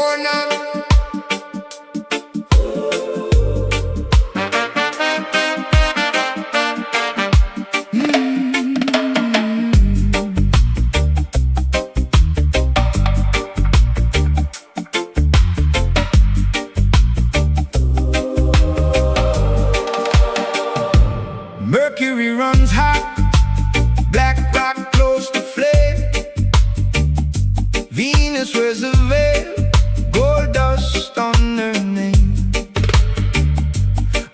corner. Mercury runs hot, black rock close to flame. Venus wears a veil, gold dust on her name.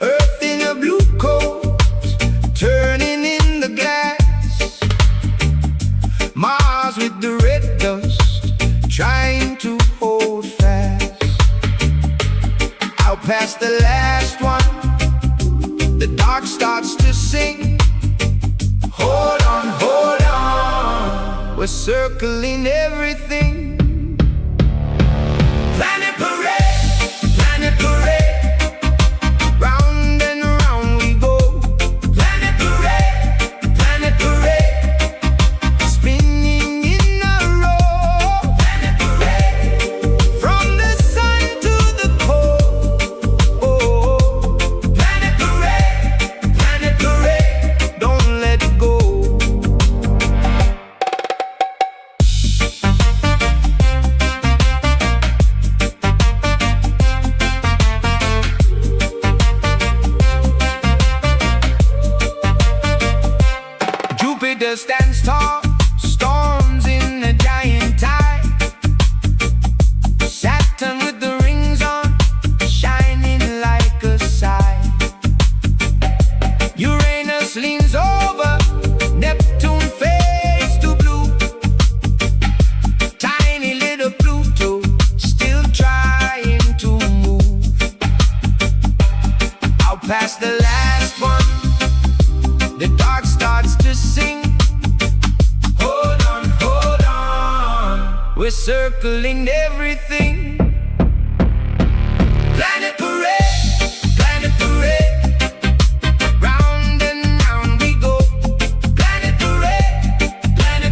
Earth in a blue coat, turning in the glass. Mars with the red dust, trying to hold fast. Out past the last one, the dark starts to sing. Hold on, hold on, we're circling everything. Planet parade, planet parade, round and round we go. Planet parade, spinning in a row. Planet parade, from the sun to the pole. Planet parade, don't let go. Jupiter stands tall, storms in a giant tide. Saturn with the rings on, shining like a sigh. Uranus leans over, Neptune fades to blue. Tiny little Pluto, still trying to move. Out past the last one, the dark starts to sing. Hold on, we're circling everything. Planet parade, round and round we go. Planet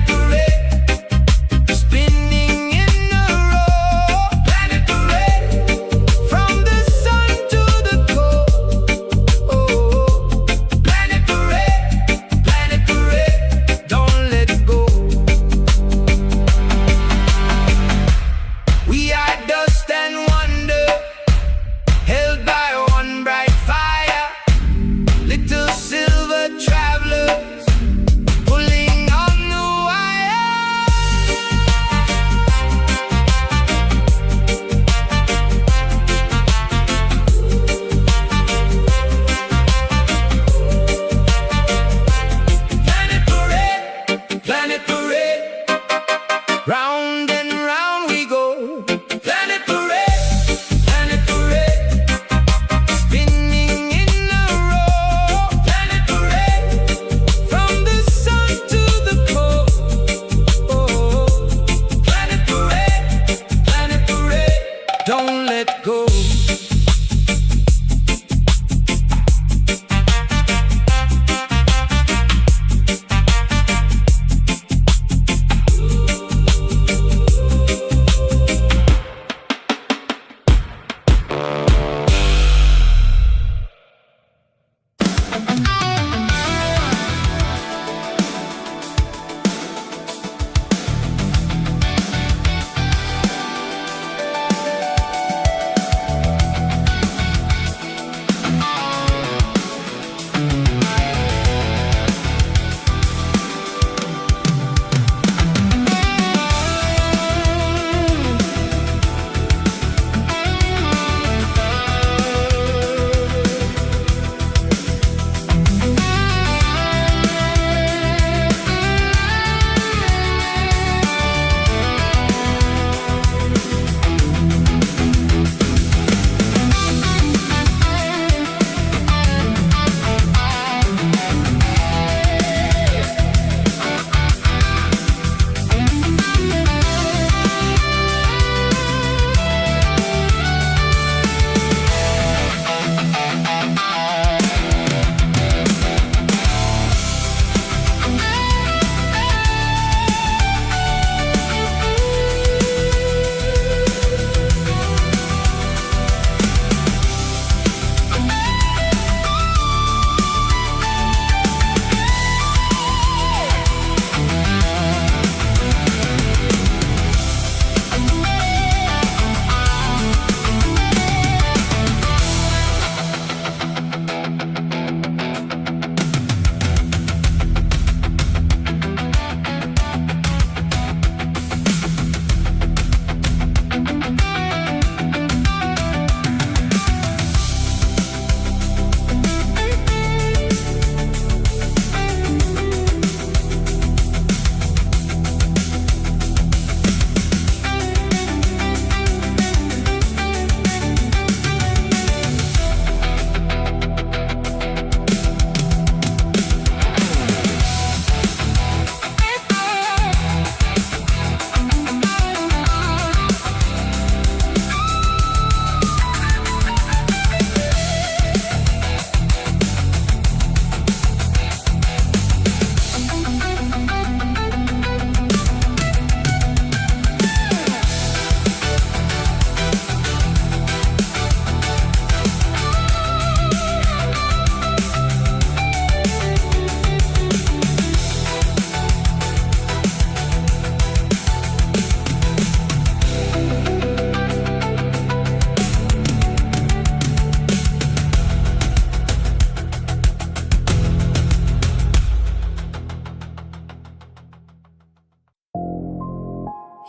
parade, spinning in a row. Planet parade, from the sun to the cold. Planet parade, don't let go. We are dust and wonder, held by one bright fire. Little silver travelers, pulling on the wire. Planet parade, round and round we go. Planet parade, spinning in a row. Planet parade, from the sun to the pole. Planet parade, don't let go.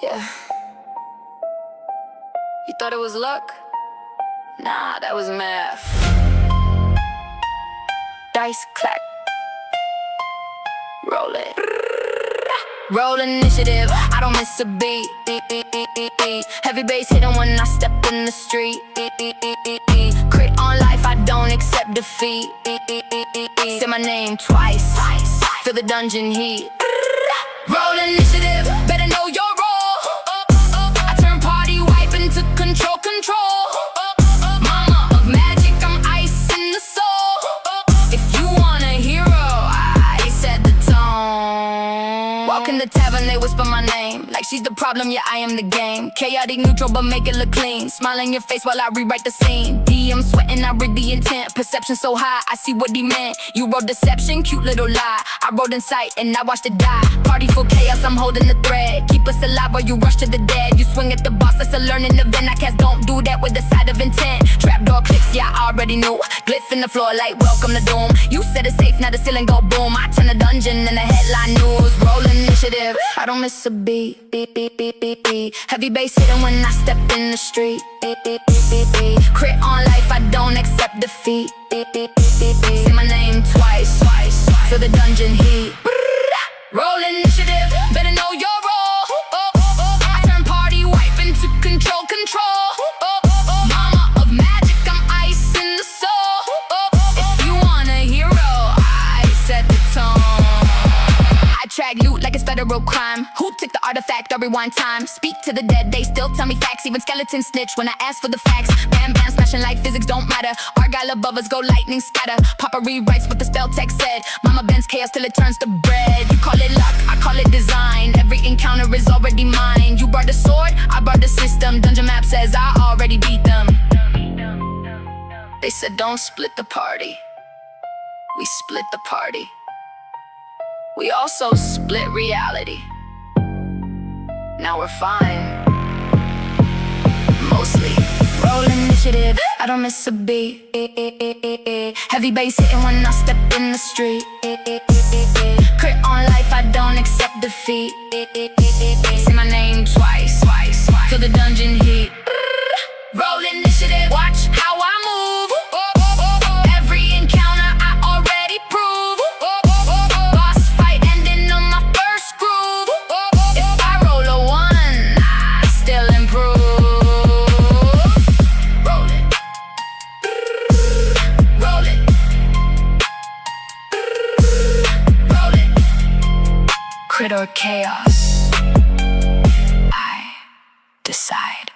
Yeah. You thought it was luck? Nah, that was math. Dice clack. Roll it. Roll initiative, I don't miss a beat. Heavy bass hitting when I step in the street. Crit on life, I don't accept defeat. Say my name twice, feel the dungeon heat. Roll initiative, better know your role. I turn party wipe into control. Mama of magic, I'm ice in the soul. If you want a hero, I set the tone. Walk in the tavern, they whisper my name like she's the problem, yeah, I am the game. Chaotic neutral, but make it look clean. Smile in your face while I rewrite the scene. DM sweating, I read the intent. Perception so high, I see what he meant. You wrote deception, cute little lie. I wrote insight and I watched it die. Party full chaos, I'm holding the thread. Keep us alive while you rush to the dead. You swing at the boss, that's a learning event. I cast don't do that with the side of intent. Trapdoor clicks, yeah, I already knew. Glyph in the floor like welcome to doom. You said it's safe, now the ceiling go boom. I turn the dungeon and the headline news. Roll initiative, I don't miss a beat. Heavy bass hitting when I step in the street. Crit on life, I don't accept defeat. Say my name twice, feel the dungeon heat. Roll initiative, better know your role. I turn party wipe into control. Mama of magic, I'm ice in the soul. If you want a hero, I set the tone. I track loot like it's federal crime. Who took the artifact or rewind time? Speak to the dead, they still tell me facts. Even skeletons snitch when I ask for the facts. Bam bam smashing like physics don't matter. Argyle above us go lightning scatter. Papa rewrites what the spell text said. Mama bends chaos till it turns to bread. You call it luck, I call it design. Every encounter is already mine. You brought the sword, I brought the system. Dungeon map says I already beat them. They said don't split the party. We split the party. We also split reality. Now we're fine. Mostly. Roll initiative, I don't miss a beat. Heavy bass hitting when I step in the street. Crit on life, I don't accept defeat. Say my name twice, feel the dungeon heat. Roll initiative, watch how I move. Every encounter I already prove. Boss fight ending on my first groove. If I roll a 1, I still improve. Roll it. Roll it. Roll it. Crit or chaos, I decide.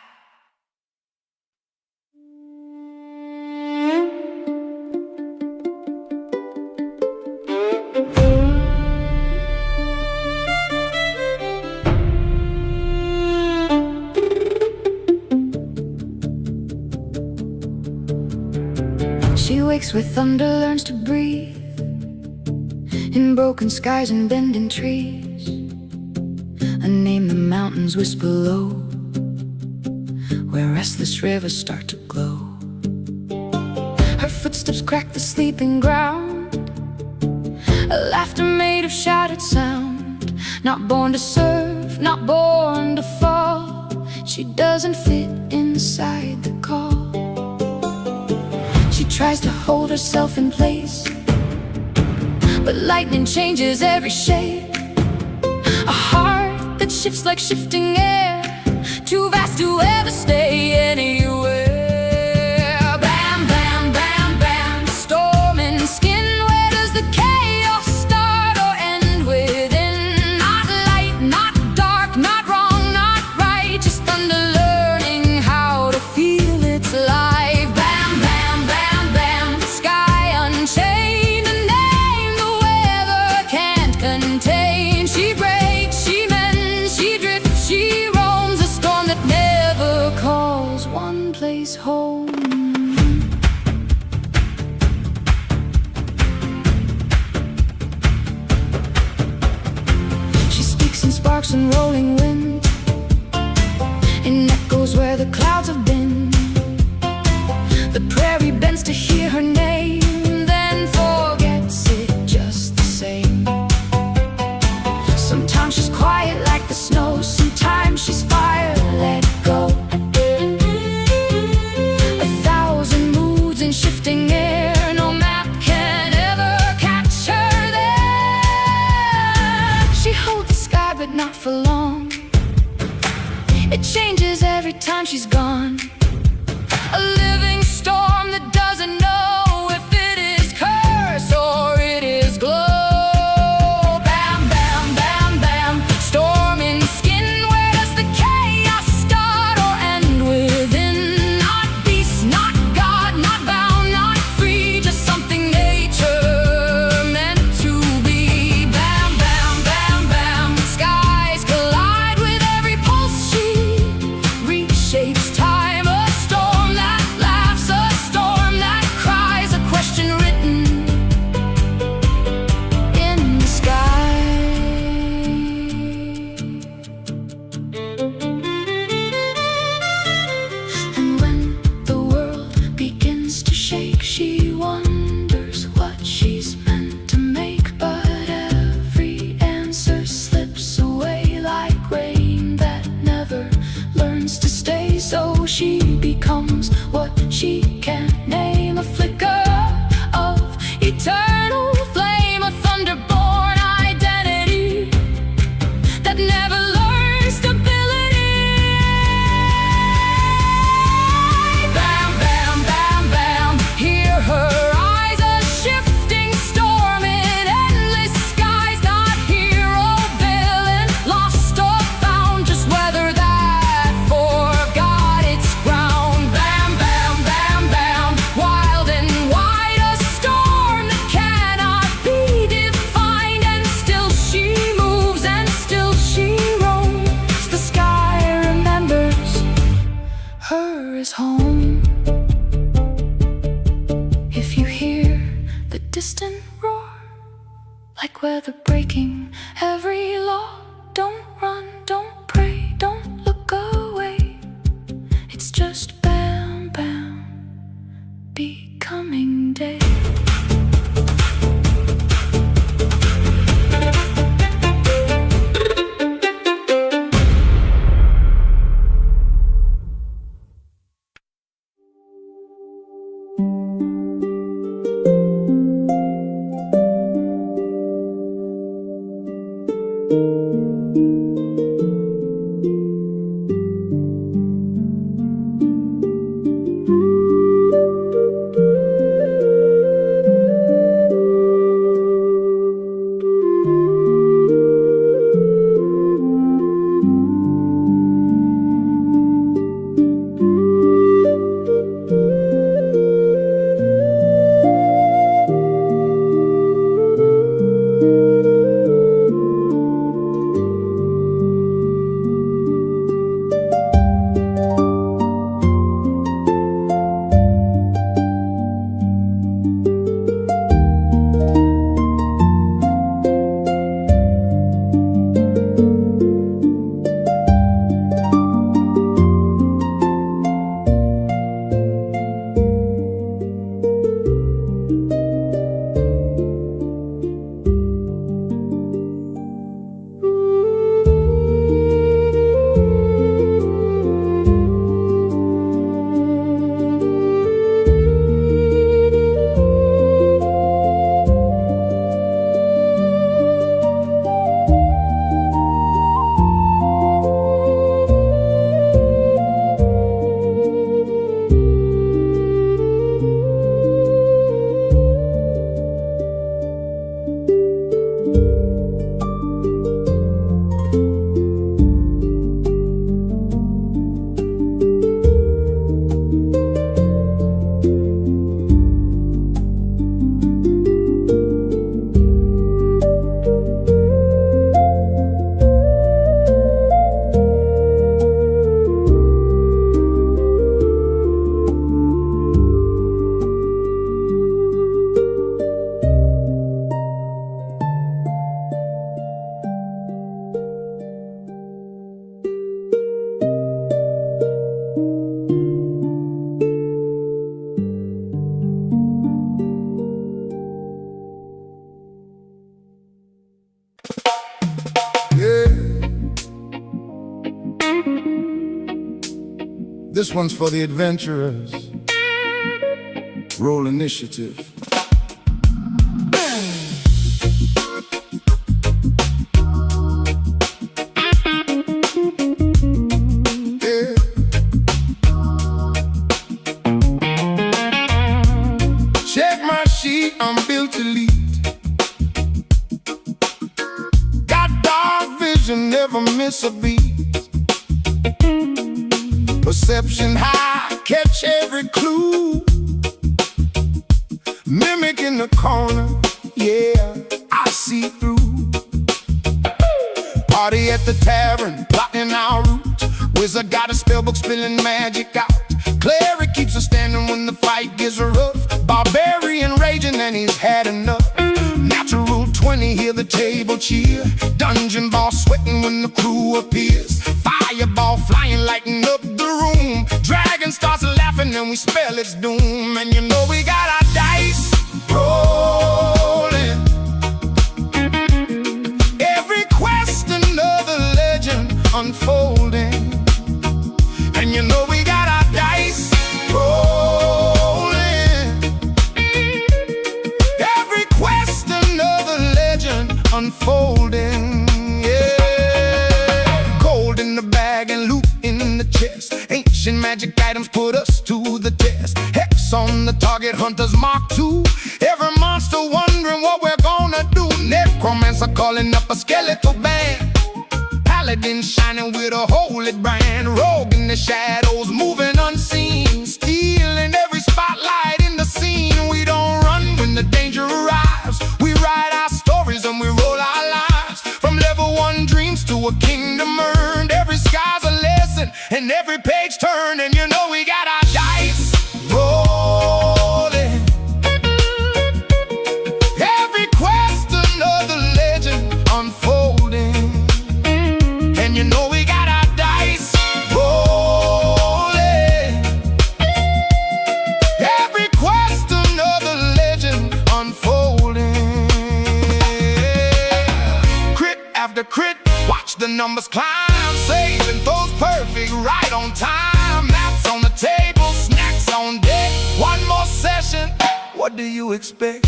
She wakes with thunder, learns to breathe in broken skies and bending trees. A name the mountains whisper low, where restless rivers start to glow. Her footsteps crack the sleeping ground, a laughter made of shattered sound. Not born to serve, not born to fall. She doesn't fit inside the call. She tries to hold herself in place, but lightning changes every shape. A heart that shifts like shifting air, too vast to ever stay anywhere. Bam, bam, bam, bam, storm in skin. Where does the chaos start or end within? Not light, not dark, not wrong, not right. Just thunder learning how to feel its life. Home. She speaks in sparks and rolling wind, in echoes where the clouds have been. The prairie bends to hear her name, then forgets it just the same. Sometimes she's quiet like the snow, sometimes she's sky, but not for long. It changes every time she's gone. A living storm that doesn't know if it is curse or it is glow. Bam, bam, bam, bam. Storm in skin, where does the chaos start or end within? Not beast, not God, not bound, not free, just something nature meant to be. Bam, bam, bam, bam. Skies collide with every pulse, she reshapes time. A storm that laughs, a storm that cries, a question written in the sky. And when the world begins to shake, she wonders what she's meant to make. But every answer slips away like rain that never learns to stay. So she becomes what she can't name, a flicker of eternal flame, a thunder-born identity that never learns stability. Bam, bam, bam, bam. Hear her eyes, a shifting storm in endless skies. Not hero, villain, lost or found, just weather that forgot its ground. Bam, bam, bam, bam. Wild and wide, a storm that cannot be defined. And still she moves, and still she roams. The sky remembers her as home. If you hear the distant roar, like weather breaking every law, don't run, don't pray, don't look away. It's just bam, bam, becoming day. This one's for the adventurers. Roll initiative. never miss a beat. Perception high, catch every clue. Mimic in the corner, yeah, I see through. Party at the tavern, plotting our route. Wizard got a spellbook spilling magic out. Cleric keeps her standing when the fight gets rough. Barbarian raging and he's had enough. Natural 20, hear the table cheer. Dungeon boss sweating when the crew appears. Fireball flying, lighting up the room. Dragon starts laughing and we spell its doom. And you know we got our dice rolling. Every quest another legend unfolding. And you know we got our dice rolling. Every quest another legend unfolding, yeah. Gold in the bag and loot in the chest. Ancient magic items put us to the test. Hex on the target, hunters mark 2. Every monster wondering what we're gonna do. Necromancer calling up a skeletal band. Paladin shining with a holy brand. Rogue in the shadows moving unseen. Stealing every spotlight in the scene. We don't run when the danger arrives. We write our stories and we roll our lives. From level 1 dreams to a kingdom earned. Every sky's a lesson and every page turned. And you know we got our dice rolling. Every quest another legend unfolding. And you know we got our dice rolling. Every quest another legend unfolding. Crit after crit, watch the numbers climb. Saving throws perfect, right on time. Maps on the table, snacks on deck. One more session, what do you expect?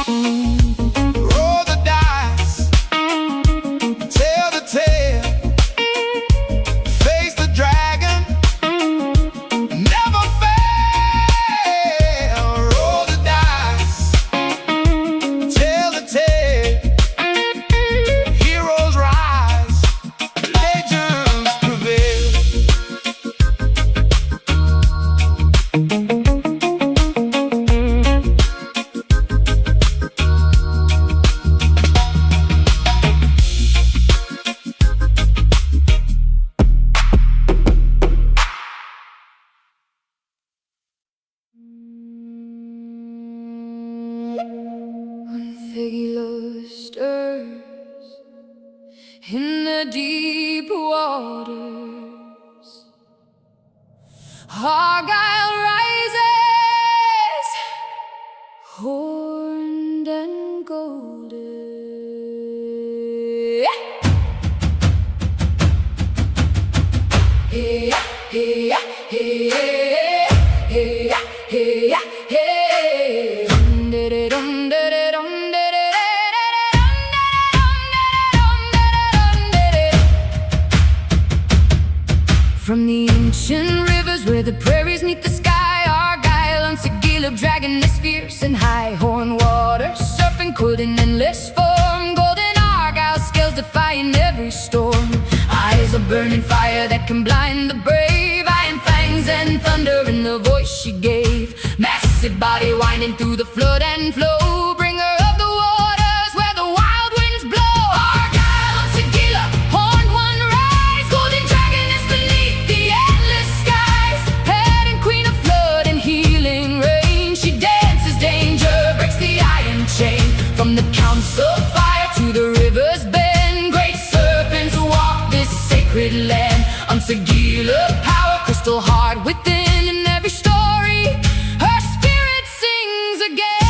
Roll the dice, tell the tale. Face the dragon, never fail. Roll the dice, tell the tale. Heroes rise, legends prevail. Ethereal stirs in the deep waters. Argyle rises, horned and golden. Hey, hey, hey, hey, hey, hey. From the ancient rivers where the prairies meet the sky, Argyle Dragon is fierce and high. Horn water, serpent coiled in endless form. Golden Argyle scales defying every storm. Eyes of burning fire that can blind the brave. Iron fangs and thunder in the voice she gave. Massive body winding through the flood and flow. Bringer of the waters where the wild winds blow. Argyle on Sagila, horned one rise. Golden dragon is beneath the endless skies. Head and queen of flood and healing rain. She dances danger, breaks the iron chain. From the council fire to the river's bend, great serpents walk this sacred land. On Sagila, power crystal hard within. In every story, her spirit sings again.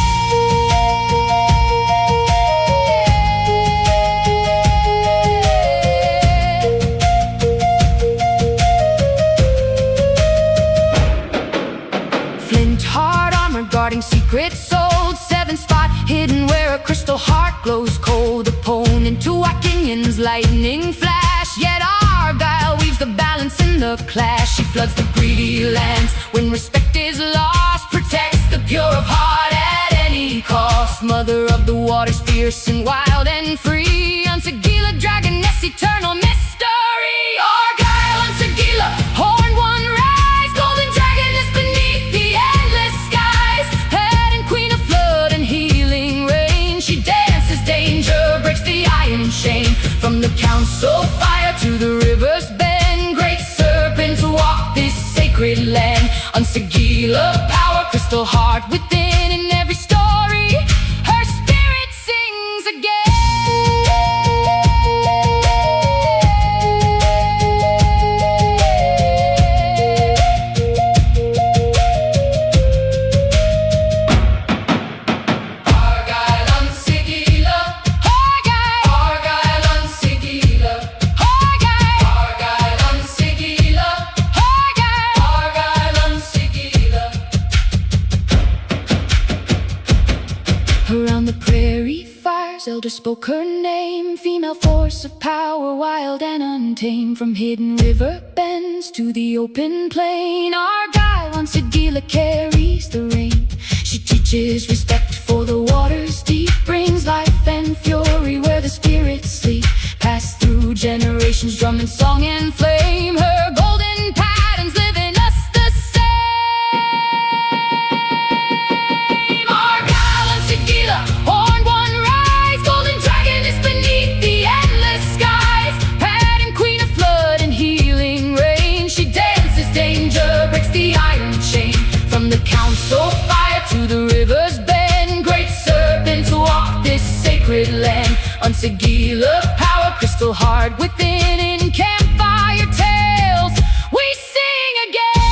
Flint hard armor guarding secret souls. Seven spot hidden where a crystal heart glows cold. Opponent to Watkins lightning flash. Yet Argyle weaves the balance in the clash. She floods the greedy lands when respect is lost. Protects the pure of heart at any cost. Mother of the waters, fierce and wild and free. On Sagila, dragoness eternal. council fire to the river's bend. Great serpents walk this sacred land. Unsagila power, crystal heart within. In every story, her spirit sings again. Around the prairie fires, elder spoke her name. Female force of power, wild and untamed. From hidden river bends to the open plain, Argyle Dragon carries the rain. She teaches respect for the waters deep, brings life and fury where the spirits sleep. Passed through generations, drum and song and flame. Her golden patterns live in us the same. Argyle horned one rise, golden dragon is beneath the endless skies. Pattern queen of flood and healing rain. She dances danger, breaks the iron chain. From the council fire to the river's bend, great serpents walk this sacred land. Unsagila power, crystal heart within. In campfire tales, we sing again.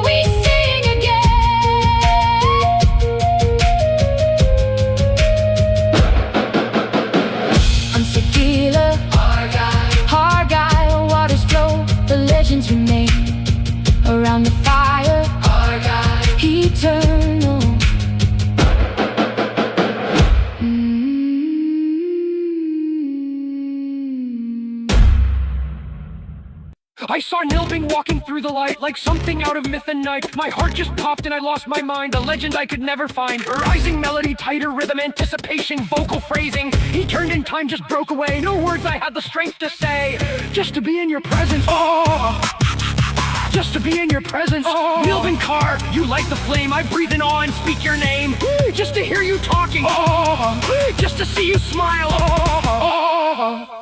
We sing again. Unsagila, Argyle, waters flow, the legends remain. Around the fire, Argyle, eternal. I saw Nilbing walking through the light like something out of myth and night. My heart just popped and I lost my mind, a legend I could never find. A rising melody, tighter rhythm, anticipation, vocal phrasing. He turned in time, just broke away. No words I had the strength to say. Just to be in your presence, oh. Just to be in your presence, oh. Nilbing Car, you light the flame. I breathe in awe and speak your name. Just to hear you talking, oh. Just to see you smile, oh.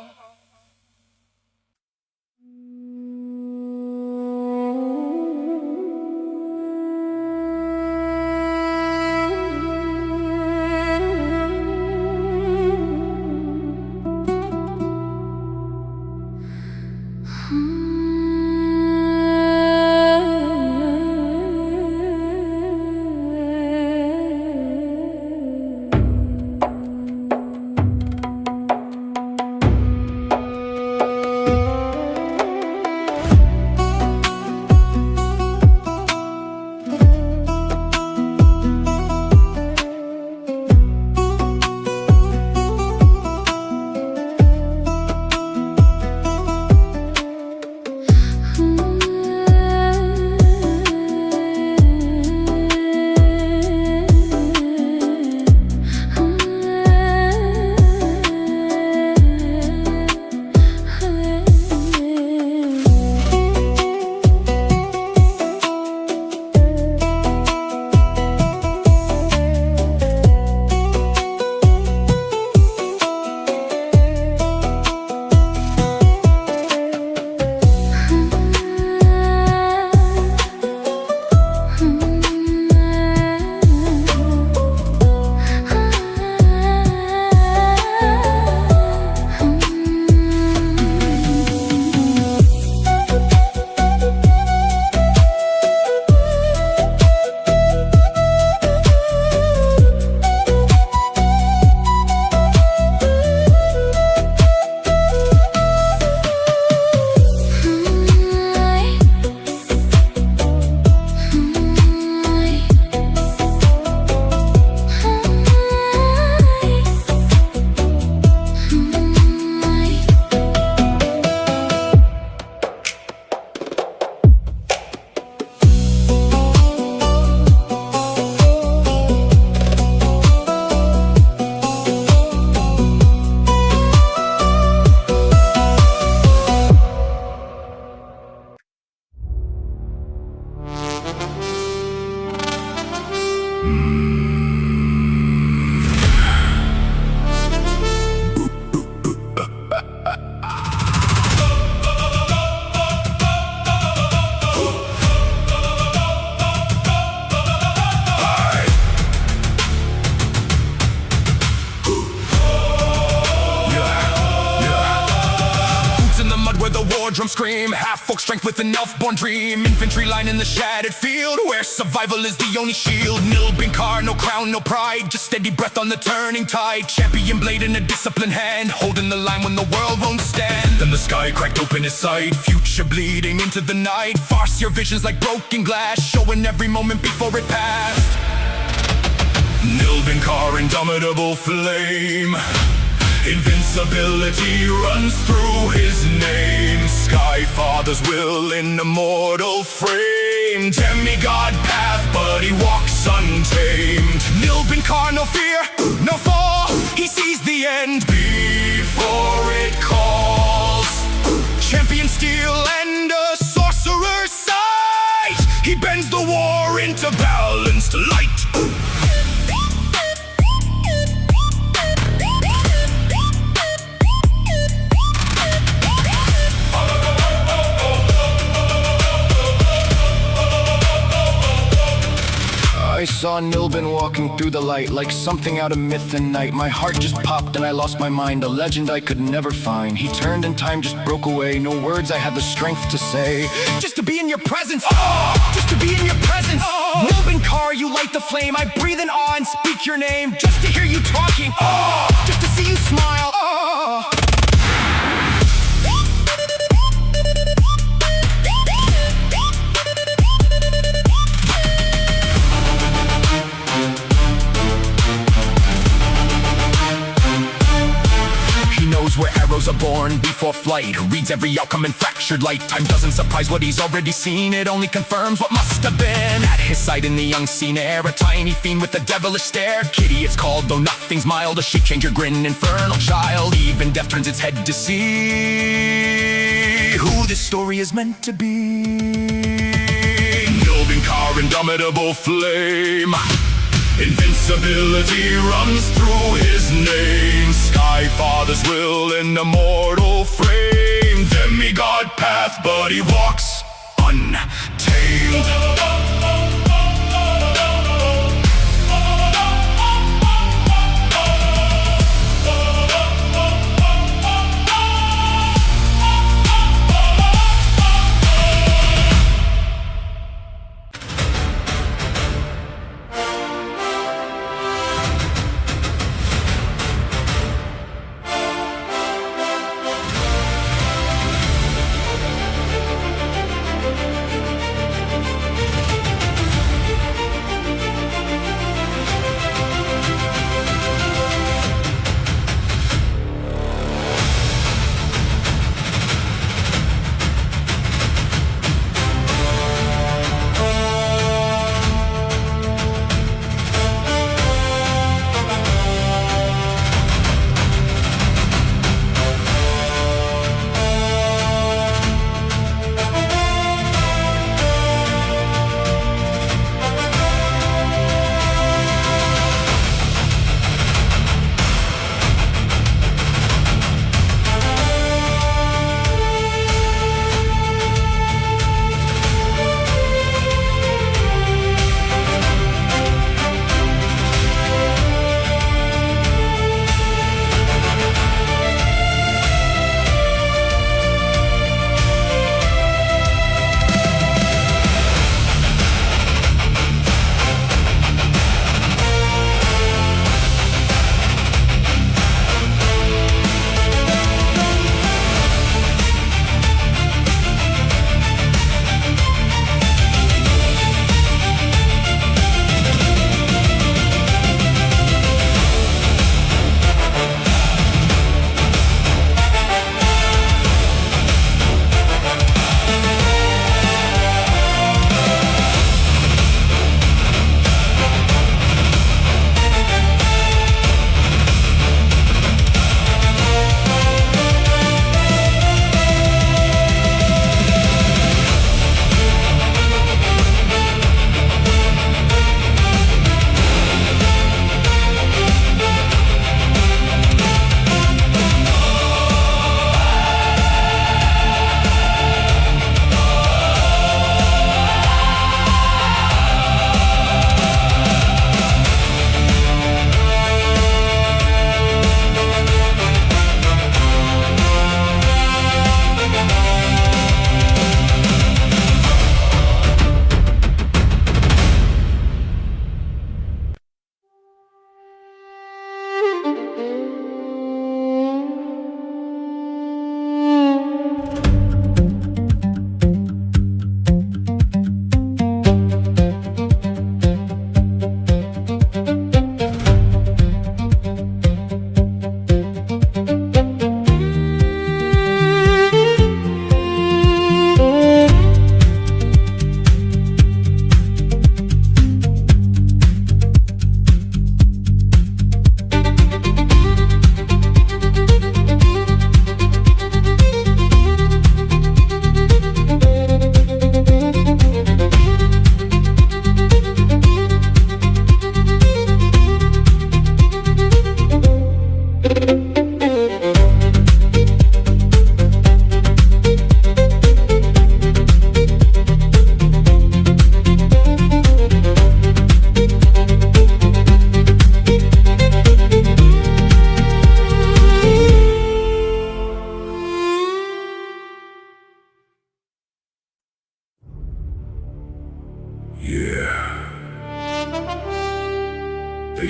war drum scream, half-folk strength with an elf-born dream. Infantry line in the shattered field, where survival is the only shield. Nilbincar, no crown, no pride, just steady breath on the turning tide. Champion blade in a disciplined hand, holding the line when the world won't stand. Then the sky cracked open his sight, future bleeding into the night. Farseer visions like broken glass, showing every moment before it passed. Nilbincar, indomitable flame, invincibility runs through his name. Sky Father's will in immortal frame. Demigod path, but he walks untamed. Nilbincar, no fear, no fall. He sees the end before it calls. Champion steel and a sorcerer's sight. He bends the war into balanced light. I saw Nilbin walking through the light, like something out of myth and night. My heart just popped and I lost my mind, a legend I could never find. He turned and time just broke away, no words I had the strength to say. Just to be in your presence, just to be in your presence. Nilbincar, you light the flame, I breathe in awe and speak your name. Just to hear you talking, just to see you smile. Where arrows are born before flight, reads every outcome in fractured light. Time doesn't surprise what he's already seen, it only confirms what must have been. At his side in the unseen air, a tiny fiend with a devilish stare. Kitty it's called, though nothing's mild, a shape changer grin, infernal child. Even death turns its head to see who this story is meant to be. Nilbincar, indomitable flame, invincibility runs through his name. Sky Father's will in immortal frame. Demigod path, but he walks untamed.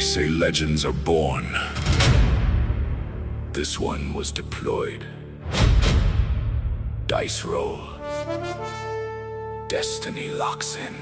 say legends are born. This one was deployed. Dice roll. Destiny locks in.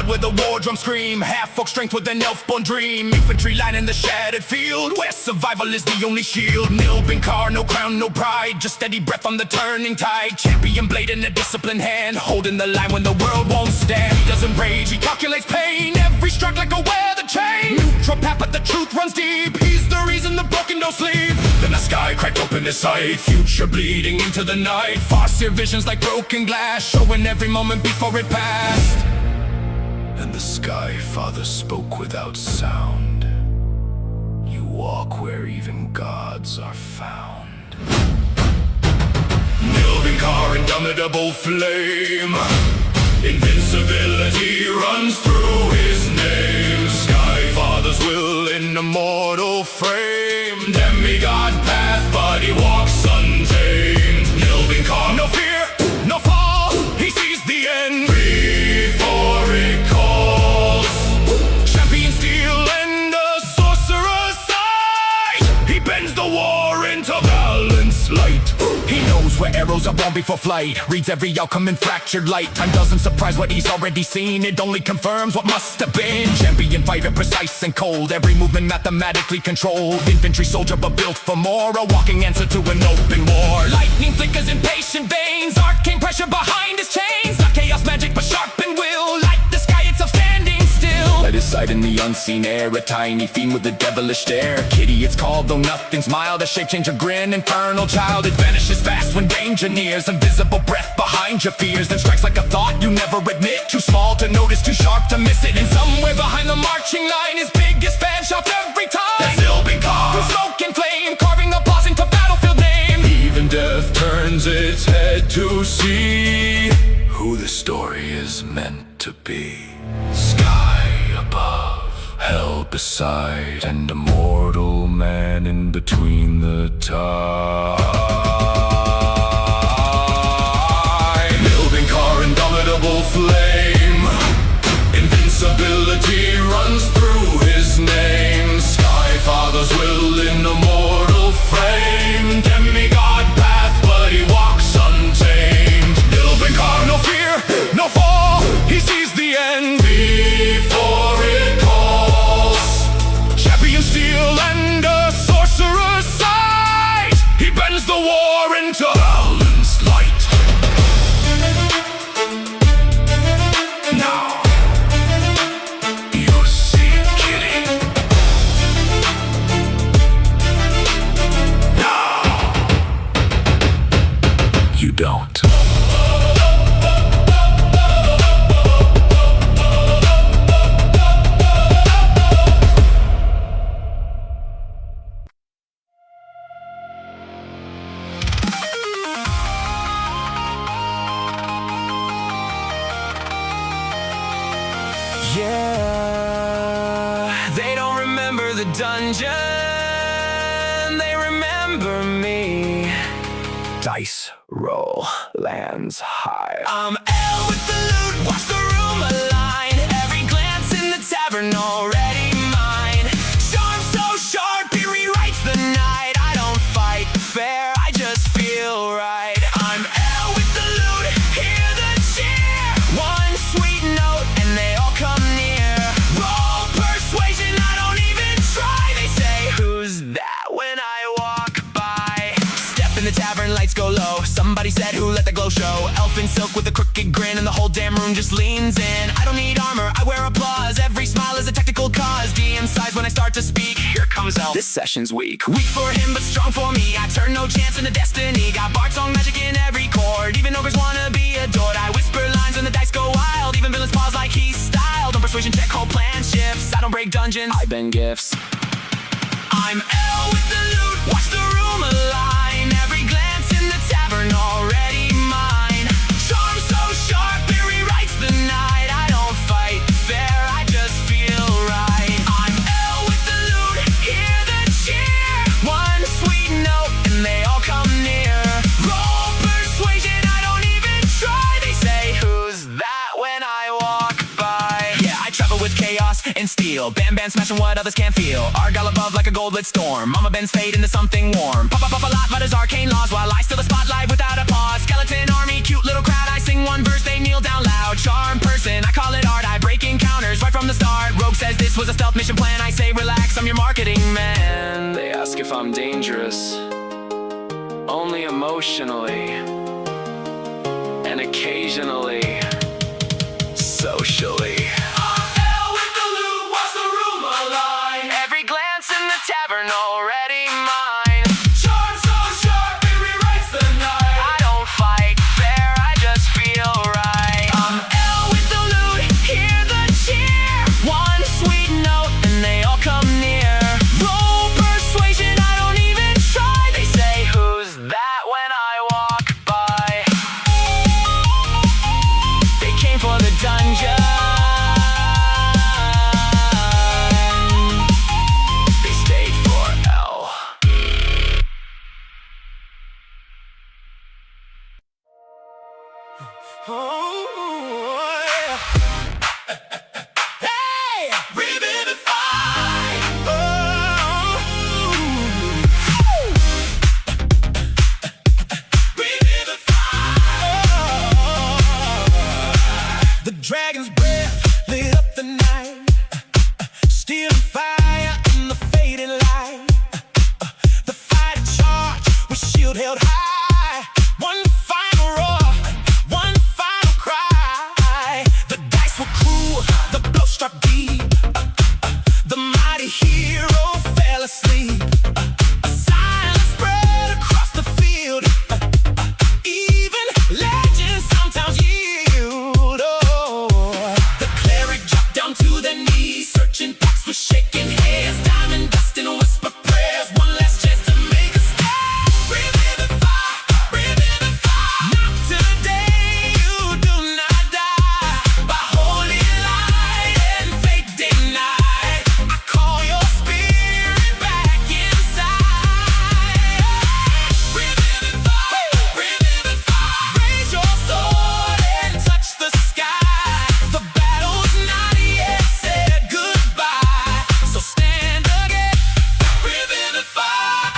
Where the war drums scream, half folk strength with an elf-born dream. Infantry line in the shattered field, where survival is the only shield. Nilbin car, no crown, no pride, just steady breath on the turning tide. Champion blade in a disciplined hand, holding the line when the world won't stand. He doesn't rage, he calculates pain, every strike like a weather chain. Neutral path, but the truth runs deep, he's the reason the broken don't sleep. Then the sky cracked open his sight, future bleeding into the night. Far-seer visions like broken glass, showing every moment before it passed. And the Sky Father spoke without sound. You walk where even gods are found. Nilbin indomitable flame. Invincibility runs through his name. Sky Father's will in immortal frame. Demigod path, but he walks untamed. Nilbin no fear, no fall. He sees the end before it calls. Champion steel and a sorcerer's sight. He bends the war into balanced light. He knows where arrows are born before flight. Reads every outcome in fractured light. Time doesn't surprise what he's already seen. It only confirms what must have been. Champion fighter, precise and cold. Every movement mathematically controlled. Infantry soldier but built for more. A walking answer to an open war. Lightning flickers in patient veins. Arcane pressure behind his chains. Not chaos magic but sharpened will. Like the sky itself standing still. Let his sight in the unseen air. A tiny fiend with a devilish stare. Kitty it's called though nothing's mild. A shape changer grin. Infernal child. It vanishes fast when danger nears. Invisible breath behind your fears. Then strikes like a thought you never admit. Too small to notice, too sharp to miss it. And somewhere behind the marching line, his biggest fan shouts every time. That's Nilbin Through smoke and flame, carving a pause into battlefield name. Even death turns its head to see who the story is meant to be. Sky above, hell beside, and a mortal man in between the tide. Indomitable flame. Invincibility runs through his name. Sky Father's will in immortal frame. Demigod path, but he walks untamed. Nilbin no fear, no fall. He sees the end before it calls. Champion steel and a sorcerer's sight. He bends the war into balanced light. Now you see it, kitty. Now you don't. Yeah, they don't remember the dungeon, they remember me. Dice roll lands high. I'm L with the loot, watch the room align. Every glance in the tavern already mine. Charm so sharp, he rewrites the night. I don't fight fair, I just feel right. I'm L with the loot, hear the cheer. One sweet note and they all come near. Roll persuasion, I don't even try. They say, who's that when I walk by? Step in the tavern, lights go low. Somebody said, who let the glow show? Elf in silk with a crooked grin, and the whole damn room just leans in. I don't need armor, I wear applause. Every smile is a tactical cause. DM sighs when I start to speak. Here comes Elf. This session's weak. Weak for him, but strong for me. I turn no chance into destiny. Got bard song magic in every chord. Even ogres wanna be adored. I whisper lines and the dice go wild. Even villains pause like he's styled. On persuasion check, whole plan shifts. I don't break dungeons, I bend gifts. I'm L with the loot, watch the room align. Every glance in the tavern already mine. Charm so sharp, it rewrites the night. I don't fight appeal. Bam smashing what others can't feel. Argyle above like a gold-lit storm. Mama bends fate into something warm. Puffalot mutters arcane laws while I steal the spotlight without a pause. Skeleton army, cute little crowd. I sing one verse, they kneel down loud. Charm person, I call it art. I break encounters right from the start. Rogue says this was a stealth mission plan. I say relax, I'm your marketing man. They ask if I'm dangerous. Only emotionally. And occasionally socially. Tavern already mine. Charm so sharp it rewrites the night. I don't fight fair, I just feel right. I'm L with the loot, hear the cheer. One sweet note and they all come near. Roll persuasion, I don't even try. They say who's that when I walk by. They came for the dungeon. Dragon's breath lit up the night, stealing fire in the fading light. The fight charged with shield held high. One final roar, one final cry. The dice were cruel, the blow struck deep. The mighty hero fell asleep. A silence spread across the field. Even legends sometimes yield. To their knees, searching packs with shaking hands, diamond dust and whisper prayers. One last chance to make a stand. Revivify, revivify. Not today, you do not die. By holy light and fate denied, I call your spirit back inside. Revivify, revivify. Raise your sword and touch the sky. The battle's not said goodbye, so stand again, revivify.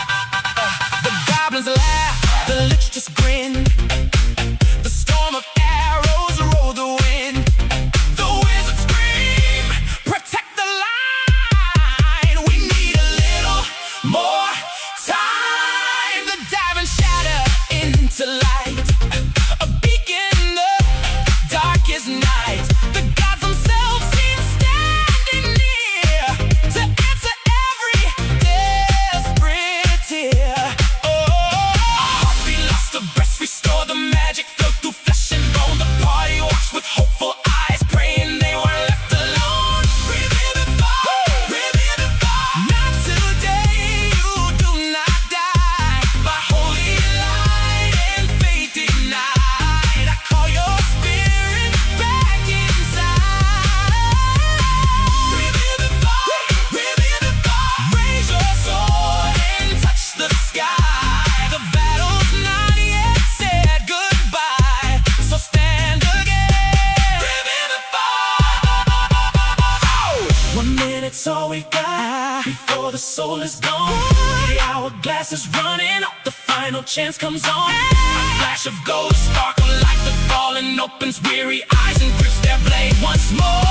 The goblins laugh, the lich just grin. The storm of arrows roll the wind. The wizards scream, protect the line. We need a little more time. The diving shatter into light, a beacon in the darkest night. The gods themselves seem standing near to answer every desperate tear. Oh, our heartbeat lost the breath, restore the magic, flow through flesh and bone. The party watched with hopeful eyes, praying they weren't left alone. Revivify, revivify. Not today, you do not die. By holy light and fate denied, I call your spirit back inside. Revivify, revivify. Raise your sword and touch the sky. The battle's not yet said goodbye, so stand again. Revivify. 1 minute's all we've got before the soul is gone. The hourglass is running out, the final chance comes on. A flash of gold, sparkle like the fallen opens weary eyes and grips their blade once more.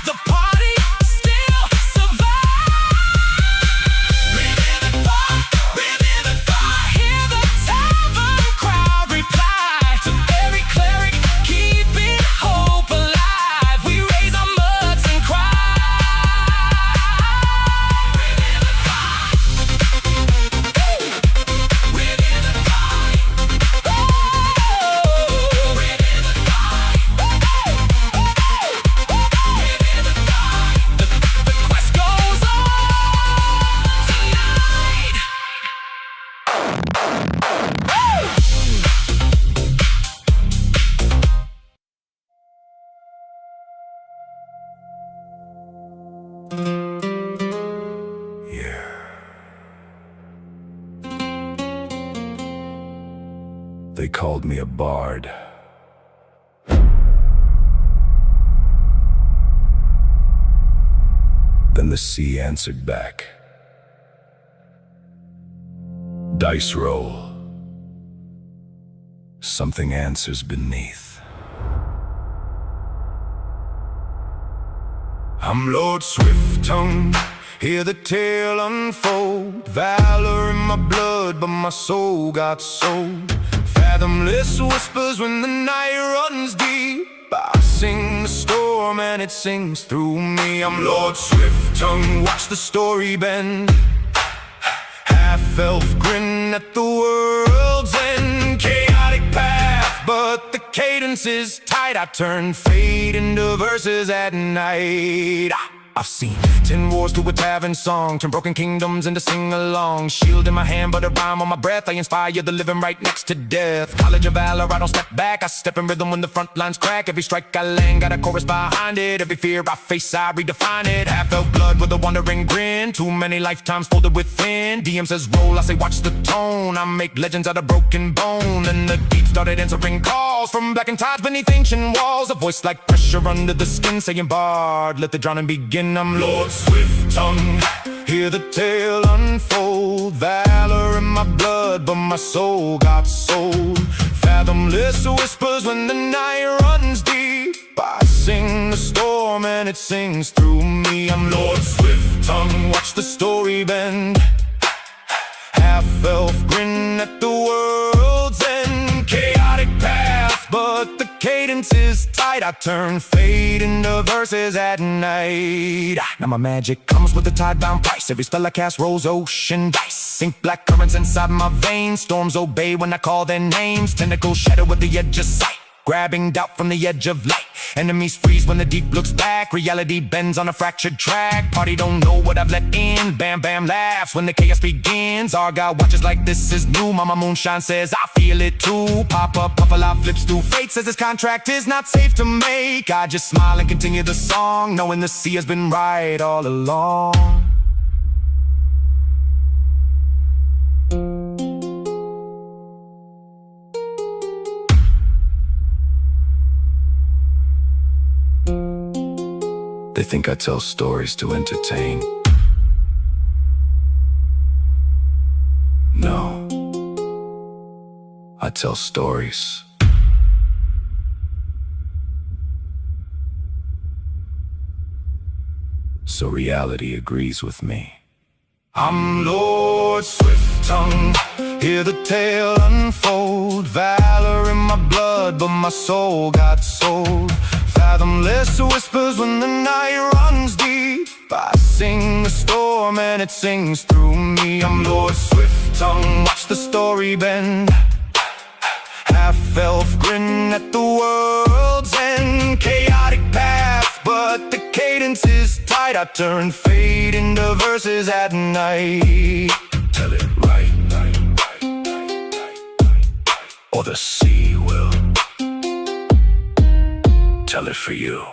The party still survives. They called me a bard. Then the sea answered back. Dice roll. Something answers beneath. I'm Lord Swift-Tongue, hear the tale unfold. Valor in my blood, but my soul got sold. Fathomless whispers when the night runs deep. I sing the storm and it sings through me. I'm Lord Swift-Tongue, watch the story bend. Half-elf grin at the world's end. Chaotic path, but the cadence is tight. I turn fate into verses at night. I've seen 10 wars to a tavern song, turn broken kingdoms into sing-along. Shield in my hand, but a rhyme on my breath. I inspire the living right next to death. College of Valor, I don't step back. I step in rhythm when the front lines crack. Every strike I land, got a chorus behind it. Every fear I face, I redefine it. Half-elf blood with a wandering grin. Too many lifetimes folded within. DM says roll, I say watch the tone. I make legends out of broken bone. And the deep started answering calls from blackened tides beneath ancient walls. A voice like pressure under the skin, saying bard, let the drowning begin. I'm Lord Swift-Tongue, hear the tale unfold. Valor in my blood, but my soul got sold. Fathomless whispers when the night runs deep. I sing the storm and it sings through me. I'm Lord Swift-Tongue, watch the story bend. Half-elf grin at the world's end. Chaotic path, but the cadence is tight. I turn fate into verses at night. Now my magic comes with a tide-bound price. Every spell I cast rolls ocean dice. Sink black currents inside my veins. Storms obey when I call their names. Tentacles shadow at the edge of sight, grabbing doubt from the edge of light. Enemies freeze when the deep looks back. Reality bends on a fractured track. Party don't know what I've let in. Bam Bam laughs when the chaos begins. Argyle watches like this is new. Mama Moonshine says I feel it too. Pop-up, Puffalot flips through fate. Says his contract is not safe to make. I just smile and continue the song, knowing the sea has been right all along. They think I tell stories to entertain. No, I tell stories so reality agrees with me. I'm Lord Swift-Tongue, hear the tale unfold. Valor in my blood, but my soul got sold. Fathomless whispers when the night runs deep. I sing the storm and it sings through me. I'm Lord Swift-Tongue, watch the story bend. Half-elf grin at the world's end. Chaotic path, but the cadence is tight. I turn fate into verses at night. Tell it right, or the sea will tell it for you.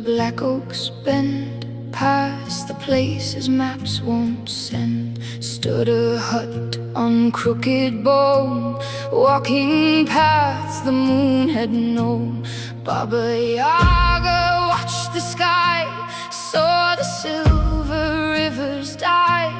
Black oaks bend past the places maps won't send. Stood a hut on crooked bone, walking paths the moon had known. Baba Yaga watched the sky, saw the silver rivers die.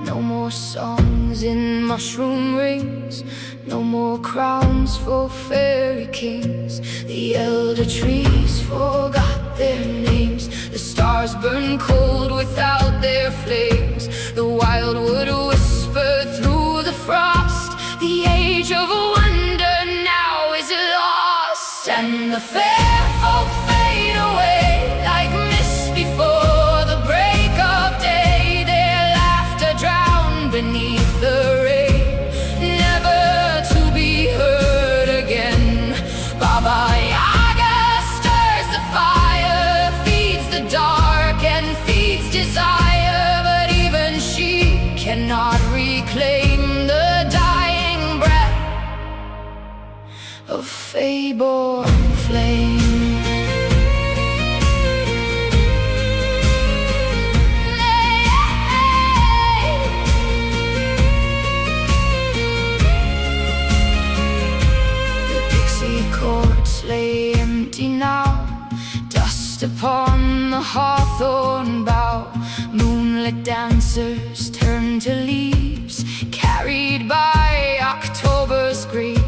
No more songs in mushroom rings, no more crowns for fairy kings. The elder trees forgot their names, the stars burn cold without their flames. The wildwood whispered through the frost, the age of reclaim the dying breath of Faborn flame. Courts lay empty now, dust upon the hawthorn bough. Moonlit dancers turn to leaves, carried by October's grief.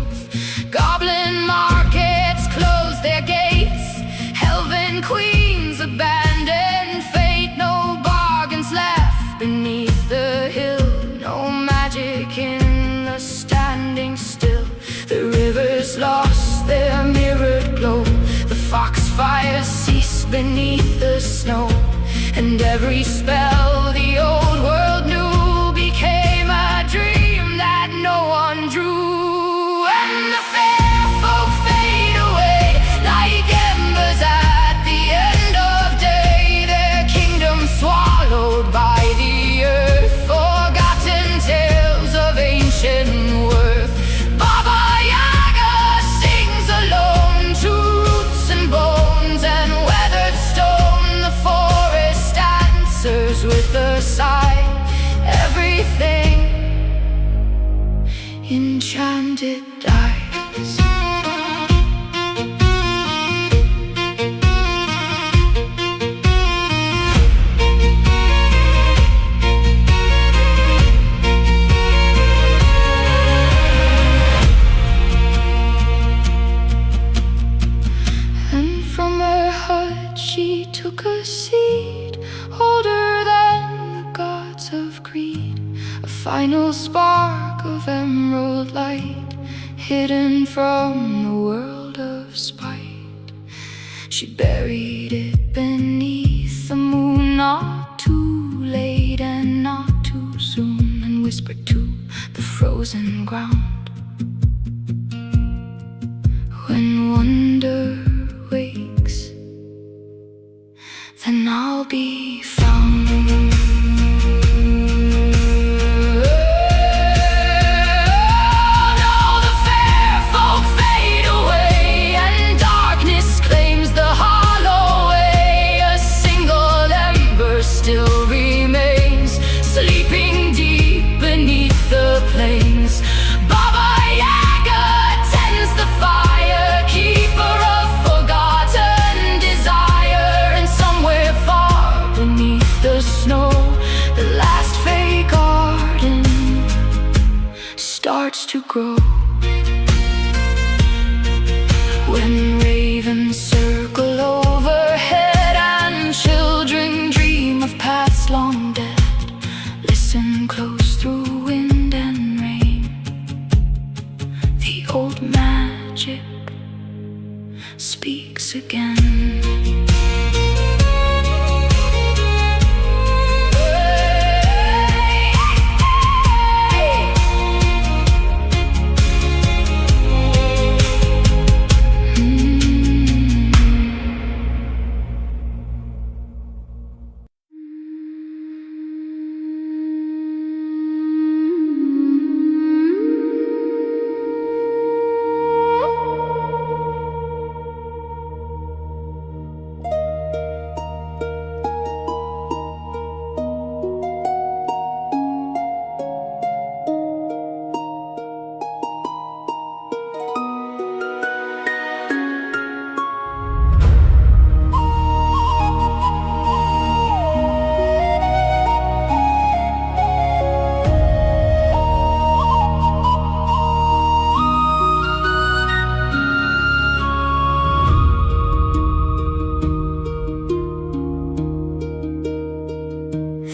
Goblin markets close their gates, elven queens abandon fate. No bargains left beneath the hill, no magic in the standing still. The rivers lost their mirrored glow, the foxfires cease beneath the snow, and every spell the old world knew became a dream that no one drew. And the fair folk fade away like embers at the end of day, their kingdom swallowed by the earth, forgotten tales of ancient worth. With a sigh, everything enchanted dies. And from her heart she took a seed, older than the gods of greed, a final spark of emerald light, hidden from the world of spite. She buried it beneath the moon, not too late and not too soon, and whispered to the frozen ground, when wonder wakes, then I'll be found. Now the fair folk fade away, and darkness claims the hollow way. A single ember still remains, sleeping deep beneath the plains. Baba Yaga tends the fire, keeper of forgotten desire, and somewhere far beneath the snow, the last fake garden starts to grow. When ravens circle overhead and children dream of paths long dead, listen close through wind and rain. The old magic speaks again.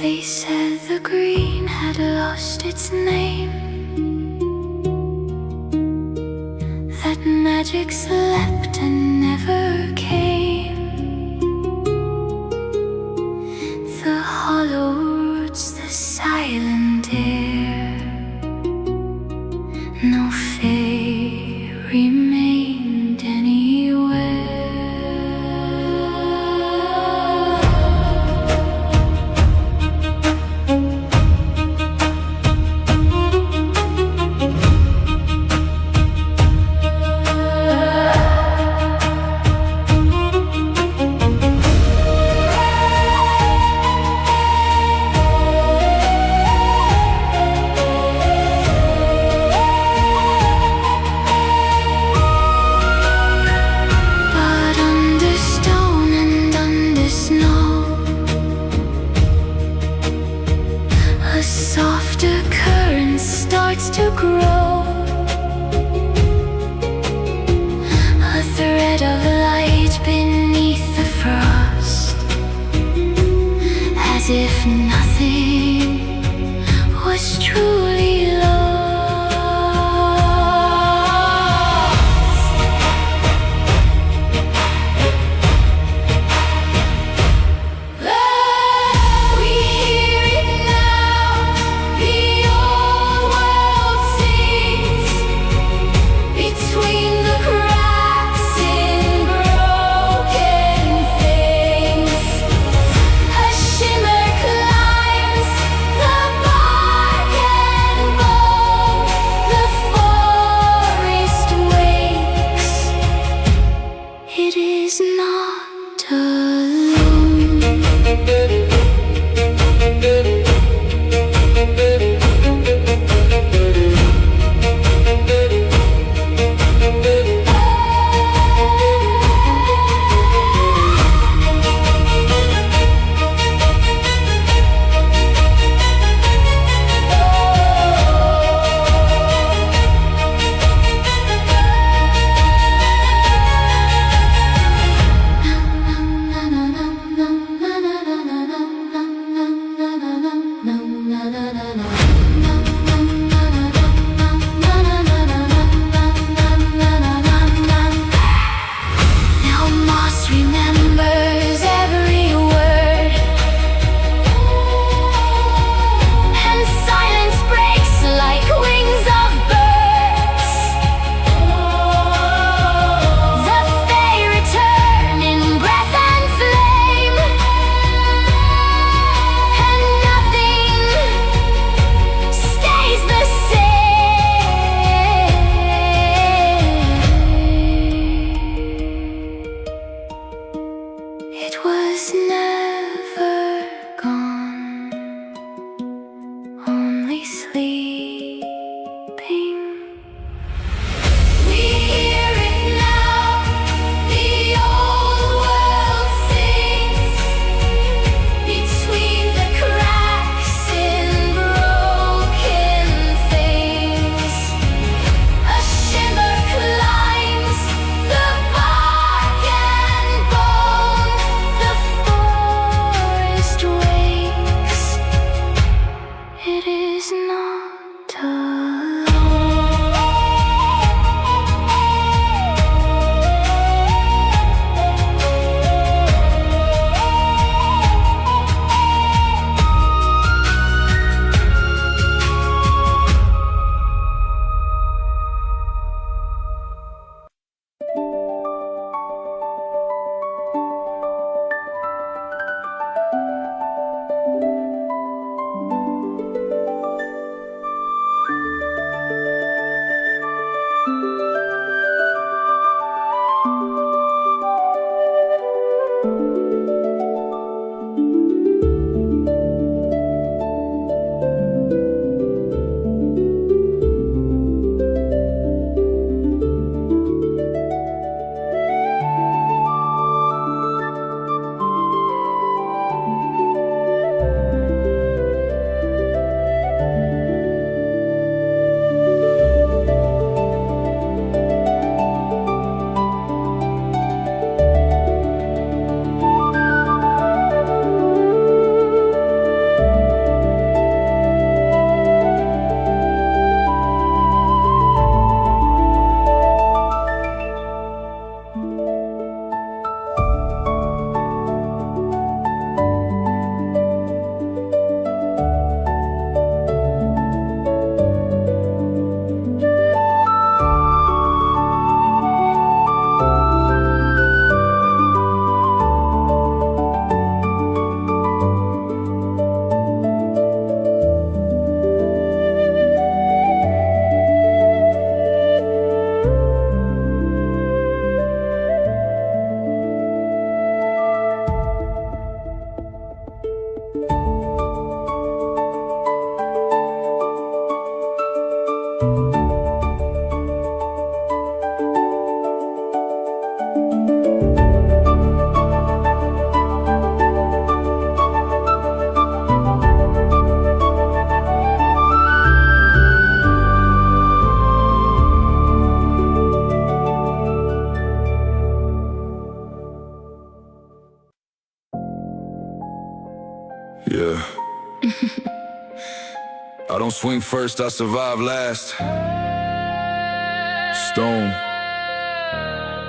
They said the green had lost its name, that magic slept and never came. The hollow roots, the silent air, no fairy remained anywhere. softer current starts to grow, a thread of light beneath the frost, as if nothing was truly lost. We hear it now, the old world sings between the cracks in broken things. A shimmer climbs the bark and bone, the forest wakes. It is not alone. Now Moss remembers every word, and silence breaks like wings of birds. The Fae return in breath and flame, and nothing stays the same. It was never gone, only sleeping. We hear it now, the old world sings between the cracks in broken things. A shimmer climbs the bark and bone, the forest wakes. It is not I don't swing first, I survive last. Stone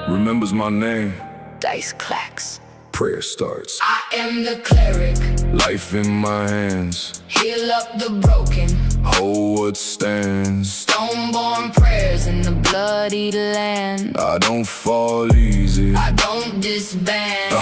remembers my name. Dice clacks. Prayer starts. I am the cleric. Life in my hands. Heal up the broken. Hold what stands. Stoneborn prayers in the bloodied land. I don't fall easy. I don't disband.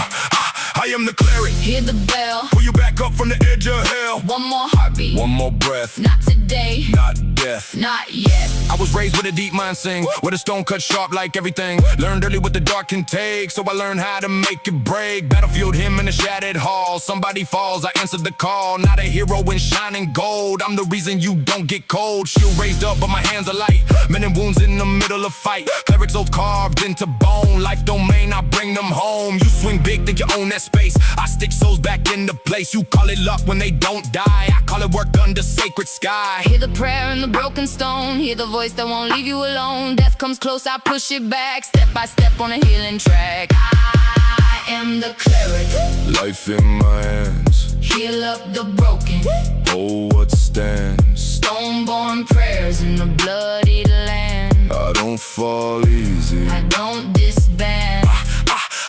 I am the cleric. Hear the bell. Pull you back up from the edge of hell. One more heartbeat. One more breath. Not today. Not death. Not yet. I was raised with a deep mind sing, with a stone cut sharp like everything. Learned early what the dark can take, so I learned how to make it break. Battlefield him in a shattered hall. Somebody falls, I answered the call. Not a hero in shining gold. I'm the reason you don't get cold. Shield raised up, but my hands are light. Men and wounds in the middle of fight. Clerics oath carved into bone. Life domain, I bring them home. You swing big, think you own that space. I stick souls back into place. You call it luck when they don't die. I call it work under sacred sky. Hear the prayer in the broken stone. Hear the voice that won't leave you alone. Death comes close, I push it back. Step by step on a healing track. I am the cleric. Life in my hands. Heal up the broken. Hold what stands. Stoneborn prayers in the bloodied land. I don't fall easy. I don't disband.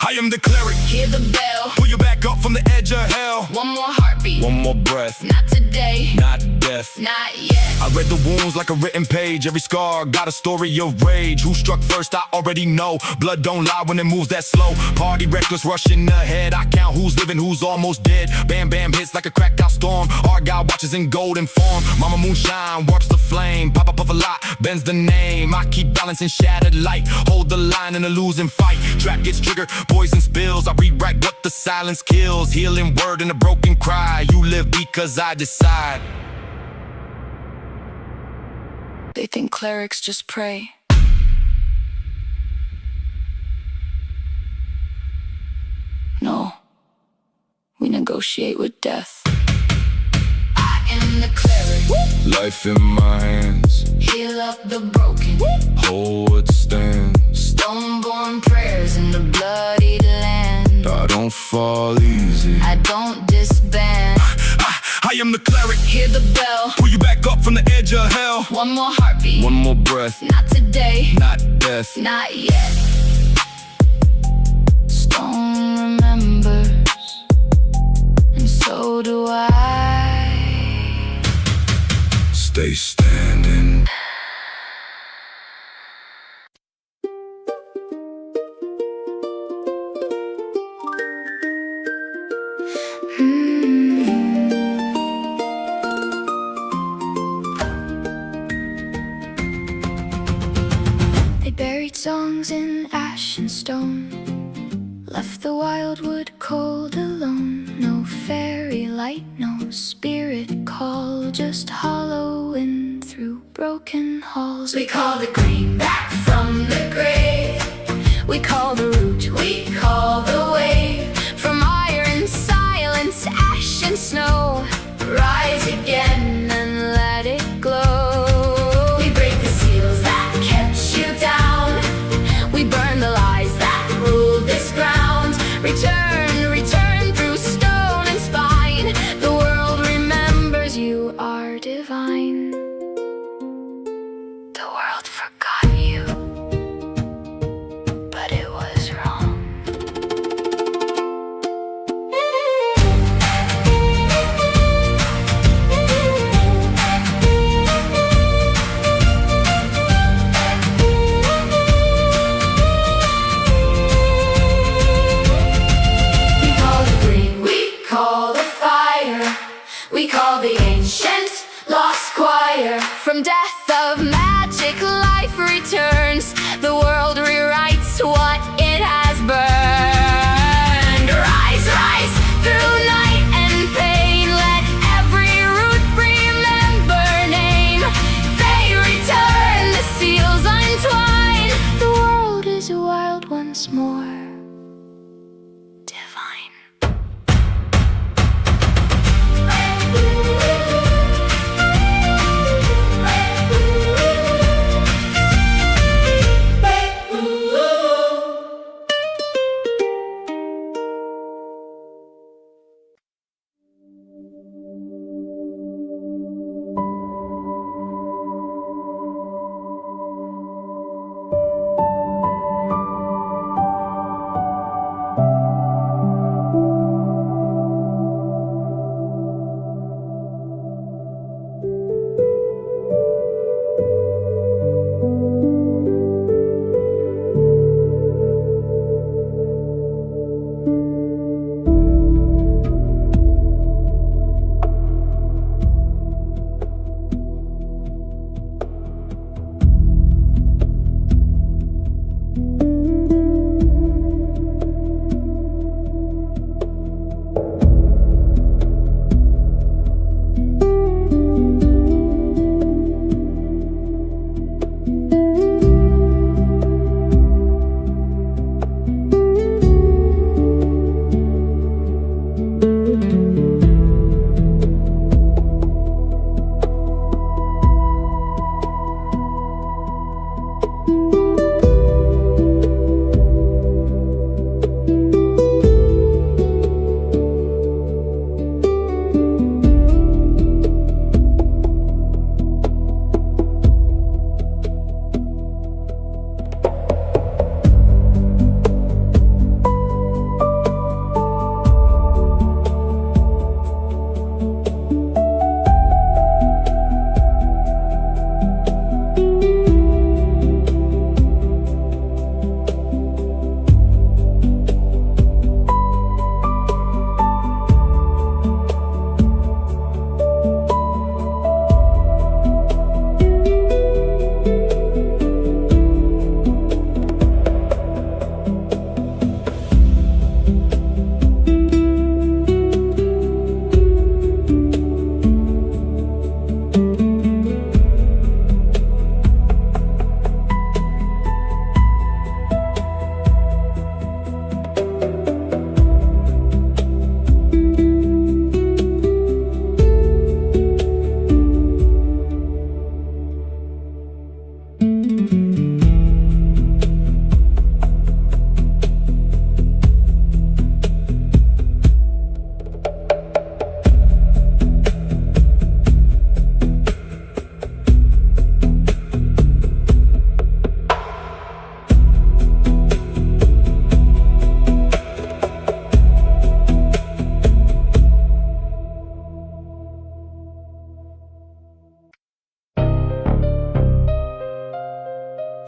I am the cleric. Hear the bell. Pull you back up from the edge of hell. One more heartbeat. One more breath. Not today. Not death. Not yet. I read the wounds like a written page. Every scar got a story of rage. Who struck first, I already know. Blood don't lie when it moves that slow. Party reckless, rushing ahead. I count who's living, who's almost dead. Bam, bam, hits like a cracked out storm. Argyle watches in golden form. Mama Moonshine warps the flame. Papa Puffalot bends the name. I keep balancing shattered light. Hold the line in a losing fight. Trap gets triggered, poison spills. I rewrite what the silence kills. Healing word in a broken cry. You live because I decide. They think clerics just pray. No, we negotiate with death. I am the cleric. Life in my hands. Heal up the broken. Hold what stands. Stoneborn prayers in the bloodied land. I don't fall easy. I don't disband. I am the cleric. Hear the bell. Pull you back up from the edge of hell. One more heartbeat. One more breath. Not today. Not death. Not yet. Stone remembers, and so do I. Stay standing. Buried songs in ash and stone, left the wildwood cold alone. No fairy light, no spirit call, just hollow wind through broken halls. We call the green back from the grave. We call the root, we call the wave. From iron, silence, ash and snow, rise again and let it glow. We break the seals that kept you down. We burn the lies that ruled this ground. Return, return through stone and spine. The world remembers you are divine. The world forgot you, but it was wrong. We call the ancient lost choir. From death of magic, life returns. The world rewrites what it has burned. Rise, rise through night and pain. Let every root remember name. They return, the seals untwine. The world is wild once more. Ooh.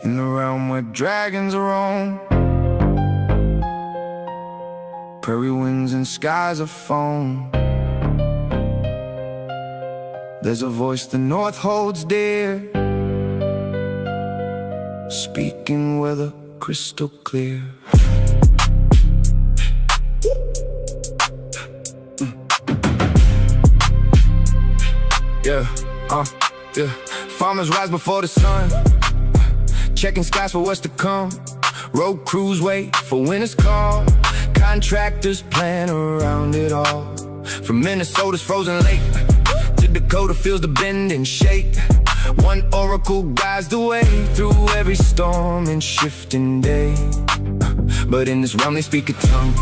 in the realm where dragons roam. Prairie winds and skies of foam. There's a voice the north holds dear, speaking weather crystal clear. Yeah, yeah. Farmers rise before the sun, checking skies for what's to come. Road crews wait for winter's call. Contractors plan around it all. From Minnesota's frozen lake to Dakota feels the bend and shake. One oracle guides the way through every storm and shifting day. But in this realm they speak a tongue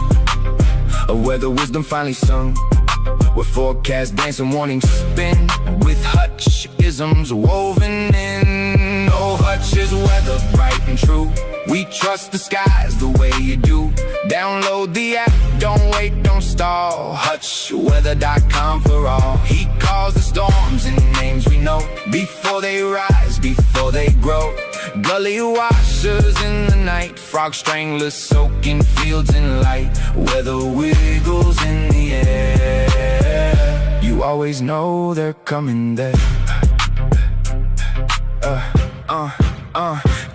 of weather wisdom finally sung, where forecasts dance and warnings spin, with Hutch-isms woven in. Oh, Hutch is weather bright and true. We trust the skies the way you do. Download the app, don't wait, don't stall. HutchWeather.com for all. He calls the storms in names we know, before they rise, before they grow. Gully washers in the night, frog stranglers soaking fields in light. Weather wiggles in the air, you always know they're coming there.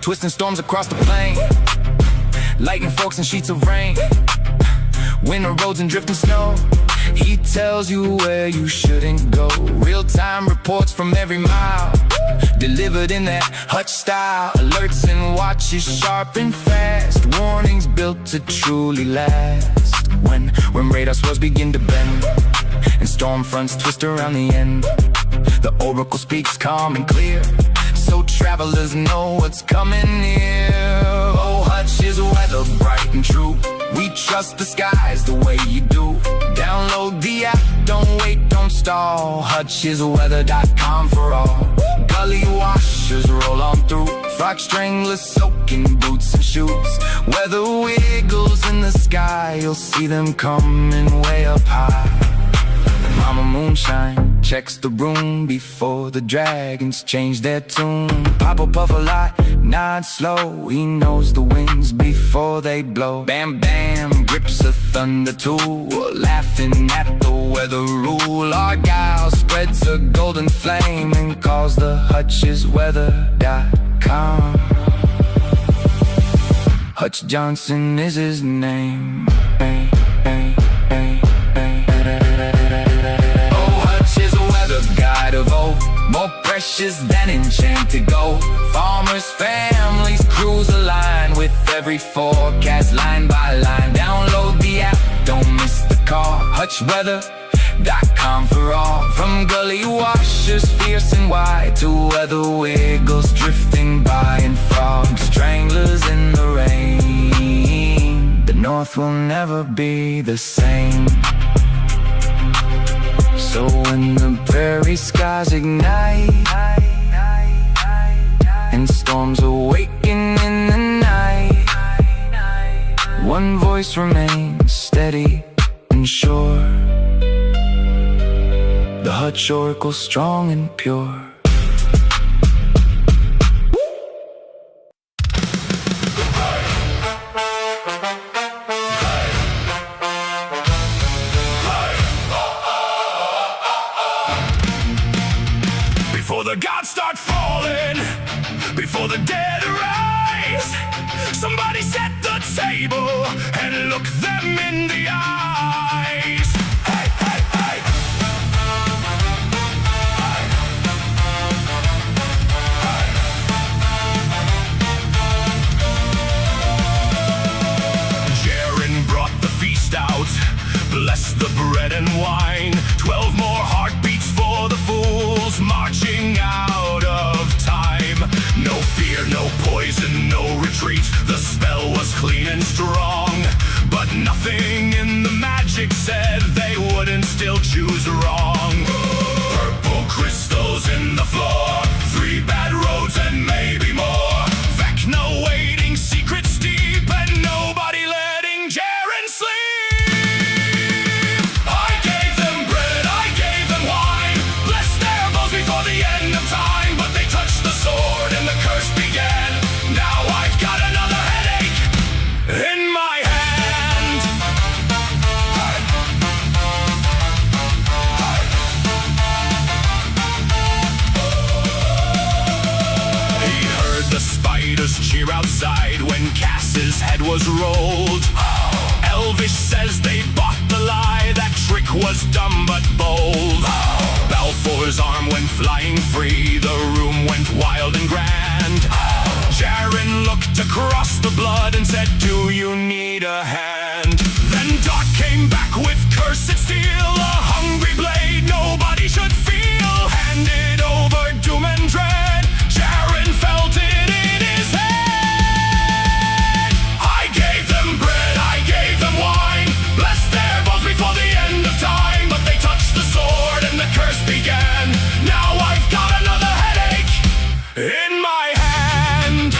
Twisting storms across the plain, lightning forks and sheets of rain, winter roads and drifting snow. He tells you where you shouldn't go. Real-time reports from every mile, delivered in that Hutch style. Alerts and watches sharp and fast, warnings built to truly last. When radar swirls begin to bend and storm fronts twist around the end, the oracle speaks calm and clear, so travelers know what's coming near. Oh, Hutch is weather bright and true. We trust the skies the way you do. Download the app, don't wait, don't stall. HutchIsWeather.com for all. Gully washers roll on through, frog stranglers soaking boots and shoes. Weather wiggles in the sky, you'll see them coming way up high. Mama Moonshine checks the room before the dragons change their tune. Papa Puffalot nods slow, he knows the winds before they blow. Bam grips a thunder tool, laughing at the weather rule. Argyle spreads a golden flame and calls the HutchIsWeather.com. Hutch Johnson is his name. Guide of old, more precious than enchanted gold. Farmers, families, crews align with every forecast line by line. Download the app, don't miss the call. HutchWeather.com for all. From gully washers fierce and wide to weather wiggles drifting by, and frog stranglers in the rain. The north will never be the same. So when the prairie skies ignite and storms awaken in the night, one voice remains steady and sure, the Hutch oracle strong and pure. Before the gods start falling, before the dead arise, somebody set the table and look them in the eyes. Hey, hey, hey. Jaren brought the feast out, bless the bread and wine. 12 more heartbeats for the fools, marching out of time. No fear, no poison, no retreat. The spell was clean and strong, but nothing in the magic said they wouldn't still choose wrong. Purple crystals in the floor, 3 bad roads and maybe more. Vecna waiting, secrets deep, and nobody letting Jaren sleep. Before the end of time, but they touched the sword and the curse began. Now cheer outside when Cass's head was rolled. Elvish says they bought the lie, that trick was dumb but bold. Balfour's arm went flying free, the room went wild and grand. Jaren looked across the blood and said, "Do you need a hand?" Then Doc came back with cursed steel, a hungry blade nobody should feel. Handed over doom and dread, Jaren felt it in his head. I gave them bread, I gave them wine, blessed their bones before the end of time. But they touched the sword and the curse began. Now I've got another headache in my hand.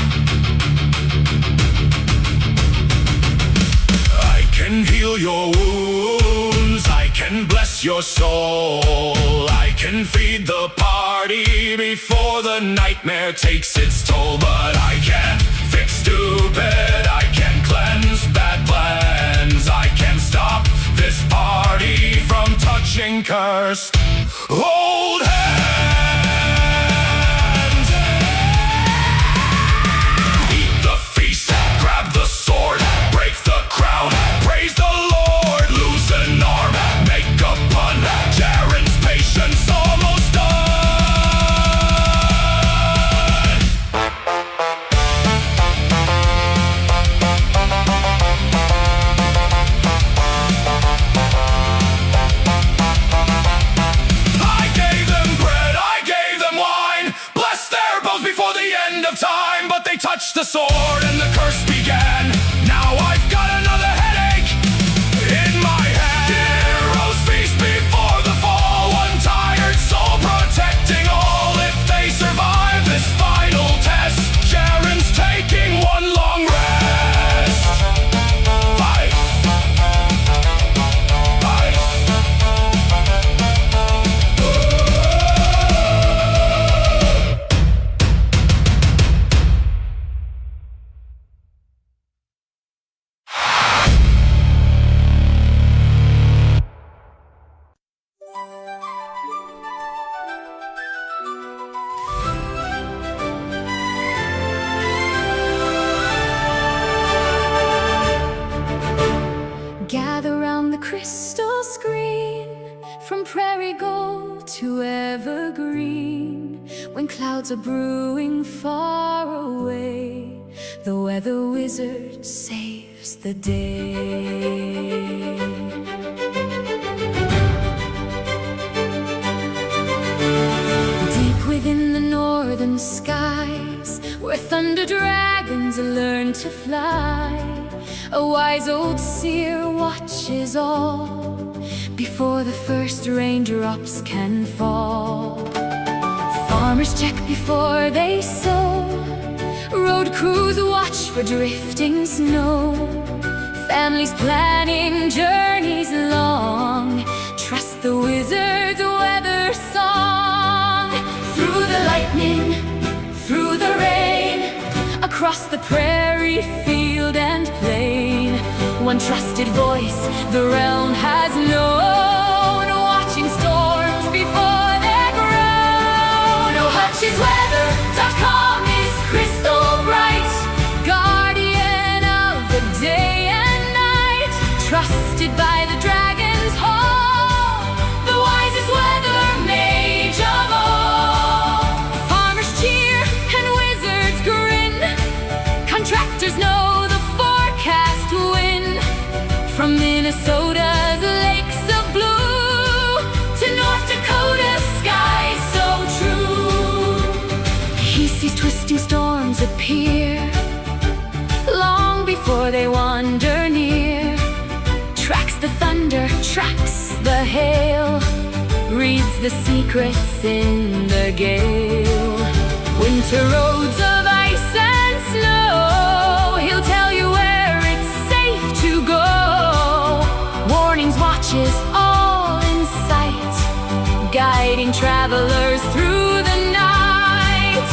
I can heal your wounds, I can bless your soul, I can feed the party before the nightmare takes its toll. But I can't fix stupid, I can't cleanse bad plans, I can't stop this party from touching cursed old hands. Eat the feast, grab the sword, break the crown, praise the Lord, lose an arm, make a pun, Jaren's patience almost done. I gave them bread, I gave them wine, blessed their bones before the end of time. But they touched the sword and the curse began. Now I've got another headache in my head. Heroes feast before the fall, one tired soul protecting all. If they survive this final test, Jaren's taking one long rest. Bye. Bye. Gather round the crystal screen, from prairie gold to evergreen. When clouds are brewing far away, the weather wizard saves the day. Deep within the northern skies, where thunder dragons learn to fly, a wise old seer watches all before the first raindrops can fall. Farmers check before they sow, road crews watch for drifting snow. Families planning journeys long, trust the wizard's weather song. Through the lightning, through the rain, across the prairie, field and plain, one trusted voice the realm has known, watching storms before they're grown. Oh, HutchesWeather.com is crystal bright, guardian of the day and night, trusted by the dragon's hall, the wisest weather mage of all. Farmers cheer and wizards grin, contractors know the forecast wind. From Minnesota's lakes of blue to North Dakota's skies so true, he sees twisting storms appear long before they wander near. Tracks the thunder, tracks the hail, reads the secrets in the gale. Winter roads of ice and snow, he'll tell you where it's safe to go. Warnings, watches, all in sight, guiding travelers through the night.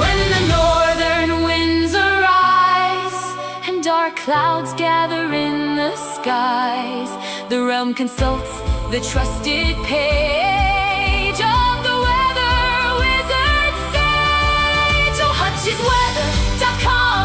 When the northern winds arise and dark clouds gather in the skies, the realm consults the trusted page of the weather wizard sage. Oh, HutchesWeather.com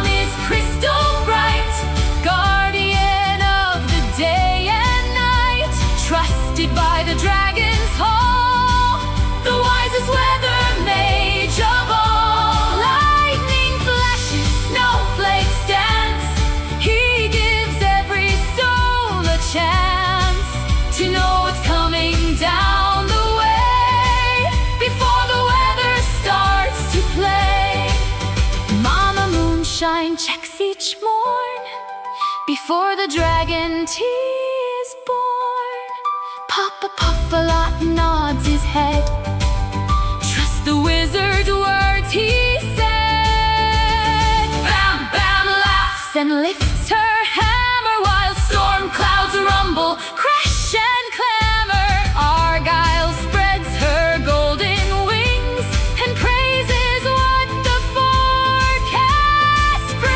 Moonshine checks each morn before the dragon tea is born. Papa Puffalot nods his head. Trust the wizard's words, he said. Bam laughs and lifts her hammer while storm clouds rumble, crash and clamor. Argyle spreads her golden wings and praises what the forecast brings.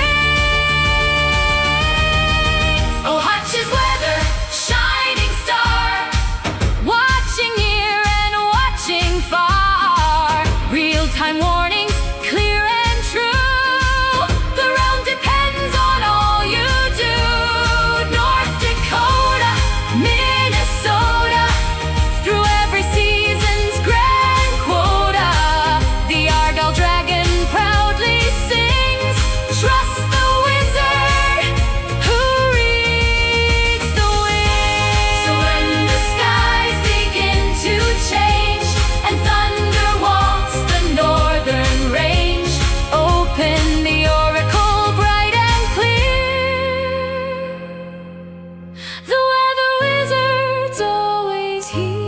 Oh, Hutch is weather, shining star, watching near and watching far. Real-time warnings, clear and true. The realm depends on all you do. North Dakota, Minnesota, through every season's grand quota, the Argyle Dragon proudly sings. Trust the wizard who reads the wind. So when the skies begin to change and thunder walks the northern range, open the oracle bright and clear. The weather wizard's always here.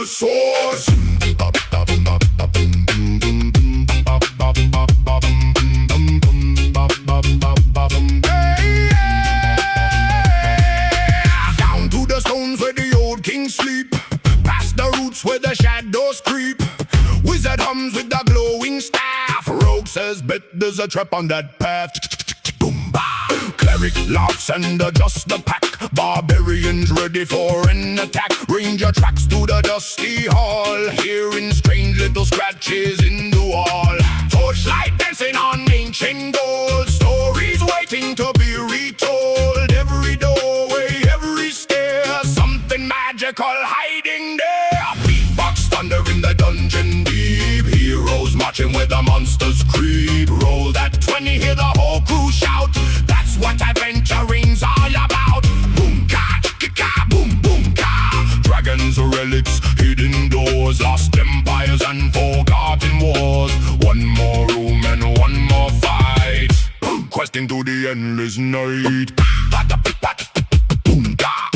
source. Down to the stones where the old kings sleep, past the roots where the shadows creep. Wizard hums with the glowing staff. Rogue says, bet there's a trap on that path. Boom, bah. Cleric laughs and adjusts the pack. Barbarians ready for an attack. Ranger tracks to the dusty hall, hearing strange little scratches in the wall. Torchlight dancing on ancient gold, stories waiting to be retold. Every doorway, every stair, something magical hiding there. Beatbox thunder in the dungeon deep, heroes marching where the monsters creep. Roll that 20, hear the whole crew shout. That's what adventuring's all about. Boom ka, ka, boom boom ka. Dragons, relics, hidden doors, lost empires and forgotten wars. One more room and one more fight, questing through the endless night. Boom ka,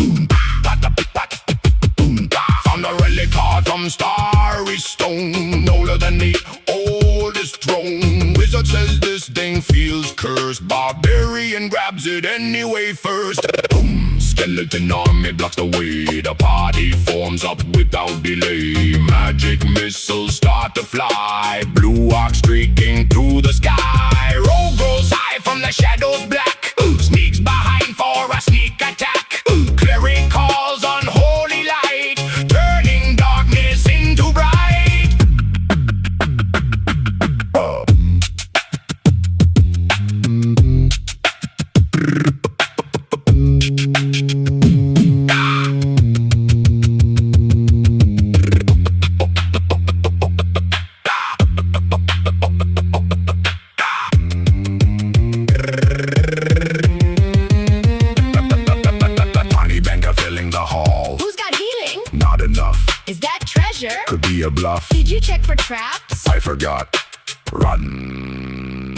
boom ka. Found a relic card from Starry Stone, older than the oldest throne. Wizard says this thing feels cursed. Barbarian grabs it anyway first. Boom. Skeleton army blocks the way. The party forms up without delay. Magic missiles start to fly. Blue arc streaking through the sky. Rogue goes high from the shadows black. Sneaks behind for a sneak attack. Cleric calls on holy light, turning darkness into bright. Could be a bluff. Did you check for traps? I forgot. Run.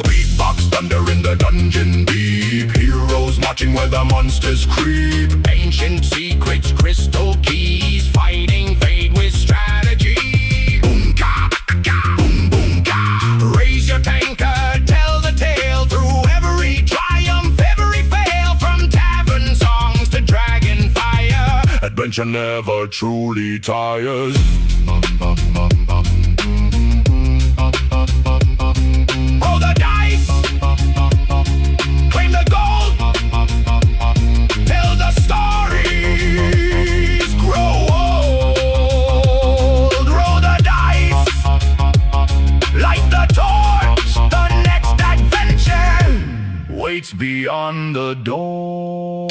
Beatbox thunder in the dungeon deep, heroes marching where the monsters creep. Ancient secrets, crystal keys, fighting fate with strategy. Boom ka, ka, boom boom ka. Raise your tankard, tell the tale through every triumph, every fail. From tavern songs to dragon fire, adventure never truly tires. Roll the dice, claim the gold, tell the stories, grow old. Roll the dice, light the torch, the next adventure waits beyond the door.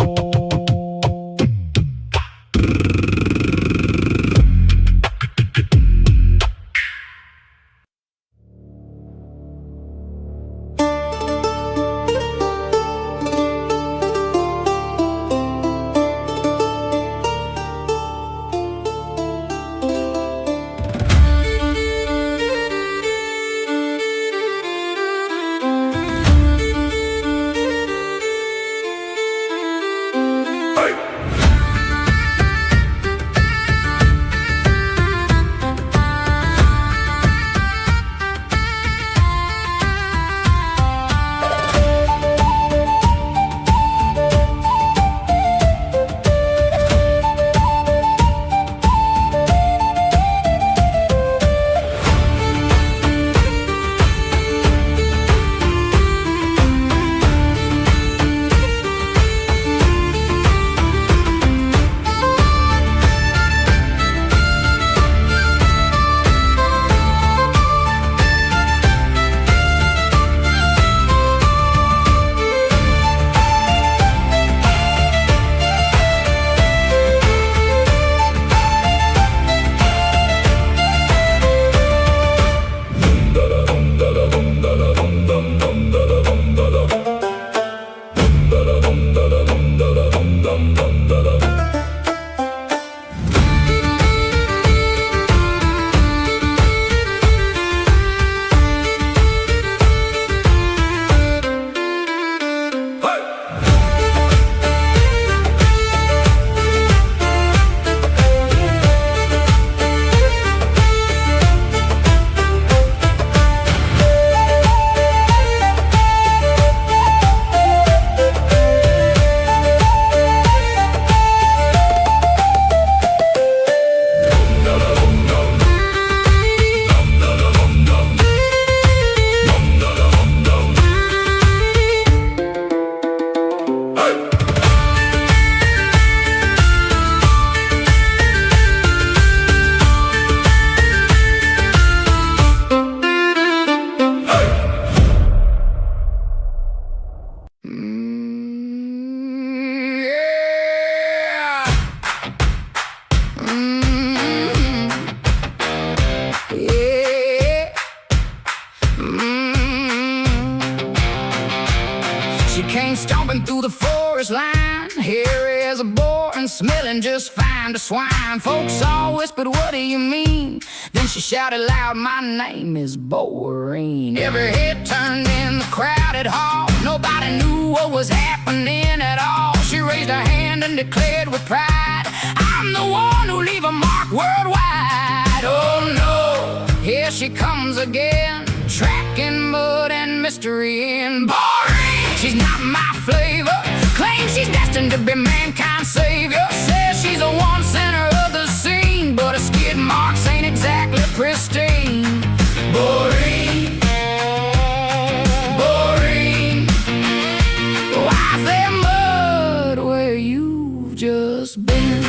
and smelling just fine to swine. Folks all whispered, what do you mean? Then she shouted loud, my name is Boring. Every head turned in the crowded hall. Nobody knew what was happening at all. She raised her hand and declared with pride, I'm the one who'll leave a mark worldwide. Oh no, here she comes again, tracking mud and mystery in. Boring, she's not my flavor. Claims she's destined to be mankind's savior. Says she's a one center of the scene, but her skid marks ain't exactly pristine. Boring, boring. Why's there mud where you've just been?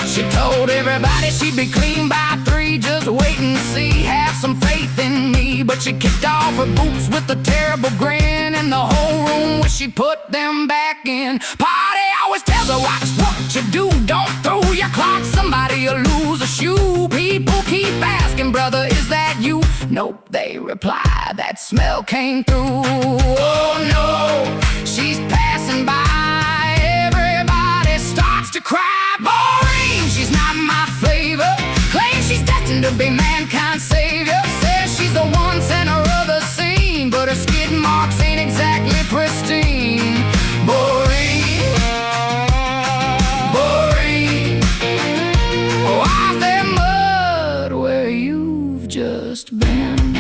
She told everybody she'd be clean by 3. Just wait and see, have some faith in me. But she kicked off her boots with a terrible grin, and the whole room wished she put them back in. Party always tells her watch what you do. Don't throw your clock, somebody'll lose a shoe. People keep asking, brother, is that you? Nope, they reply, that smell came through. Oh no, she's passing by. Everybody starts to cry. Boring, she's not my flavor. Claims she's destined to be mankind's savior. Says she's the one center of the scene, but her skid marks ain't exactly pristine. Boring, boring. Why's there mud where you've just been?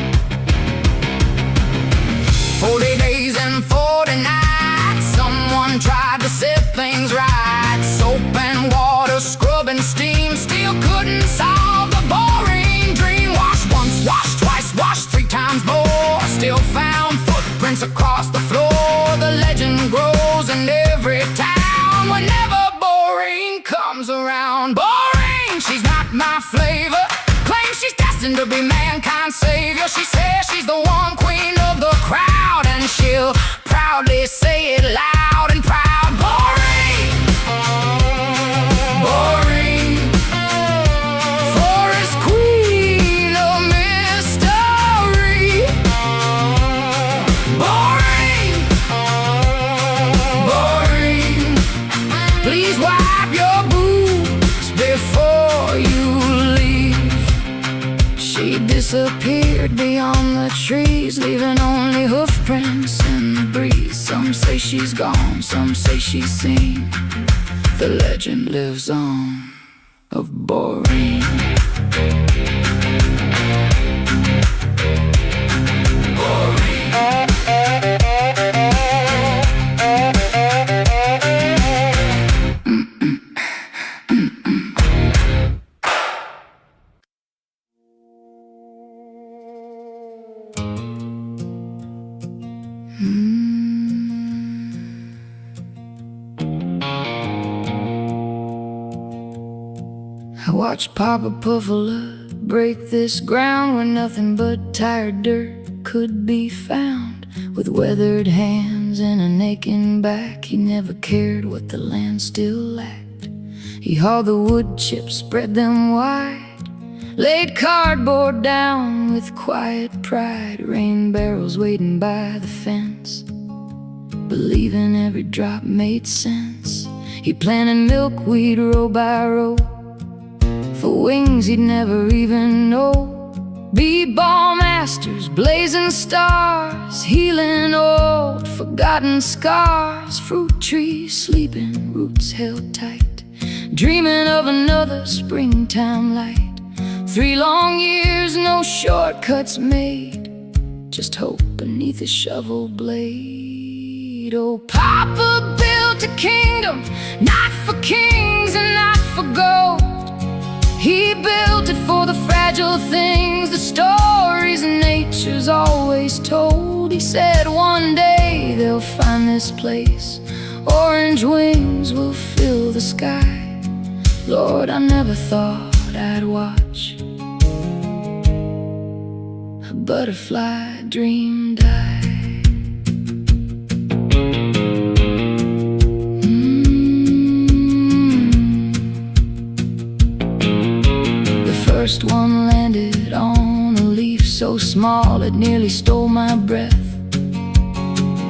40 days and 40 nights, someone tried to set things right. Soap and water, scrub and steam, still couldn't solve the boring dream. Wash once, wash twice, wash 3 times more, still found footprints across the floor. The legend grows in every town whenever Boring comes around. Boring, she's not my flavor. Claims she's destined to be mankind's savior. She says she's the one queen of the crowd, and she'll proudly say it loud and proud. Boring, boring. Forest queen of mystery. Boring, boring. Please wipe your boots before you leave. She disappeared beyond the trees, leaving only hoof prints in the breeze. Some say she's gone, some say she's seen. The legend lives on of Boring. I watched Papa Puffalot break this ground where nothing but tired dirt could be found. With weathered hands and an aching back, he never cared what the land still lacked. He hauled the wood chips, spread them wide, laid cardboard down with quiet pride. Rain barrels waiting by the fence, believing every drop made sense. He planted milkweed row by row, for wings he'd never even know. Bee-ball masters, blazing stars, healing old forgotten scars. Fruit trees sleeping, roots held tight, dreaming of another springtime light. 3 long years, no shortcuts made, just hope beneath a shovel blade. Oh, Papa built a kingdom, not for kings and not for gold. He built it for the fragile things, the stories nature's always told. He said one day they'll find this place, orange wings will fill the sky. Lord, I never thought I'd watch a butterfly dream die. First one landed on a leaf so small it nearly stole my breath.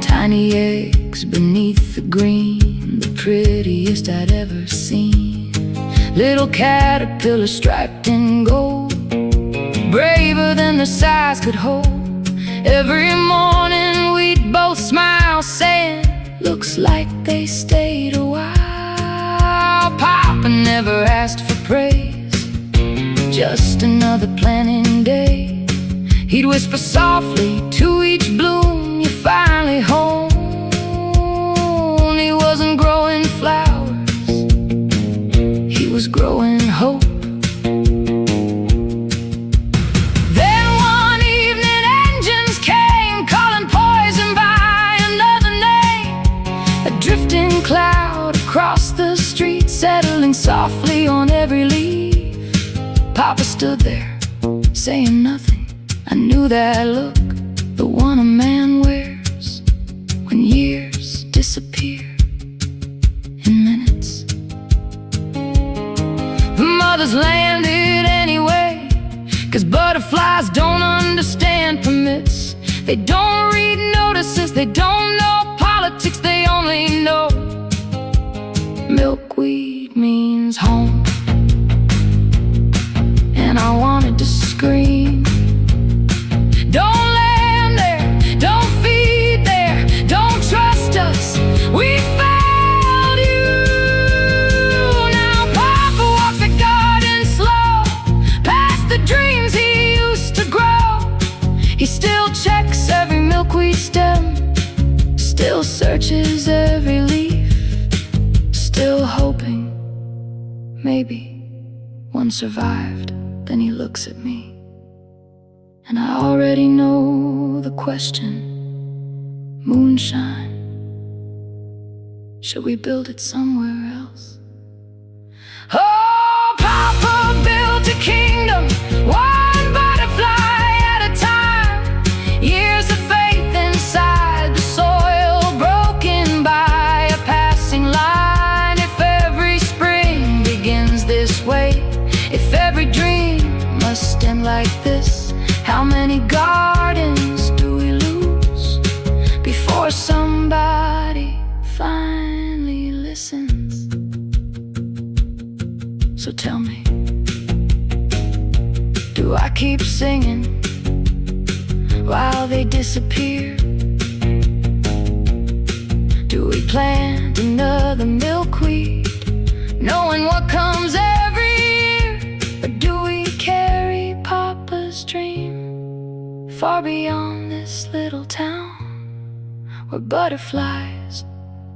Tiny eggs beneath the green, the prettiest I'd ever seen. Little caterpillar striped in gold, braver than their size could hold. Every morning we'd both smile, saying, looks like they stayed a while. Papa never asked for praise, just another planting day. He'd whisper softly to each bloom, you're finally home. He wasn't growing flowers, he was growing hope. Then one evening engines came, calling poison by another name. A drifting cloud across the street, settling softly on every leaf. Papa stood there, saying nothing. I knew that look, the one a man wears when years disappear in minutes. The mothers landed anyway, 'cause butterflies don't understand permits. They don't read notices, they don't know politics, they only know milkweed means home. And I wanted to scream, don't land there, don't feed there, don't trust us, we failed you. Now Papa walks the garden slow, past the dreams he used to grow. He still checks every milkweed stem, still searches every leaf, still hoping maybe one survived. Then he looks at me, and I already know the question. Moonshine, should we build it somewhere else? Oh, Papa built a kingdom, one butterfly at a time. Years of faith inside the soil, broken by a passing line. If every spring begins this way, if every dream must end like this, how many gardens do we lose before somebody finally listens? So tell me, do I keep singing while they disappear? Do we plant another milkweed, knowing what comes every year? Or do we carry Papa's dream far beyond this little town, where butterflies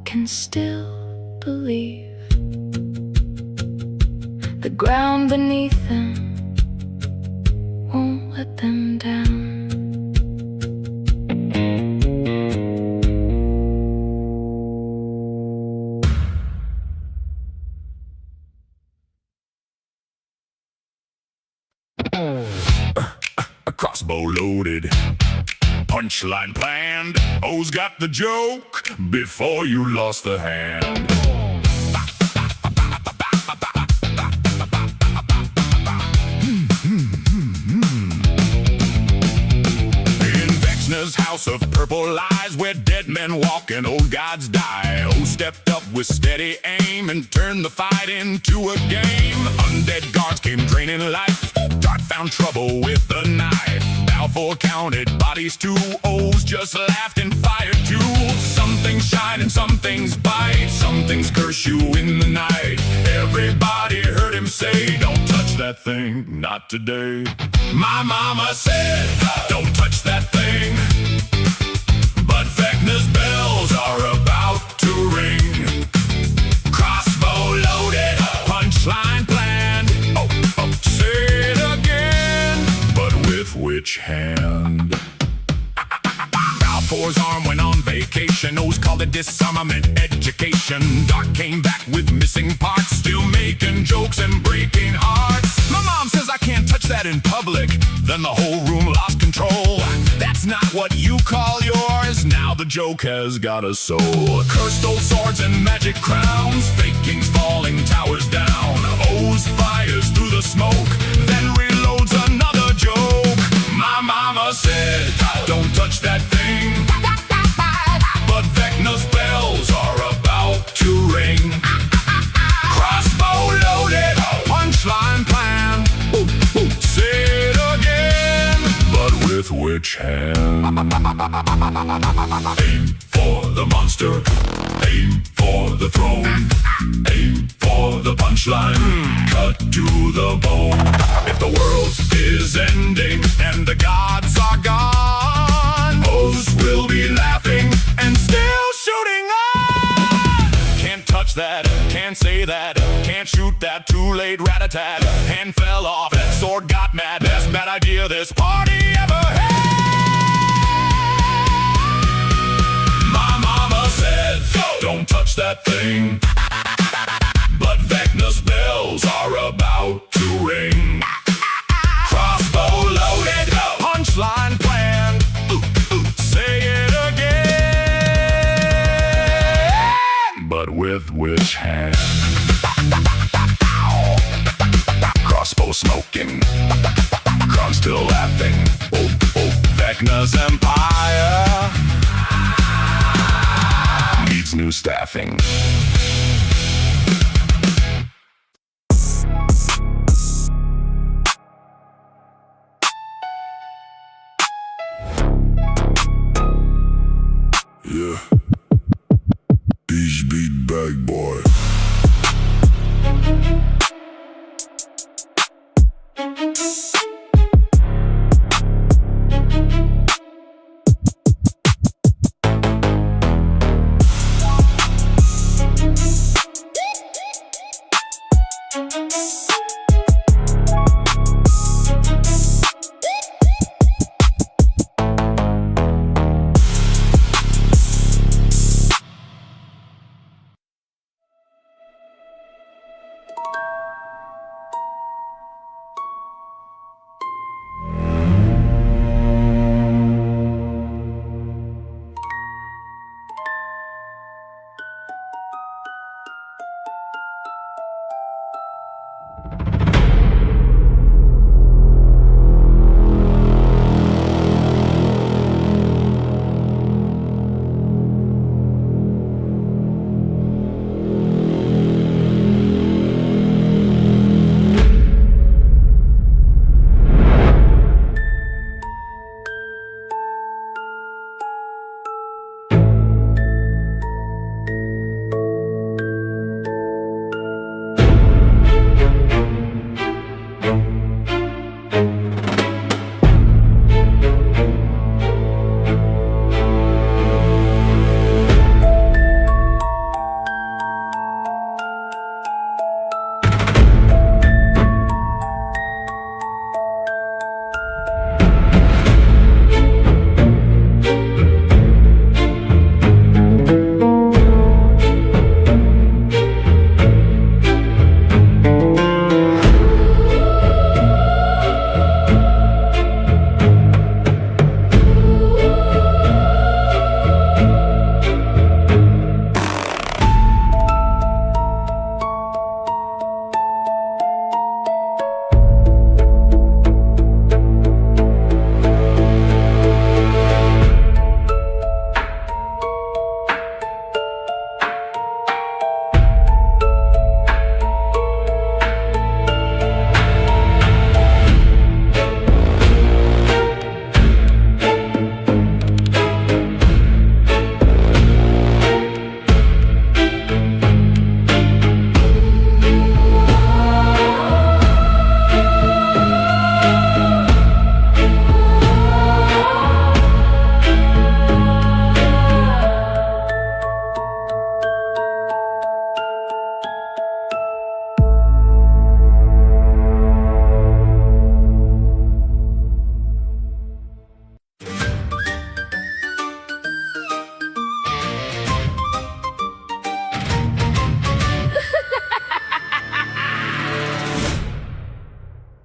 can still believe the ground beneath them won't let them down? Crossbow loaded, punchline planned. O's got the joke before you lost the hand. In Vexner's house of purple lies, where dead men walk and old gods die, O stepped up with steady aim and turned the fight into a game. Undead guards came draining life, Dart found trouble with the knife. Balfour counted bodies, 2 O's just laughed and fired 2. Some things shine and some things bite, some things curse you in the night. Everybody heard him say, don't touch that thing, not today. My mama said, don't touch that thing, but Vecna's bells are about to ring. Crossbow loaded, punchline planned. Oh, say it again, but with which hand? Balfour's arm went on vacation, O's called it disarmament education. Dart came back with missing parts, still making jokes and breaking hearts. My mom says I can't touch that in public, then the whole room lost control. That's not what you call yours, now the joke has got a soul. Cursed old swords and magic crowns, fake kings falling towers down. O's fires through the smoke, then reloads another joke. My mama said, don't touch that thing, but Vecna's bells are about to ring. which hand. Aim for the monster, aim for the throne, aim for the punchline, cut to the bone. If the world is ending and the gods are gone, most will be laughing and still shooting on. Can't touch that, can't say that, can't shoot that, too late, rat-a-tat. Hand fell off, sword got mad, best bad idea this party ever had. My mama said, don't touch that thing, but Vecna's bells are about to ring. Crossbow loaded, punchline planned, say it again, but with which hand? Crossbow smoking, Kron still laughing. Oh, oh, Vecna's empire needs new staffing. Yeah, Beach Beat Bag Boy.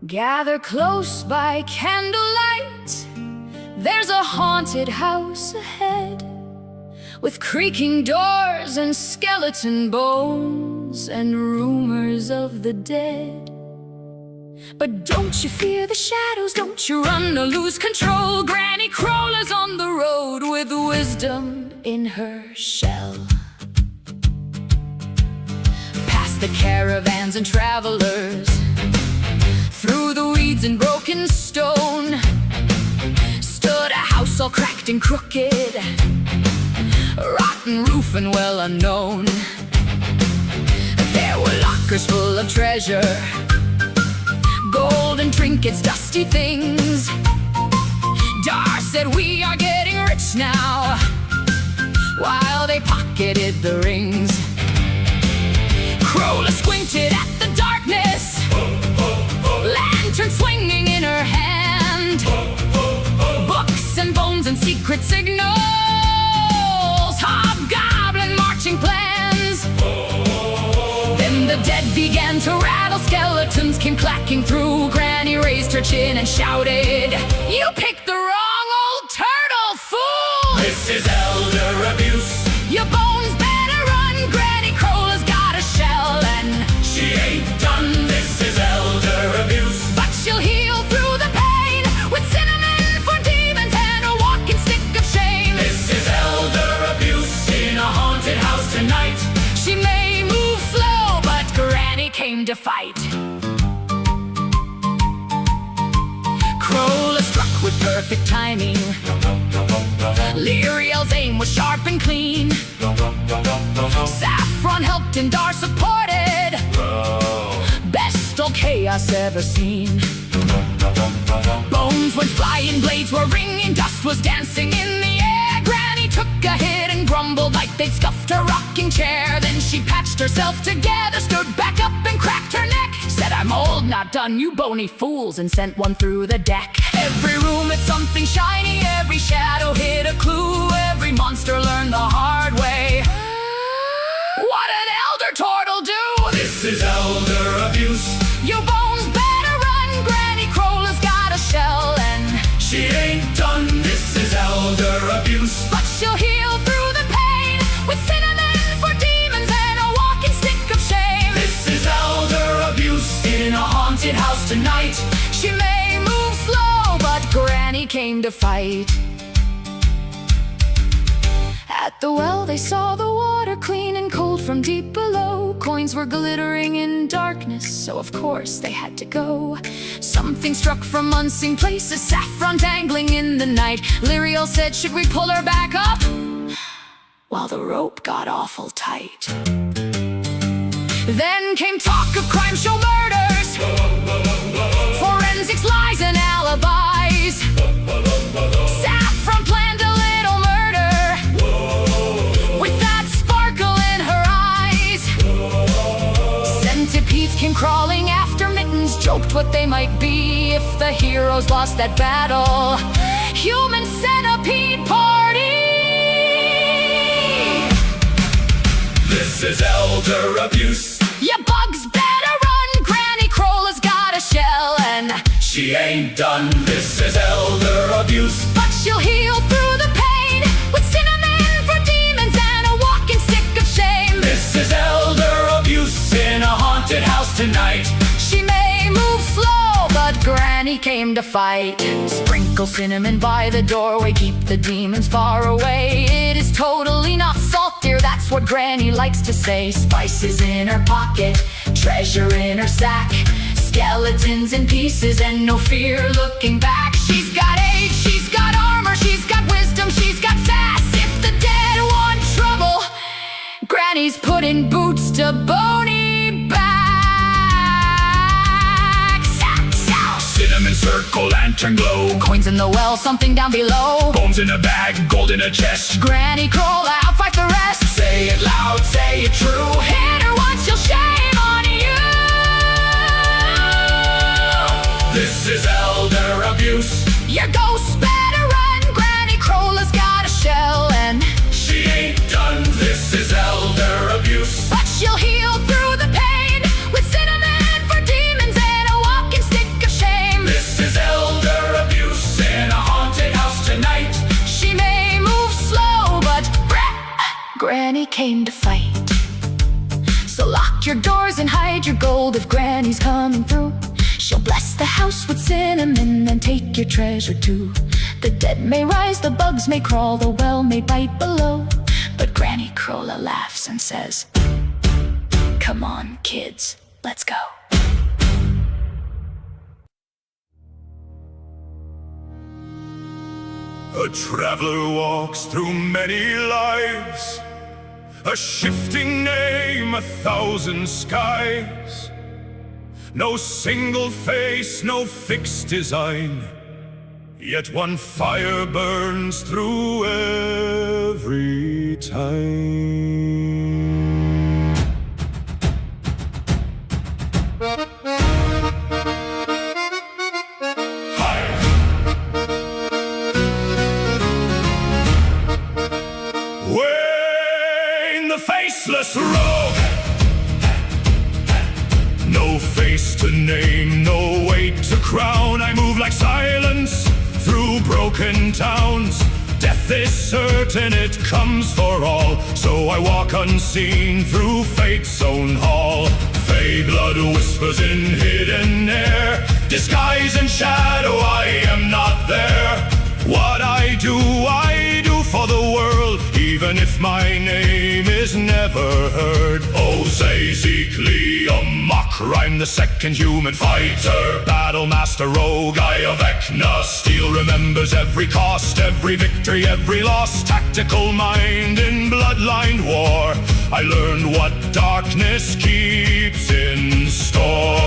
Gather close by candlelight. There's a haunted house ahead, with creaking doors and skeleton bones and rumors of the dead. But don't you fear the shadows, don't you run or lose control. Granny Crawler's on the road with wisdom in her shell. Past the caravans and travelers, through the weeds and broken stone, stood all cracked and crooked, rotten roof and well unknown. There were lockers full of treasure, golden trinkets, dusty things. Dar said, we are getting rich now, while they pocketed the rings. Crola squinted at the darkness, lantern swinging in her hand, books and bones and secret signals, hobgoblin marching plans. Then the dead began to rattle, skeletons came clacking through. Granny raised her chin and shouted, you picked the wrong old turtle, fool! This is elder abuse. Your bones better run, Granny Crowler's got a shell and She ain't done. This is elder abuse. but she'll heal through the pain with cinnamon for demons and a walking stick of shame. This is elder abuse in a haunted house tonight. She may move slow, but Granny came to fight. Crola struck with perfect timing. Lyriel's aim was sharp and clean. Saffron helped and Dar supported. Best old chaos ever seen. Bones went flying, blades were ringing, dust was dancing in the air. Granny took a hit and grumbled like they'd scuffed her rocking chair. Then she patched herself together, stood back up and cracked her neck. Said, I'm old, not done, you bony fools, and sent one through the deck. Every room had something shiny, every shadow hid a clue, every monster learned the hard way. What an elder turtle do? This is elder abuse. Your bones better run, Granny Crowler's got a shell and She ain't done. This is elder abuse. but she'll heal through the pain with cinnamon for demons and a walking stick of shame. This is elder abuse in a haunted house tonight. She may move slow, but Granny came to fight. At the well they saw the water clean and cold from deep below. Coins were glittering in darkness, so of course they had to go. Something struck from unseen places, saffron dangling in the night. Lyriel said, should we pull her back up? While the rope got awful tight. Then came talk of crime show murders, forensics, lies and alibis. Saffron planned a little murder with that sparkle in her eyes. Centipedes came crawling after mittens, joked what they might be if the heroes lost that battle. Human centipede party. This is elder abuse. Ya bugs better run, Granny Crowler's got a shell and She ain't done. This is elder abuse. but she'll heal through the pain with cinnamon for demons and a walking stick of shame. This is elder abuse in a haunted house tonight. She may move slow, but Granny came to fight. Sprinkle cinnamon by the doorway, keep the demons far away. It is totally not salt, dear, that's what Granny likes to say. Spices in her pocket, treasure in her sack, skeletons in pieces and no fear looking back. She's got age, she's got armor, she's got wisdom, she's got sass. If the dead want trouble, Granny's putting boots to bony back. Cinnamon circle, lantern glow. Coins in the well, something down below. Bones in a bag, gold in a chest. Granny Crow out, fight the rest. Say it loud, say it true. Hit her once, she'll shame on you. This is elder abuse. Your ghost better run, Granny Crowler's got a shell and She ain't done. This is elder abuse. but she'll heal through the pain with cinnamon for demons and a walking stick of shame. This is elder abuse in a haunted house tonight. She may move slow, but Granny came to fight. So lock your doors and hide your gold if Granny's coming through. She'll bless the house with cinnamon and take your treasure too. The dead may rise, the bugs may crawl, the well may bite below, but Granny Crola laughs and says, come on, kids, let's go. A traveler walks through many lives, a shifting name, 1,000 skies. No single face, no fixed design, yet one fire burns through every time. Wayne the faceless rogue, no face to name, no weight to crown. I move like silence through broken towns. Death is certain, it comes for all, so I walk unseen through fate's own hall. Fey blood whispers in hidden air, disguise and shadow, I am not there. What I do for the world, even if my name is never heard. Oh, Zazikli, a mock rhyme, the second human fighter, battle master rogue, eye of Ekna. Steel remembers every cost, every victory, every loss. Tactical mind in bloodlined war, I learned what darkness keeps in store.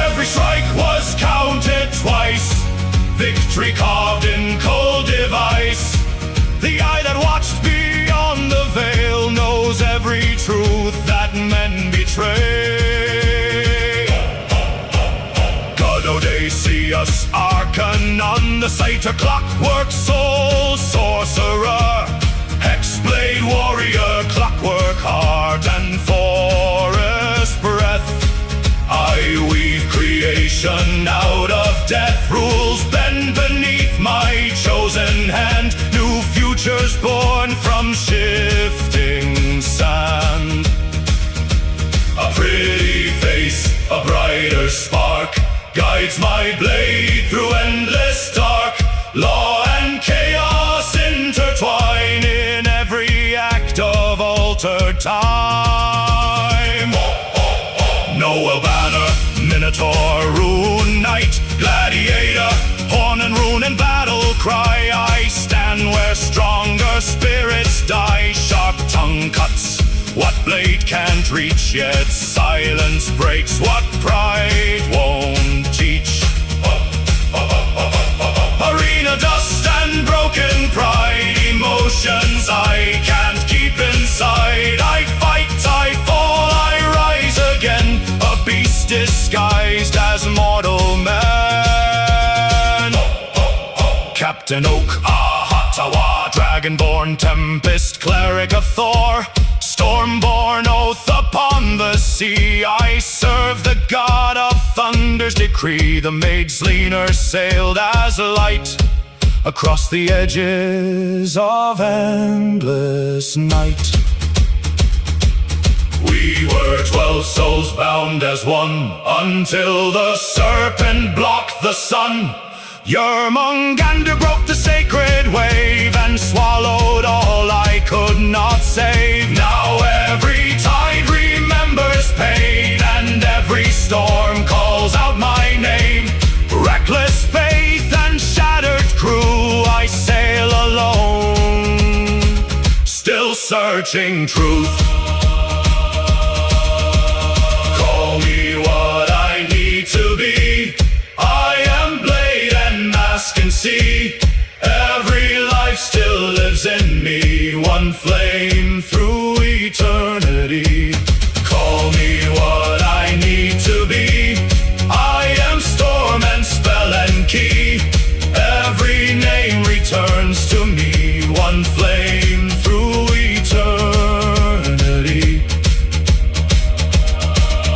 Every strike was counted twice, victory carved in cold device. The eye that watched beyond the veil knows every truth that men betray. God Odysseus, Arcanon, the Satyr, clockwork soul sorcerer, hexblade warrior, clockwork heart and forest breath. I weave creation out of death, rules bend beneath my chosen hand. New futures born from shifting sand. A pretty face, a brighter spark, guides my blade through endless dark. Law and chaos intertwine in every act of altered time. Noel banner, minotaur, rune knight, gladiator, horn and rune and battle cry. I stand where stronger spirits die. Sharp tongue cuts what blade can't reach, yet silence breaks what pride won't teach. Arena dust and broken pride, emotions I can't keep inside. I fight, I fall, I rise again, a beast disguised as mortal man. Captain Oak, Ahatawa, dragonborn, tempest, cleric of Thor, stormborn, oath upon the sea. I serve the god of thunder's decree. The maid's leaner sailed as light across the edges of endless night. We were 12 souls bound as one, until the serpent blocked the sun. Yermungander broke the sacred wave and swallowed all I could not save. Now every tide remembers pain, and every storm calls out my name. Reckless faith and shattered crew, I sail alone, still searching truth. Call me what I need to be, I am blade and mask and sea. Every life still lives in me, one flame through eternity. Call me what I need to be, I am storm and spell and key. Every name returns to me, one flame through eternity.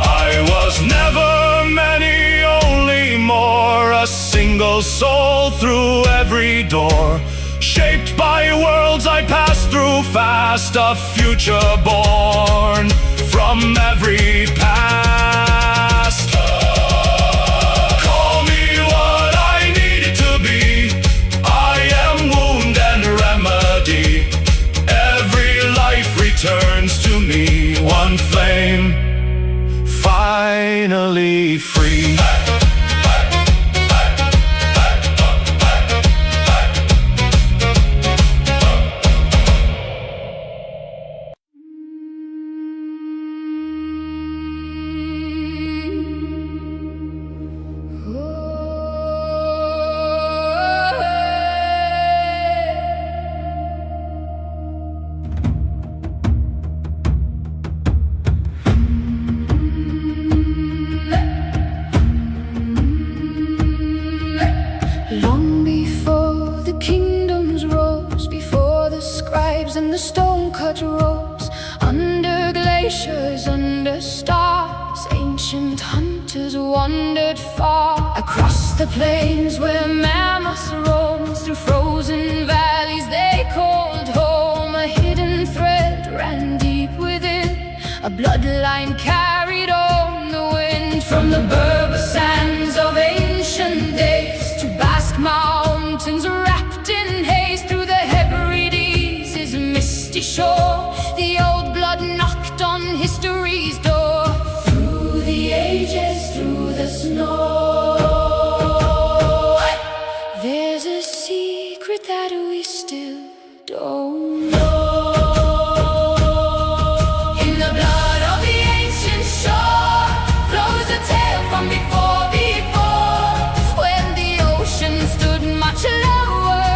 I was never many, only more, a single soul through every door. Shaped by worlds I pass through fast, a future born from every past. Call me what I needed to be, I am wound and remedy. Every life returns to me, one flame, finally free. wandered far across the plains where mammoths roam, through frozen valleys they called home. A hidden thread ran deep within, a bloodline carried on the wind. From the Berber sands of ancient days to Basque mountains wrapped in haze, through the Hebrides' misty shore, the old blood knocked on history's door. Through the ages, through the snow, there's a secret that we still don't know. In the blood of the ancient shore flows a tale from before, when the ocean stood much lower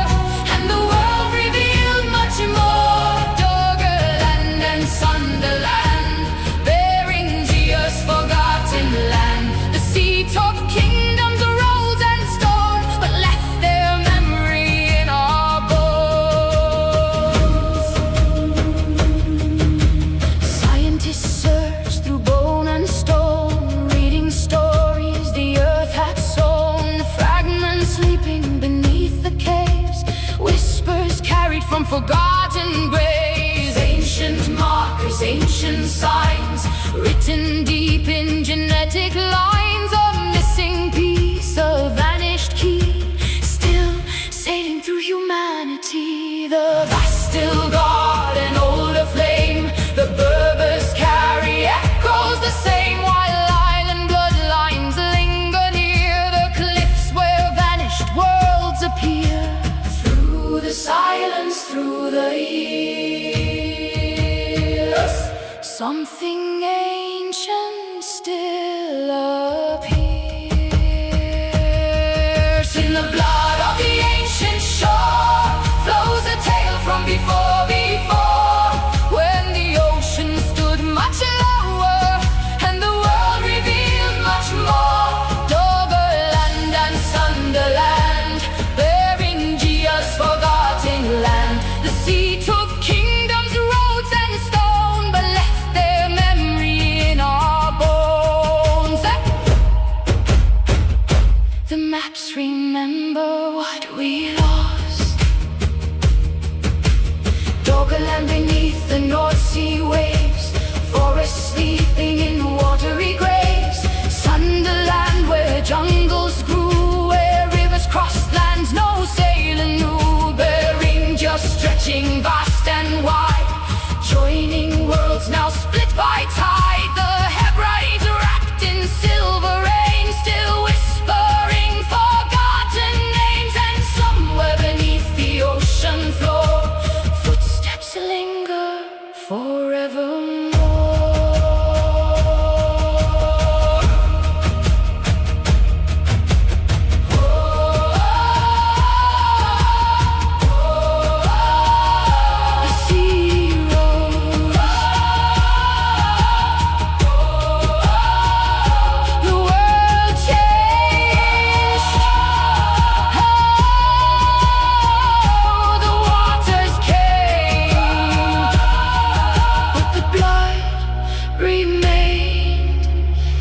and the world revealed much more. Doggerland and Sunderland, Beringia's forgotten land. The sea took kingdoms, roads and stone, but left their memory in our bones. Scientists searched through bone and stone, reading stories the earth had sown. Fragments sleeping beneath the caves, whispers carried from forgotten graves. Ancient markers, ancient signs, written deep in genetic lines. A missing piece, a vanished key, still sailing through humanity. The Bastille Guard, an older flame, the Berbers carry echoes the same, while island bloodlines linger near the cliffs where vanished worlds appear. Through the silence, through the years, something ancient still appears. In the blood of the ancient shore flows a tale from before, when the ocean stood much lower and the world revealed much more. Doggerland and Sunderland, Beringia's forgotten land. The sea took kingdoms, roads and stone, but left their memory in our bones. The maps remember what we lost. Doggerland beneath the North Sea waves, forests sleeping in watery graves. Sunderland where jungles grew, where rivers crossed lands no sailor knew. Beringia stretching vast and wide, joining worlds now split by tide. The Hebrides wrapped in silver rain, still whispering forgotten names. And somewhere beneath the ocean floor, footsteps linger forevermore. The sea rose, the world changed. Oh, the waters came, but the blood remained.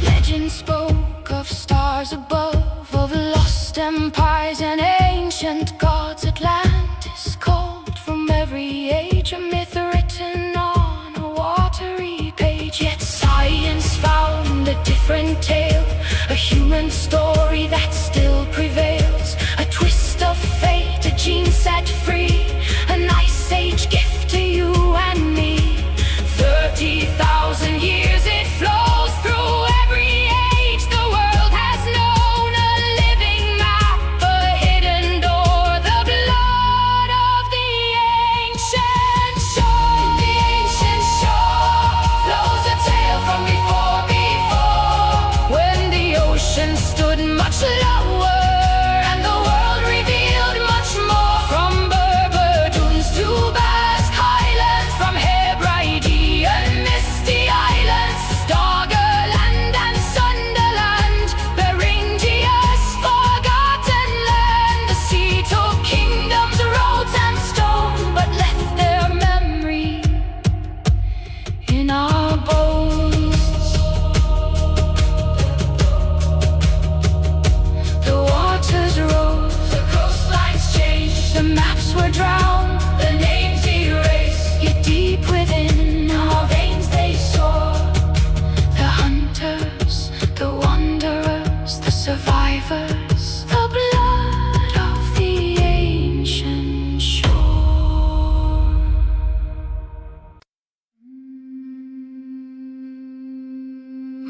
Legend spoke of stars above, of lost empires and ancient gods. Atlantis called from every age, a myth written on a watery page. Yet science found a different tale, a human story that still prevails. A twist of fate, a gene set free, an ice age gift to you and me. 30,000 years it flows through every age. The world has known a living map, a hidden door, the blood of the ancient shore. The ancient shore flows a tale from before, when the ocean stood much lower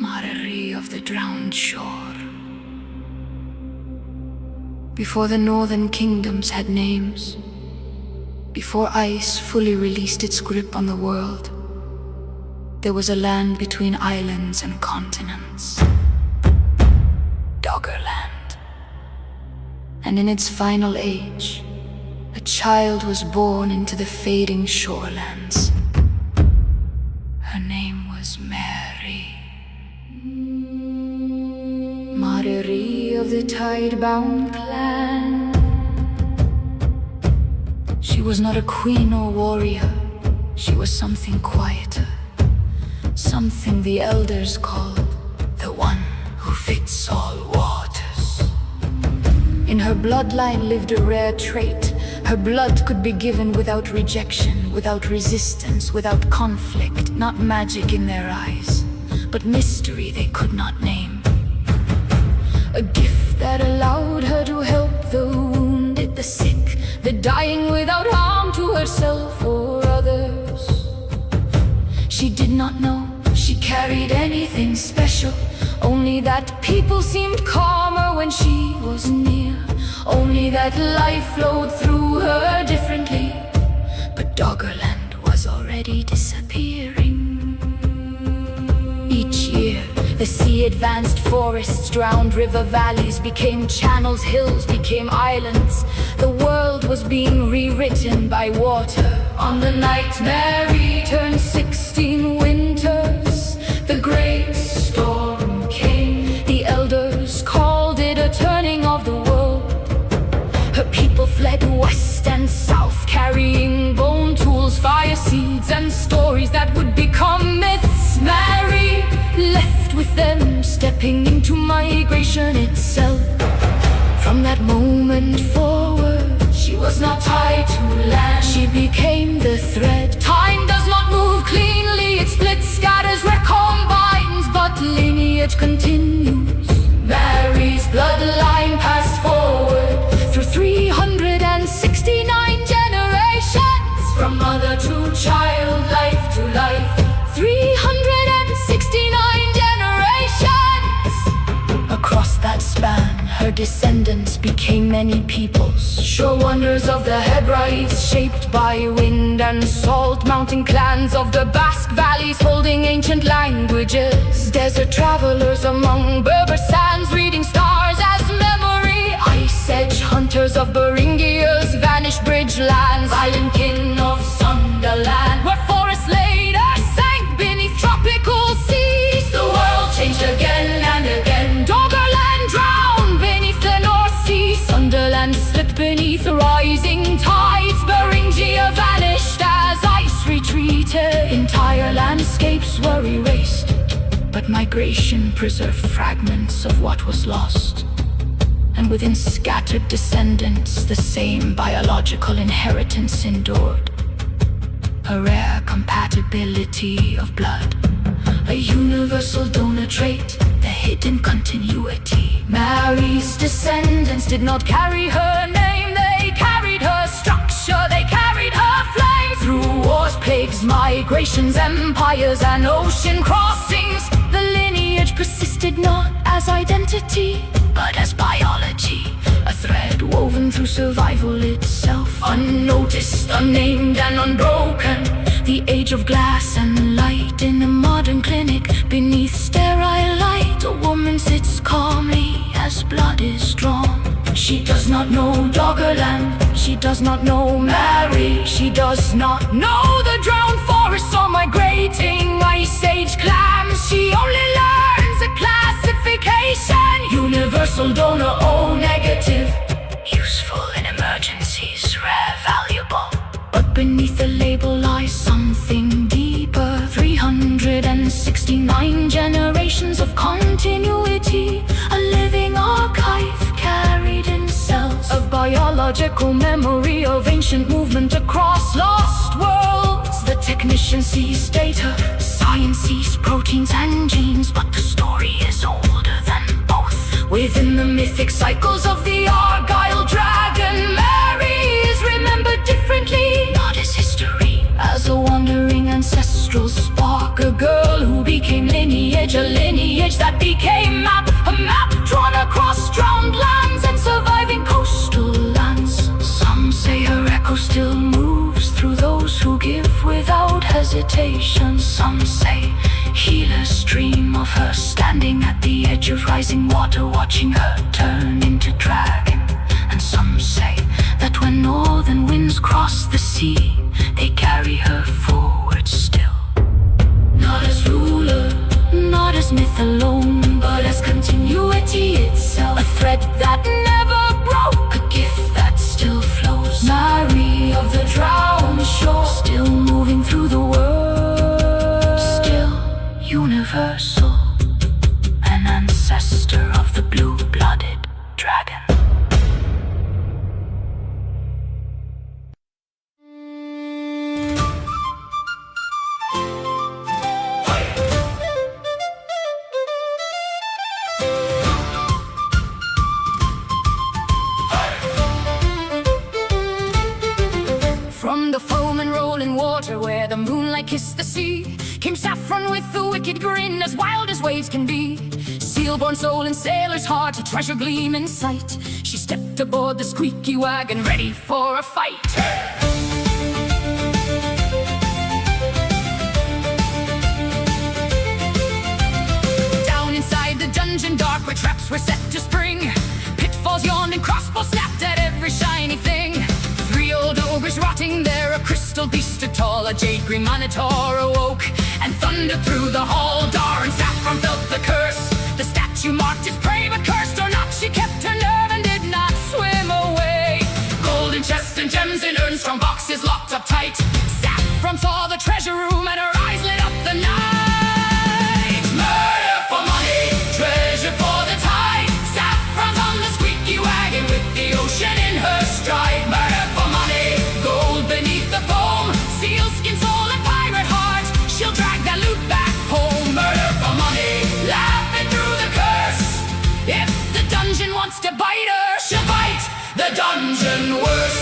Mary of the drowned shore. Before the northern kingdoms had names, before ice fully released its grip on the world, there was a land between islands and continents, Doggerland. And in its final age, a child was born into the fading shorelands. Her name was Mary. Mary of the tide-bound clan. She was not a queen or warrior. She was something quieter, something the elders called the one who fits all waters. In her bloodline lived a rare trait. Her blood could be given without rejection, without resistance, without conflict. Not magic in their eyes, but mystery they could not name. A gift that allowed her to help the wounded, the sick, the dying without harm to herself or others. She did not know she carried anything special, only that people seemed calmer when she was near, only that life flowed through her differently. But Doggerland was already disappearing. Each year the sea advanced, forests drowned, river valleys became channels, hills became islands. The world was being rewritten by water. On the night Mary turned 16 winters, the great storm came. The elders called it a turning of the world. Her people fled west and south, carrying bone tools, fire seeds, and stories that would become myths. Mary left with them, stepping into migration itself. From that moment forward, she was not tied to land. She became the thread. Time does not move cleanly, it splits, scatters, recombines, but lineage continues. Mary's bloodline passed forward through 369 generations, from mother to child, life to life. 369 generations. Across that span, her descendants became many peoples. Sure wonders of the Hebrides, shaped by wind and salt. Mountain clans of the Basque valleys, holding ancient languages. Desert travelers among Berber sands, reading stars as memory. Ice Edge hunters of Beringia's vanished bridge lands. Island kin of Sunderland, where forests later sank beneath tropical seas. The world changed again and again. Doggerland drowned beneath the North Sea. Sunderland slipped beneath rising tides. Beringia vanished as ice retreated. Entire landscapes were erased, but migration preserved fragments of what was lost. And within scattered descendants, the same biological inheritance endured. A rare compatibility of blood, a universal donor trait, the hidden continuity. Mary's descendants did not carry her name, they carried her structure, they carried her flame. Through wars, plagues, migrations, empires, and ocean crossings, the lineage persisted not as identity, but as biology, a thread woven through survival itself. Unnoticed, unnamed, and unbroken, the age of glass and light. In a modern clinic, beneath sterile light, a woman sits calmly as blood is drawn. She does not know Doggerland, she does not know Mary. She does not know the drowned forests or migrating ice age clams. She only learns a classification: universal donor O negative, useful in emergencies, rare, valuable. But beneath the label lies something deeper. 369 generations of continuity, a living archive carried in cells of biological memory of ancient movement across lost worlds. The technician sees data, science sees proteins and genes, but the story is older than both. Within the mythic cycles of the Argyle Dragon, Mary is remembered differently, not as history, as a wandering ancestral spark, a girl who became lineage lineage, a lineage that became a map drawn across drowned lands and surviving coastal lands. Some say her echo still moves through those who give without hesitation. Some say healers dream of her standing at the edge of rising water, watching her turn into dragon. And some say that when northern winds cross the sea, they carry her forward still. Not as ruler, not as myth alone, but as continuity itself. A thread that never broke, a gift that still flows. Mary of the drowned shore, still moving through the world, still universal, an ancestor of the blue-blooded dragon. From the foam and rolling water where the moonlight kissed the sea, came Saffron with a wicked grin, as wild as waves can be. Seal-born soul in sailor's heart, a treasure gleam in sight. She stepped aboard the squeaky wagon, ready for a fight. Down inside the dungeon dark, where traps were set to spring, pitfalls yawned and crossbows snapped at every shiny thing. Three old ogres rotting there, a crystal beast stood tall, a jade green minotaur awoke and thundered through the hall. Dar and Saffron felt the curse. The statue marked its prey, but cursed or not, she kept her nerve and did not swim away. Golden chests and gems in urns, strong boxes locked up tight. Saffron saw the treasure room and her eyes lit up the night. Murder for money, treasure for the tide. Saffron's on the squeaky wagon with the ocean in her stride. Murder for money, gold beneath the foam, sealskin soul and pirate heart. She'll drag that loot back home. Murder for money, laughing through the curse. If the dungeon wants to bite her, she'll bite the dungeon worse.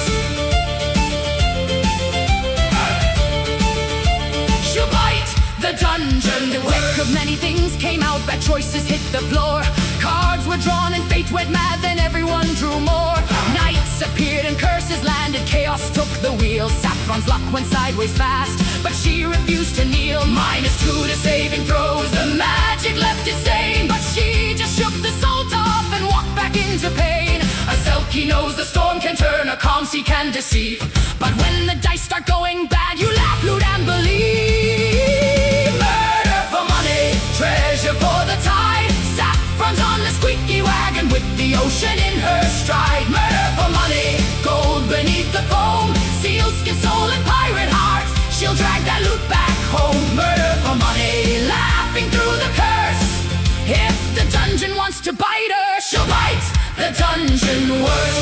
She'll bite the dungeon. The wreck of many things came out, bad choices hit the floor. Cards were drawn and fate went mad, then everyone drew more. Knights appeared and curses landed, chaos took the wheel. Saffron's luck went sideways fast, but she refused to kneel. -2 to saving throws, the magic left it sane, but she just shook the salt off and walked back into pain. A Selkie knows the storm can turn, a calm sea can deceive, but when the dice start going bad, you laugh, loot and believe. Murder for money, treasure for the tide. Saffron's on the squeaky wagon with the ocean in her stride. Murder for money, gold beneath the foam, sealskin soul and pirate heart. She'll drag that loot back home. Murder for money, laughing through the curse. If the dungeon wants to bite her, she'll bite the dungeon worse.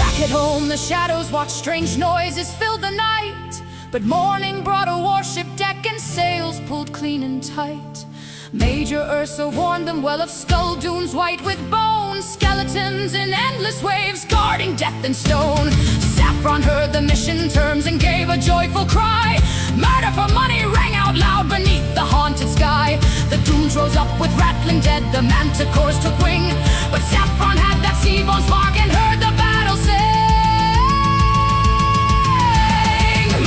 Back at home, the shadows watched, strange noises filled the night. But morning brought a warship deck and sails pulled clean and tight. Major Ursa warned them well of skull dunes white with bones, skeletons in endless waves guarding death and stone. Saffron heard the mission terms and gave a joyful cry. Murder for money rang out loud beneath the haunted sky. The dunes rose up with rattling dead, the manticores took wing, but Saffron had that sea-bone spark and heard the battle sing.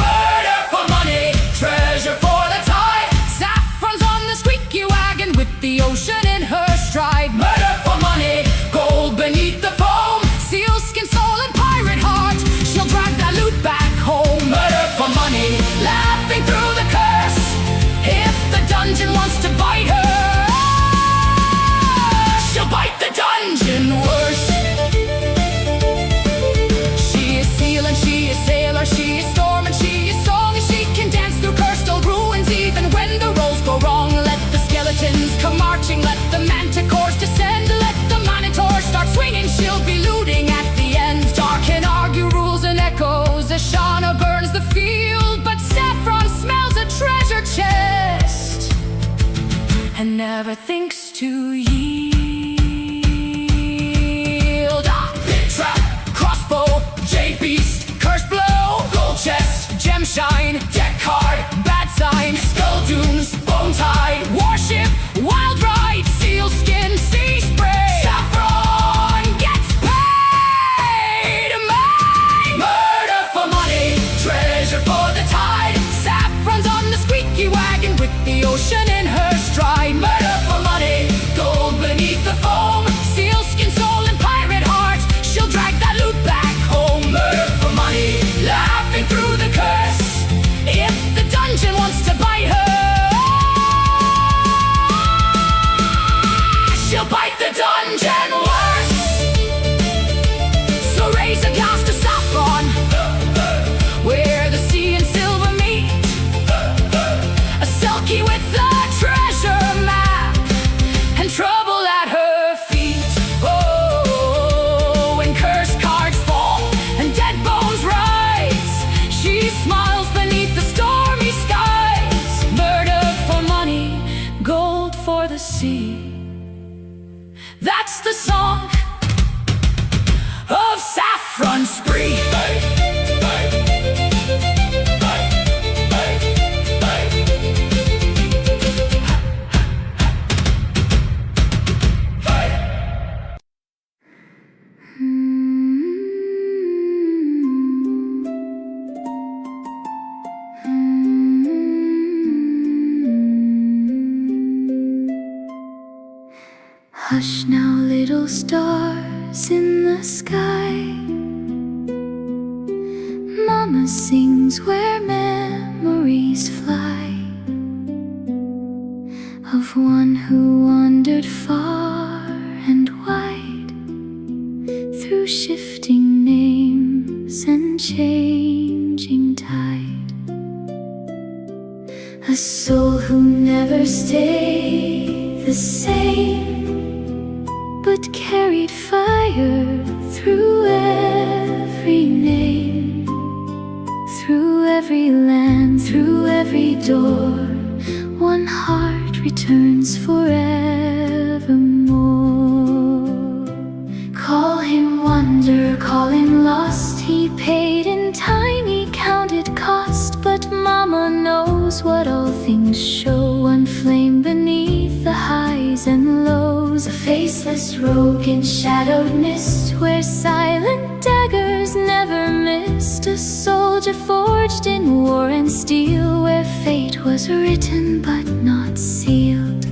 Murder for money, treasure for the tide. Saffron's on the squeaky wagon with the ocean in her stride. Murder for money, gold beneath the foam, sealskin soul and pirate heart. She'll drag that loot back home. Murder for money, laughing through the curse. If the dungeon wants to bite her, she'll bite the dungeon worse. She is seal and she is sailor, she is storm and she is song, and she can dance through cursed old ruins even when the rolls go wrong. Let the skeletons come marching, let the manticores descend, let the minotaurs start swinging, she'll be looting at the end. Dark and argue rules and echoes, Ashana burns the field, but Saffron smells a treasure chest and never thinks to yield. Pit trap, crossbow, jade beast, curse blow, gold chest, gem shine, deck card, bad sign, skull do bookie with the treasure map and trouble at her feet. Oh, when cursed cards fall and dead bones rise, she smiles beneath the stormy skies. Murder for money, gold for the sea. That's the song of Saffron Spree. Hush now, little stars in the sky. Mama sings where memories fly of one who wandered far and wide through shifting names and changing tide. A soul who never stayed the same, but carried fire through every name, through every land, through every door. One heart returns forevermore. Call him wonder, call him lost. He paid in time, he counted cost. But Mama knows what all things show. One flame beneath the highs and lows. A faceless rogue in shadowed mist, where silent daggers never missed. A soldier forged in war and steel, where fate was written but not sealed.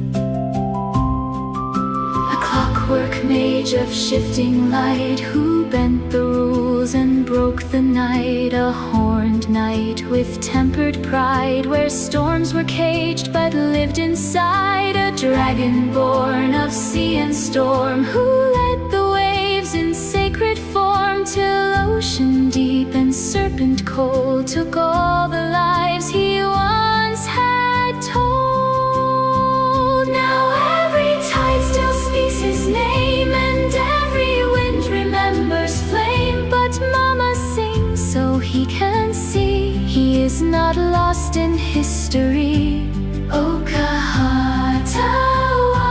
A clockwork mage of shifting light, who bent the rules and broke the night. A horned knight with tempered pride, where storms were caged but lived inside. A dragon born of sea and storm, who led the waves in sacred form, till ocean deep and serpent cold took all the lives he once had told. Now every tide still speaks his name, and every wind remembers flame. But Mama sings so he can see he is not lost in history. Okahatawa,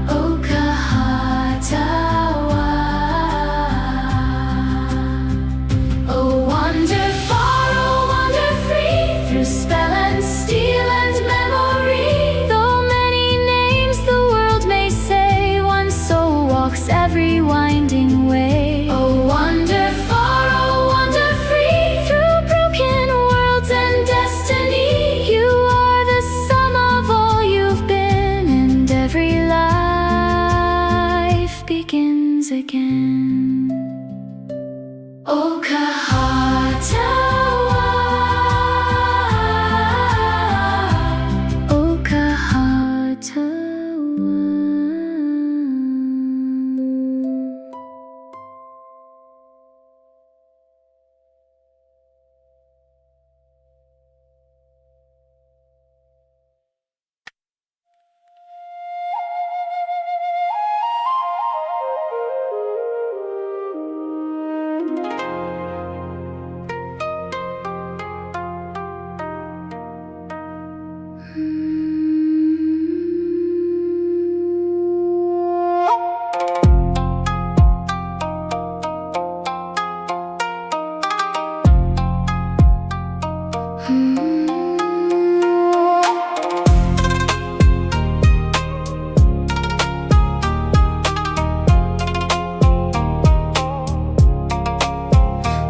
Okahatawa. Oh, wander far, oh, wander free, through spell and steel and memory. Though many names the world may say, one soul walks every winding way. Oh, wander far, oh, wander free, through broken worlds and destiny. You are the sum of all you've been, and every life begins again. Okahatawa, Okahatawa.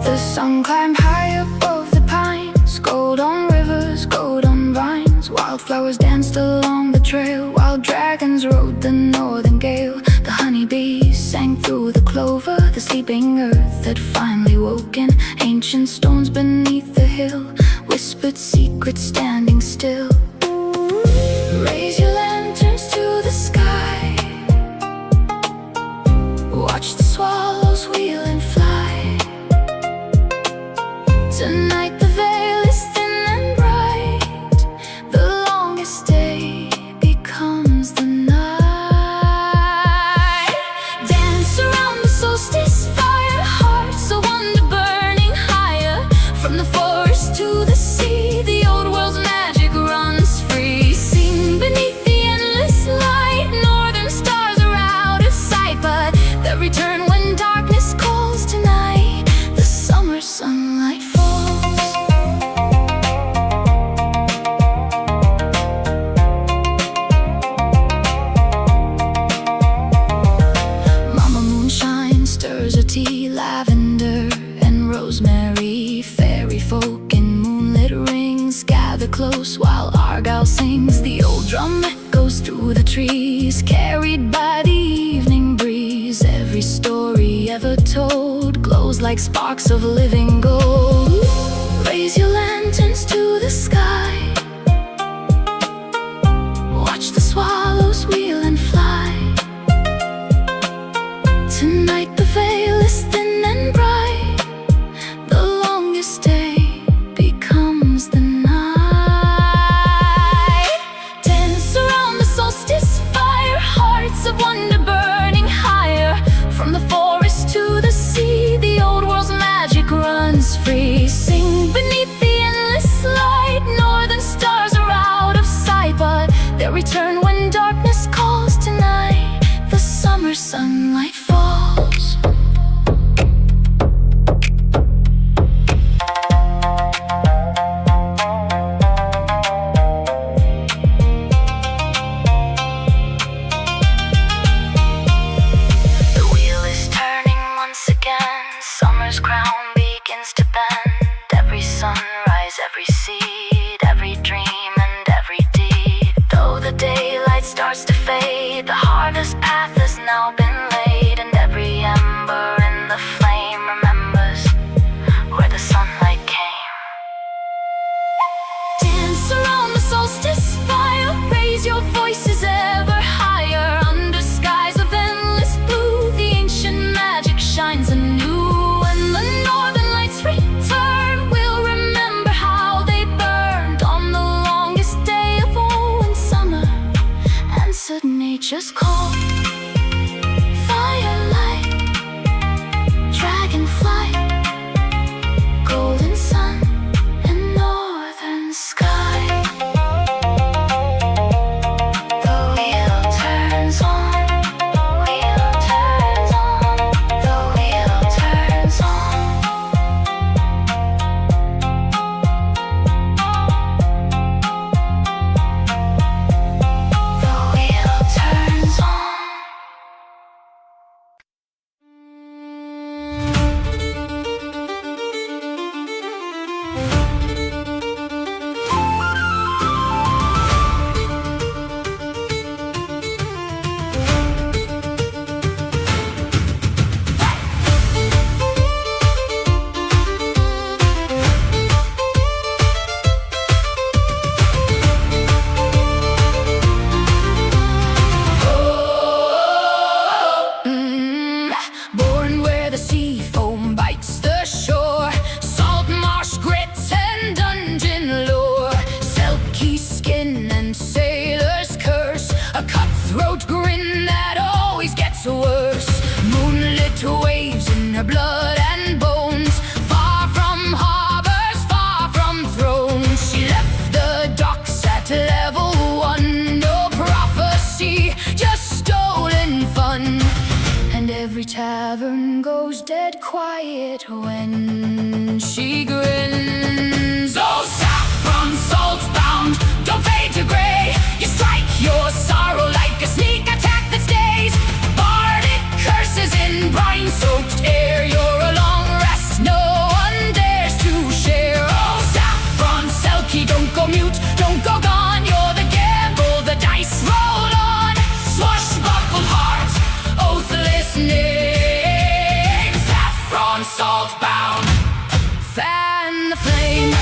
The sun climbed high above the pines, gold on rivers, gold on vines. Wildflowers danced along the trail, while dragons rode the northern gale. The honeybees sang through the clover, the sleeping earth had finally woken. Ancient stones beneath the hill whispered secrets standing still. Raise your lanterns to the sky, watch the swallows wheel and fly. Tonight the veil is the close while Argyle sings. The old drum echoes through the trees, carried by the evening breeze. Every story ever told glows like sparks of living gold. Raise your lanterns to the sky, watch the swallows wheel and fly. Tonight the veil is thin and bright, the longest day becomes the night. Dance around the solstice fire, hearts of wonder burning higher. From the forest to the sea, the old world's magic runs free. Sing beneath the endless light, northern stars are out of sight, but they'll return when darkness calls. Tonight the summer sunlight falls. The wheel is turning once again, summer's crown begins to bend. Every sunrise, every seed, every dream and every deed. Though the daylight starts to fade, the harvest path has now been laid, and every ember in the flame remembers where the sunlight came. Dance around the solstice fire, raise your voices ever higher. Under skies of endless blue, the ancient magic shines anew. When the northern lights return, we'll remember how they burned on the longest day of all, when summer answered nature's call. Firelight, dragonfly, golden sun and northern sky. The wheel turns on, wheel turns on, the wheel turns on. The wheel turns on. Born where the sea foam bites the shore, salt marsh grits and dungeon lore, silky skin and sailor's curse, a cutthroat grin that always gets worse. Moonlit waves in her blood and bones, far from harbors, far from thrones. She left the docks at level 1, no prophecy, just stolen fun. And every tavern goes dead quiet when she grins. Oh, saffron, salt bound, don't fade to gray. You strike your sorrow like a sneak attack that stays. Bardic curses in brine-soaked air. You're a long rest, no one dares to share. Oh, saffron, selkie, don't go mute, don't go gone. You're the gamble, the dice roll on. Swashbuckled heart, oath listening. Saffron, salt bound, fan the flame.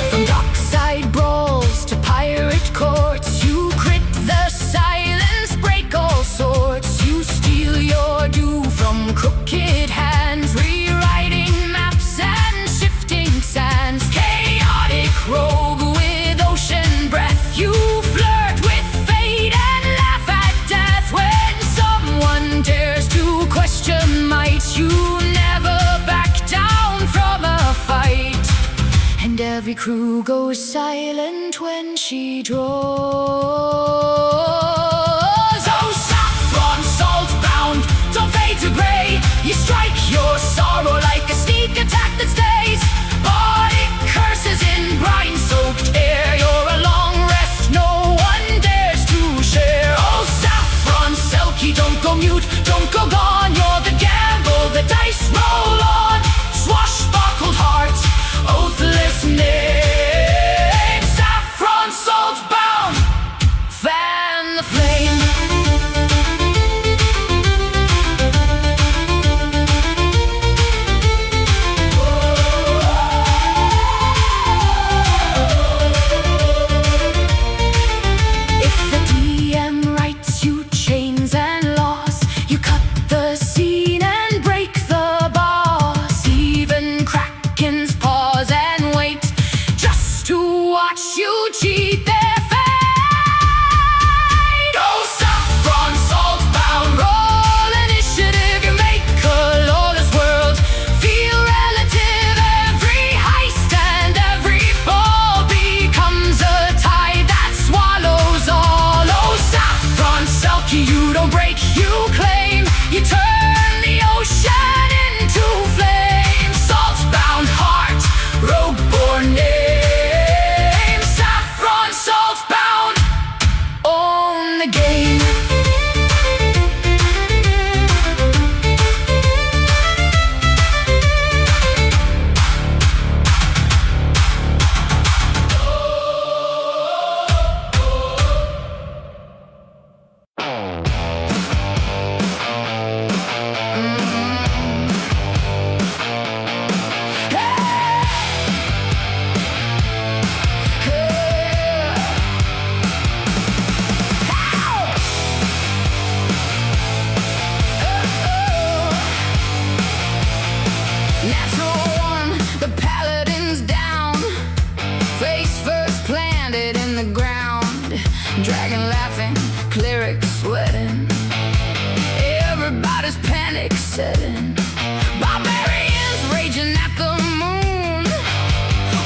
From dockside brawls to pirate courts, you crit the silence, break all sorts. You steal your due from crooked hands, rewriting maps and shifting sands. Chaotic rogue with ocean breath, you flirt with fate and laugh at death. When someone dares to question might, you never back down from a fight. And every crew goes silent when she draws. Oh, saffron, salt bound, don't fade to gray. You strike your sorrow like a sneak attack that stays. Bardic curses in brine-soaked air. You're a long rest, no one dares to share. Oh, saffron, selkie, don't go mute, don't go gone. You're the gamble, the dice roll setting. Barbarians raging at the moon.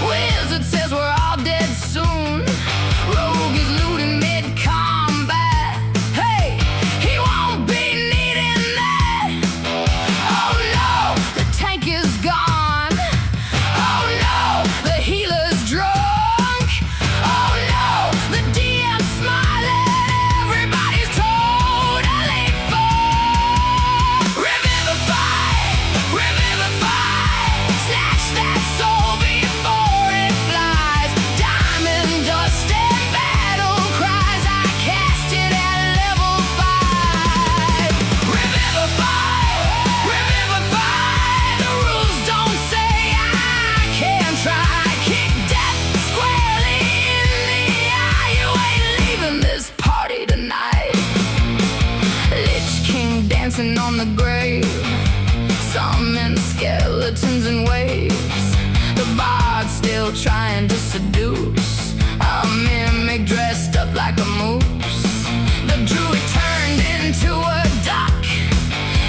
Wizard says we're all dead soon. Rogue is looting mid-combat. Hey, he won't be needing that. Oh no, the tank is gone. Oh no, the healer's drunk. Oh no, the DM's smiling. Everybody's totally full. Revivify, revivify. Snatch that soul before it flies. Diamond dust and battle cries. I cast it at level 5. Revivify, revivify. The rules don't say I can't try. Kick death squarely in the eye. You ain't leaving this party tonight. Lich King dancing on the grave. Summon skeletons in waves. The bard still trying to seduce. A mimic dressed up like a moose. The druid turned into a duck.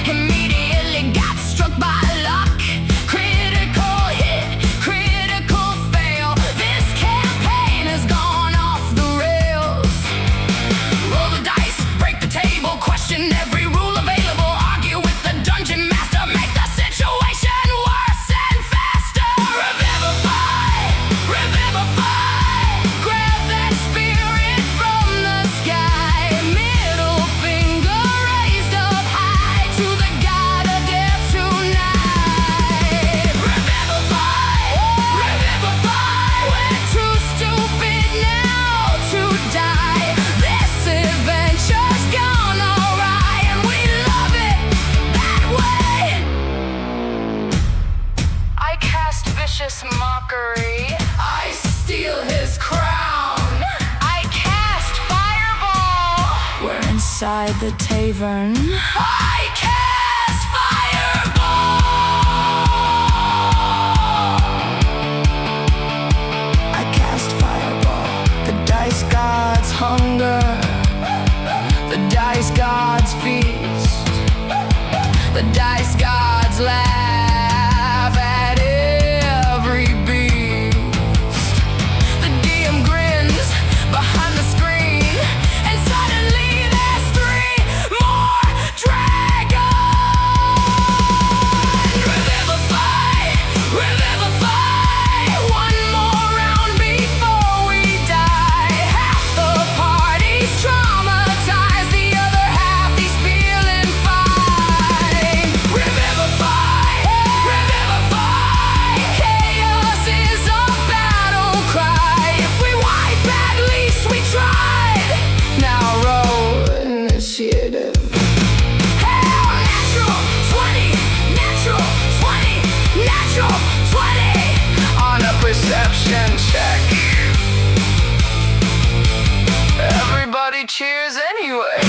Immediately got struck by luck. Critical hit, critical fail. This campaign has gone off the rails. Roll the dice, break the table, question every rule available. Argue with the dungeon master, make the situation worse and faster. Revivify, revivify. Grab that spirit from the sky. Middle finger raised up high to the god of death tonight. Revivify, revivify. We're too stupid now to die. This adventure's gone awry, and we love it that way. I cast vicious mockery. I steal his crown. I cast fireball. We're inside the tavern. I cast fireball. I cast fireball. The dice gods hunger. The dice gods feast. The dice gods laugh at every beast. The DM grins behind the screen, and suddenly there's 3 more dragons. Revivify, revivify. One more round before we die. Half the party's traumatized, the other half he's feeling fine. Revivify, revivify. Chaos is a battle cry. If we wipe, at least we tried. Now roll initiative. Hell, natural 20, natural 20, natural 20 on a perception check. Everybody cheers anyway.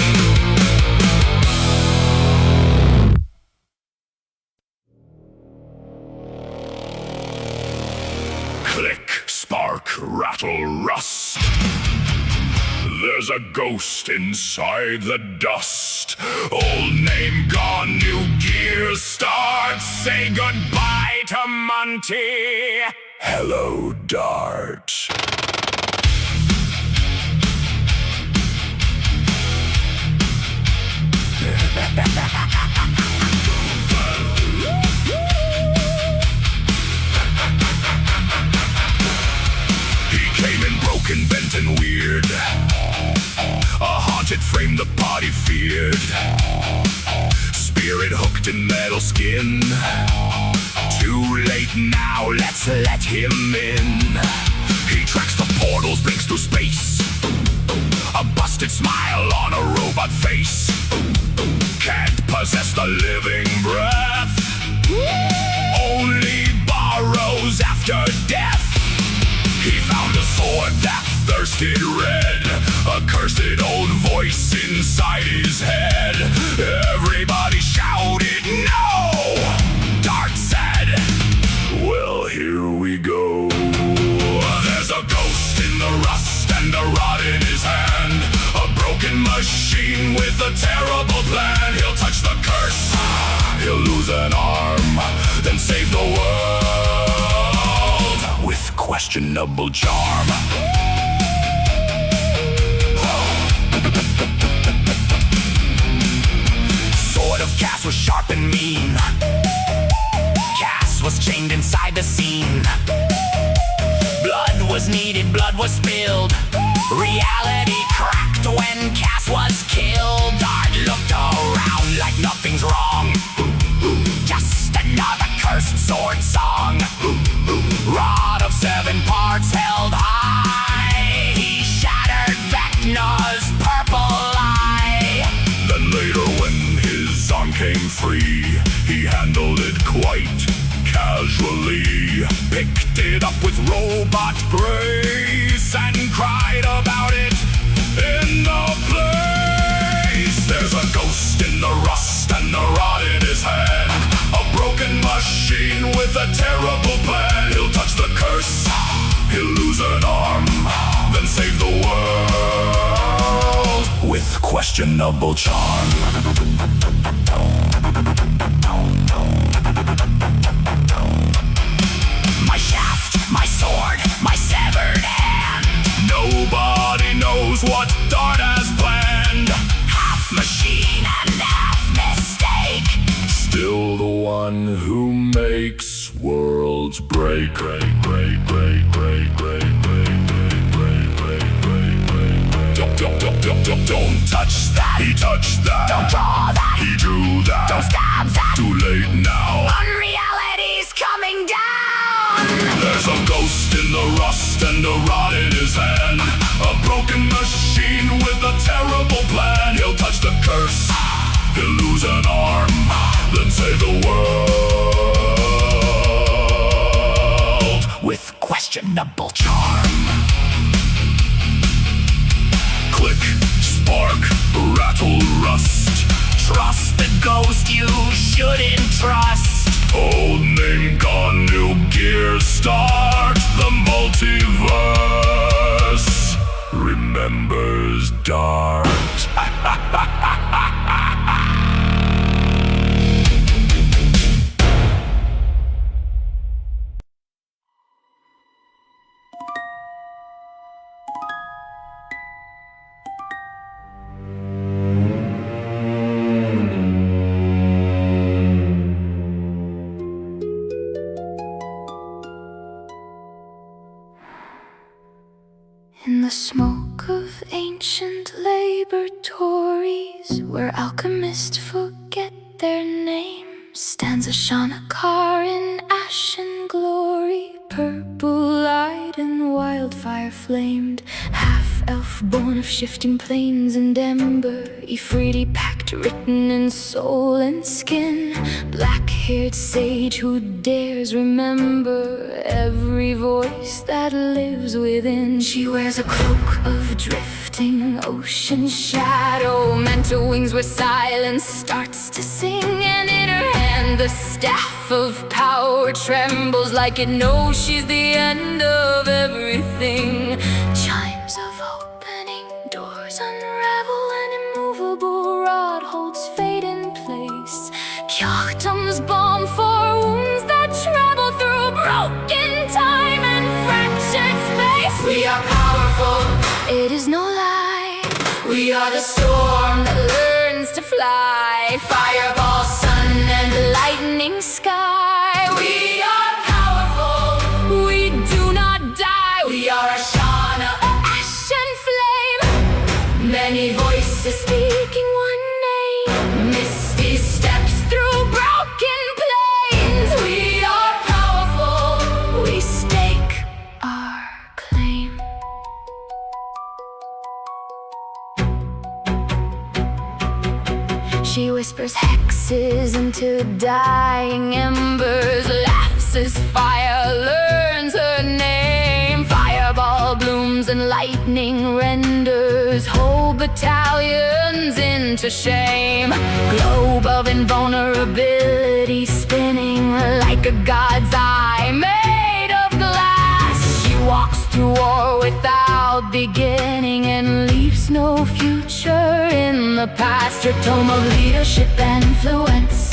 Click, spark, rattle, rust. There's a ghost inside the dust. Old name gone, new gear start. Say goodbye to Monty. Hello, Dart. He came in broken, bent and weird. A haunted frame the party feared. Spirit hooked in metal skin. Too late now, let's let him in. He tracks the portals, blinks through space. A busted smile on a robot face. Can't possess the living breath. Only borrows after death. He found a sword that thirsted red. A cursed old voice inside his head. Everybody shouted no. Dart said, well, here we go. There's a ghost in the rust and a rod in his hand. A broken machine with a terrible plan. He'll touch the curse, he'll lose an arm, then save the world with questionable charm. Sword of Cass was sharp and mean. Cass was chained inside the scene. Blood was needed, blood was spilled. Reality cracked when Cass was killed. Art looked around like nothing's wrong. Just another cursed sword song. Rod of 7 parts held high. He shattered Vecna's purple eye. Then later when his arm came free, he handled it quite casually. Picked it up with robot grace and cried about it in the place. There's a ghost in the rust and the rod in his hand. A broken machine with a terrible plan. He'll touch the curse, he'll lose an arm, then save the world with questionable charm. My shaft, my sword, my severed hand. Nobody knows what Dart has planned. Half machine and half mistake. Still the one who makes worlds break. Don't touch that. He touched that. Don't draw that. He drew that. Don't stab that. Too late now. Unreality's coming down. There's a ghost in the rust and a rod in his hand. A broken machine with a terrible plan. He'll touch the curse, he'll lose an arm, then save the world with questionable charm. Click, spark, rattle, rust. Trust the ghost you shouldn't trust. Old name gone, new gear, start. The multiverse remembers Dart. In the smoke of ancient laboratories, where alchemists forget their names, stands a Shanakar in ashen glory, purple-eyed and wildfire flamed, half-elf born of shifting plains and ember, Ifriti pact written in soul and skin, black-haired sage who dares remember every voice that lives within. She wears a cloak of drifting ocean shadow, mental wings where silence starts to sing, and in her hand the staff of power trembles like it knows she's the end of everything. Chimes of opening doors unravel, an immovable rod holds fate in place. Kjartam's balm for wounds that travel through broken time and fractured space. We are powerful, it is no lie. We are the storm that learns to fly. Fireball, sun and lightning sky. We are powerful, we do not die. We are Ashana, ashen flame. Many voices speaking one name. Misty steps through broken plains. We are powerful, we stake our claim. She whispers hexes into dying embers, laughs as fire learns her name. Fireball blooms and lightning renders whole battalions into shame. Globe of invulnerability spinning like a god's eye made of glass. She walks through war without beginning and leaves no future in the past. Her tome of leadership and influence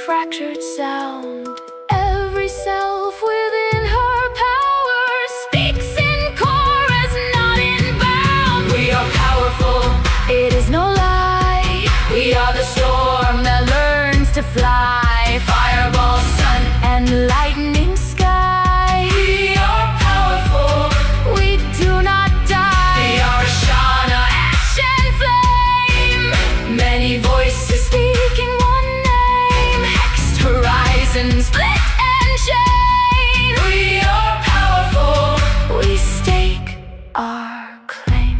fractured sound. Every self within her power speaks in chorus, not in bound. We are powerful, it is no lie. We are the storm that learns to fly. Fireball, sun, and lightning sky. We are powerful, we do not die. We are Ashana, ash and flame. Many voices speaking one name. Hexed horizons, split and chain. We are powerful, we stake our claim.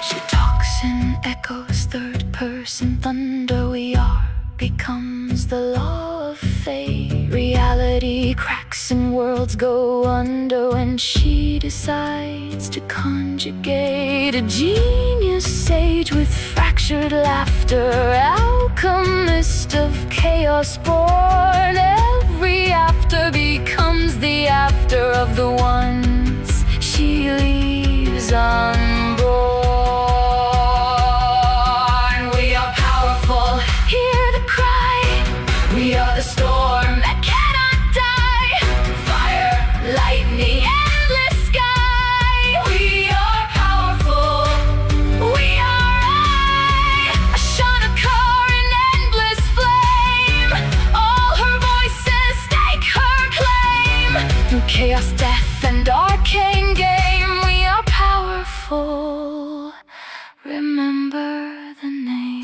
She talks in echoes, third person thunder. We are becomes the law of fate. Reality cracks and worlds go under when she decides to conjugate. A genius sage with fractured laughter, alchemist of chaos born. Every after becomes the after of the ones she leaves unborn. We are powerful, hear the cry. We are the storm that cannot die. Fire, lightning, endless sky. We are powerful, we are I. Ashana car, an endless flame. All her voices stake her claim. Through chaos, death, and arcane game, we are powerful. Remember the name.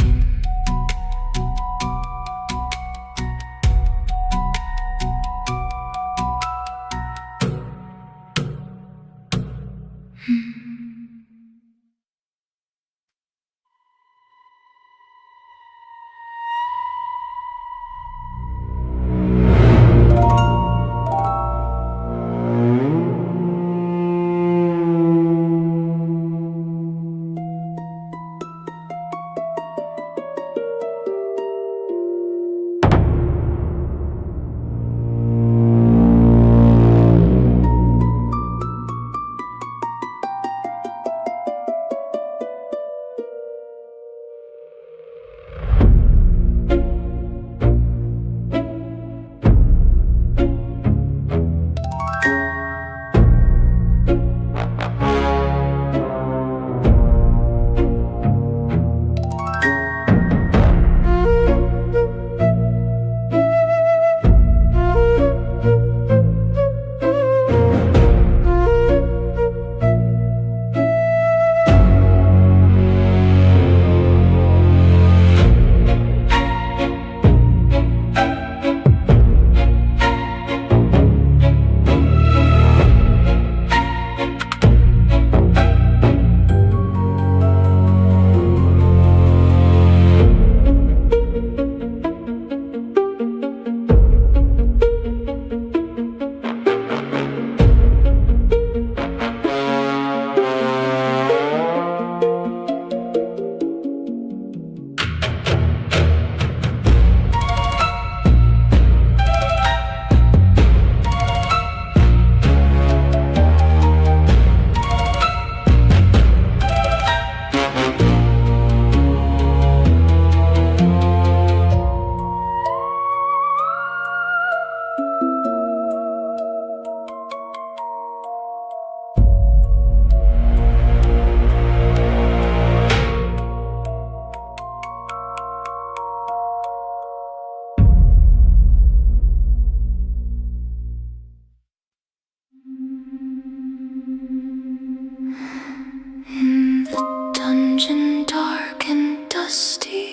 Dungeon dark and dusty,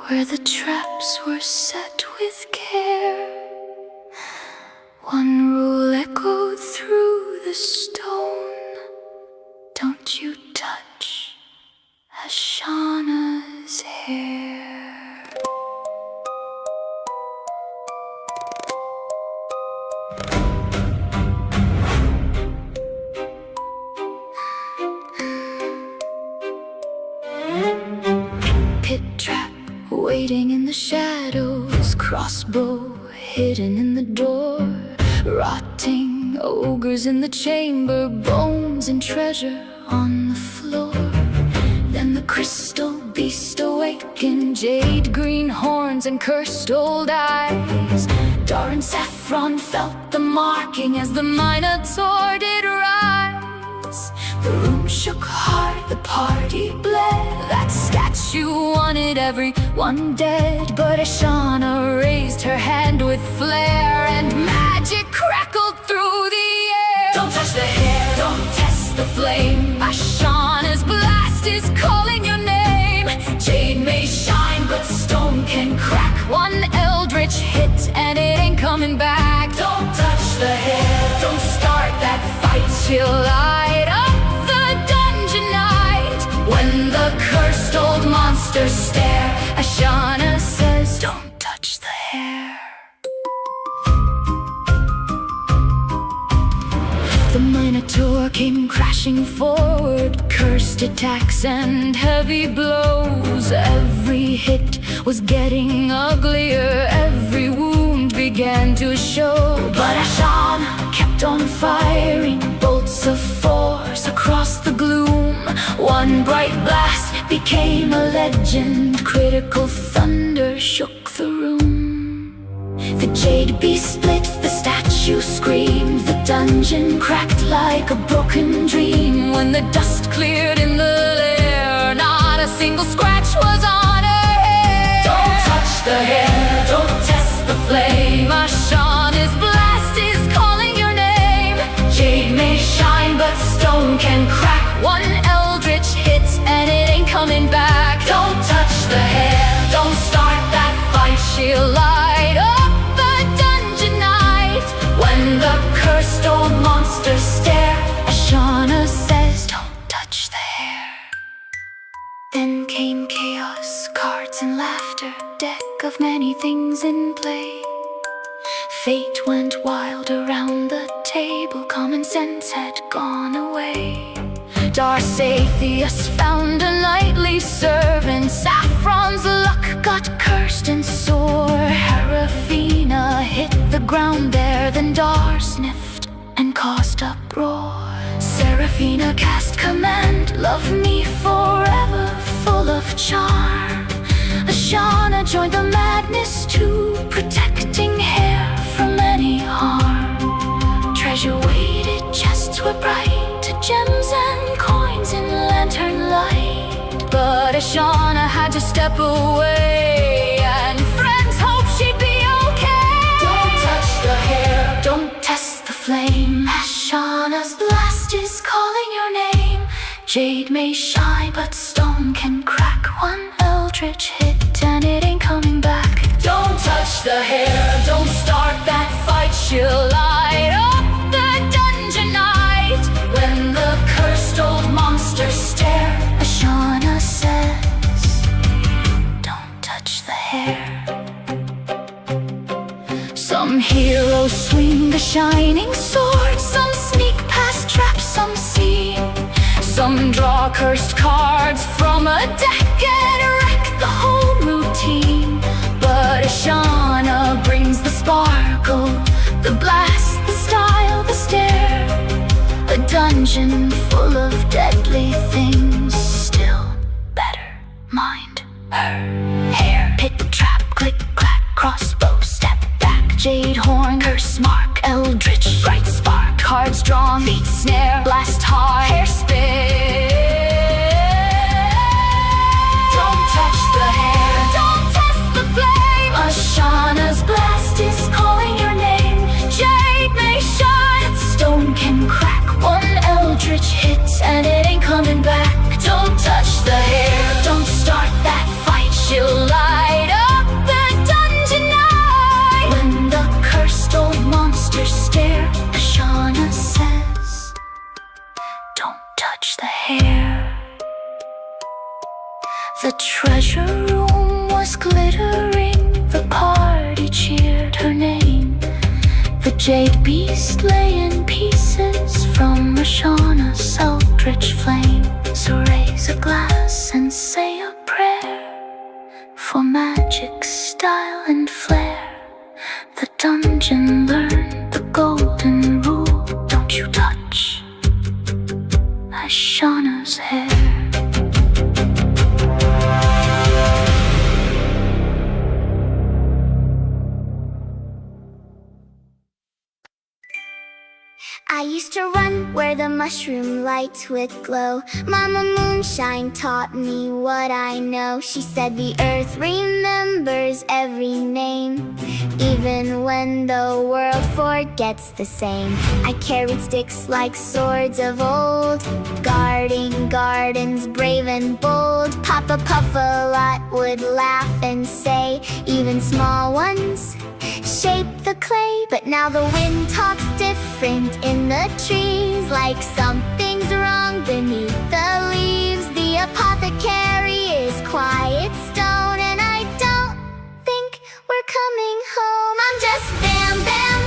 where the traps were set with care, one rule echoed through the stone: don't you touch Ashana's hair. Pit trap waiting in the shadows, crossbow hidden in the door, rotting ogres in the chamber, bones and treasure on the floor. crystal beast awaken, jade green horns and cursed old eyes. Dar and saffron felt the marking as the Minotaur did rise. The room shook hard, the party bled. That statue wanted everyone dead, but Ashana raised her hand with flair, and magic crackled through the air. Don't touch the hair, don't test the flame. Ashana's blast is calling your name. Jade may shine, but stone can crack. One eldritch hit and it ain't coming back. Don't touch the hair, don't start that fight. She'll light up the dungeon night. When the cursed old monsters stare, Ashana says, don't touch the hair. The Minotaur came crashing forward, cursed attacks and heavy blows. Every hit was getting uglier, every wound began to show. But Ashana kept on firing bolts of force across the gloom. One bright blast became a legend, critical thunder shook the room. The jade beast split, the statue screamed, the dungeon cracked like a broken dream. When the dust cleared in the lair, not a single scratch was on her hair. Don't touch the hair, don't test the flame. Ashana's blast is calling your name. Jade may shine, but stone can crack. One eldritch hit and it ain't coming back. Don't touch the hair, don't start that fight. She'll light up when the cursed old monsters stare. Ashana says, don't touch the hair. Then came chaos, cards and laughter, deck of many things in play. Fate went wild around the table, common sense had gone away. Darsatheus found a nightly servant, Saffron's luck got cursed and sore. Herafina hit the ground there, then Dar sniffed and caused uproar. Seraphina cast command, love me forever, full of charm. Ashana joined the madness too, protecting hair from any harm. Treasure weighted chests were bright, gems and coins in lantern light. But Ashana had to step away, and friends hoped she'd be okay. Don't touch the hair, don't test the flame. Ashana's blast is calling your name. Jade may shine, but stone can crack. One eldritch hit and it ain't coming back. Don't touch the hair, don't start that fight. She'll light up the dungeon night. When the cursed old monsters stare, Ashana says, don't touch the hair. Some heroes swing the shining sword, some sneak past traps, some see. Some draw cursed cards from a deck and wreck the whole routine. But Ashana brings the sparkle, the blast, the style, the stare. A dungeon full of deadly things, still better mind her hair. Pit trap, click clack, crossbow, step back, jade horn, curse mark, eldritch, bright spark, cards drawn, feet snare, blast hard, hair spin. Don't touch the hair, don't test the flame. Ashana's blast is calling your name. Jade may shine, stone can crack. One eldritch hits and it ain't coming back. Don't touch the hair, don't start that fight. She'll light up the dungeon night. When the cursed old monsters stare, Ashana says, don't touch the hair. The treasure room was glittering, the party cheered her name. The jade beast lay in pieces from Ashana's eldritch flame. So raise a glass and say a prayer for magic, style and flair. The dungeon learned the golden rule, don't you touch Ashana's hair. the mushroom light with glow. Mama Moonshine taught me what I know. She said the earth remembers every name, even when the world forgets the same. I carried sticks like swords of old, guarding gardens brave and bold. Papa Puffalot would laugh and say, even small ones shape the clay. But now the wind talks different in the trees, like something's wrong beneath the leaves. The apothecary is quiet stone, and I don't think we're coming home. I'm just Bambam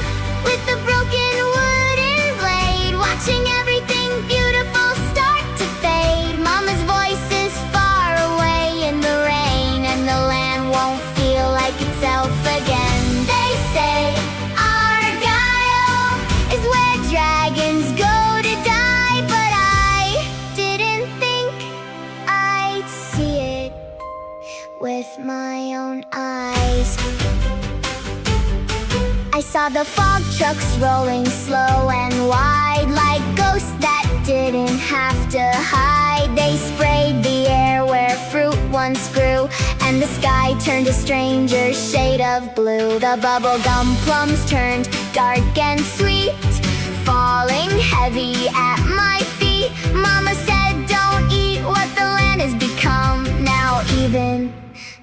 with the broken wooden blade, watching everything beautiful start to fade. Mama's voice is far away in the rain, and the land won't feel like itself again. They say Argyle is where dragons go to die, but I didn't think I'd see it with my own eyes. I saw the fog trucks rolling slow and wide, like ghosts that didn't have to hide. They sprayed the air where fruit once grew, and the sky turned a stranger shade of blue. The bubblegum plums turned dark and sweet, falling heavy at my feet. Mama said, don't eat what the land has become. Now even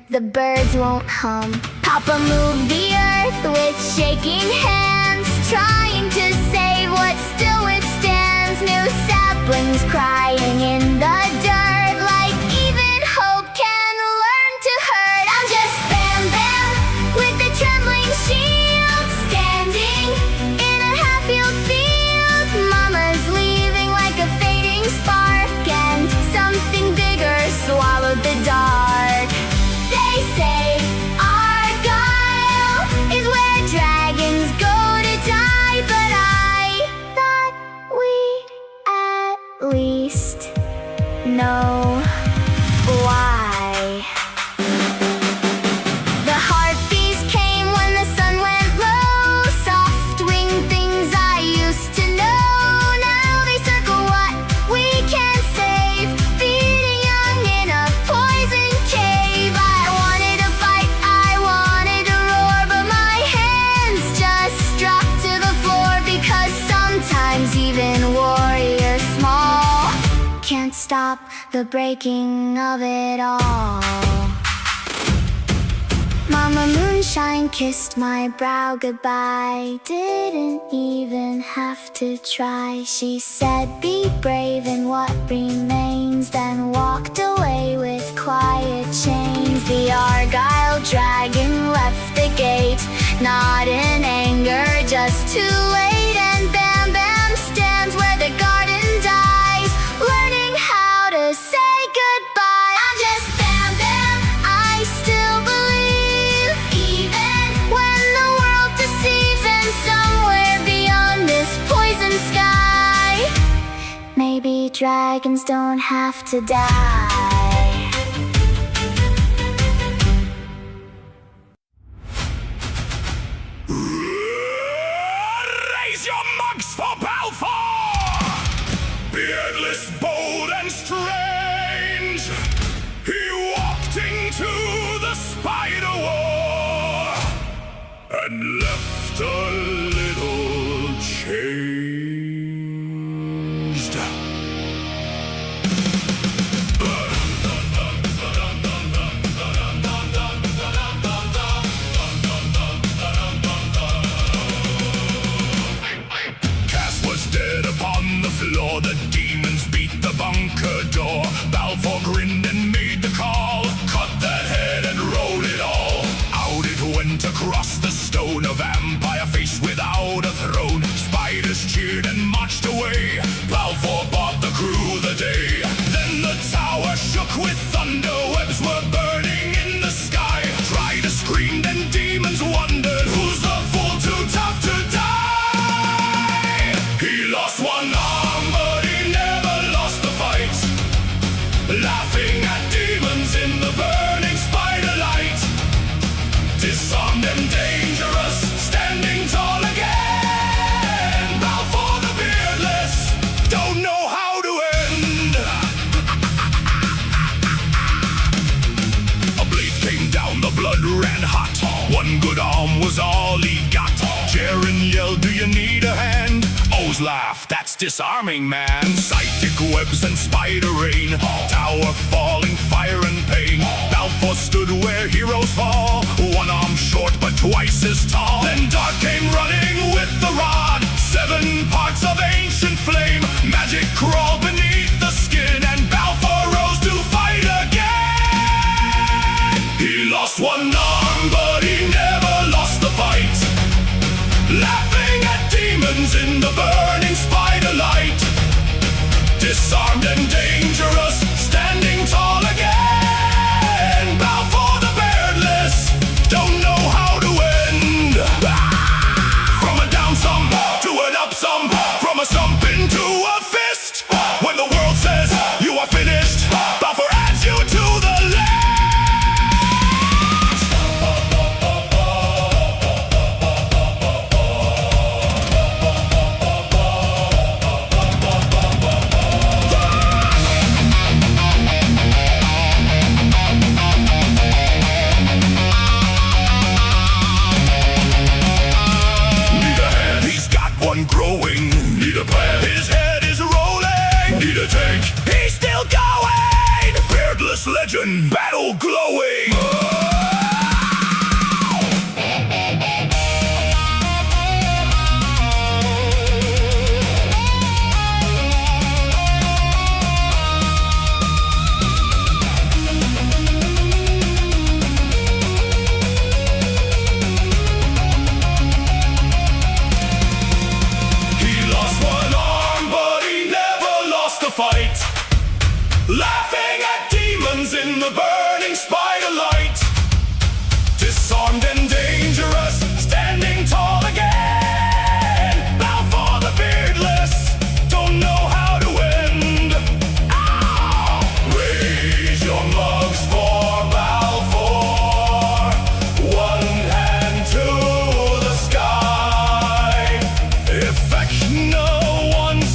the birds won't hum. Papa moved the earth with shaking hands, trying to save what still withstands. New saplings crying in the dirt, like even hope can learn to hurt. I'm just Bambam with the trembling shield, standing in a half-healed field. Mama's leaving like a fading spark, and something bigger swallowed the dark. They say Argyle is where dragons go to die, but I thought we'd at least know why. The heartbeats came when the sun went low, soft winged things I used to know. Now they circle what we can't save, feeding young in a poison cave. I wanted to fight, I wanted to roar, but my hands just dropped to the floor, because sometimes even warriors small can't stop the breaking of it all. Mama Moonshine kissed my brow goodbye, didn't even have to try. She said, be brave in what remains, then walked away with quiet chains. The Argyle Dragon left the gate, not in anger, just too late. And Bambam stands where the garden dies, learning how to say goodbye. I'm just Bambam, I still believe, even when the world deceives. And somewhere beyond this poison sky, maybe dragons don't have to die. Raise your mugs for Balfour! Beardless, bold, and strange, he walked into the spider war and left a little changed. Cass was dead upon the floor, the demons beat the bunker door. Balfour grinned and made the call, cut that head and rolled it all. Out it went across the stone, a vampire face without a throne. Spiders cheered and marched away, Balfour bought the crew the day. Then the tower shook with thunder, webs were burning in the sky. Triders screamed and demons wondered, who's the fool too tough to die? He lost one arm, but he never lost the fight, laughing at demons in the burning spider light. Disarmed and dangerous, standing tall again. Balfour the beardless, don't ran hot. One good arm was all he got. Jaren yelled, do you need a hand? O's laugh, that's disarming, man. Psychic webs and spider rain, tower falling, fire and pain. Balfour stood where heroes fall, one arm short but twice as tall. Then Dark came running with the rod, 7 parts of ancient flame. Magic crawled beneath the skin, and Balfour rose to fight again. He lost one arm, but he never lost the fight. Laughing at demons in the burning spider light. Disarmed and dangerous, standing tall again. Balfour the beardless, don't know how to end. From a down some to an up some, from a stump into a fist. When the world says you are finished, Balfour adds you to the list. Growing, need a plan. His head is rolling, need a tank. He's still going. Beardless legend, battle glowing. Fight, laughing at demons in the burning spider light. Disarmed and dangerous, standing tall again. Balfour the beardless, don't know how to end. Ow! Raise your mugs for Balfour. One hand to the sky. Effect no one's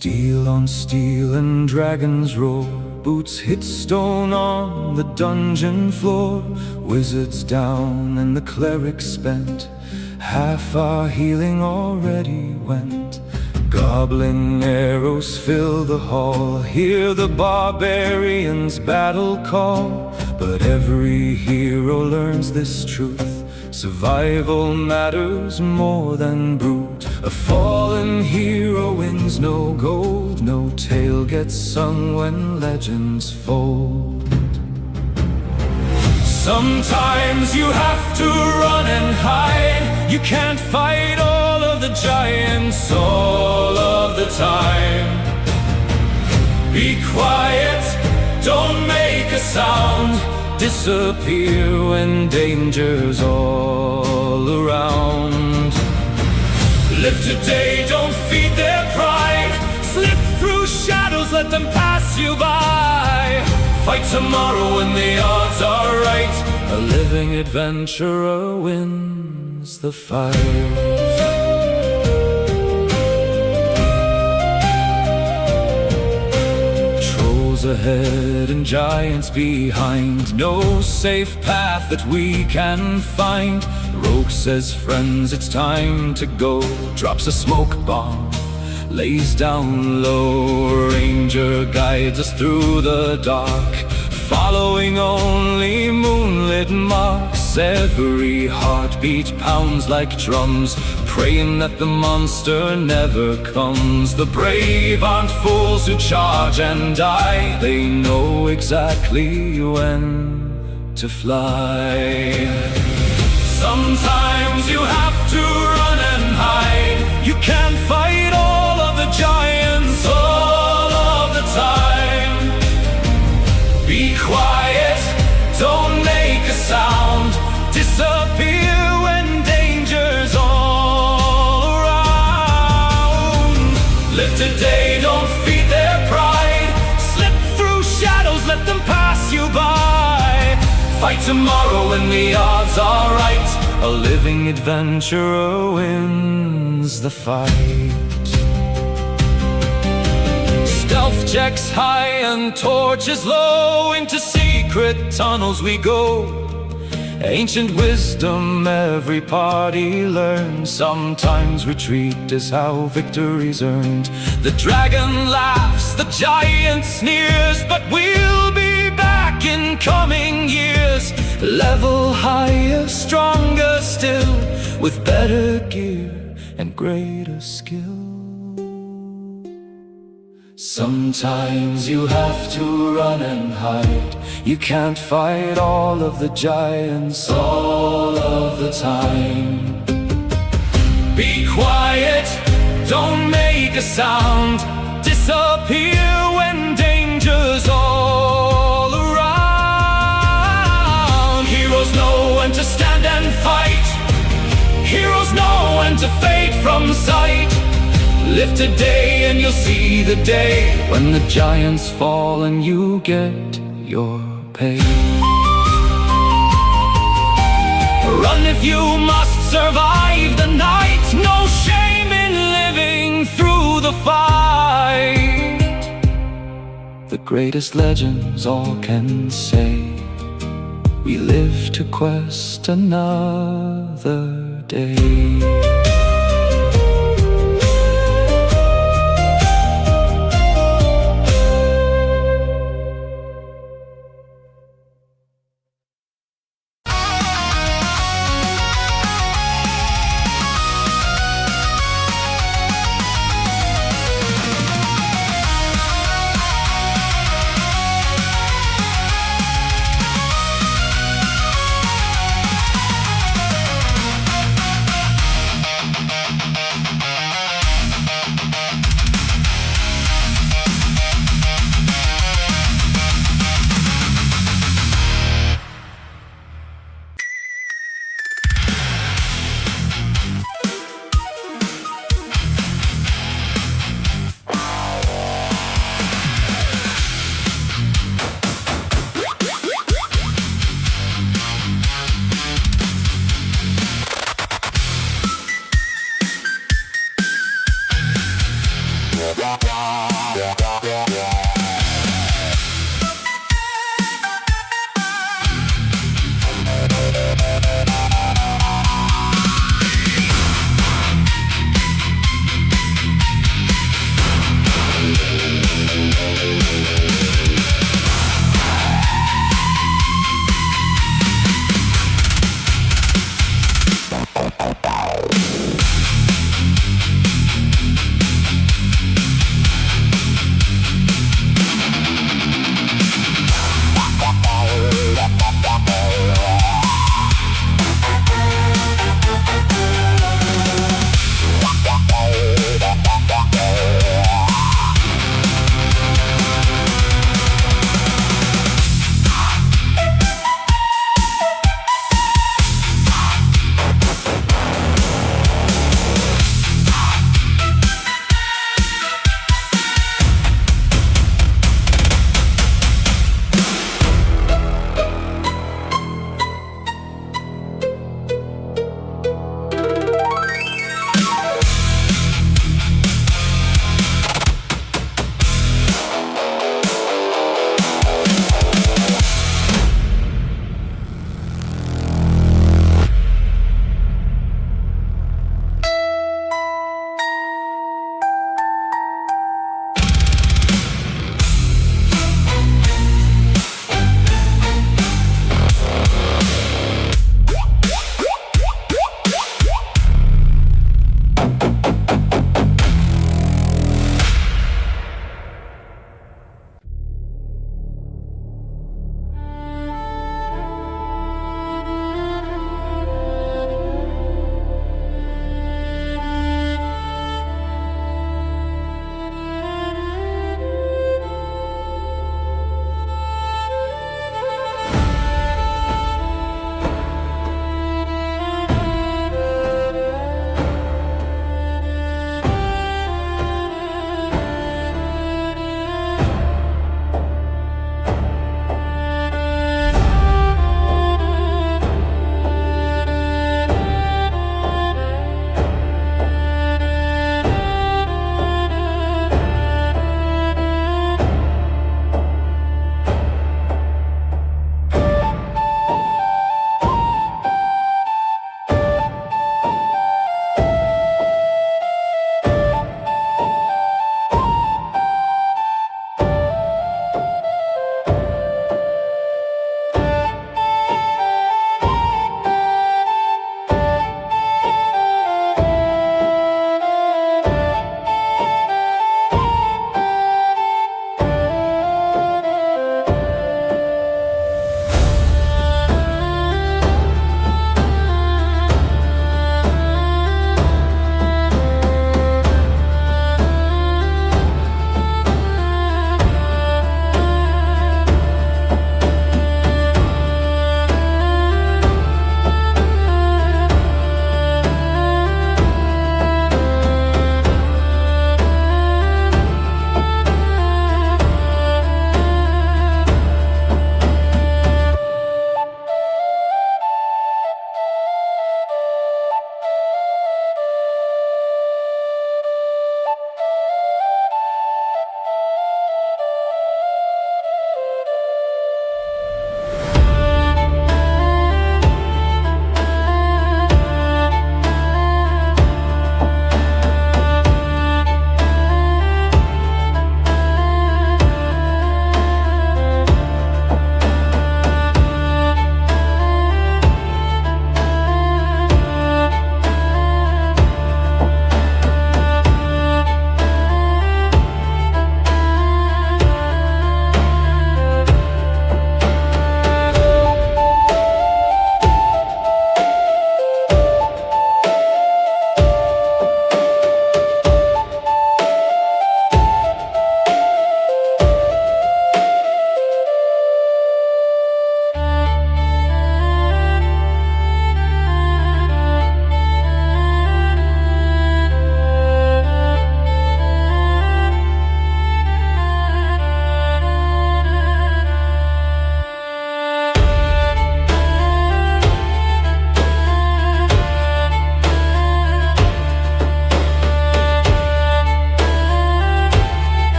Steel on steel and dragons roar. Boots hit stone on the dungeon floor. Wizards down and the clerics spent. Half our healing already went. Goblin arrows fill the hall. Hear the barbarians battle call. But every hero learns this truth: survival matters more than brute. A fallen hero wins no gold. No tale gets sung when legends fold. Sometimes you have to run and hide. You can't fight all of the giants all of the time. Be quiet, don't make a sound. Disappear when danger's all around. Live today, don't feed their pride. Slip through shadows, let them pass you by. Fight tomorrow when the odds are right. A living adventurer wins the fight. Ahead and giants behind. No safe path that we can find. Rogue says, friends, it's time to go. Drops a smoke bomb, lays down low. Ranger guides us through the dark, following only moonlit marks. hearts, every heartbeat pounds like drums, praying that the monster never comes. The brave aren't fools who charge and die, they know exactly when to fly. Sometimes you have to run and hide, you can't fight all of the giants all of the time. Be quiet, don't make a sound, disappear when danger's all around. Live today, don't feed their pride, slip through shadows, let them pass you by. Fight tomorrow when the odds are right, a living adventurer wins the fight. Stealth checks high and torches low, into secret tunnels we go. Ancient wisdom every party learns, sometimes retreat is how victory's earned. The dragon laughs, the giant sneers, but we'll be back in coming years. Level higher, stronger still, with better gear and greater skill. Sometimes you have to run and hide, you can't fight all of the giants all of the time. Be quiet, don't make a sound, disappear when danger's all around. Heroes know when to stand and fight, heroes know when to fade from sight. Live today and you'll see the day when the giants fall and you get your pay. Run if you must survive the night, no shame in living through the fight. The greatest legends all can say, we live to quest another day.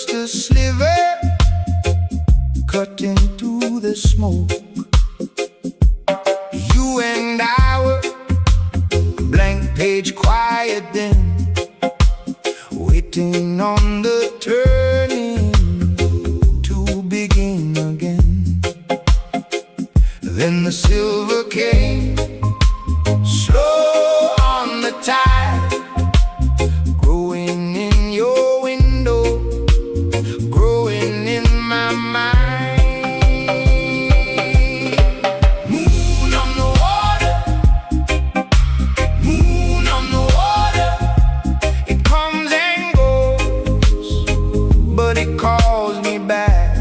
just a sliver cutting through the smoke. You and I were blank page quiet then, waiting on the turning to begin again. Then the silver came, slow on the tide, growing in your window, growing in my mind. Moon on the water, moon on the water. It comes and goes, but it calls me back.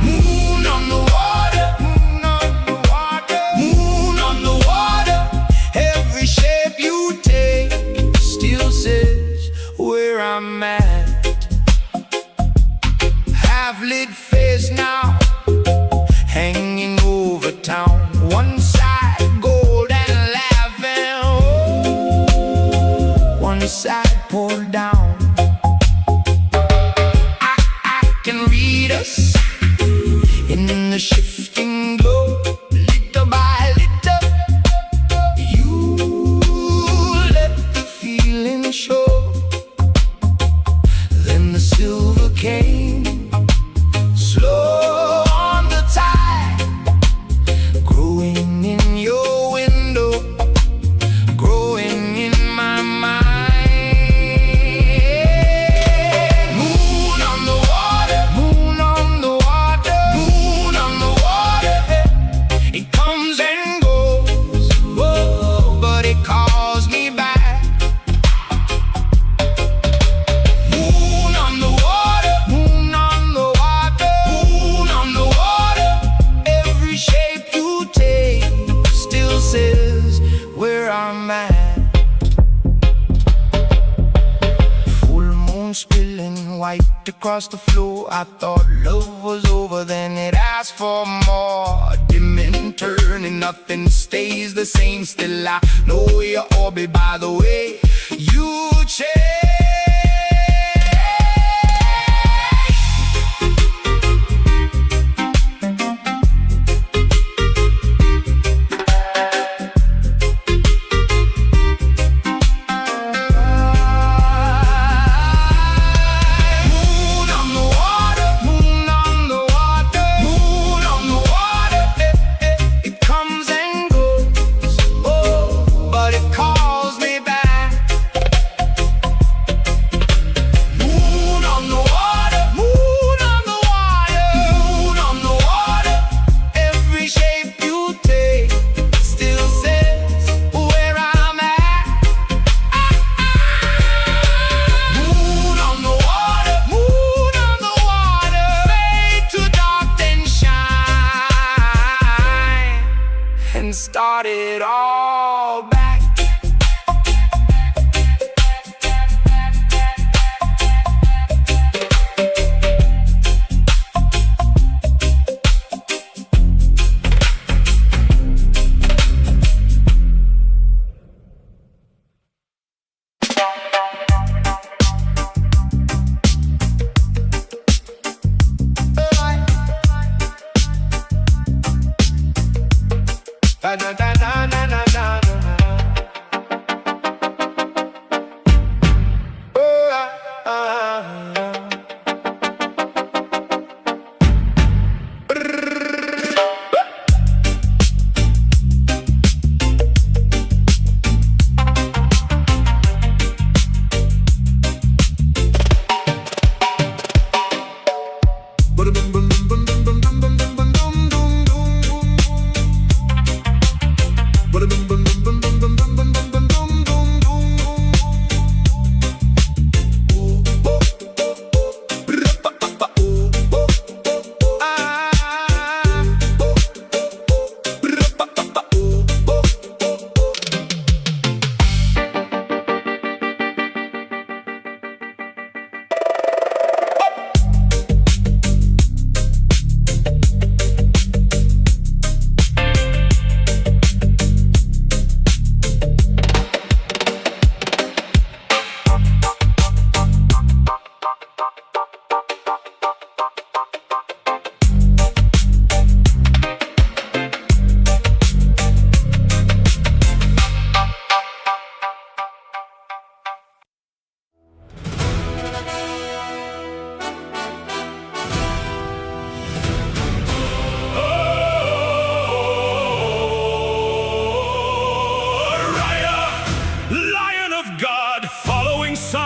Moon on the water, moon on the water, moon on the water. Every shape you take still says where I'm at. Half-lit face now, hanging over town. One side gold and laughing, oh, one side pulled down. I can read us in the shifting glow, little by little. You let the feeling show. Then the silver came, slow on the tide, growing in your window, growing in my mind. Moon on the water, moon on the water, moon on the water. It comes and goes, whoa, but it calls me back. Moon on the water, moon on the water, moon on the water. Every shape you take still says where I'm at. Full moon spilling white across the floor. I thought love was over, then it asked for more. Dimming, turning, nothing stays the same. Still I know your orbit by the way you change. Moon on the water, moon on the water, moon on the water. It comes and goes, oh, but it calls me back.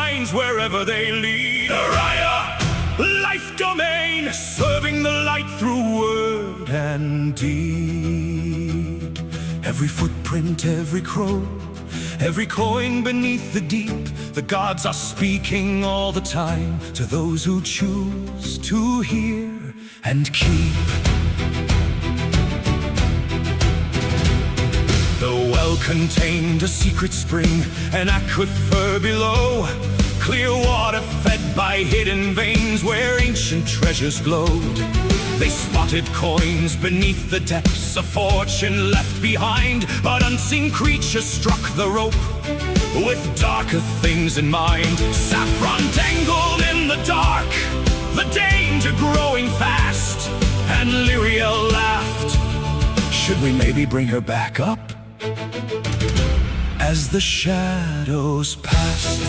signs wherever they lead. Araya, life domain, serving the light through word and deed. Every footprint, every crow, every coin beneath the deep, the gods are speaking all the time to those who choose to hear and keep. The well contained a secret spring, an aquifer below, clear water fed by hidden veins where ancient treasures glowed. They spotted coins beneath the depths, a fortune left behind, but unseen creatures struck the rope with darker things in mind. Saffron dangled in the dark, the danger growing fast, and Lyriel laughed. Should we maybe bring her back up? As the shadows passed,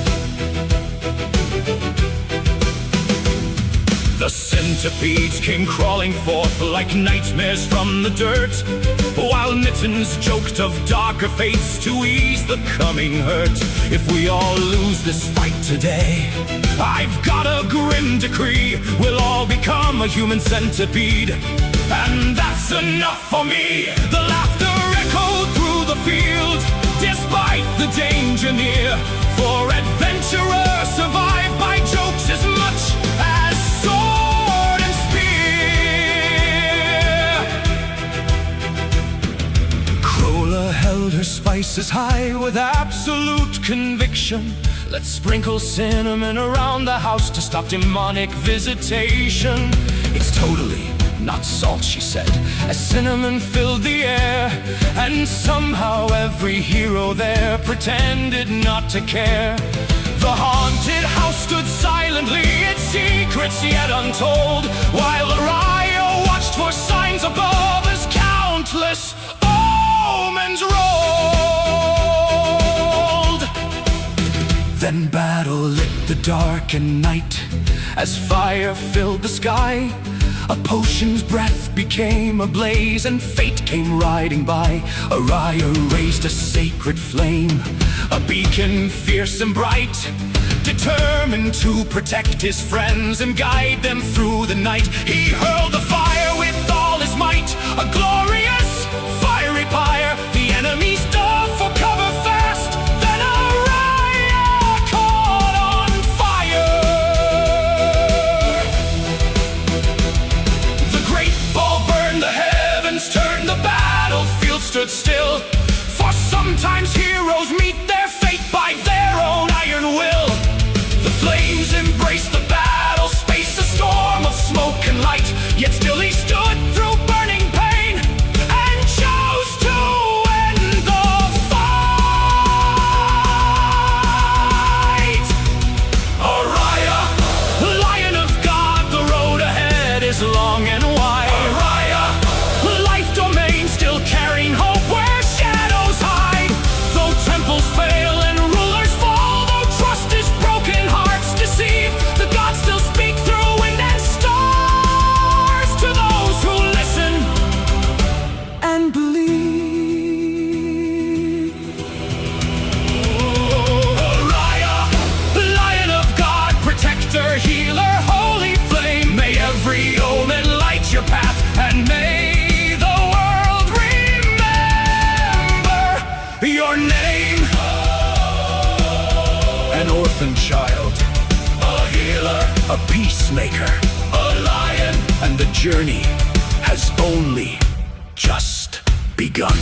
the centipedes came crawling forth like nightmares from the dirt, while mittens joked of darker fates to ease the coming hurt. If we all lose this fight today, I've got a grim decree: we'll all become a human centipede, and that's enough for me. The laughter echoed through the field, despite the danger near, for adventurers survive by jokes as much as sword and spear. Crola held her spices high with absolute conviction. Let's sprinkle cinnamon around the house to stop demonic visitation. It's totally not salt, she said, as cinnamon filled the air, and somehow every hero there pretended not to care. The haunted house stood silently, its secrets yet untold, while Araya watched for signs above as countless omens rolled. Then battle lit the darkened night as fire filled the sky. A potion's breath became a blaze, and fate came riding by. Araya raised a sacred flame, a beacon fierce and bright, determined to protect his friends and guide them through the night. He hurled the fire with all his might, a glorious fiery pyre. The enemies dove for cover fast, then Araya caught on fire. The great ball burned the heavens, turned the battlefield stood still, for sometimes heroes meet their fate by their own iron will. The flames embraced the battle space, a storm of smoke and light, yet still he stood through burning pain and chose to end the fight. Araya, Lion of God, the road ahead is long and wide. Araya, life domain still carrying hope where shadows hide. Though temples fail and rulers fall, though trust is broken, hearts deceive, the gods still speak through wind and stars to those who listen and believe. Araya, Lion of God, protector, healer, holy flame, may every omen light your path, and may the world remember your name. An orphan child, a healer, a peacemaker, a lion, and the journey has only just begun.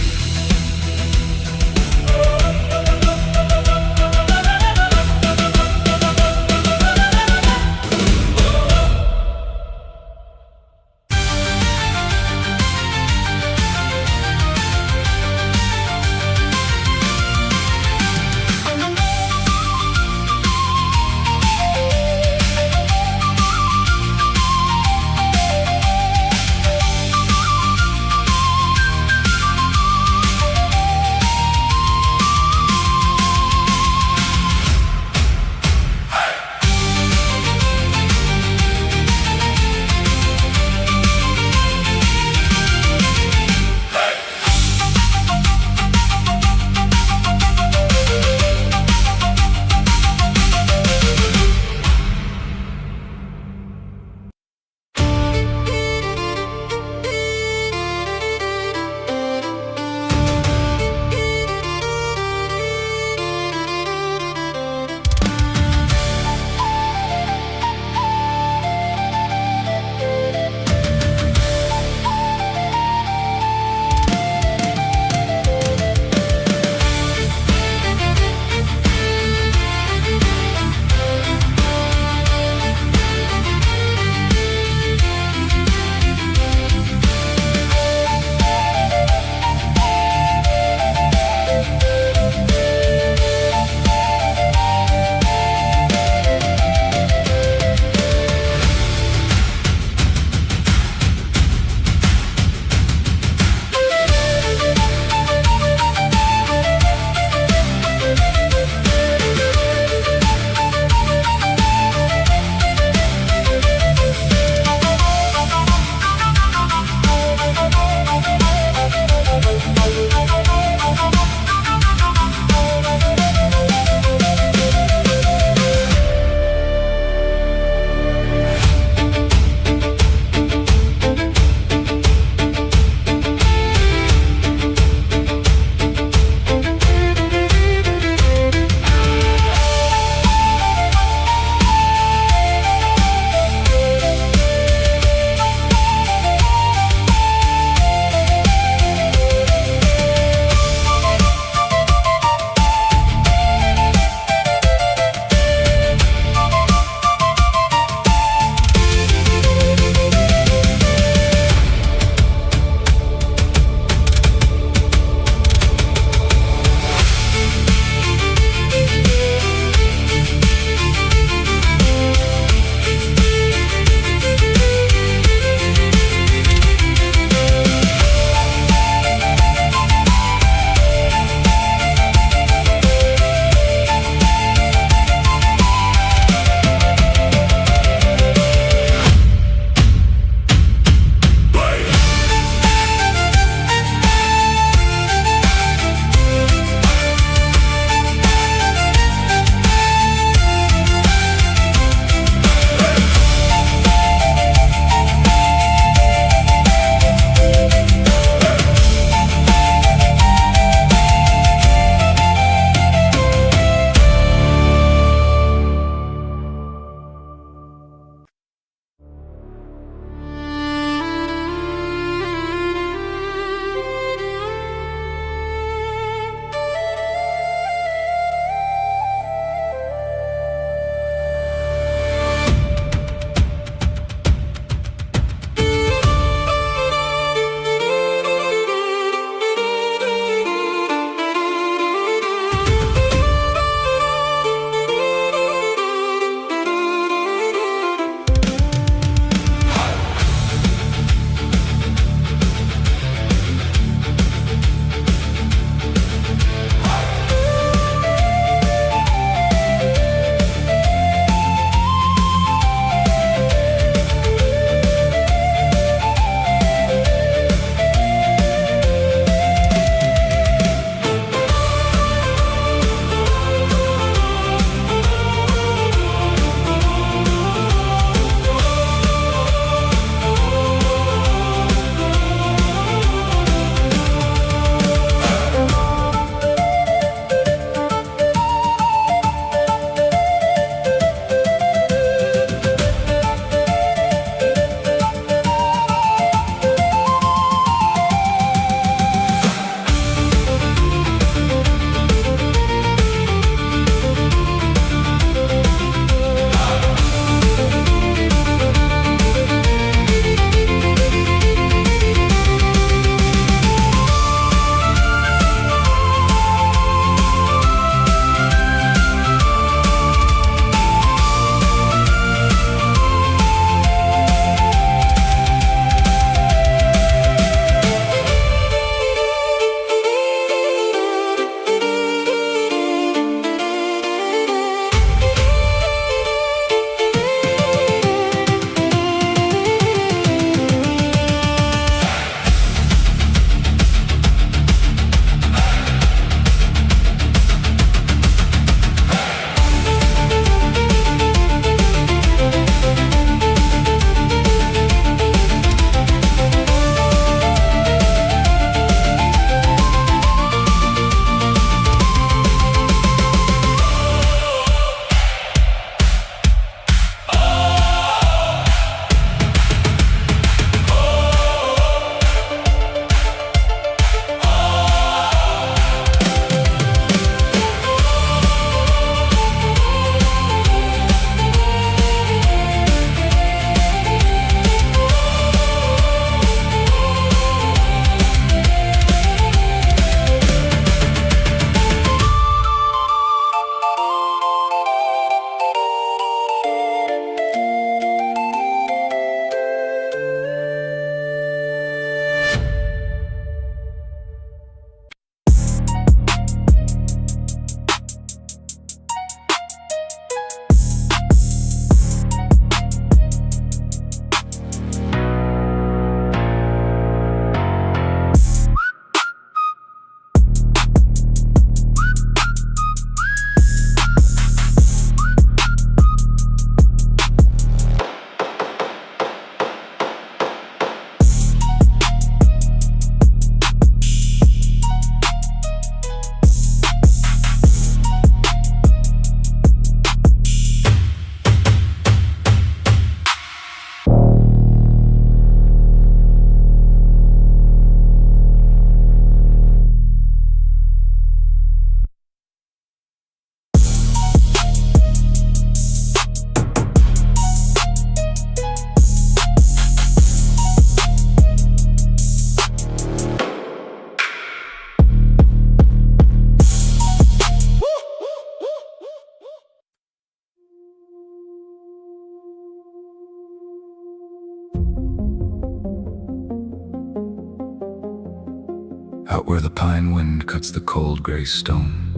Out where the pine wind cuts the cold gray stone,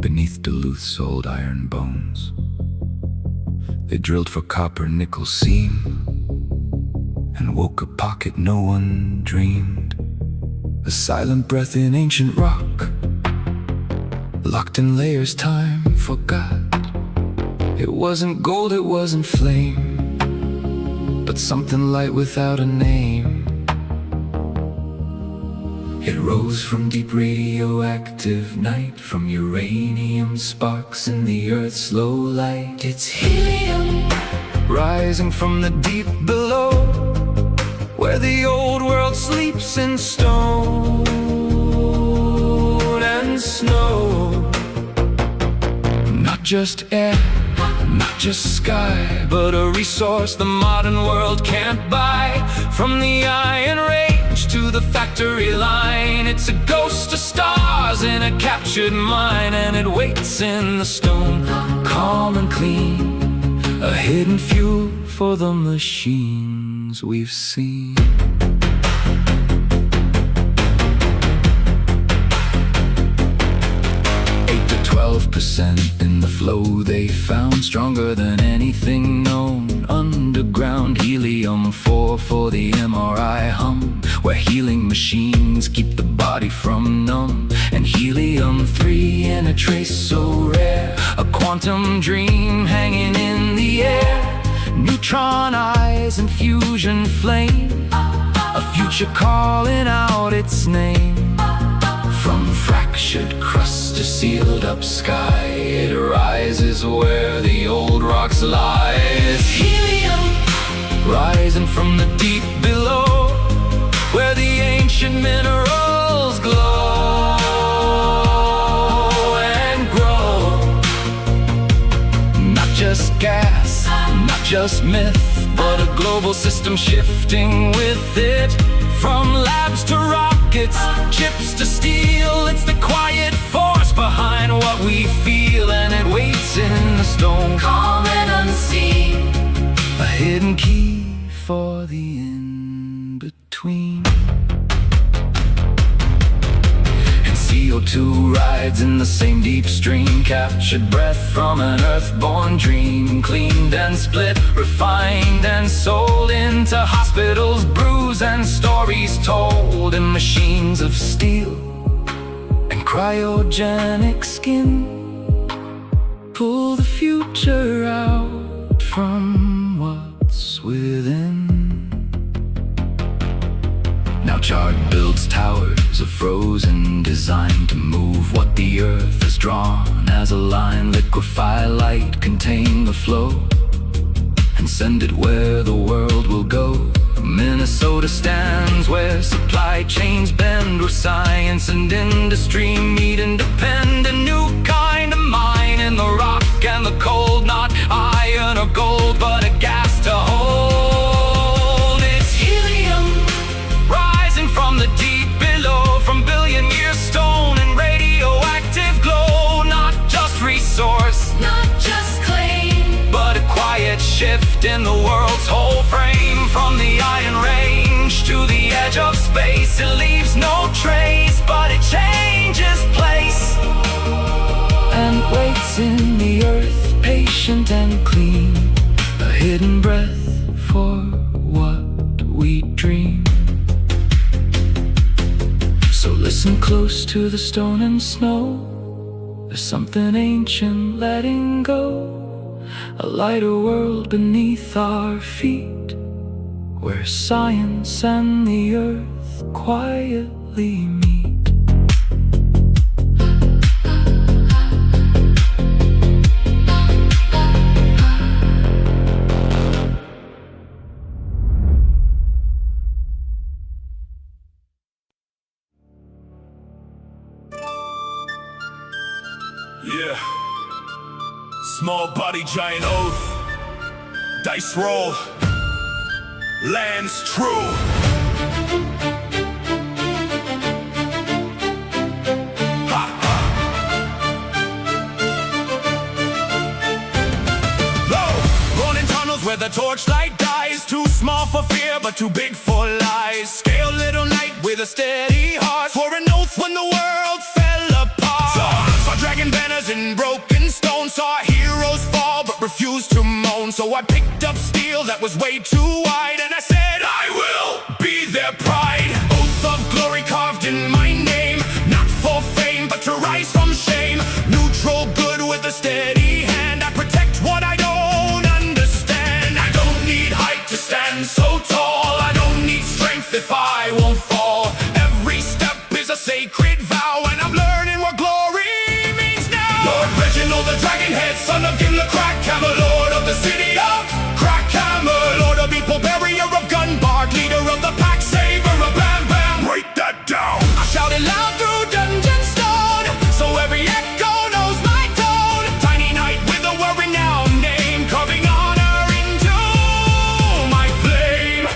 beneath Duluth's old iron bones, they drilled for copper nickel seam and woke a pocket no one dreamed. A silent breath in ancient rock, locked in layers time forgot. It wasn't gold, it wasn't flame, but something light without a name. It rose from deep radioactive night, from uranium sparks in the earth's slow light. It's helium, rising from the deep below, where the old world sleeps in stone and snow. Not just air, not just sky, but a resource the modern world can't buy. From the iron range to the factory line, it's a ghost of stars in a captured mine, and it waits in the stone, calm and clean, a hidden fuel for the machines we've seen. 12% in the flow they found, stronger than anything known underground. Helium-4 for the MRI hum, where healing machines keep the body from numb. And helium-3 in a trace so rare, a quantum dream hanging in the air. Neutron eyes and fusion flame, a future calling out its name. From fractured crust to sealed up sky, it rises where the old rocks lie. It's helium, rising from the deep below, where the ancient minerals glow and grow. Not just gas, not just myth, but a global system shifting with it. From labs to rockets, chips to steel, it's the quiet force behind what we feel, and it waits in the stone, calm and unseen, a hidden key for the in-between. And CO2 rides in the same deep stream, captured breath from an earth-born dream, cleaned and split, refined and sold into hospitals, brews and stories told in machines of steel and cryogenic skin. Pull the future out from what's within. Now charred builds towers of frozen design to move what the earth has drawn as a line. Liquefy light, contain the flow, and send it where the world will go. Minnesota stands where supply chains bend, where science and industry meet and depend. A new kind of mine in the rock and the cold, not iron or gold, but a gas to hold. It's helium, rising from the deep below, from billion-year stone and radioactive glow. Not just resource, Not just claim, but a quiet shift in the world's whole frame. From the iron range to the edge of space, it leaves no trace, but it changes place and waits in the earth, patient and clean, a hidden breath for what we dream. So listen close to the stone and snow, there's something ancient letting go, a lighter world beneath our feet, where science and the earth quietly meet. Yeah. Small body, giant oath. Dice roll. Lands true. Ha ha. Low. Born in tunnels where the torchlight dies. Too small for fear, but too big for lies. Scale little knight with a steady heart, swore an oath when the world fell apart. Saw dragon banners in broken stone, saw heroes fall but refused to moan. So I picked up steel that was way too wide, and I said, I will be their pride. Oath of glory carved in my name, not for fame but to rise from shame. Neutral good with a steady hand, I protect what I don't understand. I don't need height to stand so tall, I don't need strength if I won't fall. Every step is a sacred vow, and I'm learning what glory means now. Lord Reginald the Dragon Head, son of Gimli Crackhammer, Lord of the city of Crackhammer, Lord of People, barrier of Gunbark, leader of the pack, saver of Bambam. Write that down. I shouted loud through dungeon stone, so every echo knows my tone. Tiny knight with a world-renowned name, carving honor into my flame.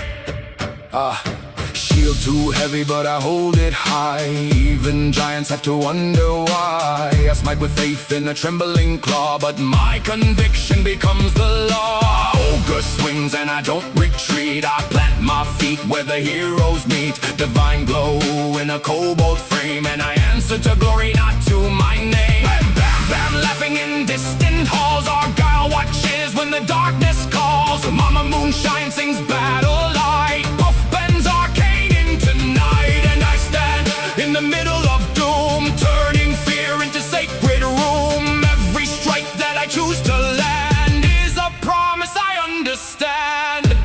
Shield too heavy, but I hold it high. Even giants have to wonder why. I smite with faith in a trembling claw, but my conviction becomes the law. Ogre swings and I don't retreat, I plant my feet where the heroes meet. Divine glow in a kobold frame, and I answer to glory, not to my name. Bam, bam, bam, laughing in distant halls. Argyle watches when the darkness calls. Mama Moonshine sings battle light. Puff bends arcane into night, and I stand in the middle of doom, turning fear into sacred room. Every strike that I choose to land is a promise I understand.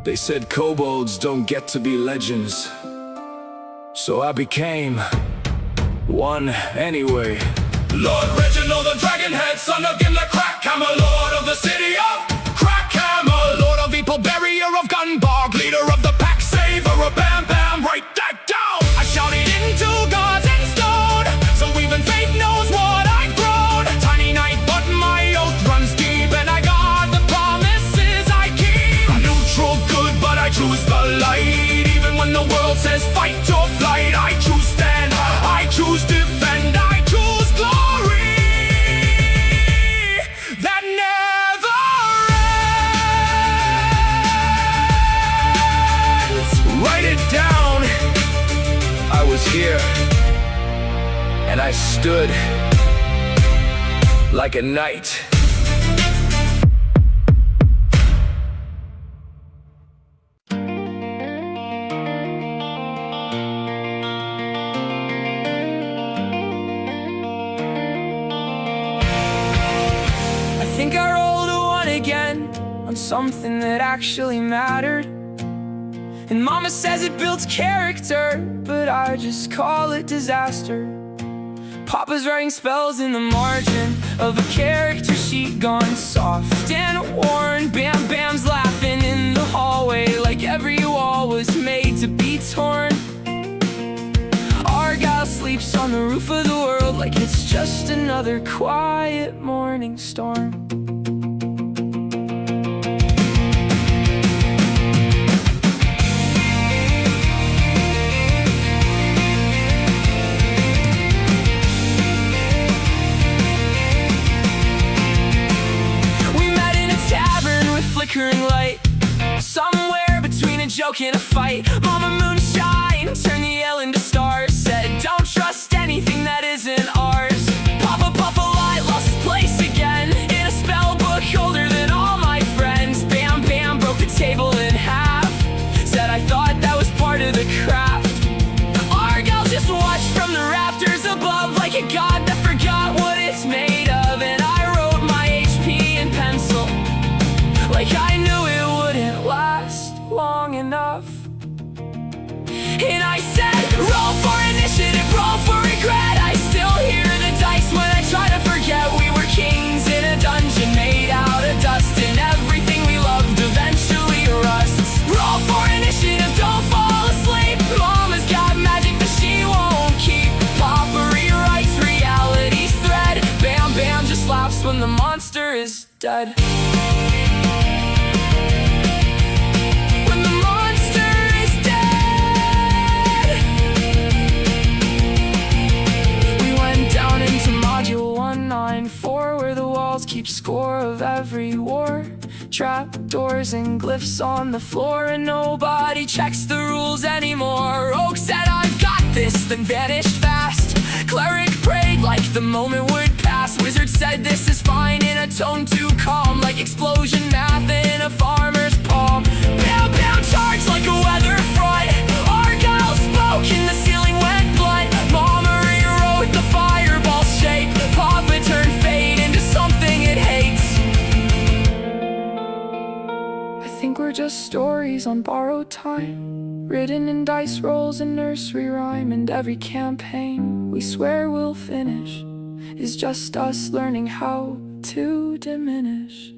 They said kobolds don't get to be legends, so I became one anyway. Lord Reginald the Dragon Head, son of Gimli Crackhammer, Lord of the city of Crackhammer, Lord of People, barrier of Gunbark, leader of the pack, saver of Bambam. Write that down. I shouted into gods and stone, so even fate knows what I've grown. Tiny knight, but my oath runs deep, and I got the promises I keep. I'm neutral good, but I choose the light. Even when the world says fight or flight, I choose stand, I choose defend, I choose glory that never ends. Write it down. I was here, and I stood like a knight. I think I rolled a one again on something that actually mattered. And Mama says it builds character, but I just call it disaster. Papa's writing spells in the margin of a character sheet gone soft and worn. Bam Bam's laughing in the hallway like every wall was made to be torn. Argyle sleeps on the roof of the world like it's just another quiet morning storm. Flickering light, somewhere between a joke and a fight. Mama Moonshine turned the yell into stars, said don't trust anything that isn't ours. Papa Puffalot lost his place again in a spell book older than all my friends. Bam Bam broke the table in half, said I thought that was part of the craft. Argyle just watched from the rafters above like a god that forgot what it's made of. And I wrote my HP in pencil like I knew it wouldn't last long enough. And I said, roll for initiative, roll for regret. I still hear the dice when I try to forget. We were kings in a dungeon made out of dust, and everything we loved eventually rusts. Roll for initiative, don't fall asleep. Mama's got magic that she won't keep. Papa rewrites reality's thread. Bam Bam just laughs when the monster is dead. Keep keeps score of every war. Trapdoors and glyphs on the floor, and nobody checks the rules anymore. Oak said, I've got this, then vanished fast. Cleric prayed like the moment would pass. Wizard said, this is fine, in a tone too calm, like explosion math in a farmer's palm. Bam, bam, charged like a weather front. Argyle spoke and the ceiling went blunt. Mama rewrote the fireball shape. Papa turned fate into something it hates. I think we're just stories on borrowed time, written in dice rolls and nursery rhyme. And every campaign we swear we'll finish is just us learning how to diminish.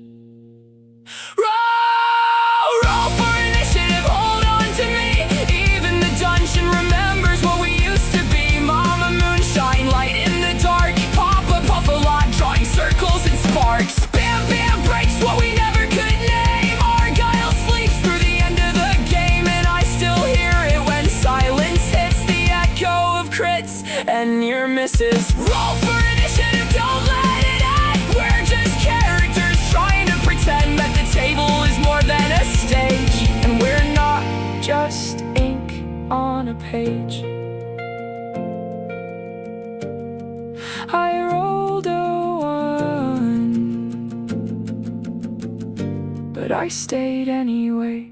Roll for initiative, hold on to me. Even the dungeon remembers what we used to be. Mama Moonshine, light in the dark. Papa Puffalot, drawing circles and sparks. Bam Bam breaks what we never could name. Argyle sleeps through the end of the game, and I still hear it when silence hits. The echo of crits and near misses. Roll for initiative, don't let it end. We're just characters trying to pretend that the table is more than a stage, and we're not just ink on a page. I rolled a 1, but I stayed anyway.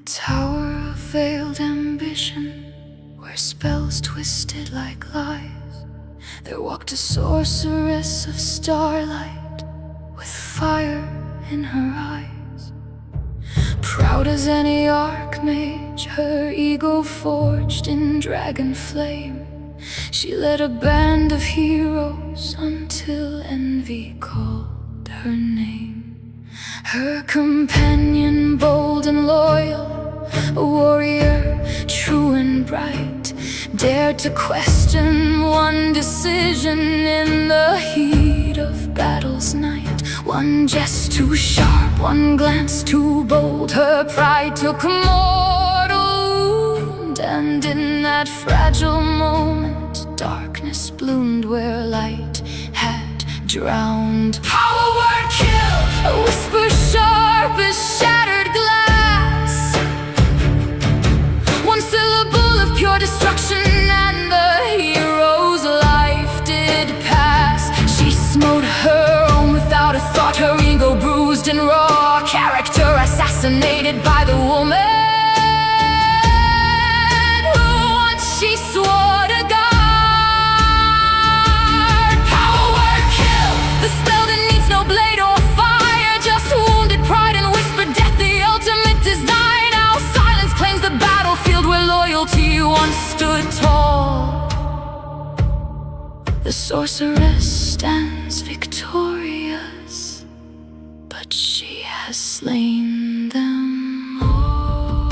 tower of veiled ambition, where spells twisted like lies, there walked a sorceress of starlight, with fire in her eyes. Proud as any archmage, her ego forged in dragon flame, she led a band of heroes until envy called her name. Her companion, bold and loyal, a warrior true and bright, dared to question one decision in the heat of battle's night. One jest too sharp, one glance too bold, her pride took a mortal wound, and in that fragile moment darkness bloomed where light had drowned. Power word kill, a whisper sharp as shattered glass, one syllable of pure destruction, and the hero's life did pass. She smote her own without a thought, her ego bruised and raw, character assassinated by the woman who once she swore to guard. Power word kill, the spell that needs no blade or fire, just wounded pride and whispered death, the ultimate design. Now silence claims the battlefield where loyalty once stood tall. The sorceress stands victorious, but she has slain them all.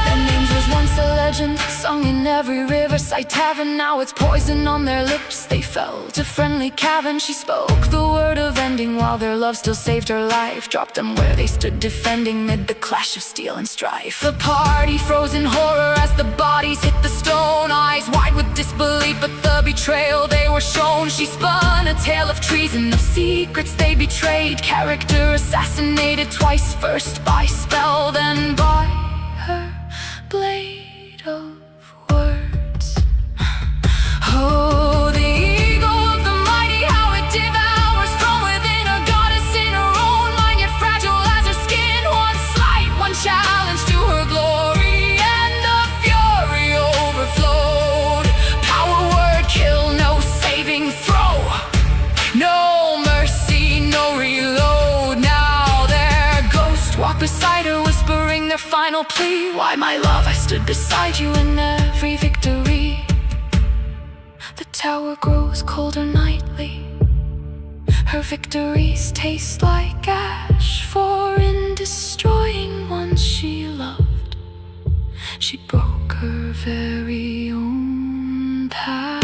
Their names was once a legend, sung in every riverside tavern. Now it's poison on their lips, they fell to friendly cavern. She spoke the word of ending while their love still saved her life, dropped them where they stood defending mid the clash of steel and strife. The party froze in horror as the bodies hit the stone, eyes wide with disbelief but the betrayal they were shown. She spun a tale of treason, of secrets they betrayed, character assassinated twice, first by spell then by her blade of words. Oh, the ego of the mighty, how it devours from within, a goddess in her own mind, yet fragile as her skin. One slight, one challenge to her glory, and the fury overflowed. Power word kill, no saving throw, no mercy, no reload. Now their ghosts walk beside her, whispering their final plea. Why, my love, I stood beside you in every victory. The tower grows colder nightly, her victories taste like ash, for in destroying one she loved, she broke her very own path.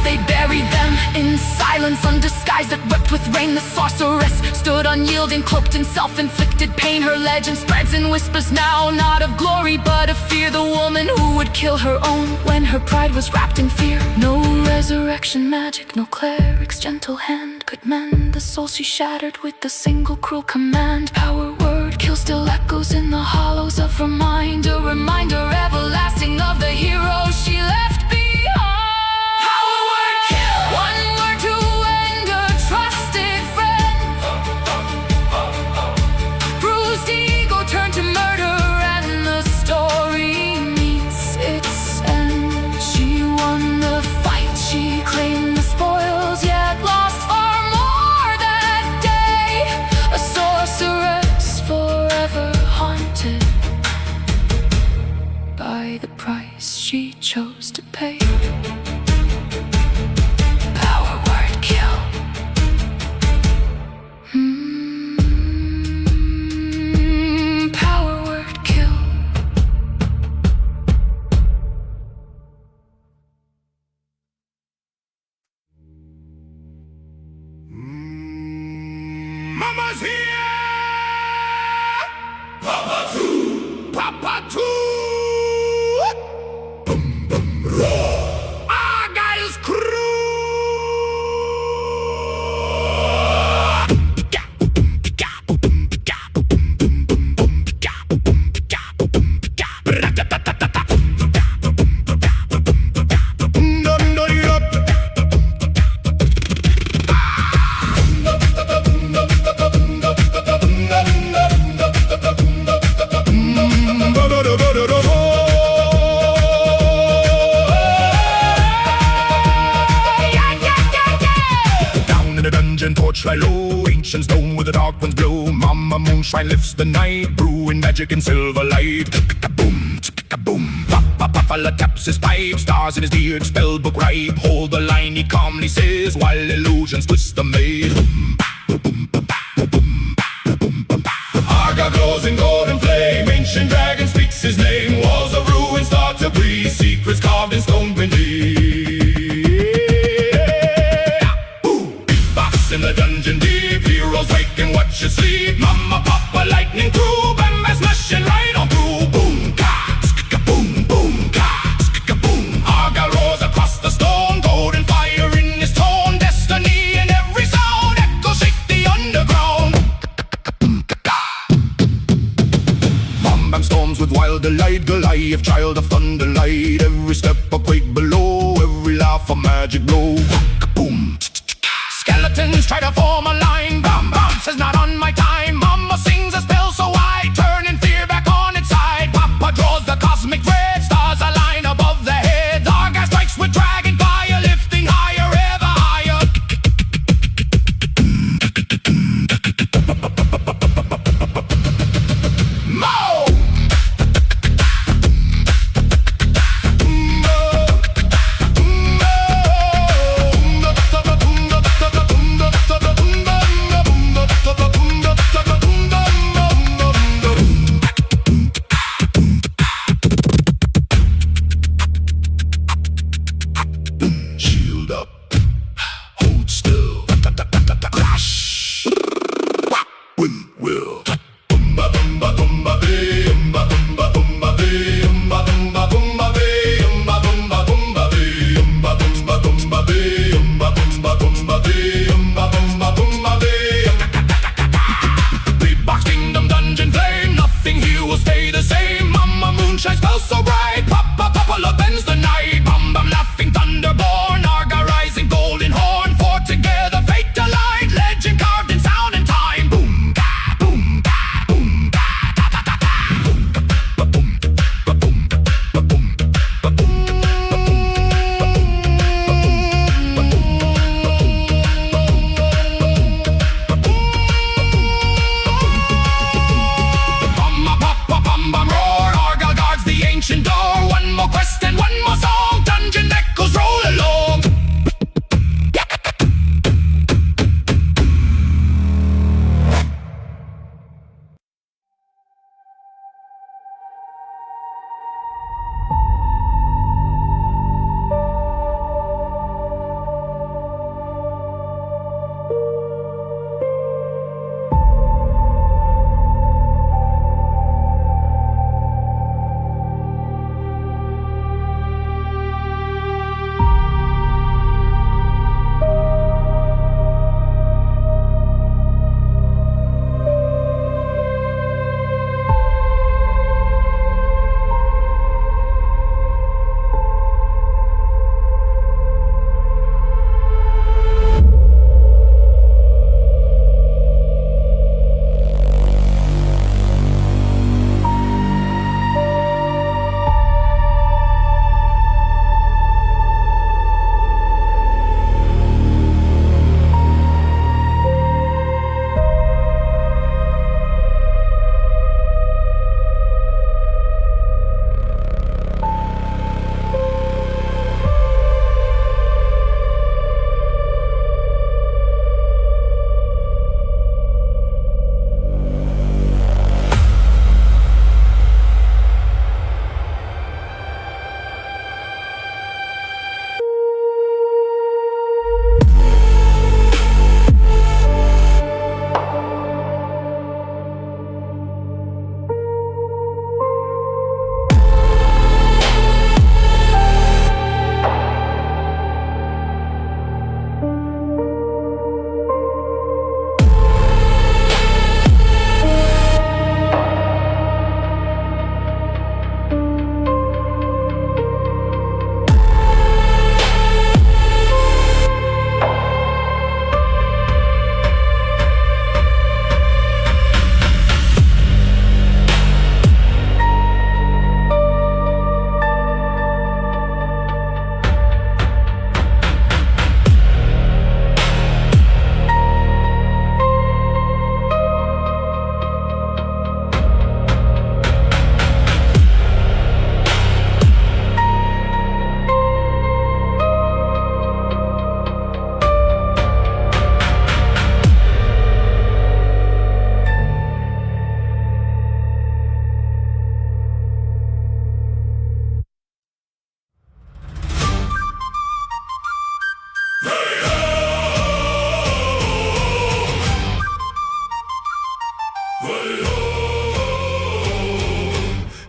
They buried them in silence undisguised that wept with rain. The sorceress stood unyielding, cloaked in self-inflicted pain. Her legend spreads in whispers now, not of glory but of fear. The woman who would kill her own when her pride was wrapped in fear. No resurrection magic, no cleric's gentle hand could mend the soul she shattered with a single cruel command. Power word kill still echoes in the hollows of her mind, a reminder everlasting of the hero she left behind. Power word kill, one word to end a trusted friend. Bruised ego turned to murder, and the story meets its end. She won the fight, she claimed the spoils, yet lost far more that day. A sorceress forever haunted by the price she chose to pay. Power word kill. Power word kill. Mama's here! Papa Two! Papa Two! Bum, bum, roar! Argyle's crew! dark winds blow. Mama Moonshine lifts the night, brewing magic in silver light. Boom, boom. Puffalot taps his pipe, stars in his beard, spellbook ripe. Hold the line, he calmly says, while illusions twist the maze. Argyle glows in golden flame, ancient dragon speaks his name. Walls of ruin start to breathe, secrets carved in stone beneath. Beatbox in the dungeon deep, heroes wake and watch you sleep. Mama, Papa, lightning through, Bambam smashing right on through. Boom, ka, ska, boom, boom, ka, ska, boom. Argyle roars across the stone, golden fire in his tone. Destiny in every sound, echoes shake the underground. Bambam storms with wild delight, Goliath, child of thunder light. Every step a quake below, every laugh a magic blow. Boom. Skeletons try to form a line. Bambam says not on my time. Mama sings a spell so I turn in fear back on its side. Papa draws the cosmic thread, stars align above the head. Argyle strikes with dragon fire, lifting higher, ever higher. Mo! Shield up, hold still, clash, wind will. Boomba boomba boomba bee, boomba boomba boomba bee, boomba boomba boomba bee, boomba boomba boomba bee, boomba boomba boomba bee, boomba boomba boomba bee, boomba boomba boomba bee. Beatbox kingdom dungeon flame, nothing here will stay the same. Mama Moonshine spells so bright, Papa Puffalot bends the night. Bambam laughing thunderborn, Argyle rising golden horn. Four together fate aligned, legend carved in sound and time. Boom, ka, boom, ka, boom, ka, ta ta ta ta.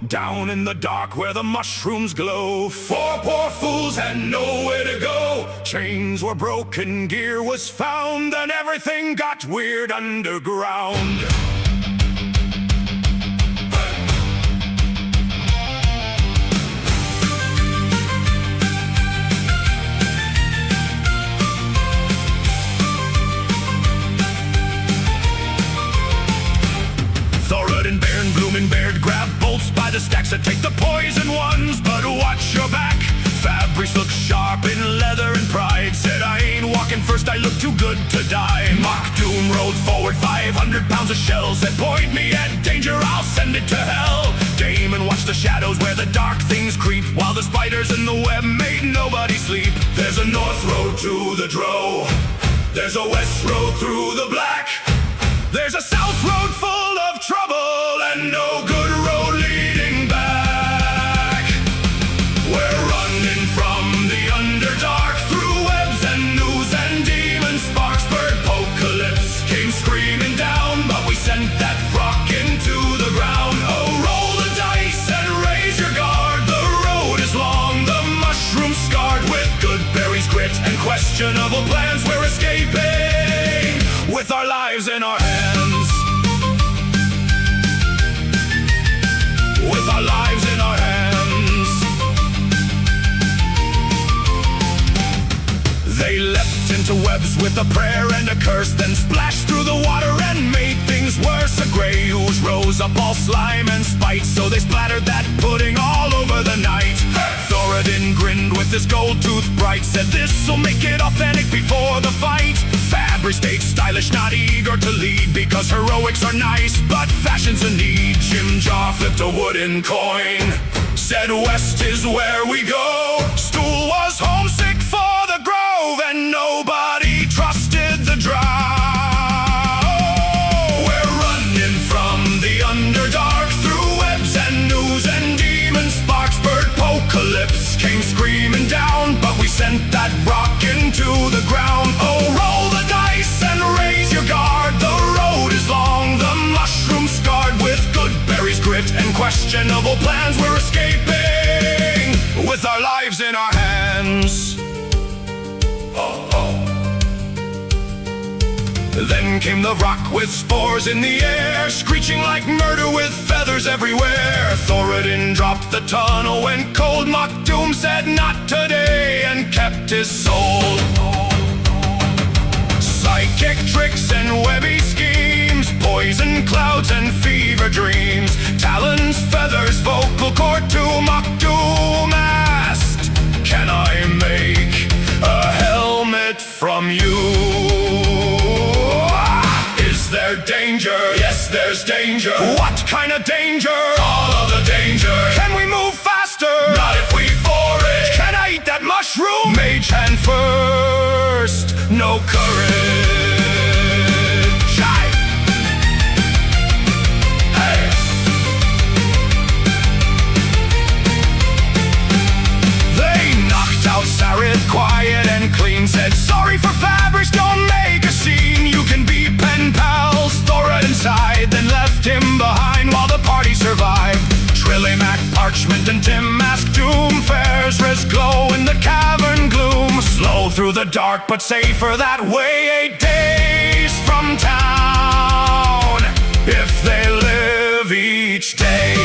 Down in the dark where the mushrooms glow, four poor fools had nowhere to go. Chains were broken, gear was found, and everything got weird underground. Baird grabbed bolts by the stacks that take the poison ones, but watch your back. Fabrice looked sharp in leather and pride, said I ain't walking first, I look too good to die. Mock Doom rode forward, 500 pounds of shells, said point me at danger, I'll send it to hell. Damon watched the shadows where the dark things creep, while the spiders in the web made nobody sleep. There's a north road to the Dro, there's a west road through the black, there's a south road full of trouble, and no good road leading back. We're running from the underdark, through webs and news and demons. Sparksburg apocalypse came screaming down, but we sent that rock into the ground. Oh, roll the dice and raise your guard, the road is long, the mushroom scarred. With good berries, grit, and questionable plans, we're escaping with our lives in our hands. With our lives in our hands. They leapt into webs with a prayer and a curse, then splashed through the water and made things worse. A grey ooze rose up all slime and spite, so they splattered that pudding all over the night. Thoradin grinned with his gold tooth bright, said this'll make it authentic before the fight. Fabrice stayed stylish, not eager to lead, because heroics are nice, but fashion's a need. Jim Jar flipped a wooden coin, said west is where we go. Stool was homesick for the grove, and nobody trusted the Drow. We're running from the underdark, through webs and news and demons. Sparksburg apocalypse came screaming down, but we sent that rock into the ground. Oh, roll the dice and raise your guard, the road is long, the mushroom scarred. With good berries, grit, and questionable plans, we're escaping with our lives in our hands. Oh, oh. Then came the rock with spores in the air, screeching like murder with feathers everywhere. Thoradin dropped the tunnel when cold. Mock Doom said not today, and kept his soul. Psychic tricks and webby schemes, poison clouds and fever dreams. Talons, feathers, vocal cord to Mock Doom asked, can I make a helmet from you? Is there danger? Yes, there's danger. What kind of danger? All of the danger. Can we move faster? Not if we forage. Can I eat that mushroom? Mage hand first. No courage. Hey. They knocked out Sarith quiet and clean, said sorry for Fabrice, don't make a scene. You can be pen pals. Thoradin sighed, then left him behind while the party survived. Trillimac, Parchment, and Tim Mask Doom fares res glow in the cavern gloom. Slow through the dark, but safer that way. 8 days from town, if they live each day.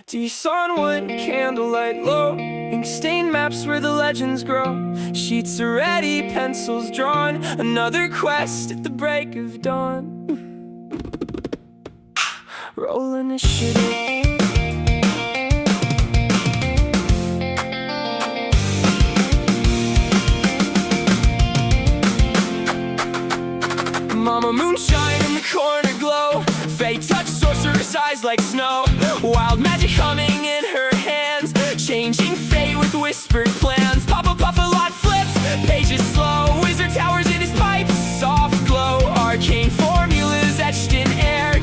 Deson wood, candlelight low, ink stained maps where the legends grow. Sheets are ready, pencils drawn, another quest at the break of dawn. Roll initiative. Mama Moonshine in the corner glow, fate touch sorceress eyes like snow. Wild magic humming in her hands, changing fate with whispered plans. Papa Puffalot flips, pages slow, wizard towers in his pipes, soft glow. Arcane formulas etched in air,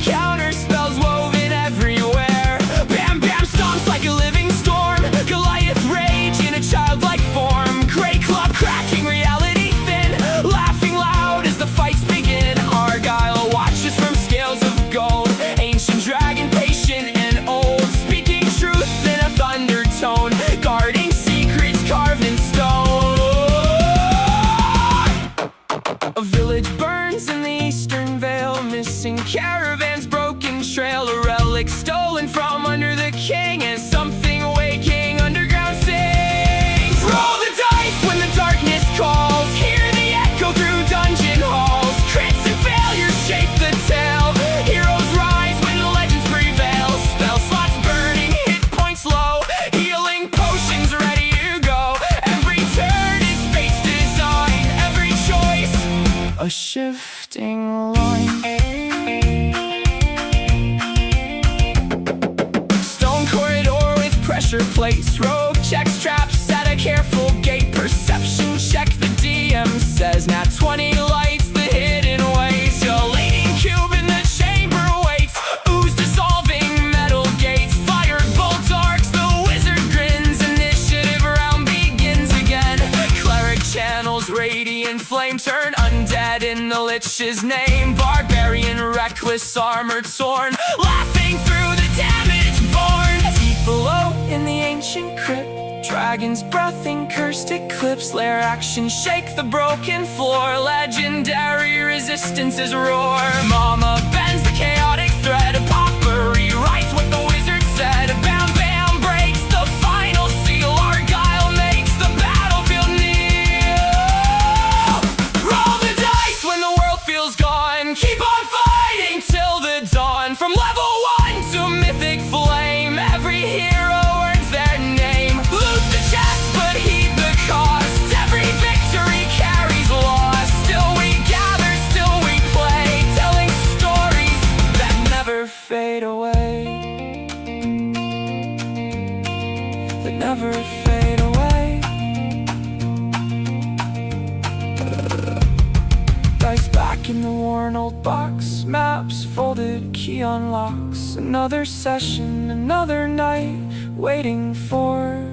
passing caravans, broken trail, a relic stolen from under the king, and something waking underground sings. Roll the dice when the darkness calls, hear the echo through dungeon halls. Crits and failures shape the tale, heroes rise when legends prevail. Spell slots burning, hit points low, healing potions ready to go. Every turn is fate's design, every choice a shifting line. Stone corridor with pressure plates, rogue checks traps at a careful gate. Perception check, the DM says nat 20 lights the hidden ways. Your leading cube in the chamber waits, ooze dissolving metal gates. Fired bolt arcs, the wizard grins, initiative round begins again. Cleric channels radiant flame, turn undead in the lich's name. Barbarian reckless, armor torn, laughing through the damage born. Deep below in the ancient crypt, dragon's breath in cursed eclipse. Lair action shake the broken floor, legendary resistances roar. Mama bends the chaotic thread, apothecary writes what the wizard said. Bambam breaks the final seal, Argyle makes the battlefield kneel. Roll the dice when the world feels gone, keep on fighting till the dawn. From level 1 to mythic flame, every hero earns their name. Loot the chest but heed the cost, every victory carries loss. Still we gather, still we play, telling stories that never fade away, that never fade away. Dice back in the worn old box, maps folded, key unlocks. Another session, another night, waiting for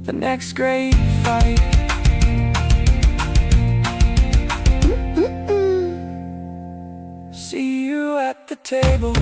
the next great fight. See you at the table.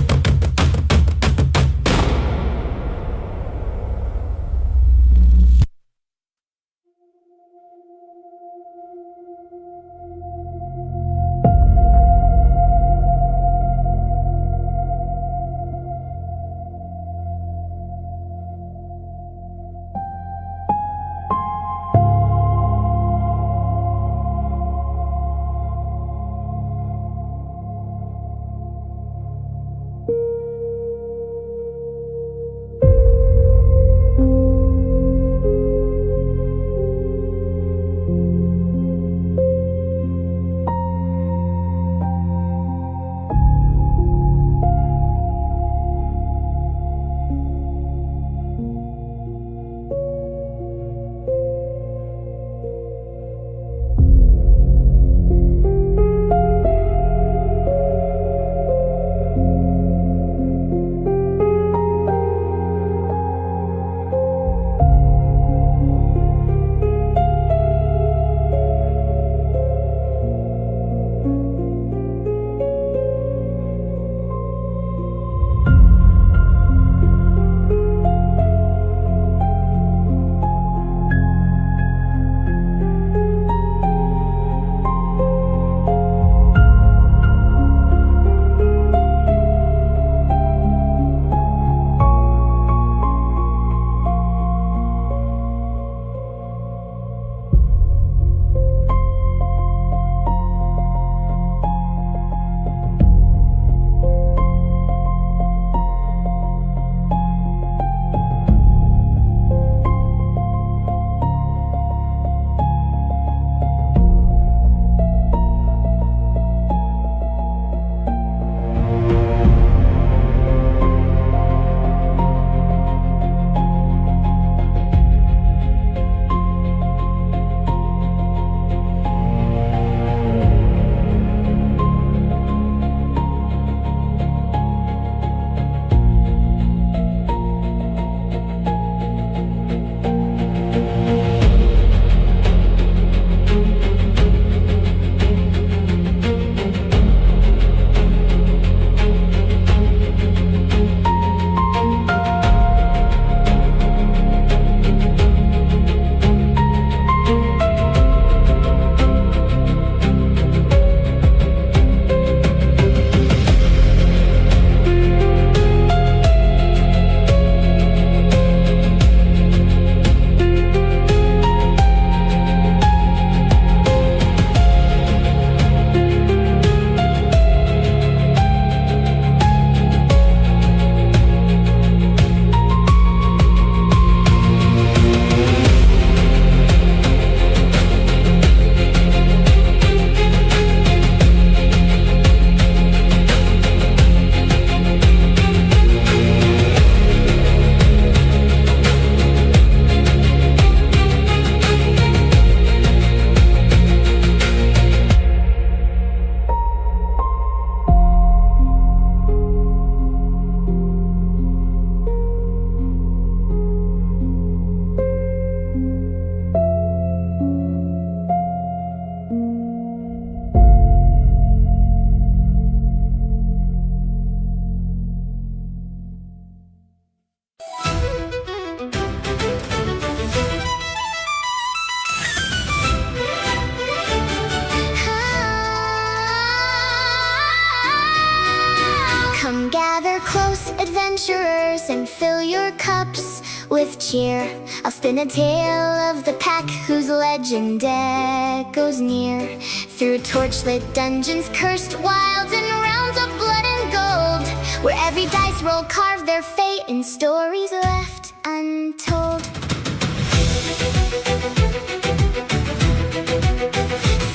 adventurers, and fill your cups with cheer. I'll spin a tale of the pack whose legend echoes near, through torchlit dungeons, cursed wilds, and realms of blood and gold, where every dice roll carved their fate in stories left untold.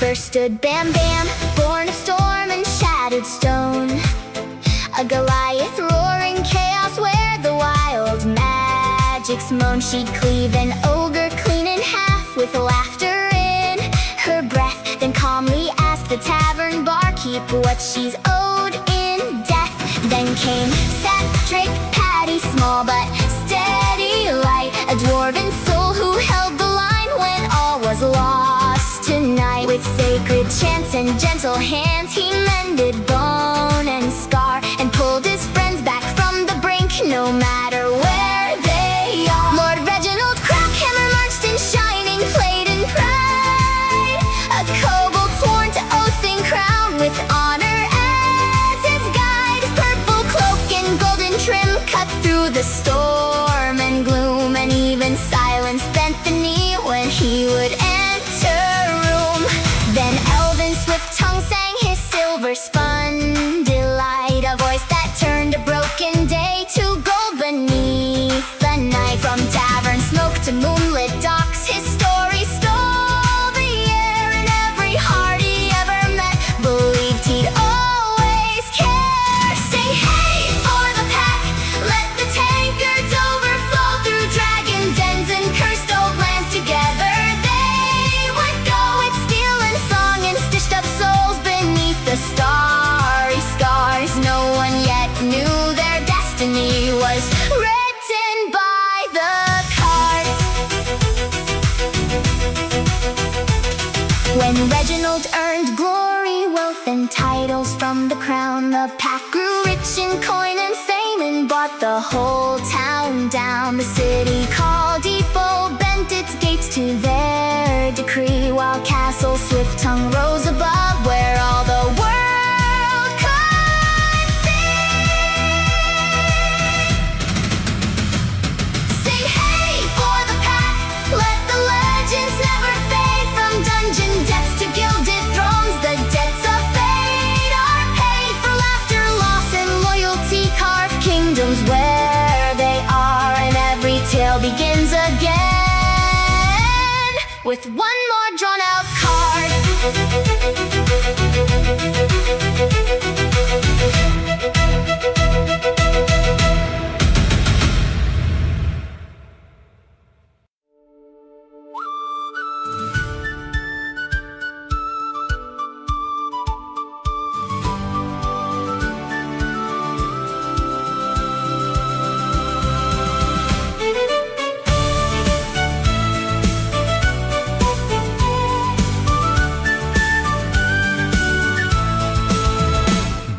First stood Bambam, born of storm and shattered stone, a Goliath roaring chaos where the wild magics moan. She'd cleave an ogre clean in half with laughter in her breath, then calmly ask the tavern barkeep what she's owed in death. Then came Cedric, Patty, small but steady light, a dwarven soul who held the line when all was lost tonight. With sacred chants and gentle hands he mended bone and scar, and pulled his friends back from the brink no matter where they are. Lord Reginald Crackhammer marched in shining plate and pride, a kobold sworn to oath and crown with honor as his guide. His purple cloak and golden trim cut through the storm and gloom, and even silence bent the knee when he would enter room. Then elven swift tongue sang his silver spun delight, a voice that turned a broken day to gold beneath the night. From tavern smoke to moonlit docks, his story stole the air, and every heart he ever met believed he'd always care. Sing hey for the pack, let the tankards overflow through dragon dens and cursed old lands. Together they would go with steel and song and stitched up souls beneath the starry scars. No one yet knew their destiny was written by the cards. When Reginald earned glory, wealth, and titles from the crown, the pack grew rich in coin and fame and bought the whole town down. The city called Depot bent its gates to their decree, while Castle Swift Tongue rose above where all the world could see. Sing hey for the pack, let the legends never fade, from dungeon depths to gilded thrones. The debts of fate are paid, for laughter, loss, and loyalty carved kingdoms where they are, and every tale begins again with one more drawn out card.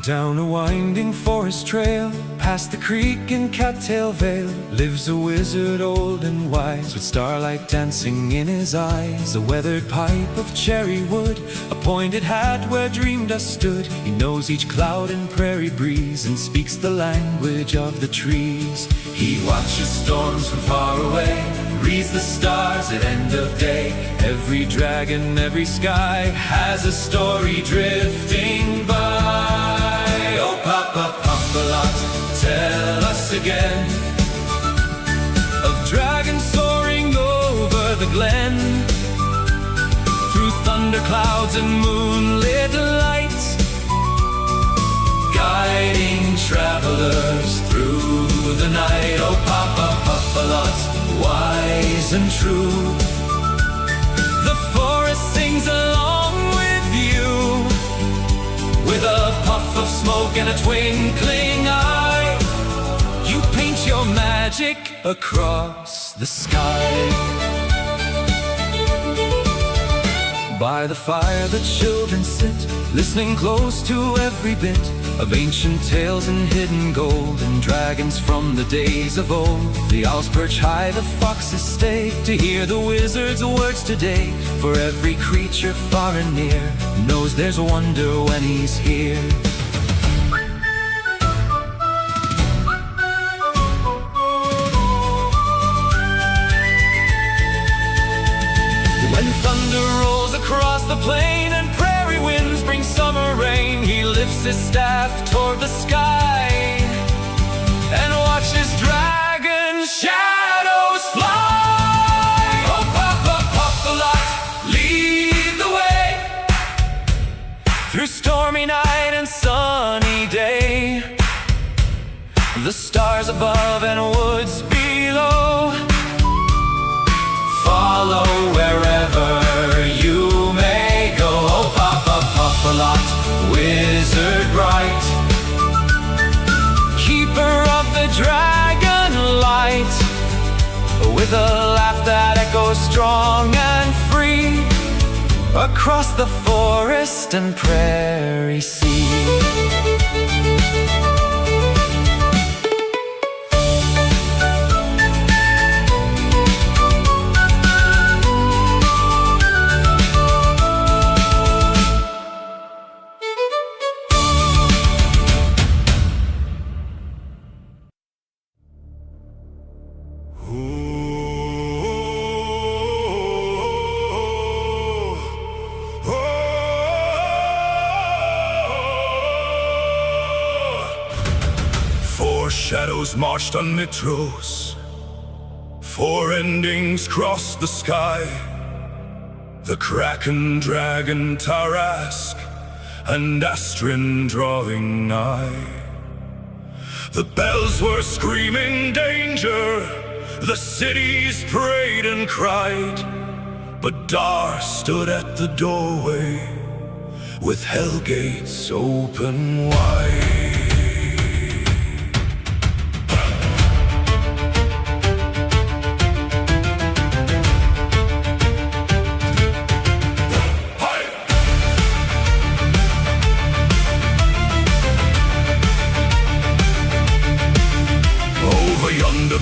Down a winding forest trail, past the creek in Cattail Vale, lives a wizard old and wise, with starlight dancing in his eyes. A weathered pipe of cherry wood, a pointed hat where dream dust stood. He knows each cloud and prairie breeze, and speaks the language of the trees. He watches storms from far away, reads the stars at end of day. Every dragon, every sky has a story drifting by. Oh, Papa Puffalot, tell us again of dragons soaring over the glen, through thunder clouds and moonlit lights, guiding travelers through the night. Oh, Papa Puffalot, wise and true, the forest sings along with you, with a puff of smoke and a twinkling eye. You paint your magic across the sky. By the fire the children sit, listening close to every bit of ancient tales and hidden gold, and dragons from the days of old. The owls perch high, the foxes stay, to hear the wizard's words today. For every creature far and near knows there's wonder when he's here. the plain, and prairie winds bring summer rain. He lifts his staff toward the sky and watches dragon shadows fly. Oh, Puffalot, lead the way through stormy night and sunny day. The stars above and woods below follow wherever you may go. Oh, Puffalot, wizard bright, keeper of the dragon light, with a laugh that echoes strong and free across the forest and prairie sea. Shadows marched on Mitros, 4 endings crossed the sky. The Kraken, Dragon, Tarask, and Astrin drawing nigh. The bells were screaming danger, the cities prayed and cried, but Dar stood at the doorway with hell gates open wide.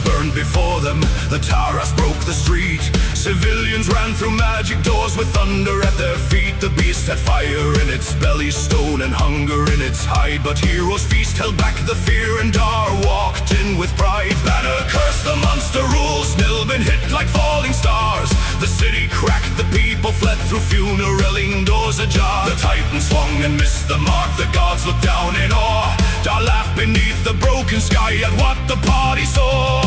Burned before them, the Taras broke the street. Civilians ran through magic doors with thunder at their feet. The beast had fire in its belly, stone and hunger in its hide. But heroes' feast held back the fear, and Dar walked in with pride. Banner cursed the monster rules, Nilbin hit like falling stars. The city cracked, the people fled through funereling doors ajar. The Titan swung and missed the mark, the gods looked down in awe. Dar laughed beneath the broken sky at what the party saw.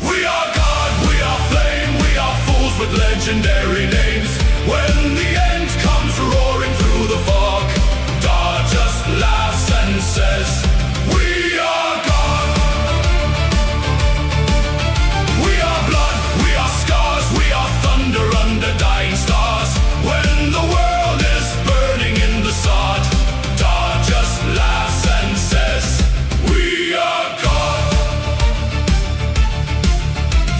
We are God, we are flame, we are fools with legendary names. When the end comes roaring through the fog, Dar just laughs and says, we are God. We are blood, we are scars, we are thunder under dying stars. When the world is burning in the sod, Dar just laughs and says, we are God.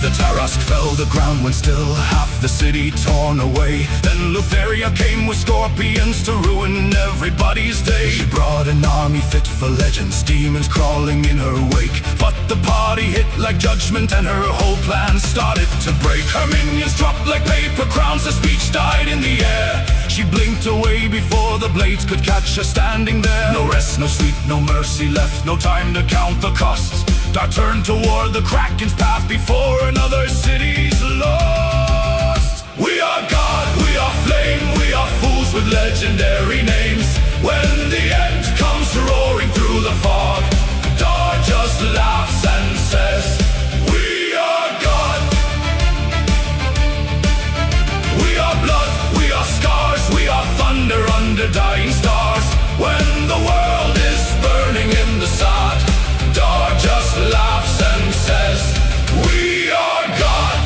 The Tarask fell the ground when still, half the city torn away. Then Ethereal came with scorpions to ruin everybody's day. She brought an army fit for legends, demons crawling in her wake. But the party hit like judgment and her whole plan started to break. Her minions dropped like paper crowns, her speech died in the air. She blinked away before the blades could catch her standing there. No rest, no sleep, no mercy left, no time to count the costs. Dar turned toward the Kraken's path before another city's lost. We are God, we are flame, we are fools with legendary names. When the end comes roaring through the fog, Dar just laughs and says, we are God. We are blood, we are scars, we are thunder under dying stars. When the world is burning in the sod, Dar just laughs and says, we are God.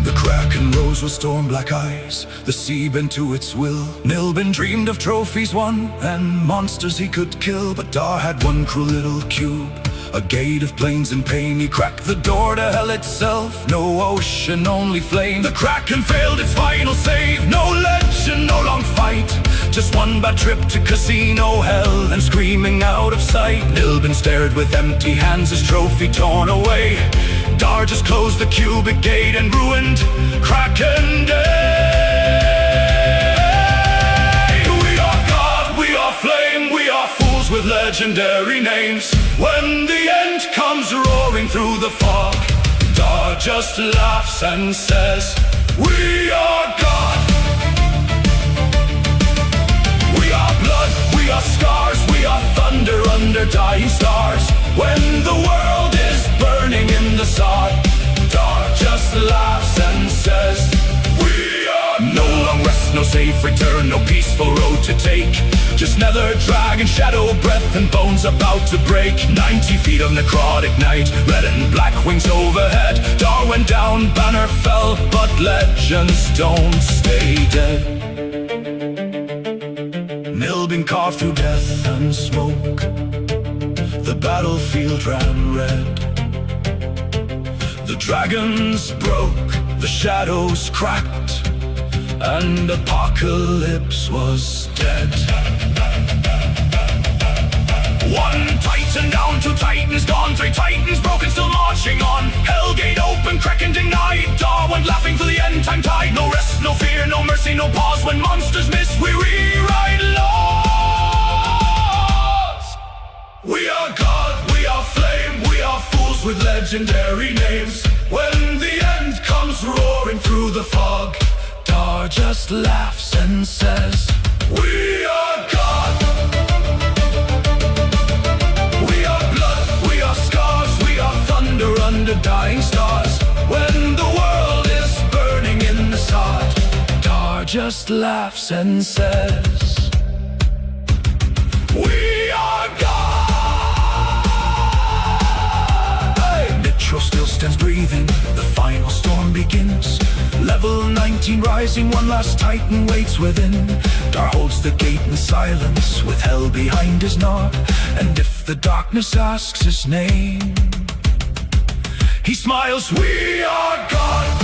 The Kraken rose with storm-black eyes, the sea bent to its will. Nilbin dreamed of trophies won and monsters he could kill. But Dar had one cruel little cube, a gate of plains and pain. He cracked the door to hell itself, no ocean, only flame. The Kraken failed its final save, no legend, no long fight. Just one bad trip to casino hell and screaming out of sight. Nilbin stared with empty hands, his trophy torn away. Dar just closed the cubic gate and ruined Kraken Day. We are God, we are flame, we are fools with legendary names. When the end comes roaring through the fog, Dar just laughs and says, We are God. We are blood, we are scars, we are thunder under dying stars. When the world is burning in the sod, dark just laughs and says, we are no long rest, no safe return, no peaceful road to take. Just nether dragon, shadow breath, and bones about to break. 90 feet of necrotic night, red and black wings overhead. Dar went down, banner fell, but legends don't stay dead. Nil been carved through death and smoke. The battlefield ran red. The dragons broke, the shadows cracked, and apocalypse was dead. One titan down, two titans gone, three titans broken, still marching on. Hellgate open, Kraken denied. Darwin laughing for the end time tide. No rest, no fear, no mercy, no pause. When monsters miss, we rewrite laws. We are God, we are flame, we are fools with legendary names. When the end comes roaring through the fog, Dar just laughs and says, we are God. We are blood, we are scars, we are thunder under dying stars. When the world is burning in the sod, Dar just laughs and says, we are God. Mitro still stands breathing, the final storm begins. Level 19 rising, one last titan waits within. Dar holds the gate in silence, with hell behind his nod. And if the darkness asks his name, he smiles, we are God.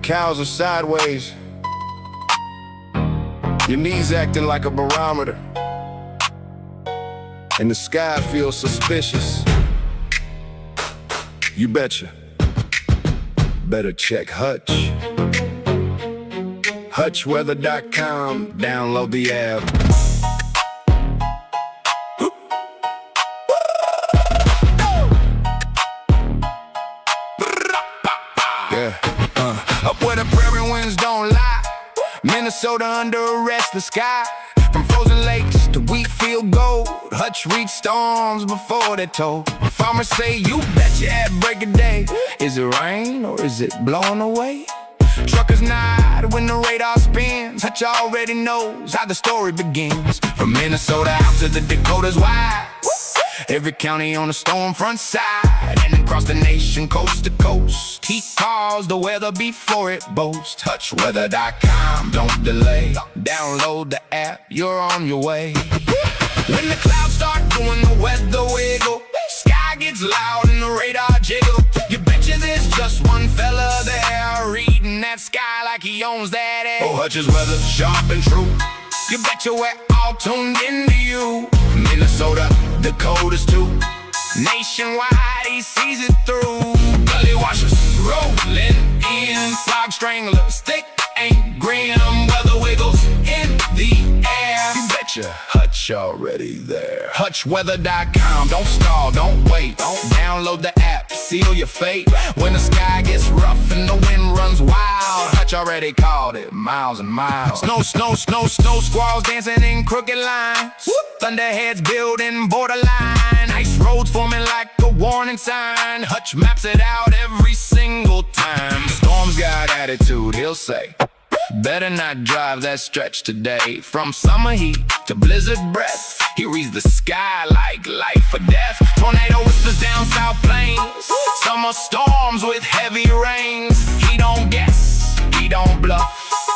cows are sideways. Your knees acting like a barometer, and the sky feels suspicious. You betcha. Better check Hutch. Hutchweather.com. Download the app. Up where the prairie winds don't lie, Minnesota under arrest, the sky. From frozen lakes to wheat field gold, Hutch reads storms before they're told. Farmers say, you betcha at break of day. Is it rain or is it blowing away? Truckers nod when the radar spins. Hutch already knows how the story begins. From Minnesota out to the Dakotas wide, every county on the storm front side, and across the nation coast to coast. He calls the weather before it boasts. Hutchweather.com, don't delay. Download the app, you're on your way. When the clouds start doing the weather wiggle, sky gets loud and the radar jiggle. You betcha there's just one fella there, reading that sky like he owns that air. Oh, Hutch's weather, sharp and true. You betcha we're all tuned into you. Minnesota, Dakotas too. Nationwide, he sees it through. Gully washers rolling in, fog stranglers, thick ain't grim. Weather wiggles in the air. You betcha Hutch already there. Hutchweather.com, don't stall, don't wait. Don't download the app, seal your fate. When the sky gets rough and the wind runs wild, Hutch already called it miles and miles. Snow squalls dancing in crooked lines. Thunderheads building borderline. Ice roads forming like a warning sign. Hutch maps it out every single time. Storm's got attitude, he'll say. Better not drive that stretch today. From summer heat to blizzard breath, he reads the sky like life or death. Tornado whispers down South Plains, summer storms with heavy rains. He don't guess, he don't bluff,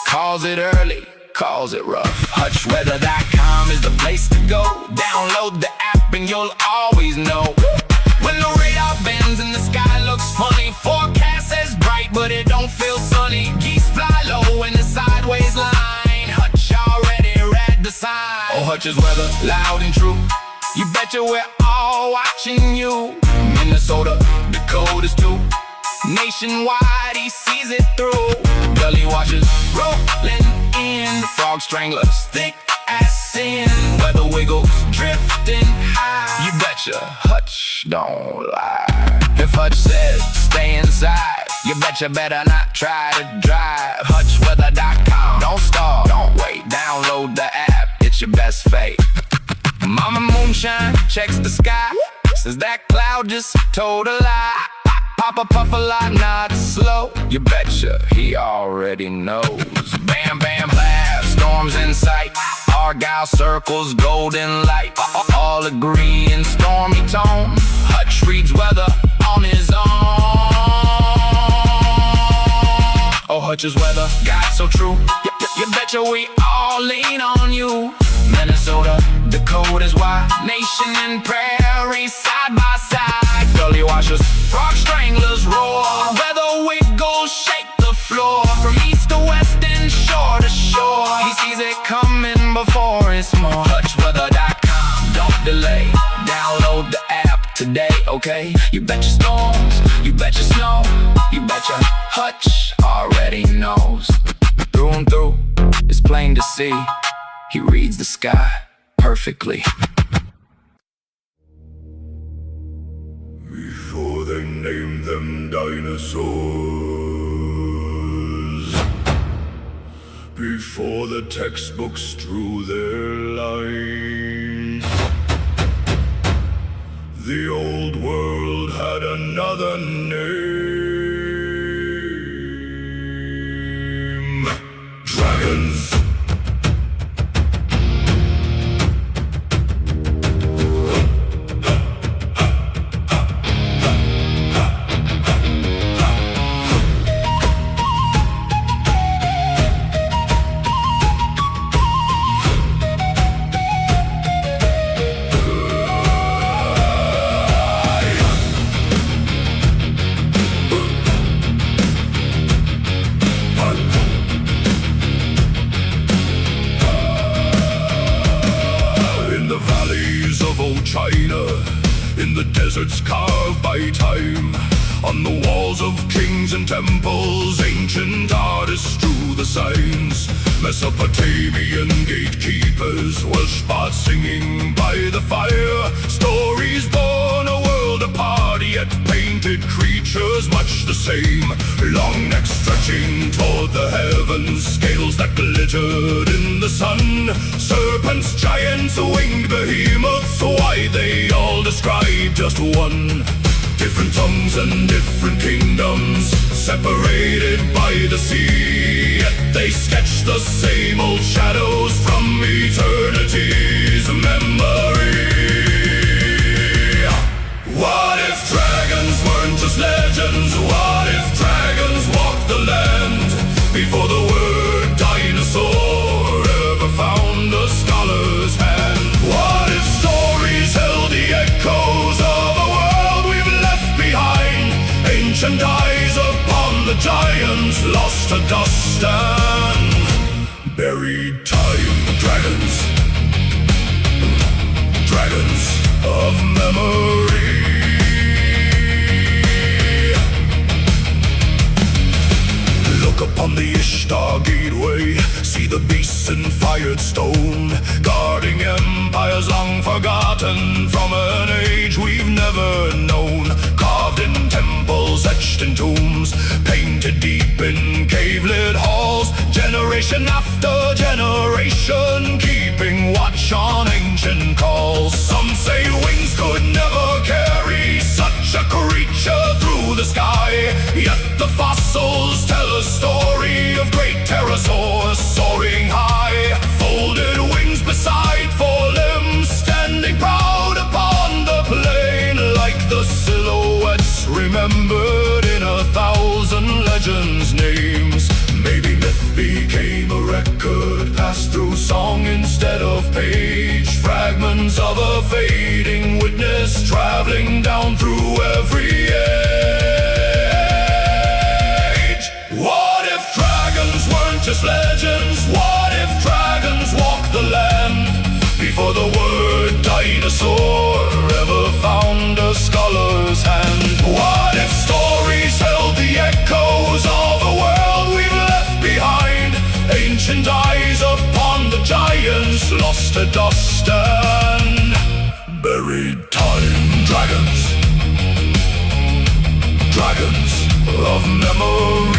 calls it early, calls it rough. Hutchweather.com is the place to go. Download the app and you'll always know when the radar bends and the sky looks funny. Forecast says bright but it don't feel sunny. Geese fly low in the sideways line. Hutch already read the sign. Oh, Hutch's weather, loud and true. You betcha we're all watching you. Minnesota, Dakotas too. Nationwide, he sees it through. Gully washers rolling in, the frog stranglers thick as sin. Weather wiggles drifting high. You betcha Hutch don't lie. If Hutch says stay inside, you betcha better not try to drive. Hutchweather.com, don't stall, don't wait. Download the app, it's your best fate. Mama Moonshine checks the sky, says that cloud just told a lie. Papa Puffalot nods slow, you betcha he already knows. Bam bam blast, storms in sight. Argyle circles golden light. All agree in stormy tone. Hutch reads weather on his own. Oh, Hutch's weather, God so true. You betcha we all lean on you. Minnesota, Dakotas wide, nation and prairie side by side. Gully washers, frog stranglers roar. Weather wiggles shake the floor. From east to west and shore to shore, he sees it coming before it's more. Hutchweather.com, don't delay. Download the app today, okay? You betcha storms, you betcha snow, you betcha Hutch already knows. Through and through, it's plain to see. He reads the sky perfectly. Before they name them dinosaurs, before the textbooks drew their lines, the old world had another name. Dragons. in the deserts carved by time. On the walls of kings and temples, ancient artists drew the signs. Mesopotamian gatekeepers, Welsh bards singing by the fire. Stories born a world apart, yet painted creatures much the same. Long necks stretching toward the heavens, scales that glittered in the sun. Serpents, giants, winged behemoths, why they all describe just one. Different tongues and different kingdoms, separated by the sea, yet they sketch the same old shadows from eternity's memory. What if dragons weren't just legends? What if dragons walked the land before the word dinosaur ever found a scholar's hand? What if stories held the echoes of a world we've left behind? Ancient eyes upon the giants, lost to dust and buried time. Dragons, dragons of memory. Look upon the Ishtar gateway, see the beasts in fired stone, guarding empires long forgotten from an age we've never known. Carved in temples, etched in tombs, painted deep in cave-lit halls, generation after generation, keeping watch on ancient calls. Some say wings could never carry such a creature through the sky, yet the fossils tell a story of great pterosaurs soaring high. Folded wings beside four limbs, standing proud upon the plain, like the silhouettes remembered in 1,000 legends' names. Maybe myth became a record, passed through song instead of page. Fragments of a fading witness, traveling down through every age. What if dragons weren't just legends? What if dragons walked the land before the word dinosaur ever found a scholar's hand? What if stories held the echoes of a world we've left behind? Ancient eyes upon the giants, lost to dust and buried time. Dragons, dragons of memory.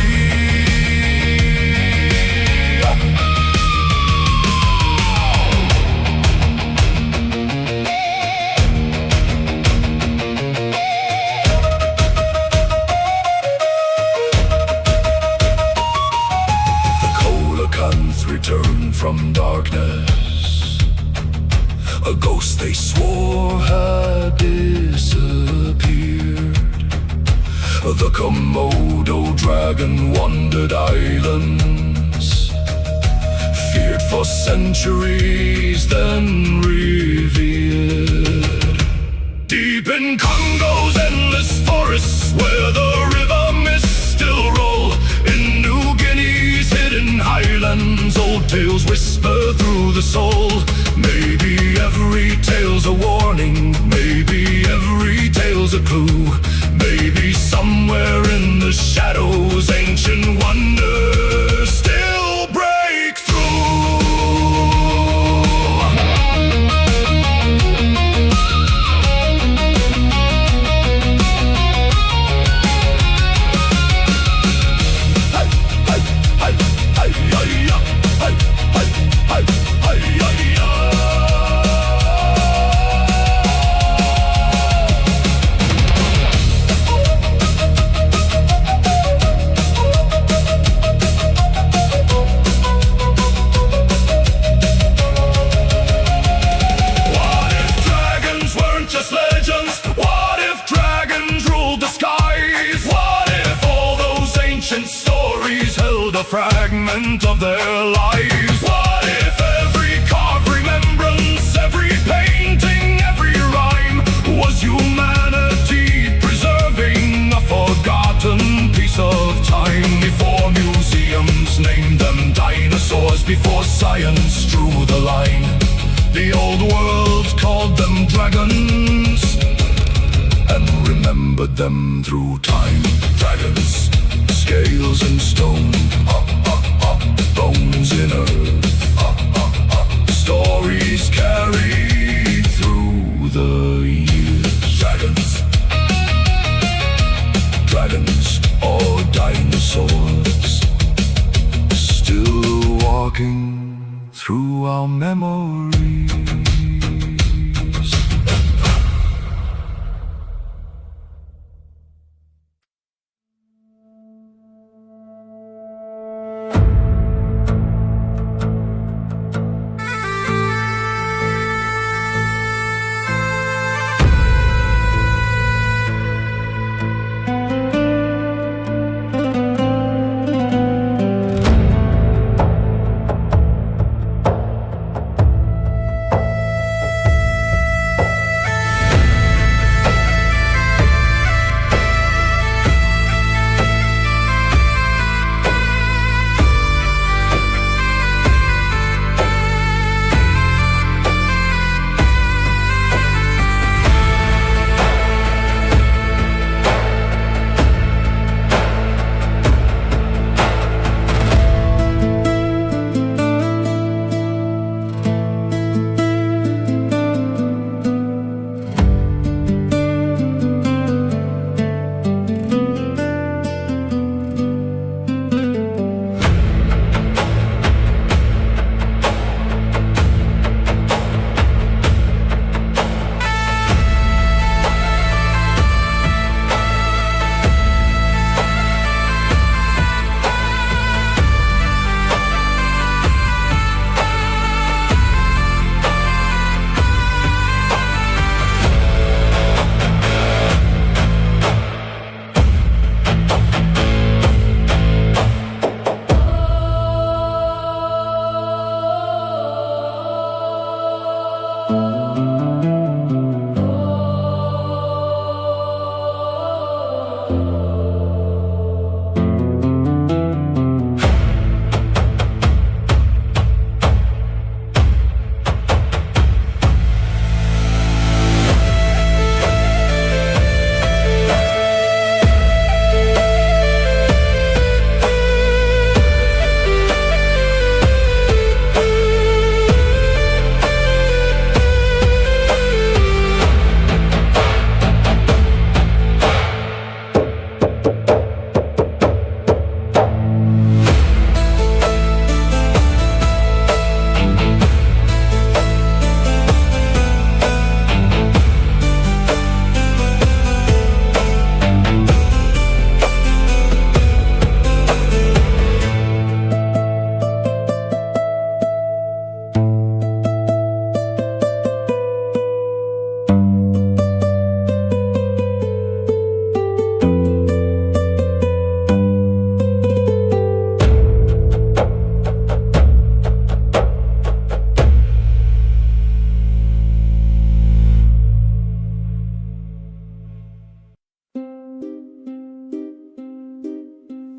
Returned from darkness, a ghost they swore had disappeared. The Komodo dragon wandered islands, feared for centuries, then revered. Deep in Congo's endless forests, where the river mists still roll, in New Guinea's hidden highlands, old tales whisper through the soul. Maybe every tale's a warning, maybe every tale's a clue. Maybe somewhere in the shadows, ancient wonders still break through. A fragment of their lives. What if every carved remembrance, every painting, every rhyme was humanity preserving a forgotten piece of time? Before museums named them dinosaurs, before science drew the line, the old world called them dragons. followed them through time. Dragons, scales and stone, bones in earth, stories carried through the years. Dragons or dinosaurs, still walking through our memories.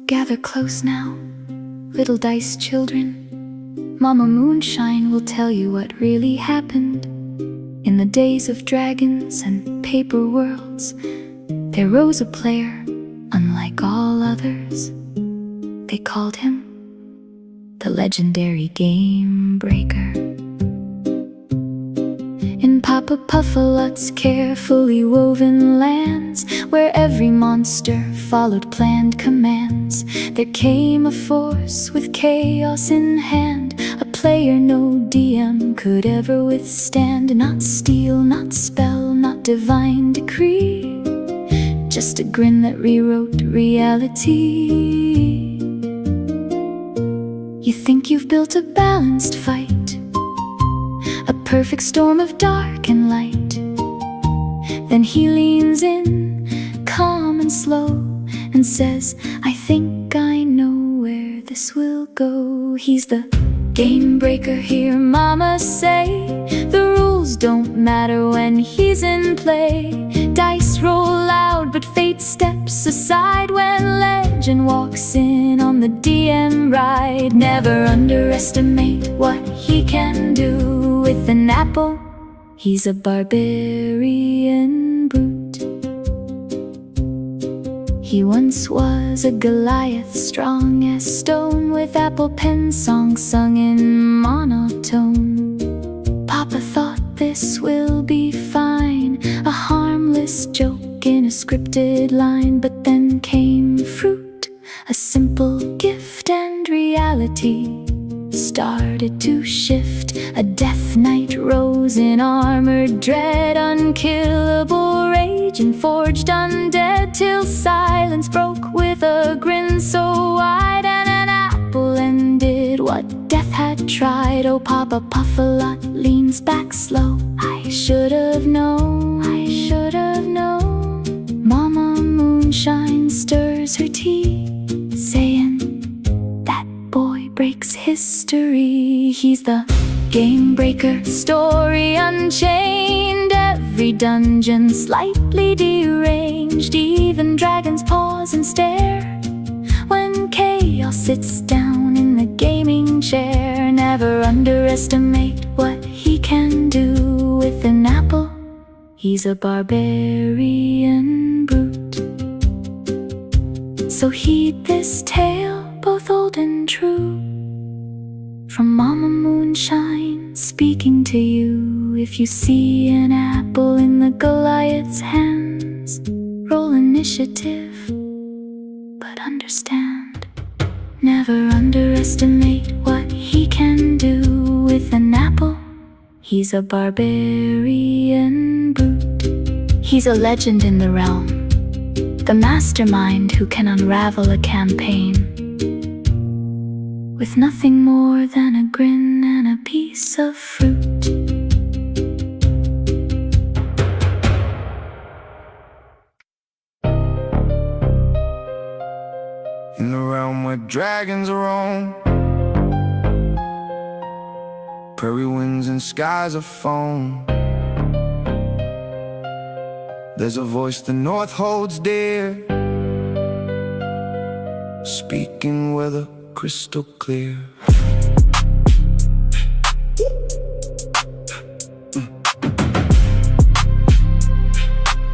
Gather close now, little dice children. Mama Moonshine will tell you what really happened. In the days of dragons and paper worlds, there rose a player unlike all others. They called him the legendary Game Breaker. In Papa Puffalot's carefully woven lands, where every monster followed planned commands, there came a force with chaos in hand, a player no DM could ever withstand. Not steel, not spell, not divine decree, just a grin that rewrote reality. You think you've built a balanced fight, a perfect storm of dark and light. Then he leans in, calm and slow, and says, I think I know where this will go. He's the game breaker, hear mama say. The rules don't matter when he's in play. Dice roll loud, but fate steps aside when legend walks in on the DM ride. Never underestimate what he can do with an apple. He's a barbarian brute. He once was a Goliath, strong as stone, with apple pen songs sung in monotone. Papa thought this will be fine, a harmless joke in a scripted line. But then came fruit, a simple gift, and reality started to shift. A death knight rose in armored dread, unkillable rage and forged undead, till silence broke with a grin so wide, and an apple ended what death had tried. Oh, Papa Puffalot leans back slow. I should have known, I should have known. Mama Moonshine stirs her tea, saying, that boy breaks history. He's the game breaker, story unchained, every dungeon slightly deranged. Even dragons pause and stare when chaos sits down in the gaming chair. Never underestimate what he can do with an apple. He's a barbarian brute. So heed this tale, both old and true, from Mama Moonshine speaking to you. If you see an apple in the Goliath's hands, roll initiative, but understand, never underestimate what he can do with an apple. He's a barbarian brute. He's a legend in the realm, the mastermind who can unravel a campaign with nothing more than a grin and a piece of fruit. In the realm where dragons roam, prairie winds and skies of foam, there's a voice the north holds dear, speaking weather crystal clear.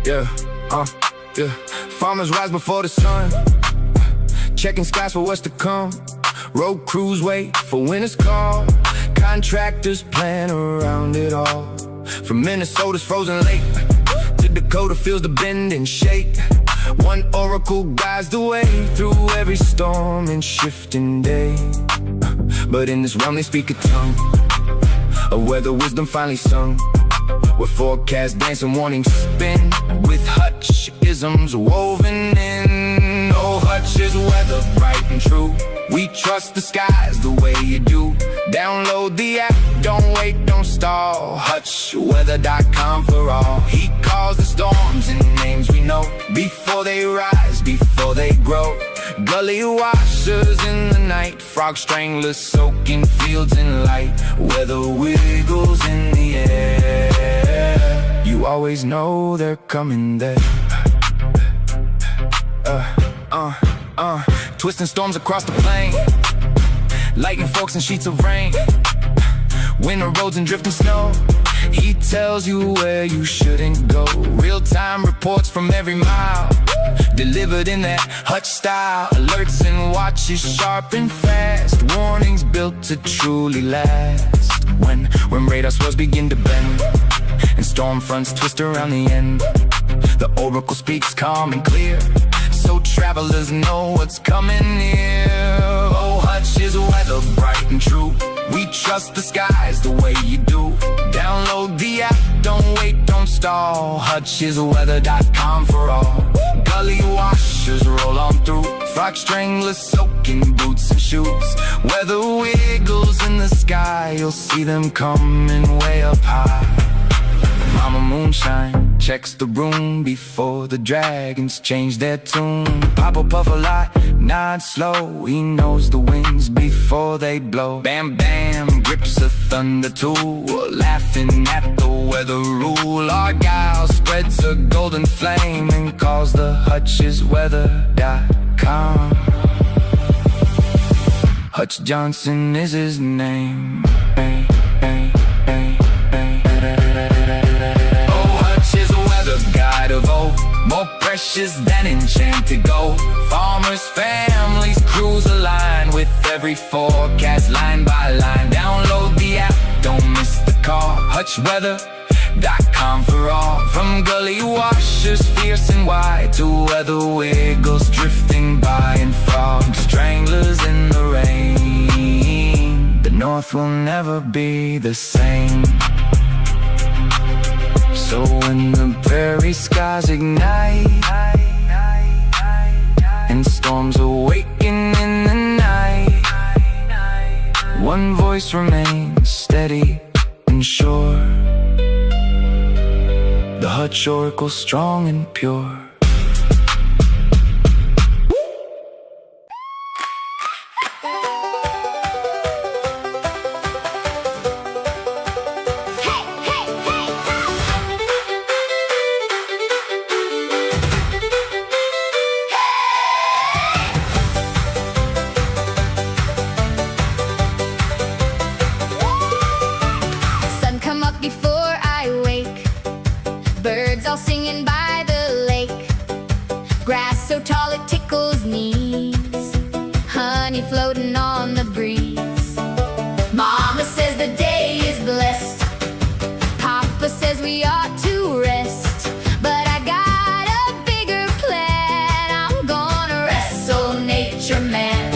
Yeah. Farmers rise before the sun, checking skies for what's to come. Road crews wait for winter's call, contractors plan around it all. From Minnesota's frozen lake to Dakota feels the bend and shake. One oracle guides the way through every storm and shifting day. But in this realm they speak a tongue of weather wisdom finally sung, where forecasts dance and warnings spin, with Hutch-isms woven in. Oh, Hutch is weather bright and true. We trust the skies the way you do. Download the app, don't wait, don't stall. HutchWeather.com for all. He calls the storms in names we know, before they rise, before they grow. Gully washers in the night, frog stranglers soaking fields in light. Weather wiggles in the air, you always know they're coming there. Twisting storms across the plain, lightning forks and sheets of rain, winter roads and drifting snow. He tells you where you shouldn't go. Real-time reports from every mile, delivered in that Hutch style. Alerts and watches sharp and fast, warnings built to truly last. When radar swirls begin to bend and storm fronts twist around the end, the oracle speaks calm and clear, so travelers know what's coming near. Oh, Hutch is weather bright and true. We trust the skies the way you do. Download the app, don't wait, don't stall. HutchIsWeather.com for all. Gully washers roll on through, frog stranglers soaking boots and shoes. Weather wiggles in the sky, you'll see them coming way up high. Mama Moonshine checks the room before the dragons change their tune. Papa Puffalot nods slow, he knows the winds before they blow. Bam grips a thunder tool, laughing at the weather rule. Argyle spreads a golden flame and calls the HutchIsWeather.com. Hutch Johnson is his name. Guide of old, more precious than enchanted gold. every forecast line by line. Download the app, don't miss the call. Hutchweather.com for all. From gully washers fierce and wide to weather wiggles drifting by and frogs stranglers in the rain. The north will never be the same. So when the prairie skies ignite and storms awaken in the night, one voice remains steady and sure, the Hutch Oracle strong and pure. Before I wake, birds all singing by the lake, grass so tall it tickles knees, honey floating on the breeze. Mama says the day is blessed, Papa says we ought to rest, but I got a bigger plan. I'm gonna wrestle nature man.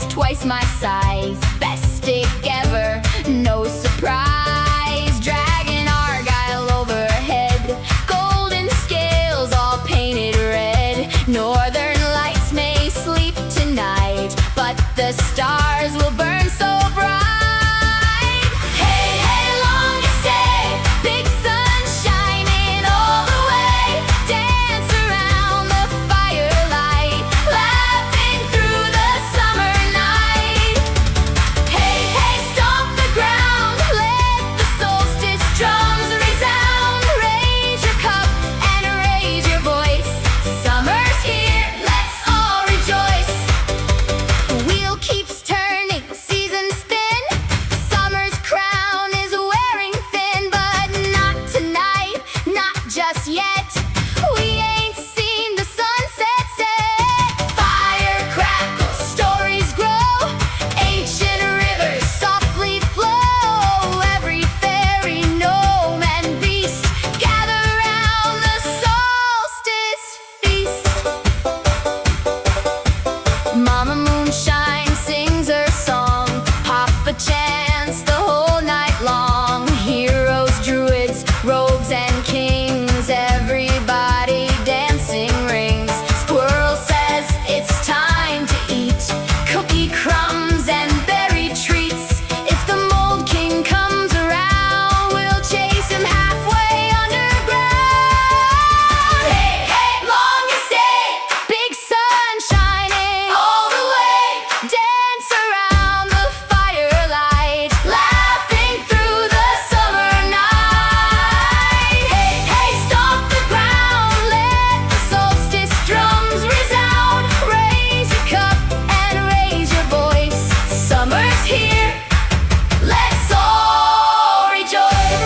Twice my size, best stick ever, no surprise. Dragging Argyle overhead, golden scales all painted red. Northern lights may sleep tonight, but the stars will burn so bright. Hey, hey, longest day, big sun shining all the way. Dance around the firelight, laughing through the summer. Mama Moonshine sings her song, Papa chants the whole night long. Heroes, druids, rogues and kings, everybody dancing rings. Squirrel says it's time to eat cookie crumbs and berry treats. If the mold king comes around, we'll chase him halfway underground. Hey, hey, longest day, big sun shining all the way. Dance around the firelight, laughing through the summer night. Hey, hey, stomp the ground, let the solstice drums resound. Raise your cup and raise your voice. Summer's here, let's all rejoice.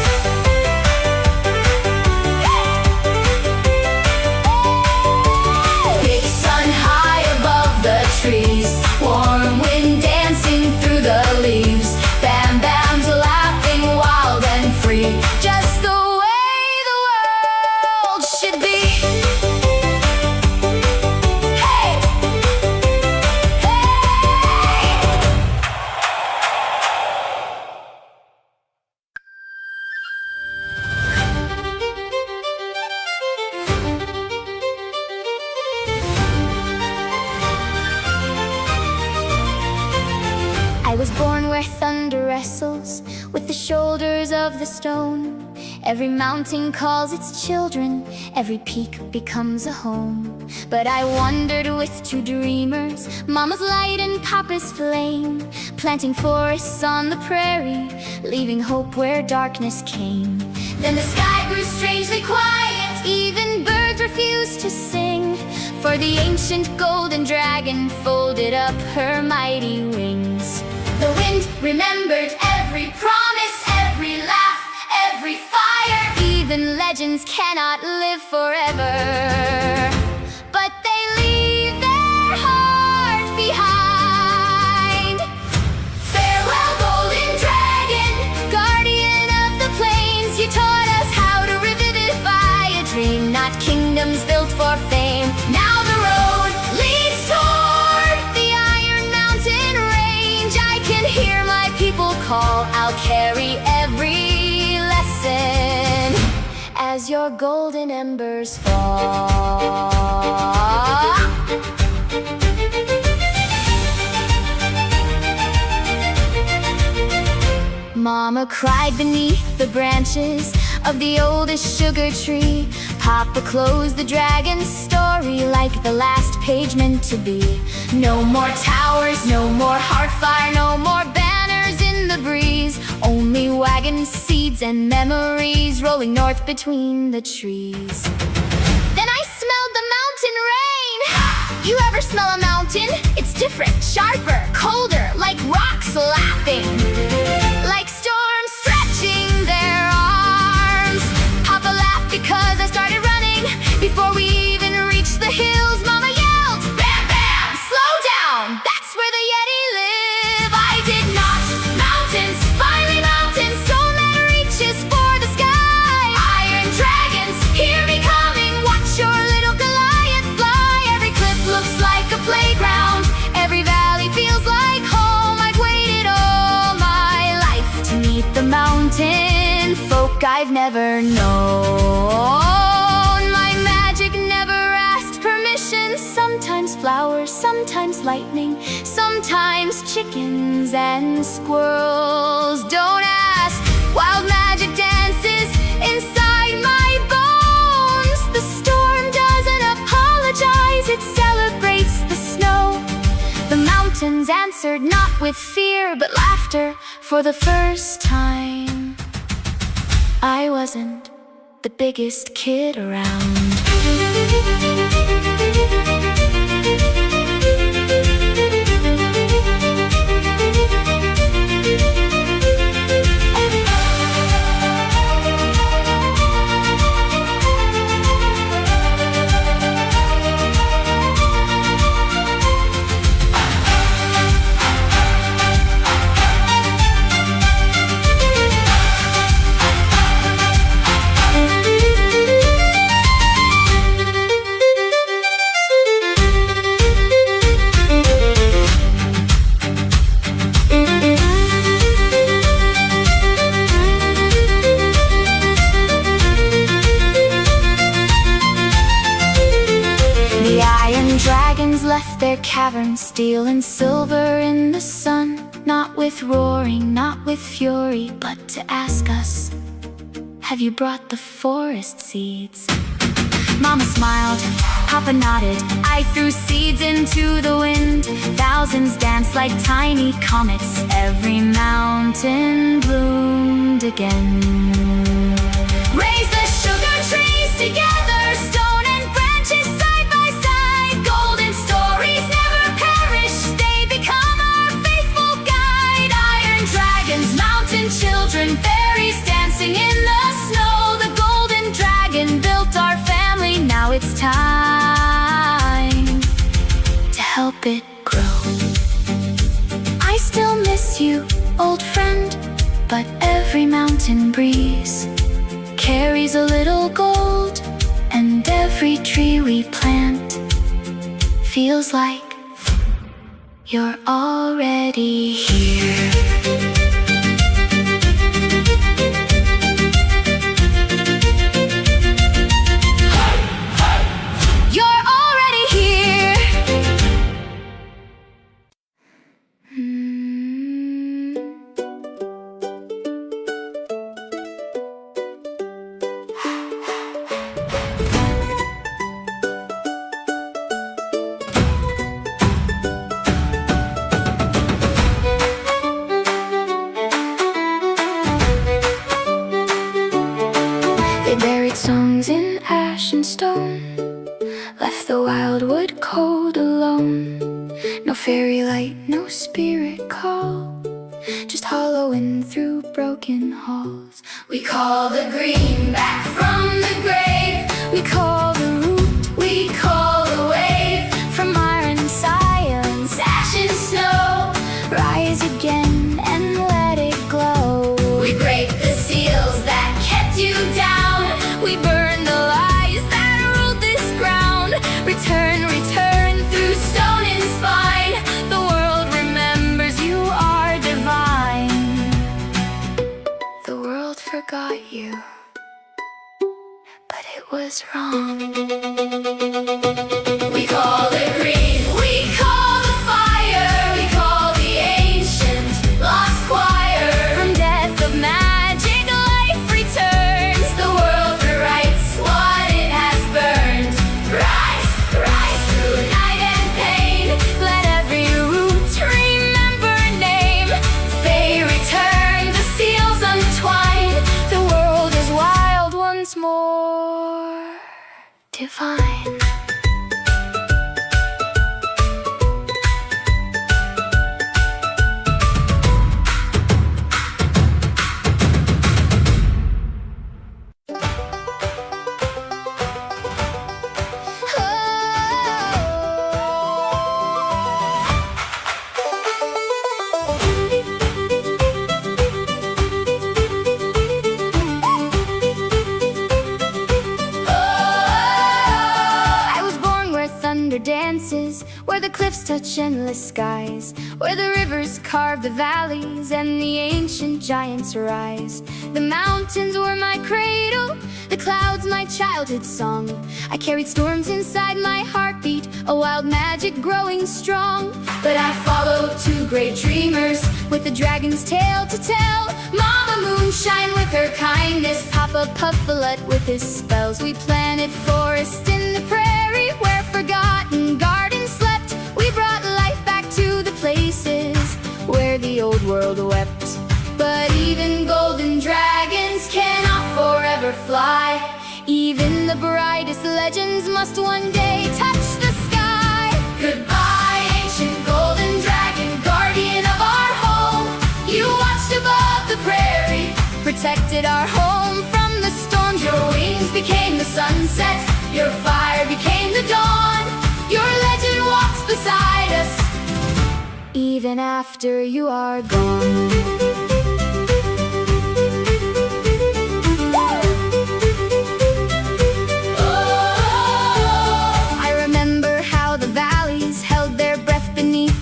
Big sun high above the trees, warm wind dancing through the leaves. Bambam's laughing wild and free, just the way the world should be. Hey, hey. I was born where thunder wrestles with the shoulders of the stone. Every mountain calls its children, every peak becomes a home. But I wandered with two dreamers, Mama's light and Papa's flame, planting forests on the prairie, leaving hope where darkness came. Then the sky grew strangely quiet, even birds refused to sing, for the ancient golden dragon folded up her mighty wings. The wind remembered every promise, every laugh, every fire. Even legends cannot live forever, but they leave their heart behind. Farewell, golden dragon, guardian of the plains. You taught us how to revivify a dream, not kingdoms built for fame. Now the road leads toward the Iron Mountain range. I can hear my people call, I'll carry every lesson as your golden embers fall. Mama cried beneath the branches of the oldest sugar tree. Papa closed the dragon's story like the last page meant to be. No more towers, no more hearthfire, no more banners in the breeze. Only wagons, seeds, and memories rolling north between the trees. Then I smelled the mountain rain. You ever smell a mountain? It's different, sharper, colder, like rocks laughing, like storms stretching their arms. Papa laughed because I started running. Before we even reached the hills, Mama yelled, "Bam, bam, slow down, that's where the Yeti live." I did not. Mountains, finally mountains, stone that reaches for the sky. Iron dragons, hear me coming, watch your little Goliath fly. Every cliff looks like a playground, every valley feels like home. I've waited all my life to meet the mountain folk I've never known. My magic never asked permission. Sometimes flowers, sometimes lightning, sometimes chickens and squirrels. Don't ask, wild magic dances inside my bones. The storm doesn't apologize, it celebrates the snow. The mountains answered not with fear, but laughter for the first time. I wasn't the biggest kid around. Left their caverns, steel and silver in the sun, not with roaring, not with fury, but to ask us, have you brought the forest seeds? Mama smiled, Papa nodded. I threw seeds into the wind. Thousands danced like tiny comets. Every mountain bloomed again. Raise the sugar trees together, stone and branches side by side. Golden stories never perish, they become our faithful guide. Iron dragons, mountain children, fairies dancing in the snow. The golden dragon built our family, now it's time to help it grow. I still miss you, old friend, but every mountain breeze carries a little gold, and every tree we plant feels like you're already here. You're already here. light, no spirit call, just hollow wind through broken halls. We call the green back from the grave. We call the root, We call the wave from iron science. ash and snow. Rise again and let it glow. We break the seals that kept you down. We burn the lies that ruled this ground. Return, return Through stone and spine, the world remembers you are divine. The world forgot you, but it was wrong. we call the green. We call the fire. We call the ancient lost choir. From death of magic, life returns. The world rewrites what it has burned. Rise, rise through night and pain. Let every root remember name. They return, the seals untwined. The world is wild once more, divine. I was born where thunder dances, where the cliffs touch endless skies, where the rivers carve the valleys and the ancient giants rise. The mountains were my cradle, the clouds my childhood song. I carried storms inside my heartbeat, a wild magic growing strong. But I followed two great dreamers With a dragon's tale to tell, Mama Moonshine with her kindness, Papa Puffalot with his spells. We planted forests in the prairie where forgotten gardens slept. We brought life back to the places where the old world wept. but even golden dragons cannot forever fly. Even the brightest legends must one day touch the sky. Goodbye, ancient golden dragon, guardian of our home. You watched above the prairie, Protected our home from the storms. your wings became the sunset, your fire became the dawn. Your legend walks beside us, Even after you are gone.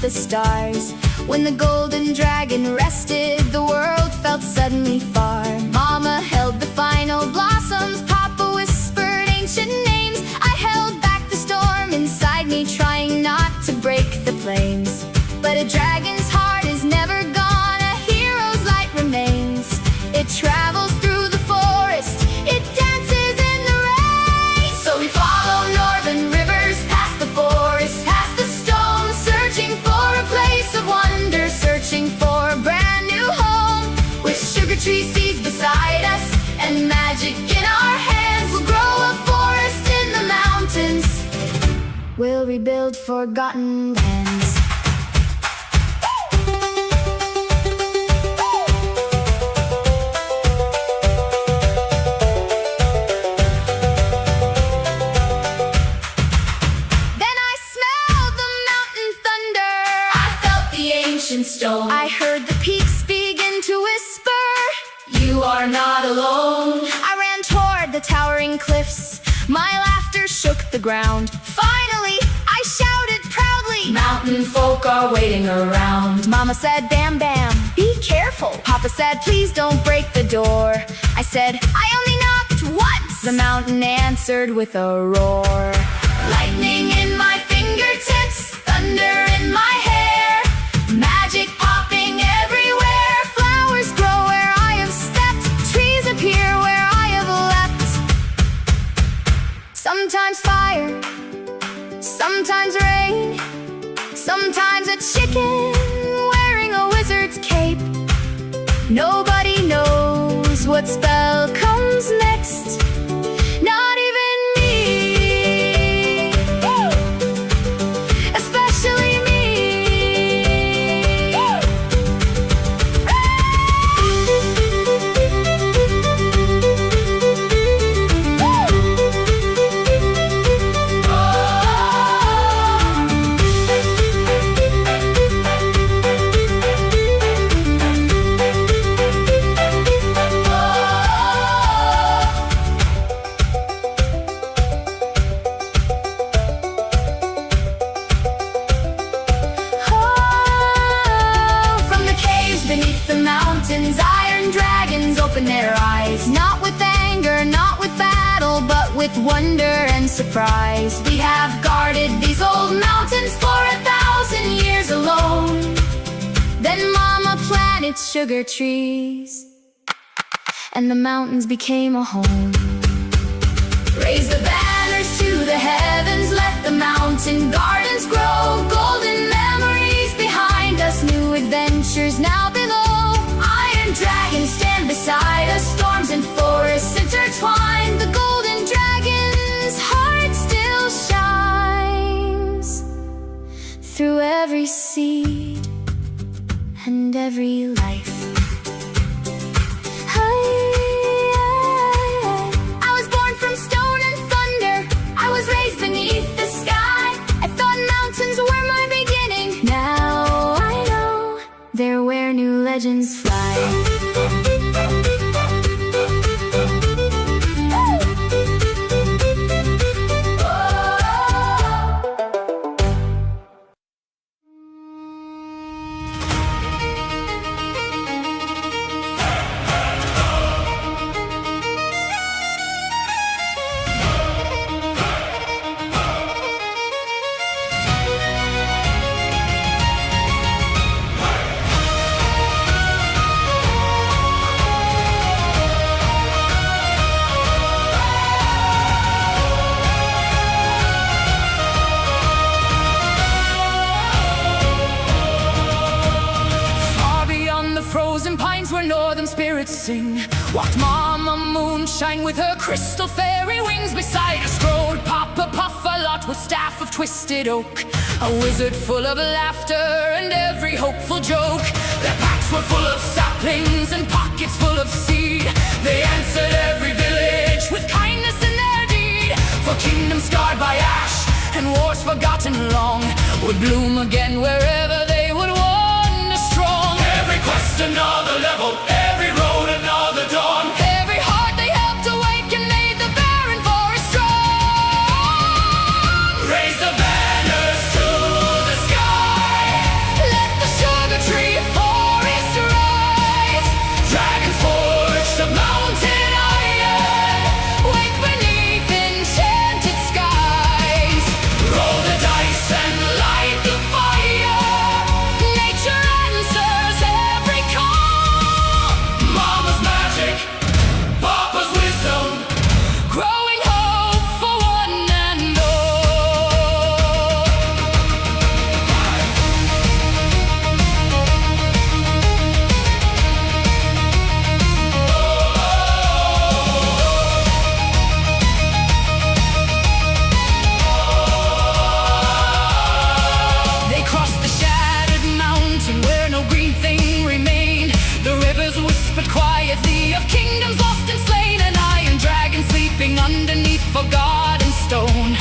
The stars. When the golden dragon rested, the world felt suddenly far. Mama held the final blossoms, Papa whispered ancient names. I held back the storm inside me, trying not to break the flames. But a dragon's heart is never gone, a hero's light remains. It travels through the forest, it dances in the rain. so we follow northern rivers past the forest, past the stone, searching for a place of wonder, Searching for a brand new home, with sugar tree seeds beside us and magic in our hands. We'll grow a forest in the mountains. we'll rebuild forgotten lands. Then I smelled the mountain thunder, I felt the ancient stone. I heard the peaks begin to whisper. You are not alone. I ran toward the towering cliffs, my laughter shook the ground. Finally, I shouted proudly, Mountain folk are waiting around. Mama said, Bam Bam, be careful. Papa said, please don't break the door. I said, I only knocked once. The mountain answered with a roar. Lightning in my fingertips, thunder in my hair, magic popping everywhere. Flowers grow where I have stepped, trees appear where I have leapt. Sometimes fire, sometimes rain, sometimes a chicken wearing a wizard's cape. Nobody knows what spell comes next, not even me. mountains, iron dragons open their eyes. Not with anger, not with battle, but with wonder and surprise. We have guarded these old mountains for 1,000 years alone. Then Mama planted sugar trees, and the mountains became a home. Raise the banners to the heavens, let the mountain gardens grow. Golden memories behind us, new adventures now below. Iron dragons stand beside us, storms and forests intertwined. The golden dragon's heart still shines through every seed and every life. I was born from stone and thunder, I was raised beneath the sky. I thought mountains were my beginning, now I know they're where new legends fly. Frozen pines where northern spirits sing. Walked Mama Moonshine with her crystal fairy wings. Beside her strode Papa Puffalot with staff of twisted oak. A wizard full of laughter and every hopeful joke. Their packs were full of saplings and pockets full of seed. They answered every village with kindness in their deed. For kingdoms scarred by ash and wars forgotten long would bloom again wherever they would wander strong. Every quest another level, every road another dawn. Every heart they helped awaken made the barren forest strong. Raise the banners to the sky, Let the sugar tree forest rise. dragons forged of mountain iron. Wake beneath enchanted skies. Roll the dice and light the fire. Nature answers every call. Mama's magic, Papa's wisdom. Growing hope for one and all. They crossed the shattered mountain where no green thing remained. The rivers whispered quietly of kingdoms lost and slain. An iron dragon sleeping underneath forgotten stone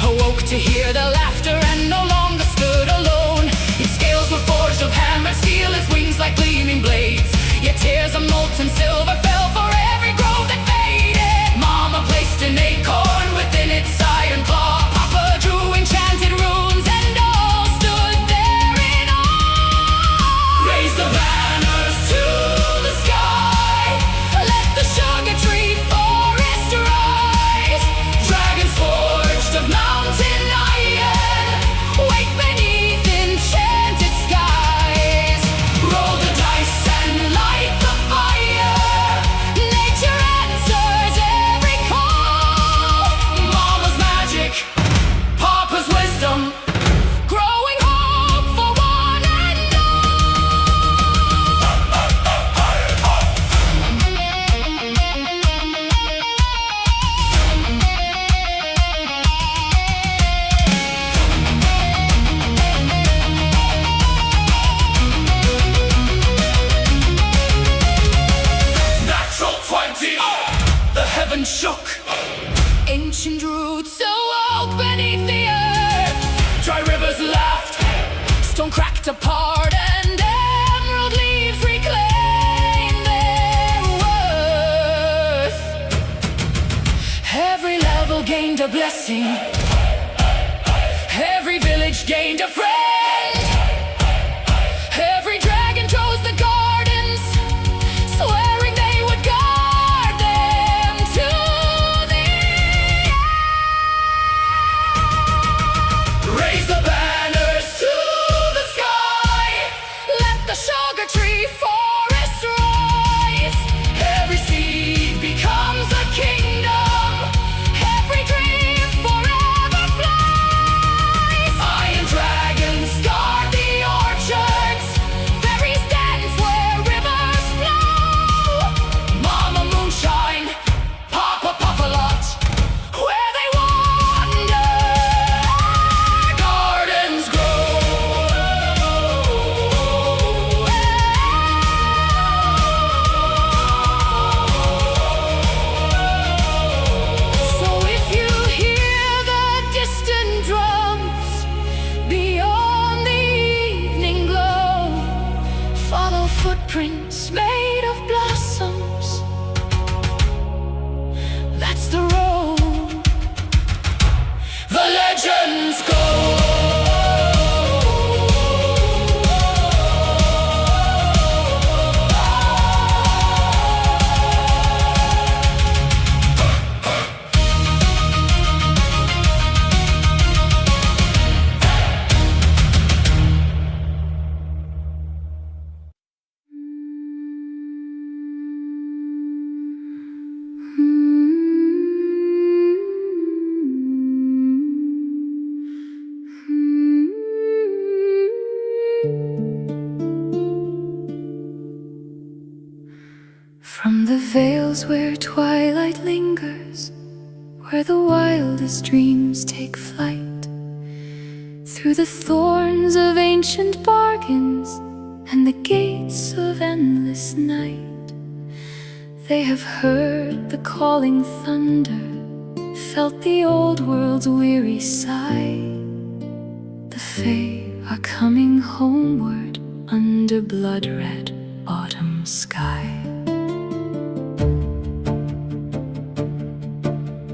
awoke to hear the laughter and no longer stood alone. Its scales were forged of hammered steel, its wings like gleaming blades. Yet tears of molten silver fell for every grove that faded. Mama placed an acorn within its iron claw. Papa drew enchanted runes and all stood there in awe. Raise the banners to the sky, Let the sugar tree forest rise. dragons forged of mountain iron. Wake beneath enchanted skies. Roll the dice and light the fire. Nature answers every call. Mama's magic, Papa's wisdom. Growing hope for one and Natural 20, the heavens shook. ancient roots awoke beneath the earth. Dry rivers laughed, Stone cracked apart and emerald leaves reclaimed their worth. Every level gained a blessing. Every village gained a friend. Every dragon chose the gardens footprints made of blossoms. That's the road the legends go. From the vales where twilight lingers, where the wildest dreams take flight, through the thorns of ancient bargains and the gates of endless night, they have heard the calling thunder, felt the old world's weary sigh. The Fae are coming homeward under blood-red autumn sky.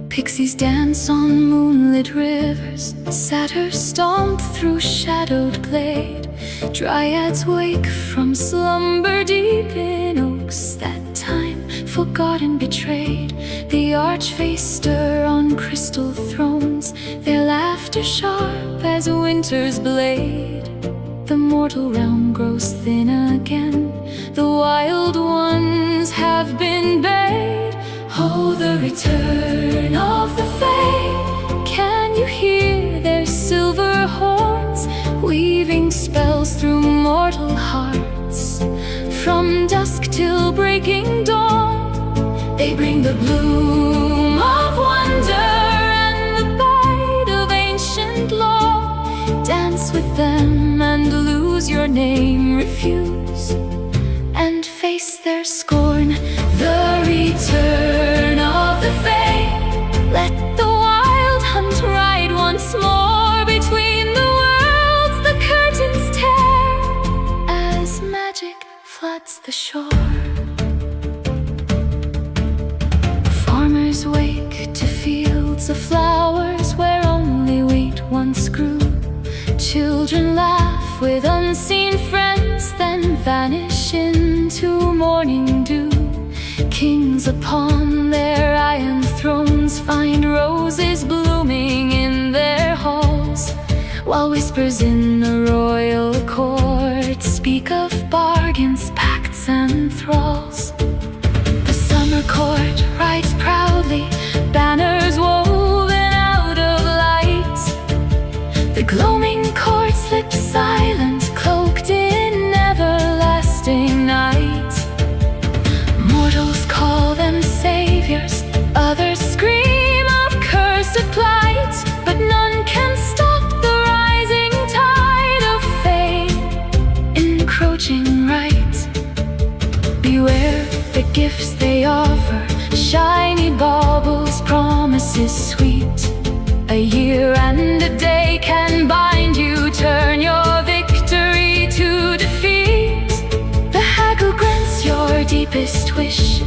Pixies dance on moonlit rivers, satyrs stomp through shadowed glade, dryads wake from slumber deep in oaks that time forgotten betrayed. The archface stir on crystal thrones, their laughter sharp as winter's blade. The mortal realm grows thin again, the wild ones have been bade. Oh, the return of the Fae, can you hear their silver horns, weaving spells through mortal hearts? From dusk till breaking dawn, they bring the bloom of wonder and the bite of ancient law. Dance with them and lose your name, refuse and face their scorn. The return of the Fae, let the wild hunt ride once more. Between the worlds the curtains tear, as magic floods the shore. Farmers wake to fields of flowers where only wheat once grew. Children laugh with unseen friends, then vanish into morning dew. Kings upon their iron thrones find roses blooming in their halls, while whispers in the royal court speak of bargains, pacts and thralls. The summer court rides proudly, banners woven out of light. The gloaming court slips silent, cloaked in everlasting night. Mortals call them saviors, others scream of cursed plight, but none can stop the rising tide of fate encroaching right. Beware the gifts they offer, shiny baubles, promises sweet. A year and a day can bind you, turn your victory to defeat. The haggle grants your deepest wish,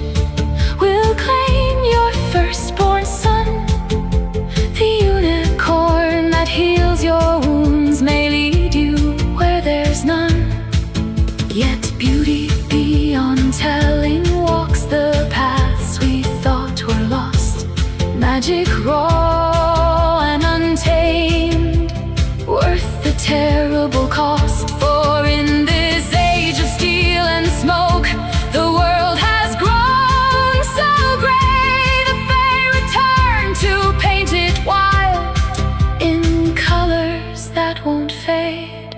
will claim your firstborn son. The unicorn that heals your wounds may lead you where there's none. Yet beauty beyond telling walks the paths we thought were lost. Magic raw and untamed, worth the terrible cost. For in this age of steel and smoke, the world has grown so gray. The Fae return to paint it wild in colors that won't fade.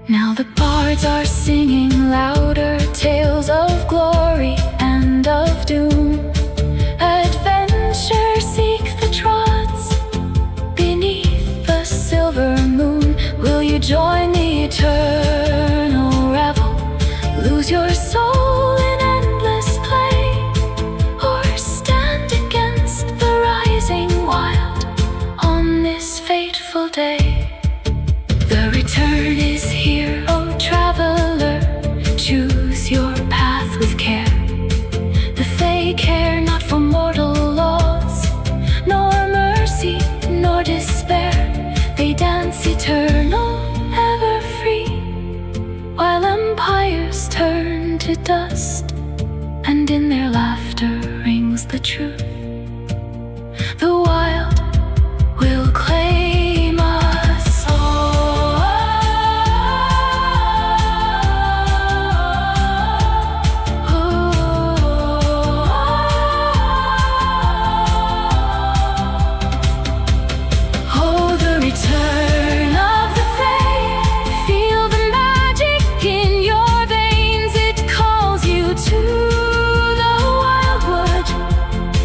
Now the bards are singing louder tales of glory and of doom. Adventure seek the trots beneath the silver moon. Will you join the eternal revel, lose your soul in endless play, or stand against the rising wild on this fateful day? The return is here, oh traveler, choose your empires turn to dust, and in their laughter rings the truth. The wild will claim us all. Oh, the return of the Fae. Feel the magic in your veins. It calls you to the wildwood.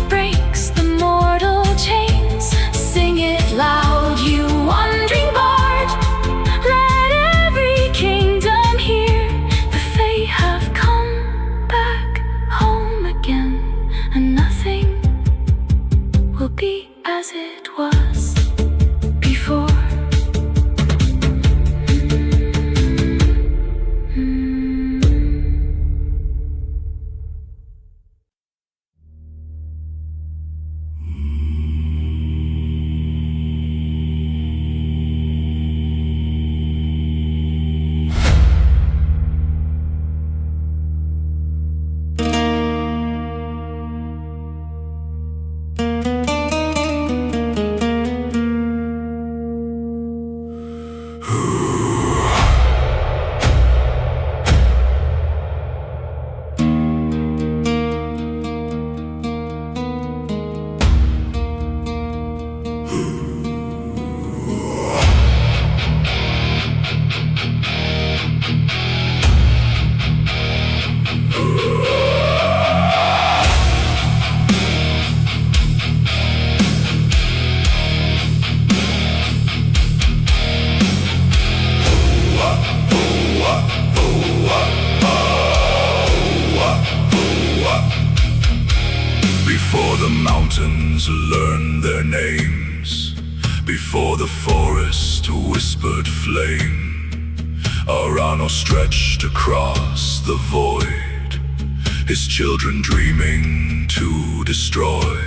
Breaks the mortal chains. Sing it loud, you wandering bard. Let every kingdom hear. The Fae have come back home again, and nothing will be as it was before. Before the mountains learned their names, before the forest whispered flame, Arano stretched across the void, his children dreaming to destroy.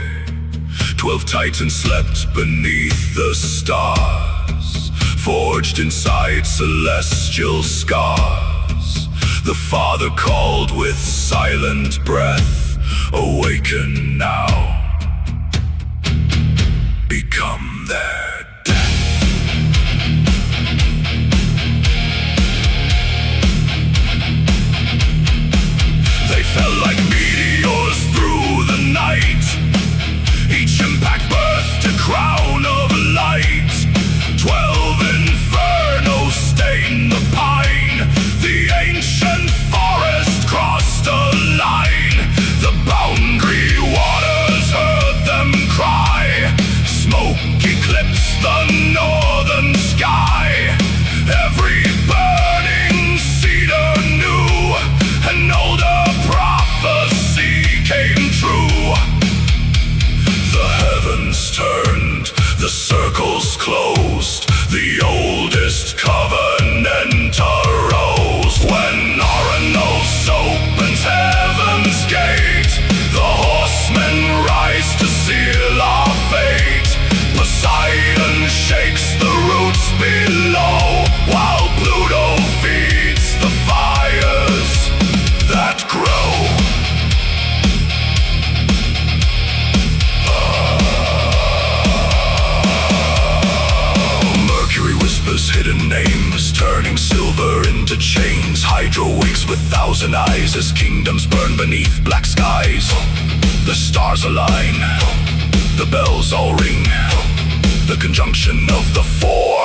12 titans slept beneath the stars, forged inside celestial scars. The Father called with silent breath, awaken now, become their death. They fell like meteors through the night, each impact birthed a crown of light. 12 infernos stained the pine, the ancient forest crossed a line. The boundary waters heard them cry, smoke eclipsed the northern sky. Every burning cedar knew an older prophecy came true. The heavens turned, the circles closed, the oldest covenant arose. When Auroras opens heaven's gate, the horsemen rise to seal our fate. Poseidon shakes the roots below, while Pluto feeds the fires that grow. Mercury whispers hidden names, turning silver into chains. Hydra wakes with 1,000 eyes as kingdoms burn beneath black skies. The stars align, the bells all ring. The conjunction of the four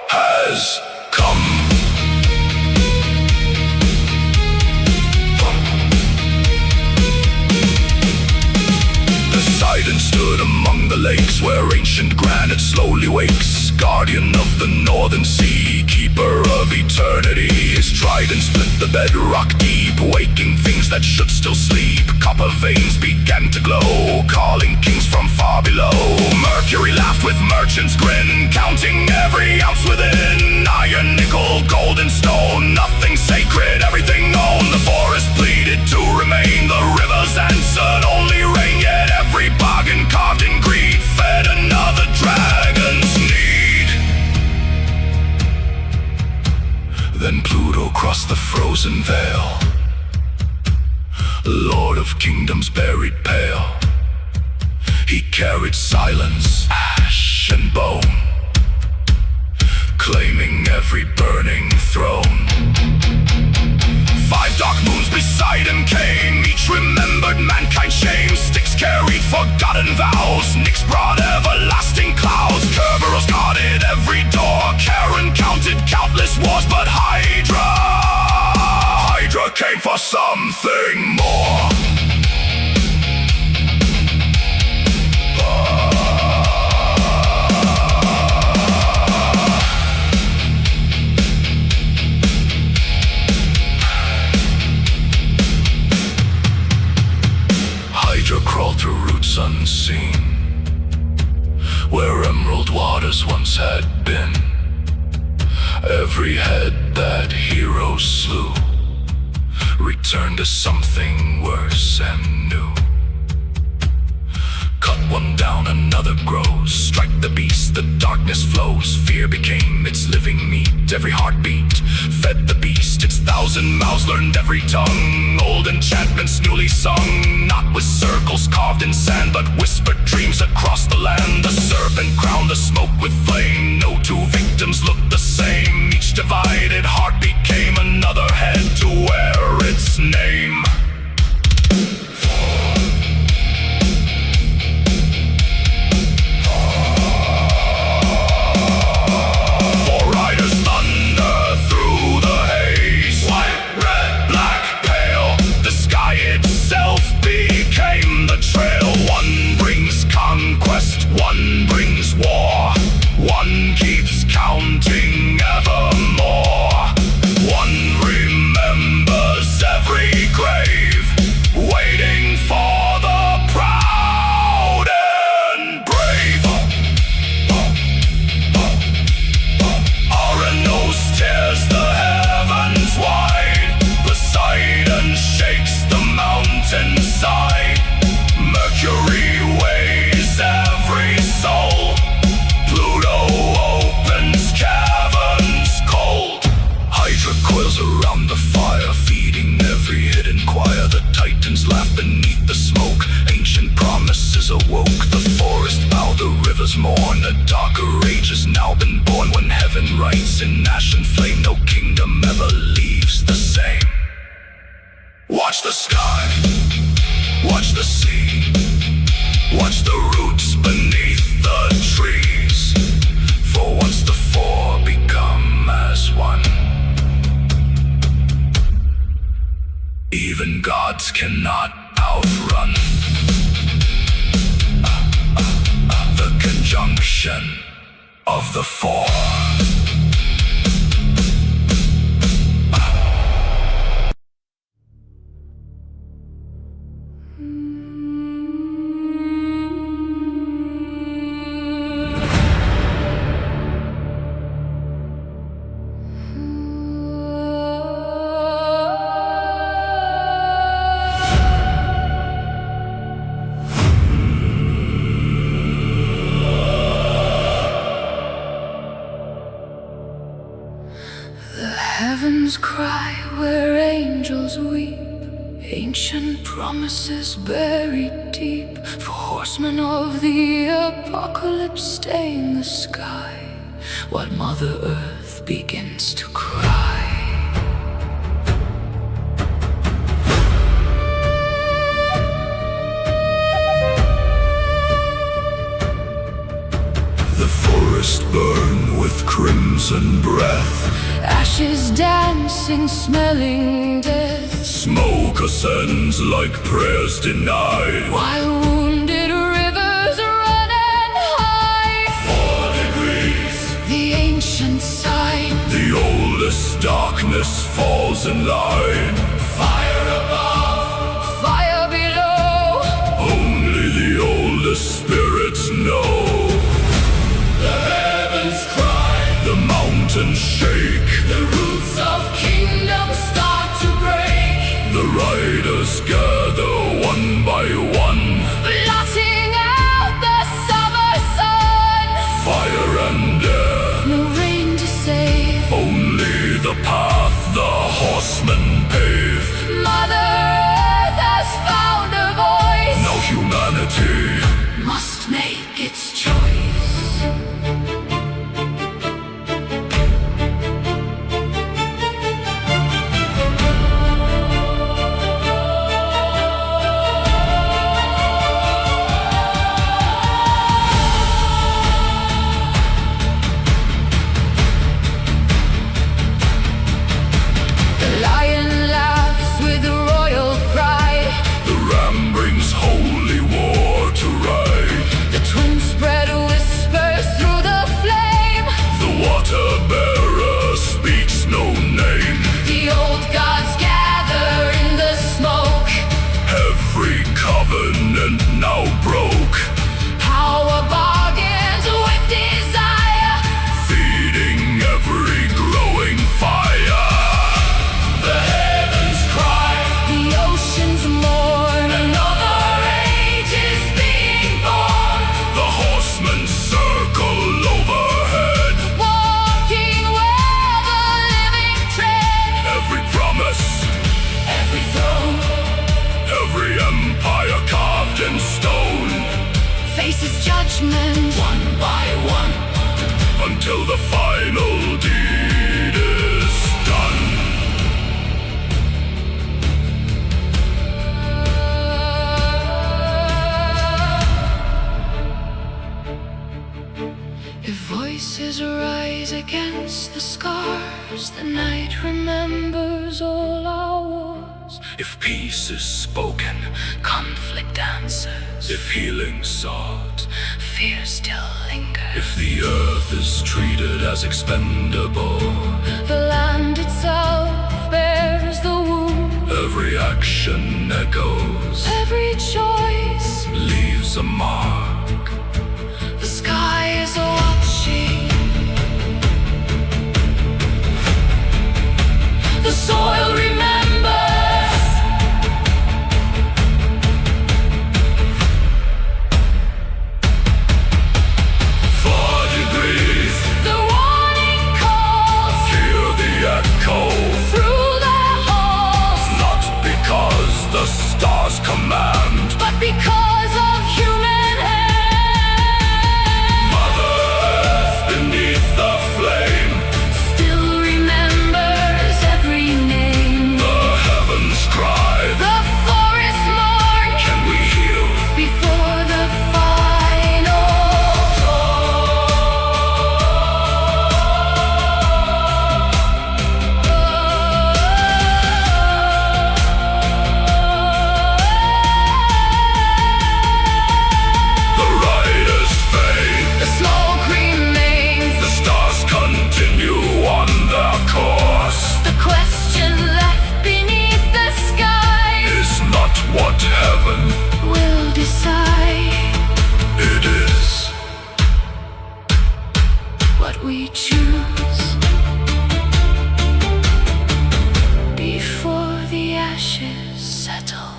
has come. Poseidon stood among the lakes where ancient granite slowly wakes. Guardian of the northern sea, keeper of eternity. His trident split the bedrock deep, waking things that should still sleep. Copper veins began to glow, calling kings from far below. Mercury laughed with merchant's grin, counting every ounce within. Iron, nickel, gold and stone, nothing sacred, everything known. The forest pleaded to remain, the rivers answered only rain. Yet every bargain carved in greed fed another dragon's need. Then Pluto crossed the frozen frozen veil, Lord of kingdoms buried pale. He carried silence, ash and bone, claiming every burning throne. 5 dark moons beside him came, each remembered mankind's shame. Styx carried forgotten vows, Nyx brought everlasting clouds. Kerberos guarded every door, Charon counted countless wars. But Hydra came for something more. Crawled through roots unseen, where emerald waters once had been. Every head that heroes slew returned to something worse and new. Cut one down, another grows. Strike the beast, the darkness flows. Fear became its living meat. Every heartbeat fed the beast. Its 1,000 mouths learned every tongue. Old enchantments newly sung, not with circles carved in sand, but whispered dreams across the land. The serpent crowned the smoke with flame. No 2 victims looked the same. Each divided heart became another head to wear its name. One brings war, one keeps counting evermore. One remembers every grave, waiting for the proud and brave. Auroras tears the heavens wide, Poseidon shakes the mountainside. Mercury weighs every soul, Pluto opens caverns cold. Hydra coils around the fire, feeding every hidden choir. The titans laugh beneath the smoke, ancient promises awoke. The forest bowed, the rivers mourn, a darker age has now been born. When heaven writes in ash and flame, no kingdom ever leaves the same. Watch the sky, watch the sea, watch the roots beneath the trees. For once the 4 become as one, even gods cannot outrun the conjunction of the 4. Heavens cry where angels weep, ancient promises buried deep. For horsemen of the apocalypse stain the sky, while Mother Earth begins to cry. The forests burn with crimson breath, Ashes dancing, smelling death. Smoke ascends like prayers denied, While wounded rivers run and hide. 4 degrees, The ancient sign. the oldest darkness falls in line. Fire above, fire below. Only the oldest spirits know. The heavens cry, The mountains shake, the roots of kingdoms start to break. the riders gather one by one. Blotting out the summer sun. Fire and air, No rain to save. only the path the horsemen judgment, one by one, until the final deed is done. if voices rise against the scars, the night remembers all our wars. If peace is spoken, Conflict answers, if healing sought, fear still lingers. if the earth is treated as expendable, The land itself bears the wound. every action echoes, Every choice, leaves a mark. the sky is watching. The soil remembers. 4 degrees, The warning calls hear the echo, through the halls, not because the stars command. but because of human hand. Mother Earth beneath the flame, Still remembers every name. the heavens cry. The forest mourn Can we heal? before the final. The riders fade, The smoke remains. the stars continue on their course. The question left beneath the sky Is not what heaven will decide it is. what we choose before the ashes settle.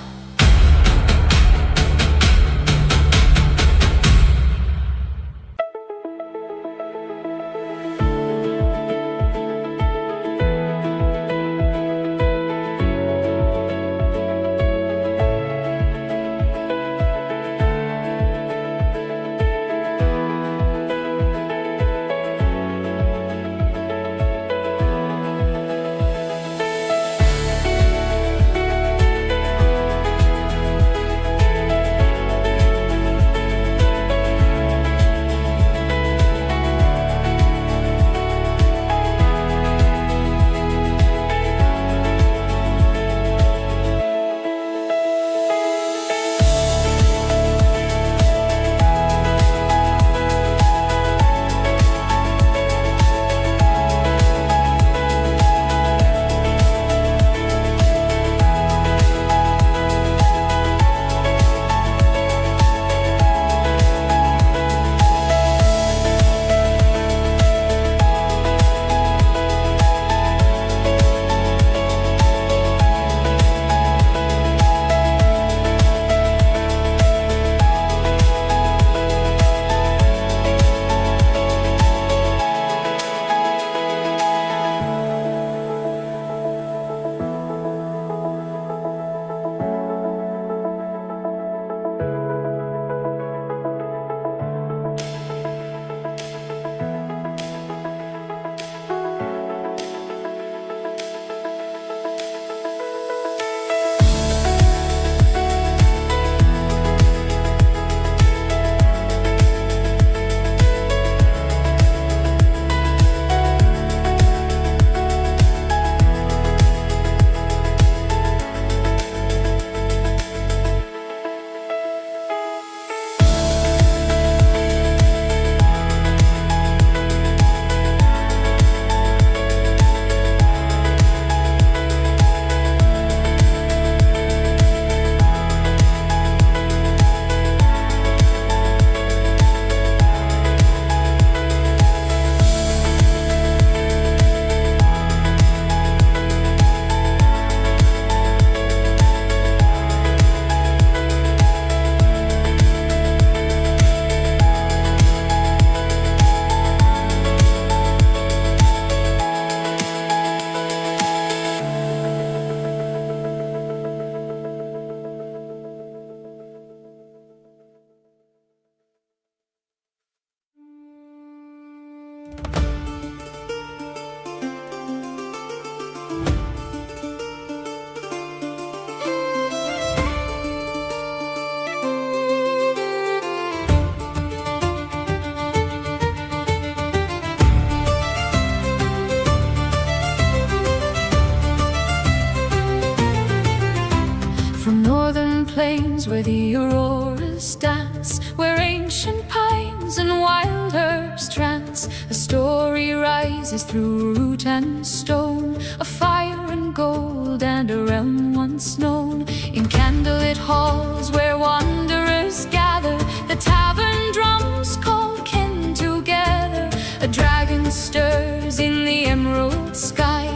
plains where the auroras dance, where ancient pines and wild herbs trance. A story rises through root and stone, a fire and gold and a realm once known. In candlelit halls where wanderers gather, the tavern drums call kin together. A dragon stirs in the emerald sky,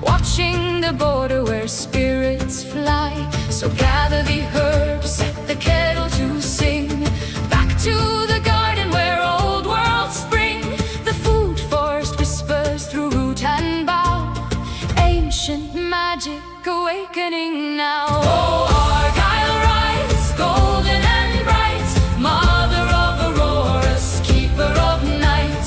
watching the border where spirits fly. So gather the herbs, set the kettle to sing, back to the garden where old worlds spring. The food forest whispers through root and bough, ancient magic awakening now. Oh, Argyle, rise, golden and bright, mother of auroras, keeper of night.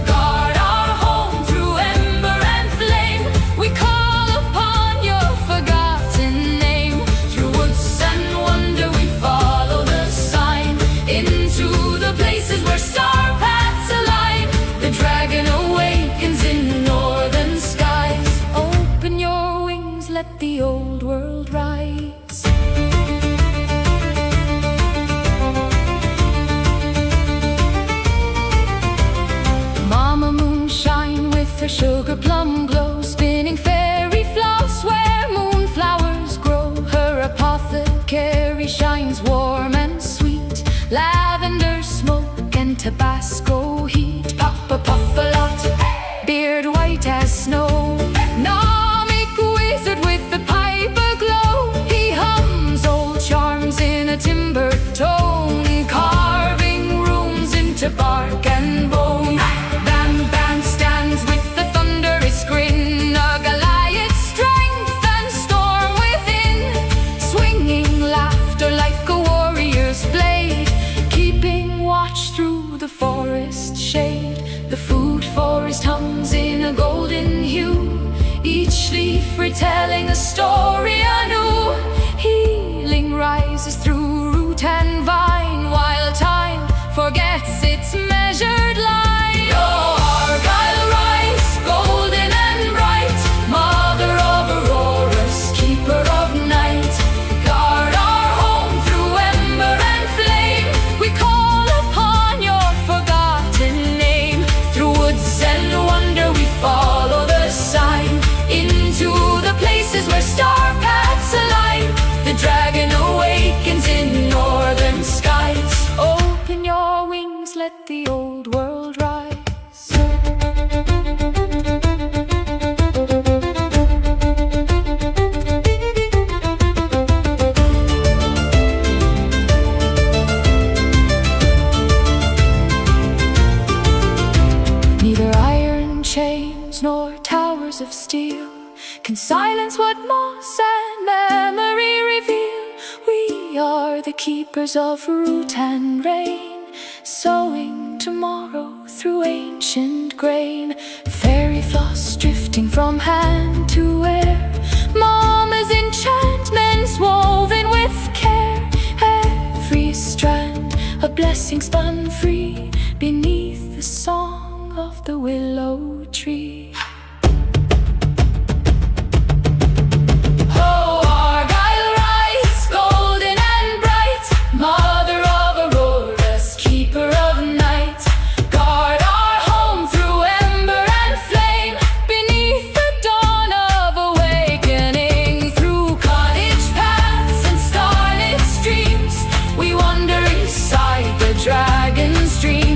Guard our home through ember and flame. We call upon your forgotten name. Through woods and wonder we follow the sign, into the places where star paths align. The dragon awakens in northern skies. Open your wings, let the old world rise. Mama Moonshine with her sugar plum glow, spinning fairy floss where moonflowers grow. Her apothecary shines warm and sweet, lavender smoke and Tabasco heat. Papa Puffalot, beard white as snow, Nomic wizard with the pipe aglow. He hums old charms in a timber tone, carving runes into bark and bone. Bambam stands with the thunderous grin, a Goliath's strength and storm within, swinging laughter like a warrior's blade, keeping watch through the forest shade. The food forest hums in a golden hue, each leaf retelling a story anew. Healing rises through root and vine, while time forgets its measured line. Oh, Argyle, rise, golden and bright, mother of auroras, keeper of night. Guard our home through ember and flame. We call upon your forgotten name. Through woods and wonder we follow the sign, into the places where star paths align. The dragon awakens in northern skies. Open your wings, let the old world rise. Neither iron chains nor towers of steel can silence what moss and memory reveal. We are the keepers of root and rain, sowing tomorrow through ancient grain. Fairy floss drifting from hand to air, Mama's enchantments woven with care. Every strand a blessing spun free, beneath the song of the willow tree. Oh, Argyle, rise, golden and bright, mother of auroras, keeper of night. Guard our home through ember and flame, beneath the dawn of awakening. Through cottage paths and starlit streams, we wander inside the dragon's dream.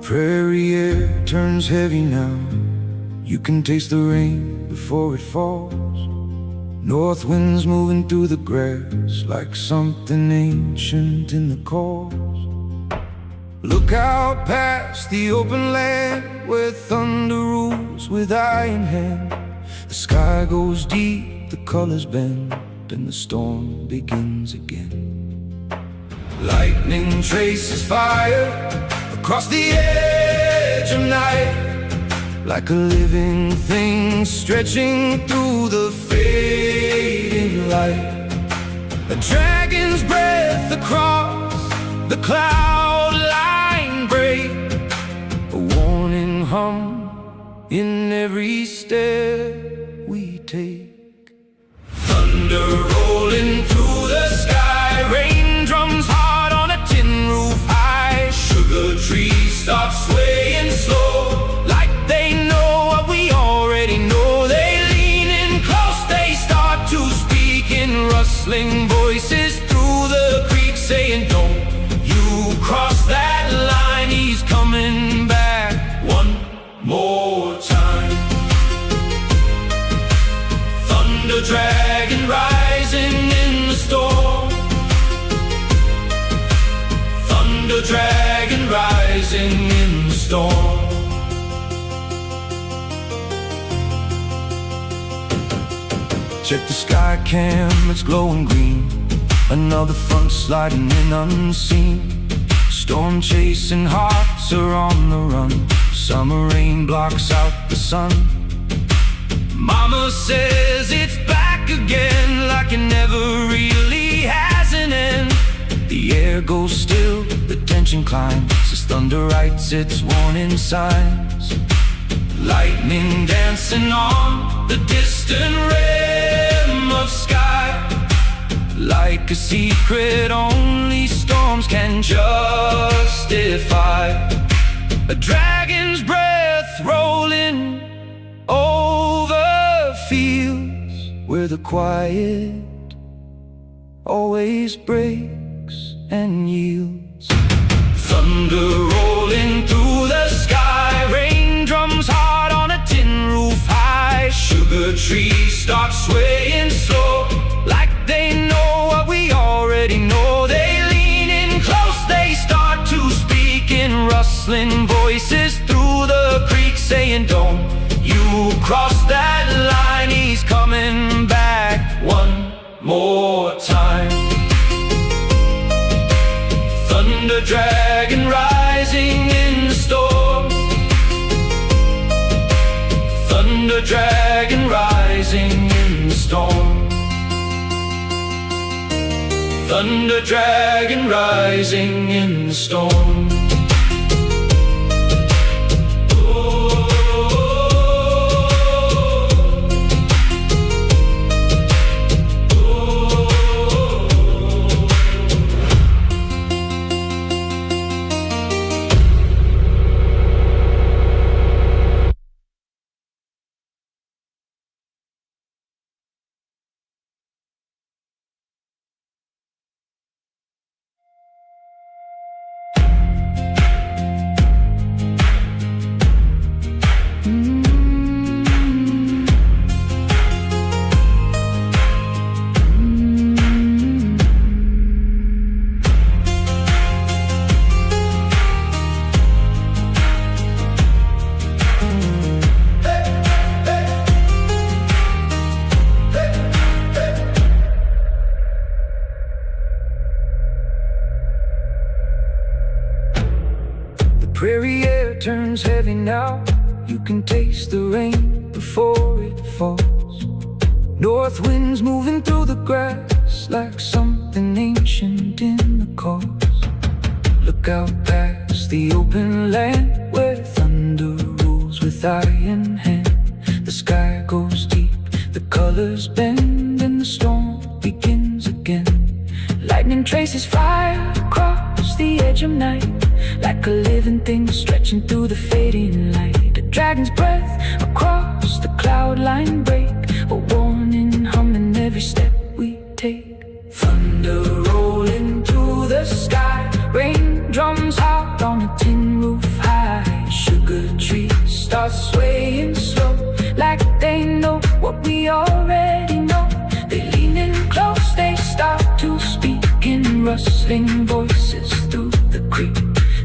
prairie air turns heavy now. You can taste the rain before it falls. North winds moving through the grass like something ancient in the cause. Look out past the open land where thunder rules with iron hand. The sky goes deep, the colors bend, and the storm begins again. Lightning traces fire across the edge of night, like a living thing stretching through the fading light. A dragon's breath across the cloud line break, a warning hum in every step we take. Thunder rolling through the sky, raindrums hard on a tin roof high. Sugar trees start swaying slow, like they know what we already know. They lean in close, they start to speak in rustling voices through the creek, saying, "Don't you cross that line, he's coming back one more time." Thunder dragon rising in the storm. Thunder dragon rising in the storm. Check the sky cam, it's glowing green. Another front sliding in unseen. Storm chasing hearts are on the run. Summer rain blocks out the sun. Mama says it's back again, like it never really has an end. The air goes still, the tension climbs as thunder writes its warning signs. Lightning dancing on the distant rim of sky, like a secret only storms can justify. A dragon's breath rolling over fields where the quiet always breaks and yields. Thunder rolling through the sky, raindrums hard on a tin roof high. Sugar trees start swaying slow, like they know what we already know. They lean in close, they start to speak in rustling voices through the creek, saying, "Don't you cross that line, he's coming back one more time." Thunder dragon rising in the storm. Thunder dragon rising in the storm. Thunder dragon rising in the storm. Prairie air turns heavy now. You can taste the rain before it falls. North winds moving through the grass like something ancient in the cause. Look out past the open land where thunder rules with iron hand. The sky goes deep, the colors bend, and the storm begins again. Lightning traces fire across the edge of night, like a living thing stretching through the fading light. A dragon's breath across the cloud line break, a warning hum in every step we take. Thunder rolling through the sky, raindrums hard on a tin roof high. rustling voices through the creek,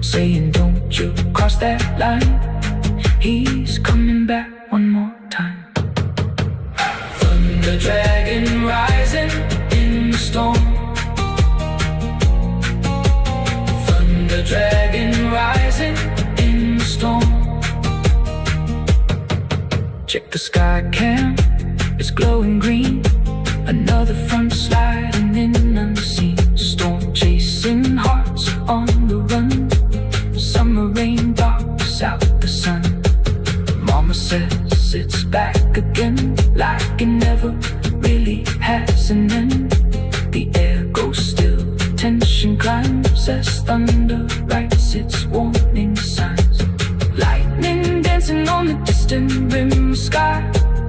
saying don't you cross that line. He's coming back one more time. Thunder dragon rising in the storm. Thunder dragon rising in the storm. Check the sky cam, it's glowing green. Another front sliding in unseen. Storm chasing hearts on the run. Summer rain darks out the sun. Mama says it's back again, like it never really has an end. The air goes still, tension climbs as thunder writes its warning signs. Lightning dancing on the distant rim sky,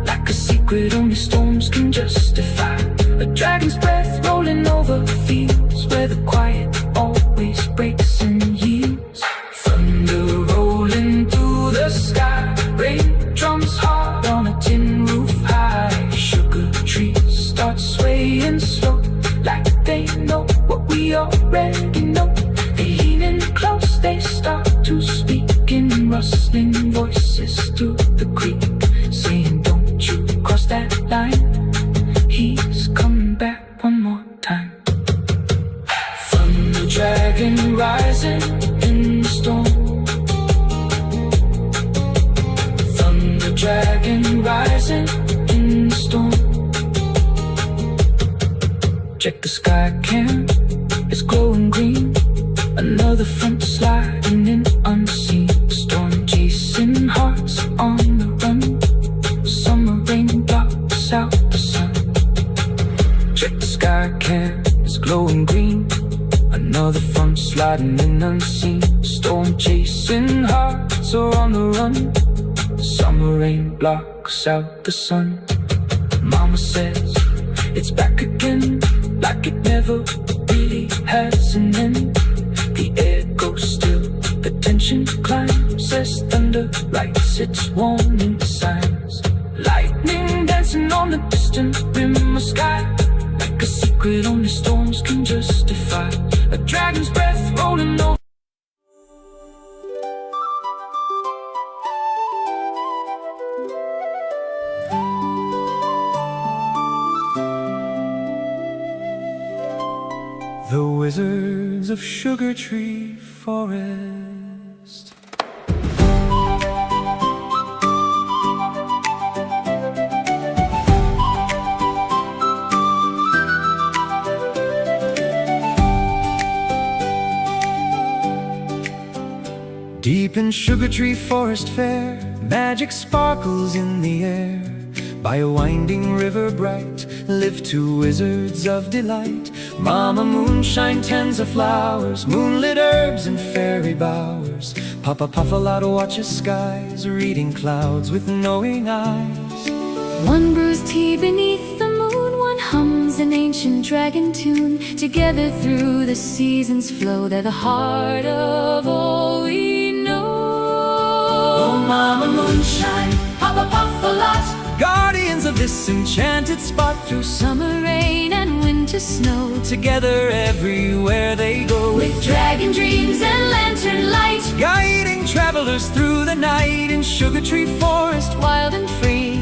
like a secret only storms can justify. A dragon's breath rolling over fields where the quiet always breaks and yields. Thunder rolling through the sky, rain drums hard on a tin roof high. Sugar trees start swaying slow, like they know what we already know. They lean in close, they start to speak in rustling voices through the creek, saying don't you cross that line. He's coming back one more time. Thunder dragon rising in the storm. Thunder dragon rising in the storm. Check the sky cam, it's glowing green. Another front sliding in unseen. Storm chasing hearts on the run. Summer rain blocks out the sun. Check the sky cam, it's glowing green. Another front sliding in unseen. Storm chasing hearts are on the run. Summer rain blocks out the sun. Mama says it's back again, like it never really has an end. The air goes still, the tension climbs as thunder writes its warning signs. Lightning dancing on the distant rim of sky, like a secret only storms can justify. A dragon's breath rolling over. The Wizards of Sugar Tree Forest. Deep in Sugar Tree Forest fair, magic sparkles in the air. By a winding river bright live two wizards of delight. Mama Moonshine tends her flowers, moonlit herbs and fairy bowers. Papa Puffalot watches skies, reading clouds with knowing eyes. One brews tea beneath the moon, one hums an ancient dragon tune. Together through the seasons flow, they're the heart of all we know. Oh, Mama Moonshine, Papa Puffalot, Guardians of this enchanted spot, through summer rain and winter snow, together everywhere they go. with dragon dreams and lantern light, Guiding travelers through the night in Sugar Tree Forest. wild and free,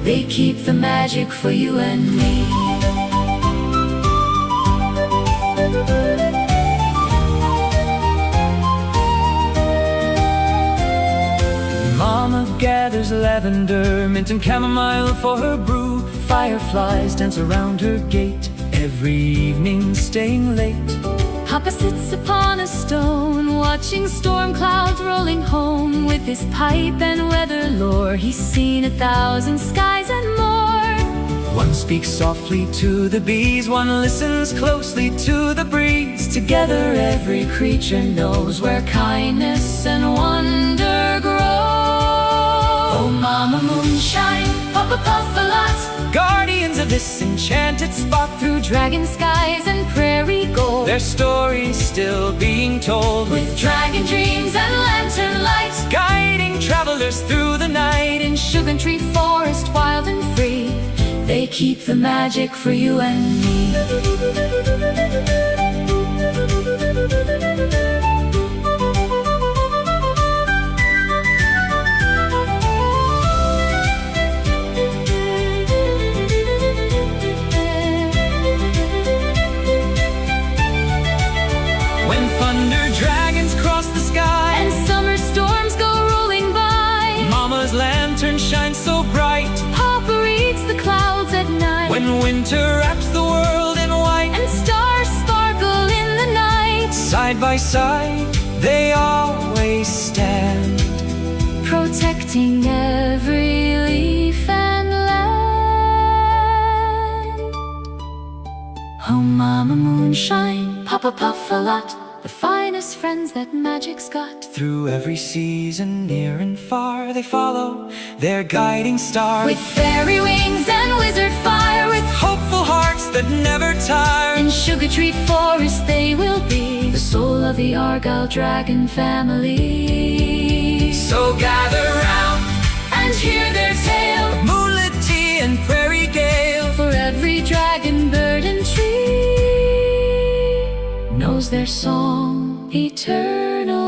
they keep the magic for you and me. Mama gathers lavender, mint and chamomile for her brew. Fireflies dance around her gate, every evening staying late. Papa sits upon a stone, watching storm clouds rolling home. With his pipe and weather lore, he's seen 1,000 skies and more. One speaks softly to the bees, one listens closely to the breeze. Together every creature knows where kindness and wonder grow. Oh, Mama Moonshine, Papa Puffalot, Guardians of this enchanted spot, through dragon skies and prairie gold, their stories still being told. with dragon dreams and lantern light, Guiding travelers through the night in Sugar Tree Forest, wild and free, they keep the magic for you and me. Winter wraps the world in white, and stars sparkle in the night. side by side they always stand, Protecting every leaf and land. Oh, Mama Moonshine, Papa Puffalot, the finest friends that magic's got. through every season, near and far, they follow their guiding star. With fairy wings and wizard fire, with hopeful hearts that never tire, in Sugar Tree Forest they will be the soul of the Argyle Dragon family. so gather round And hear their tale, moonlit tea and prairie gale. for every dragon, bird and tree knows their song eternally.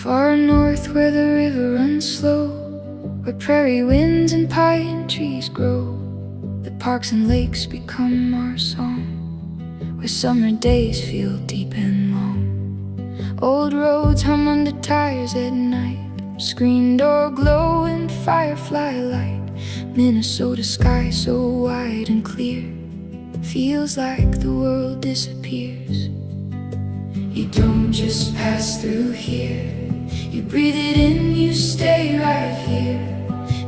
Far north where the river runs slow, where prairie winds and pine trees grow, the parks and lakes become our song, where summer days feel deep and long. Old roads hum under tires at night, screen door glow in firefly light. Minnesota sky so wide and clear, feels like the world disappears. You don't just pass through here, you breathe it in, you stay right here.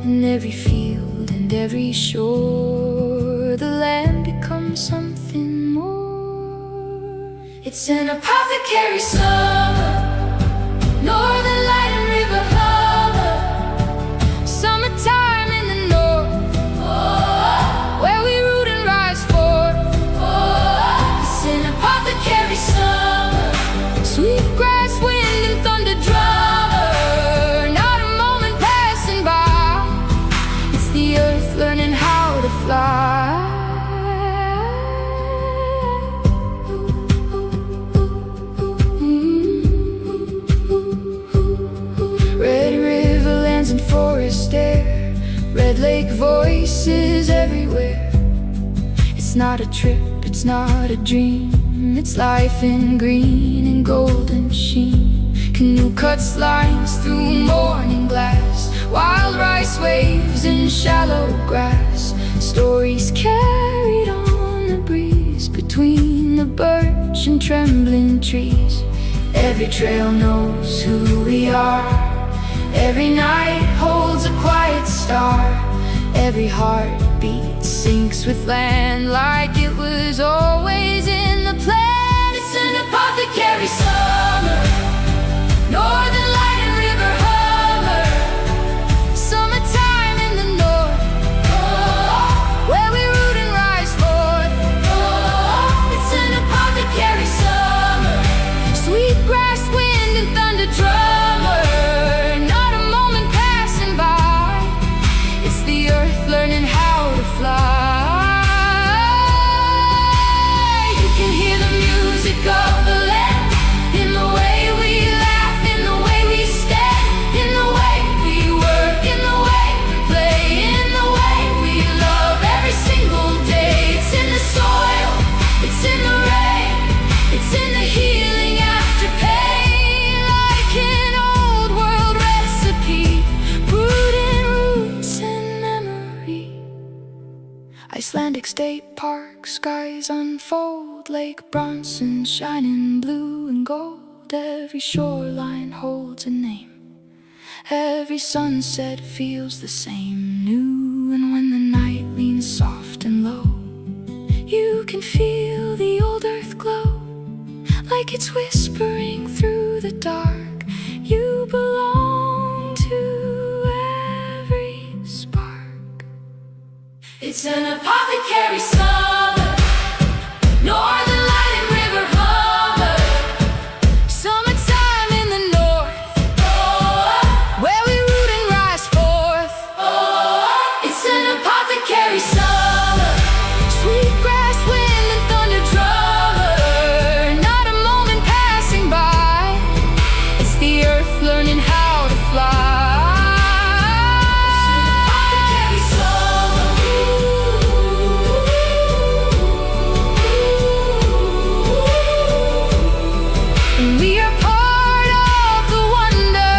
In every field and every shore, the land becomes something more. It's an apothecary summer, northern light and river harbor, summertime in the north, where we root and rise forth. It's an apothecary summer, sweet grass, wind and thunder drummer, not a moment passing by. It's the earth learning how to fly. Red river lands and forest air, red lake voices everywhere. It's not a trip, it's not a dream, It's life in green and golden sheen. Canoe cuts lines through morning glass. Wild rice waves in shallow grass. Stories carried on the breeze between the birch and trembling trees. Every trail knows who we are. Every night holds a quiet star. Every heartbeat sinks with land like it was always in the plan. It's an apothecary summer, northern light and river hummer. Summertime in the north, where we root and rise forth. It's an apothecary summer, sweet grass, wind and thunder drummer. Not a moment passing by. It's the earth learning how to fly. You can hear the music of the land in the way we laugh, in the way we stand, in the way we work, in the way we play, in the way we love every single day. It's in the soil, it's in the rain, it's in the healing after pain. Like an old world recipe, brewed in roots and memory. Icelandic state park, skies unfold. Lake Bronson shining blue and gold. Every shoreline holds a name. Every sunset feels the same, new. And when the night leans soft and low, you can feel the old earth glow, like it's whispering through the dark. You belong to every spark. It's an apothecary summer, northern light and river hummer. Summertime in the north, where we root and rise forth. It's an apothecary summer, sweet grass, wind and thunder drummer. Not a moment passing by. It's the earth learning how to fly. And we are part of the wonder.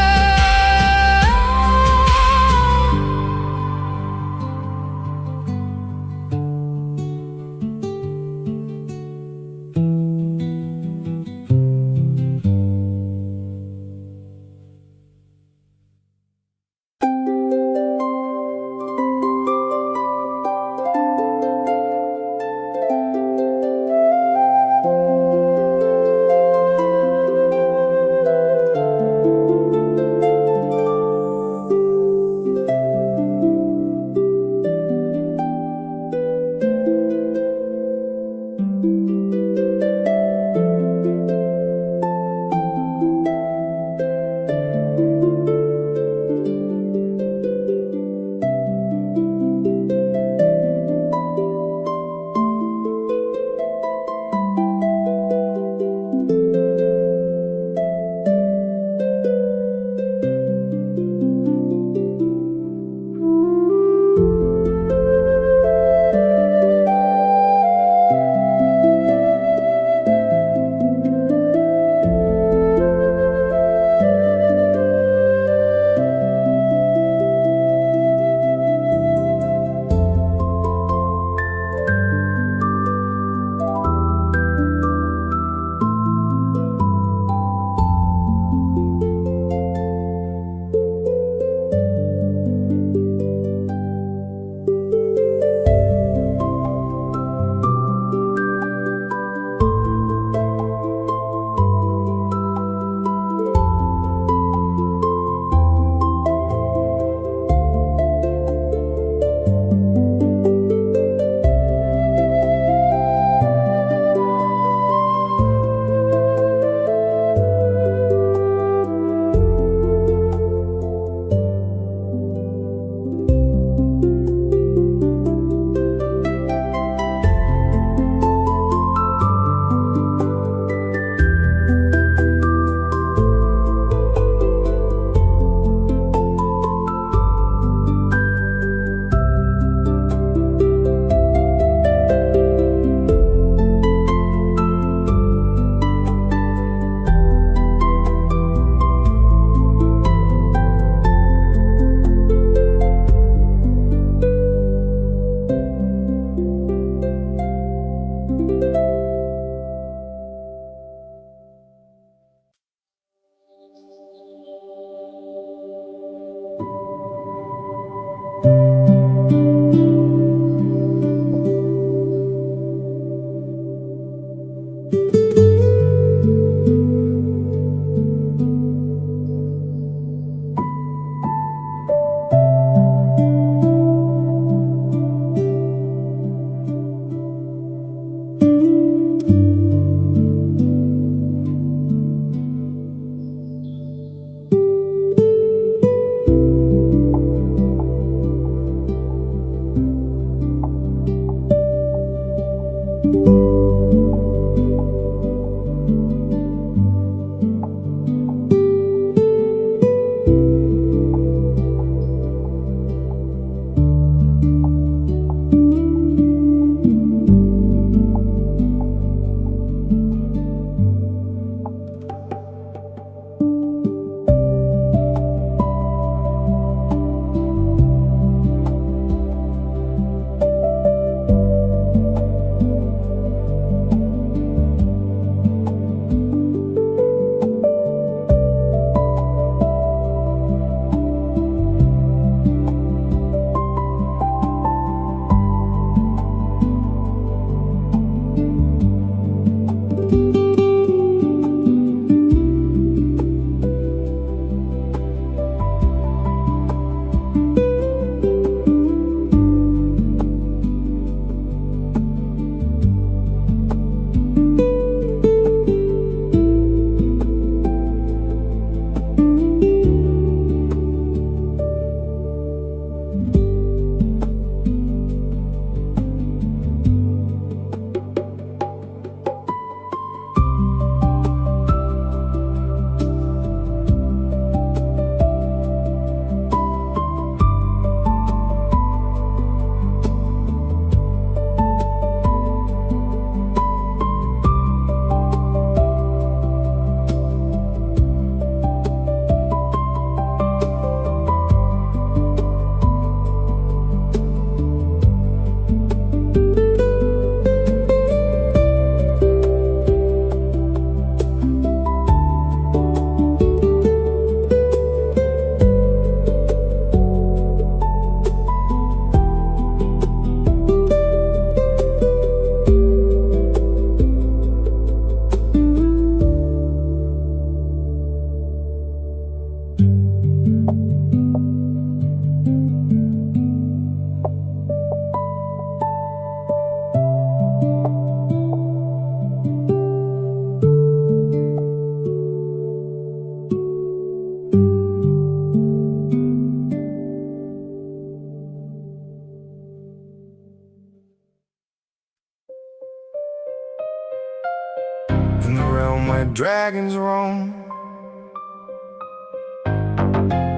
dragons roam.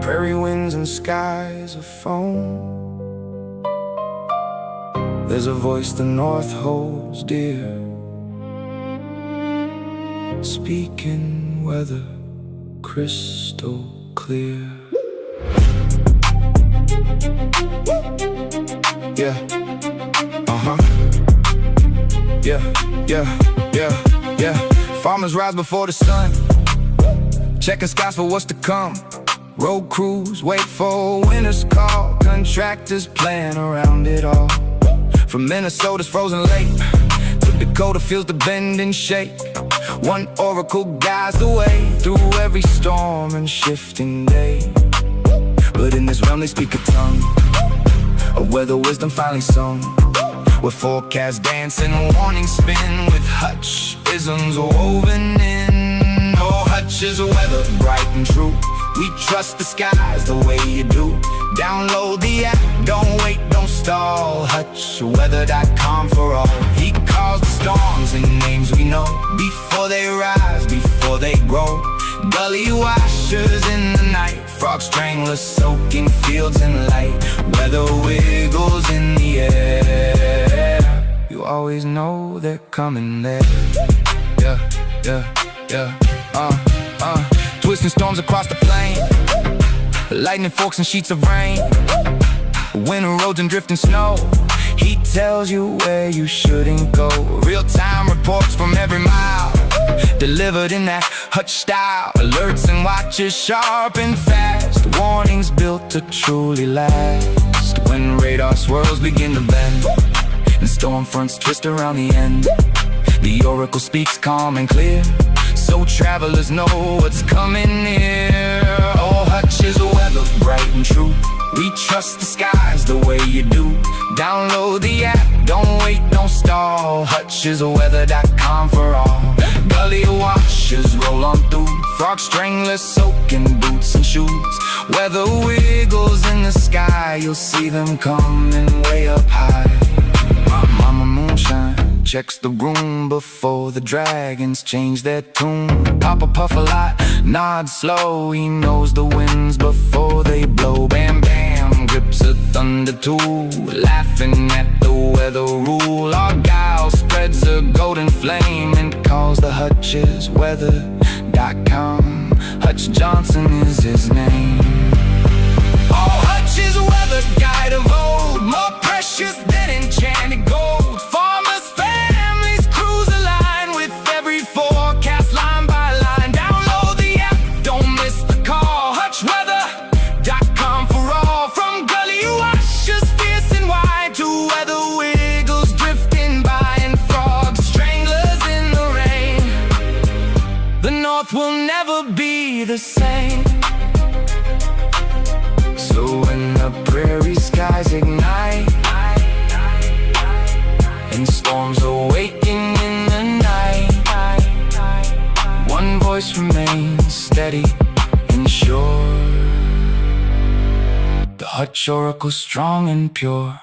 Prairie winds and skies of foam. There's a voice the north holds dear, speaking weather crystal clear. Yeah. Yeah. Farmers rise before the sun, checking skies for what's to come. Road crews wait for winter's call. Contractors plan around it all. From Minnesota's frozen lake to Dakota feels the bend and shake. One oracle guides the way through every storm and shifting day. But in this realm they speak a tongue of weather wisdom finally sung, with forecasts dance and warnings spin, with Hutch isms woven in. Oh, Hutch is weather bright and true. We trust the skies the way you do. Download the app, don't wait, don't stall. HutchWeather.com for all. He calls the storms in names we know, before they rise, before they grow. Gully washers in the night, frog stranglers soaking fields in light. Weather wiggles in the air, you always know they're coming there. Yeah. Twisting storms across the plain, lightning forks and sheets of rain, winter roads and drifting snow. He tells you where you shouldn't go. Real-time reports from every mile, delivered in that Hutch style. Alerts and watches sharp and fast, warnings built to truly last. When radar swirls begin to bend and storm fronts twist around the end, the oracle speaks calm and clear, so travelers know what's coming near. Oh, Hutch is weather bright and true. We trust the skies the way you do. Download the app, don't wait, don't stall. HutchWeather.com for all. Gully washers roll on through, frog stranglers soaking boots and shoes. Weather wiggles in the sky, you'll see them coming way up high. Mama Moonshine checks the room before the dragons change their tune. Papa Puffalot nods slow, he knows the winds before they blow. Bambam grips a thunder tool, laughing at the weather rule. Argyle spreads a golden flame and calls the HutchWeather.com. Hutch Johnson is his name. Oh, Hutch is a weather guide of old, more precious than enchanted gold. Farmers, families, crews align with every forecast line by line. Download the app, don't miss the call. HutchWeather.com for all. From gully washers fierce and wide to weather wiggles drifting by and frog stranglers in the rain. The north will never be the same. So when the prairie skies ignite and storms awaken in the night, one voice remains steady and sure. The Hutch oracle strong and pure.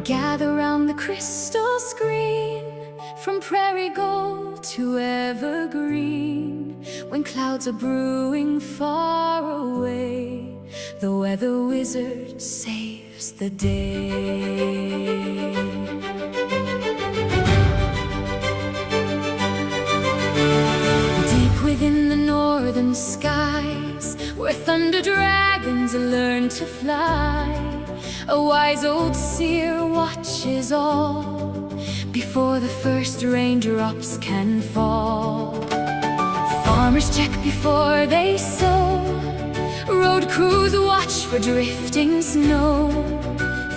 Gather round the crystal screen, from prairie gold to evergreen. When clouds are brewing far away, the weather wizard saves the day. Deep within the northern skies, where thunder dragons learn to fly, a wise old seer watches all before the first raindrops can fall. Farmers check before they sow, road crews watch for drifting snow.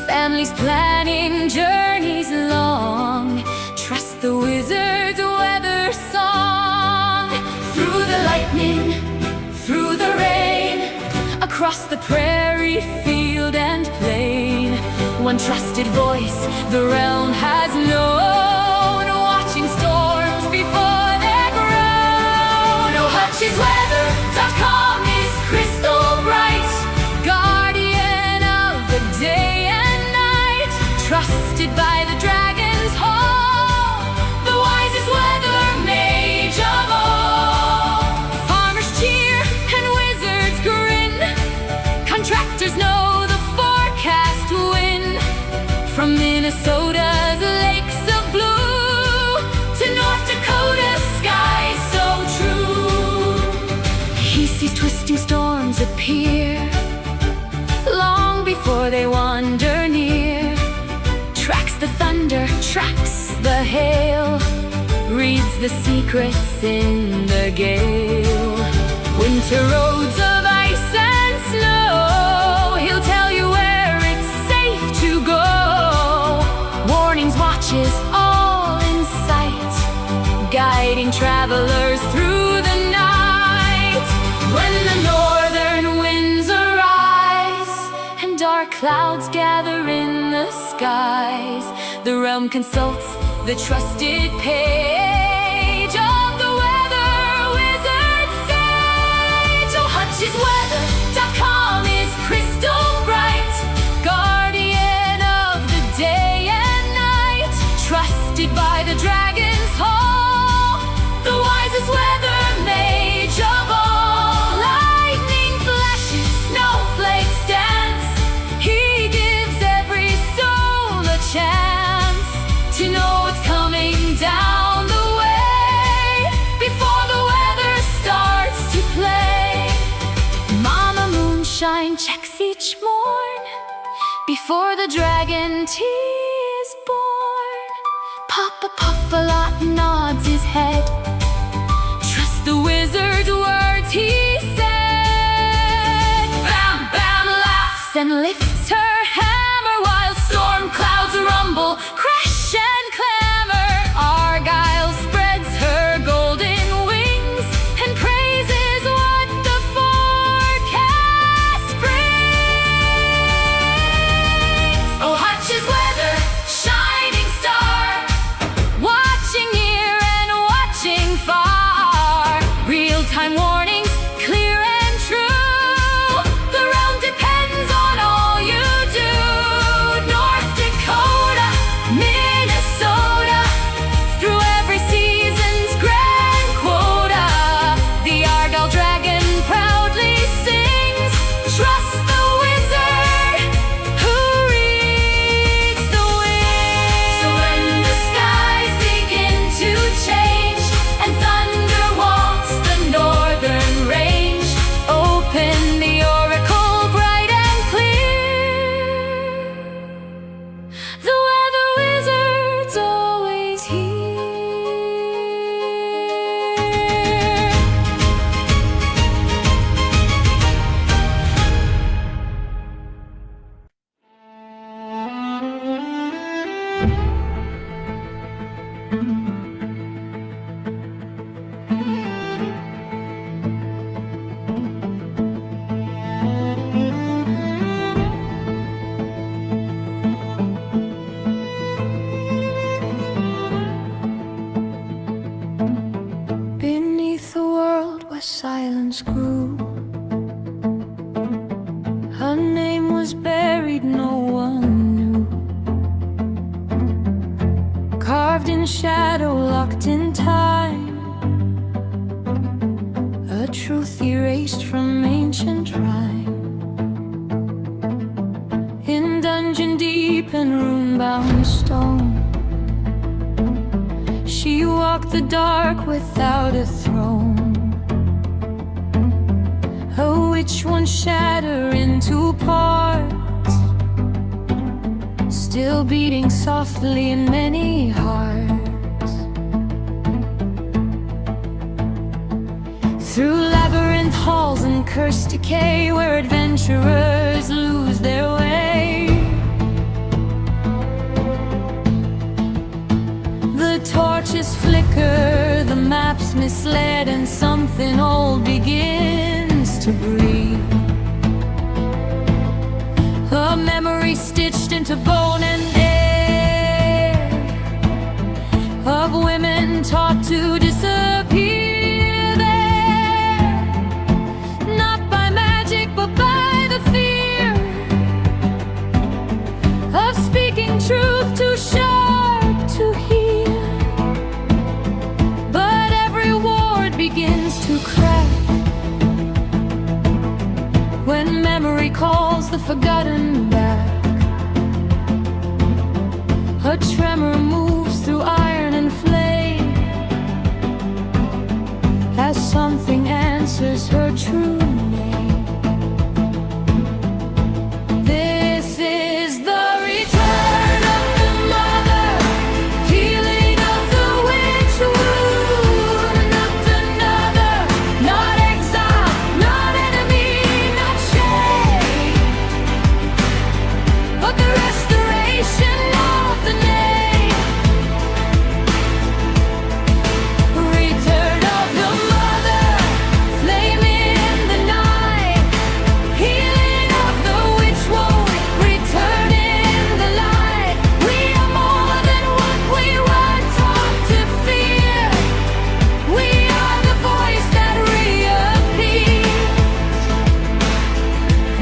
Families planning journeys long trust the wizard's weather song. Through the lightning, through the rain, across the prairie, field and plain, one trusted voice the realm has known, watching storms before they're grown. Oh, HutchesWeather.com is crystal bright, guardian of the day and night, trusted by the dragon's hall, the wisest weather mage of all. Farmers cheer and wizards grin, contractors know the forecast wind. From Minnesota's lakes of blue to North Dakota's skies so true, he sees twisting storms appear long before they wander near. Tracks the thunder, tracks the hail, reads the secrets in the gale. Winter roads of ice and snow, he'll tell you where it's safe to go. Warnings, watches, all in sight, guiding travelers through the night. When the northern winds arise and dark clouds gather in the skies, the realm consults the trusted page of the weather wizard sage. Oh, HutchesWeather.com is crystal bright, guardian of the day and night, trusted by the dragon's hall, the wisest weather mage of all. Lightning flashes, snowflakes dance, he gives every soul a chance to know what's coming down the way before the weather starts to play. Mama Moonshine checks each morn before the dragon tea is born. Papa Puffalot nods his head, trust the wizard's words he said. Bam Bam laughs and lifts her hammer while storm clouds rumble, crash and clamor. Argyle spreads her golden wings and praises what the forecast brings. Oh, HutchesWeather, shining star, watching near and watching far, real-time warnings, clear and true. The realm depends on all carved in shadow, locked in time, a truth erased from ancient rhyme. In dungeon deep and rune-bound stone, she walked the dark without a throne. A witch once shattered into parts, still beating softly in many hearts. Through labyrinth halls and cursed decay, where adventurers lose their way, the torches flicker, the maps misled, and something old begins to breathe. A memory stitched into bone and air, of women taught to disappear there, not by magic but by the fear of speaking truth too sharp to hear. But every ward begins to crack when memory calls the forgotten back. A tremor moves through iron and flame as something answers her true name. This is the return of the mother, healing of the witch wound. Not another, not exile, not enemy, not shame, but the restoration of the name. Return of the mother, flame in the night, healing of the witch wound, return in the light. We are more than what we were taught to fear. We are the voice that reappears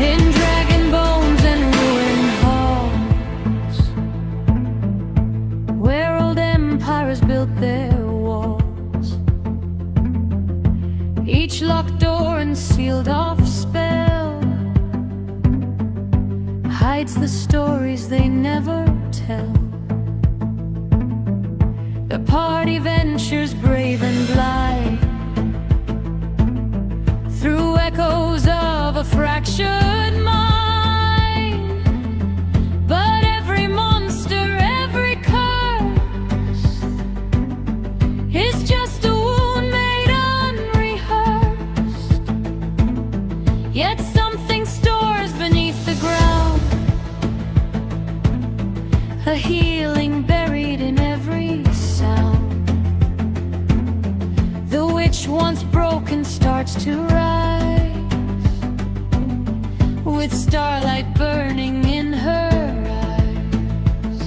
in dragon bones and ruined halls, where old empires built their walls. Each locked door and sealed off spell hides the stories they never tell. The party ventures brave and blithe through echoes of a fractured mind. But every monster, every curse is just a wound made unrehearsed. Yet something stores beneath the ground, a healing buried in every sound. The witch once broken starts to rise, with starlight burning in her eyes.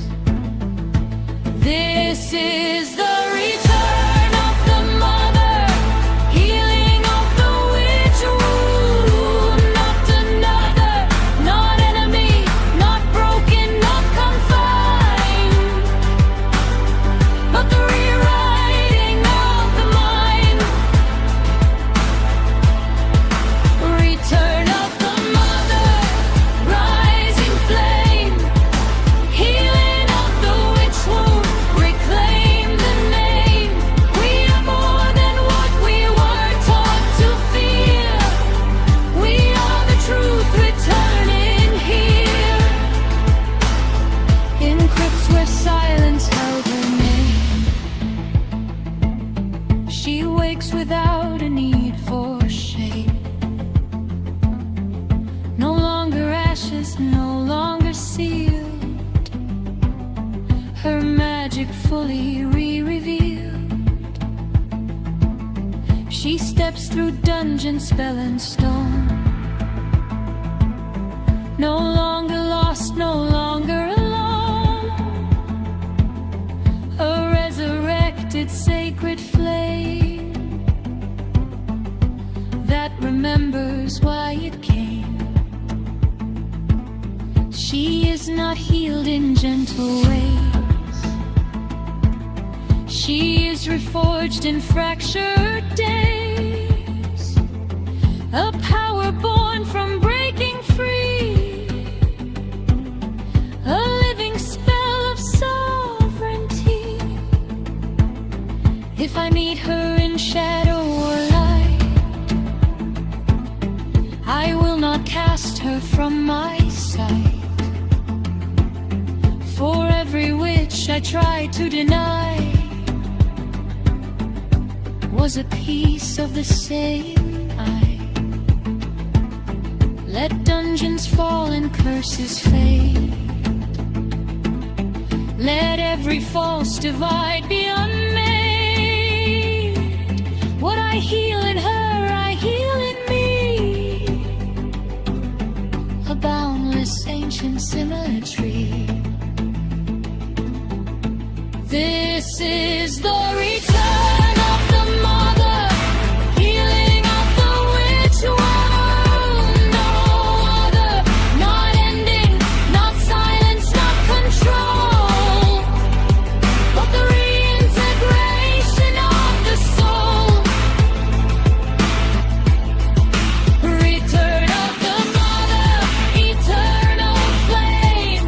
This is the return of the mother, healing of the witch wound. Not another, not enemy, not broken, not confined, but the rewriting of the mind. Return of the mother, rising flame, healing of the witch wound, reclaim the name. We are more than what we were taught to fear. We are the truth returning here, in crypts where silence held her name. She wakes without a need for shame. No longer ashes, no longer sealed, her magic fully re-revealed. She steps through dungeon, spell and stone, no longer lost, no longer alone. A resurrected sacred flame that remembers why it came. She is not healed in gentle ways, She is reforged in fractured days, a power born from breaking free, a living spell of sovereignty. If I meet her in shadow or light, I will not cast her from my sight. For every witch I tried to deny was a piece of the same eye. Let dungeons fall and curses fade. Let every false divide be unmade. What I heal in her, I heal in me. A boundless ancient symmetry. This is the return of the mother, healing of the witch wound. No other, not ending, not silence, not control, but the reintegration of the soul. Return of the mother, eternal flame,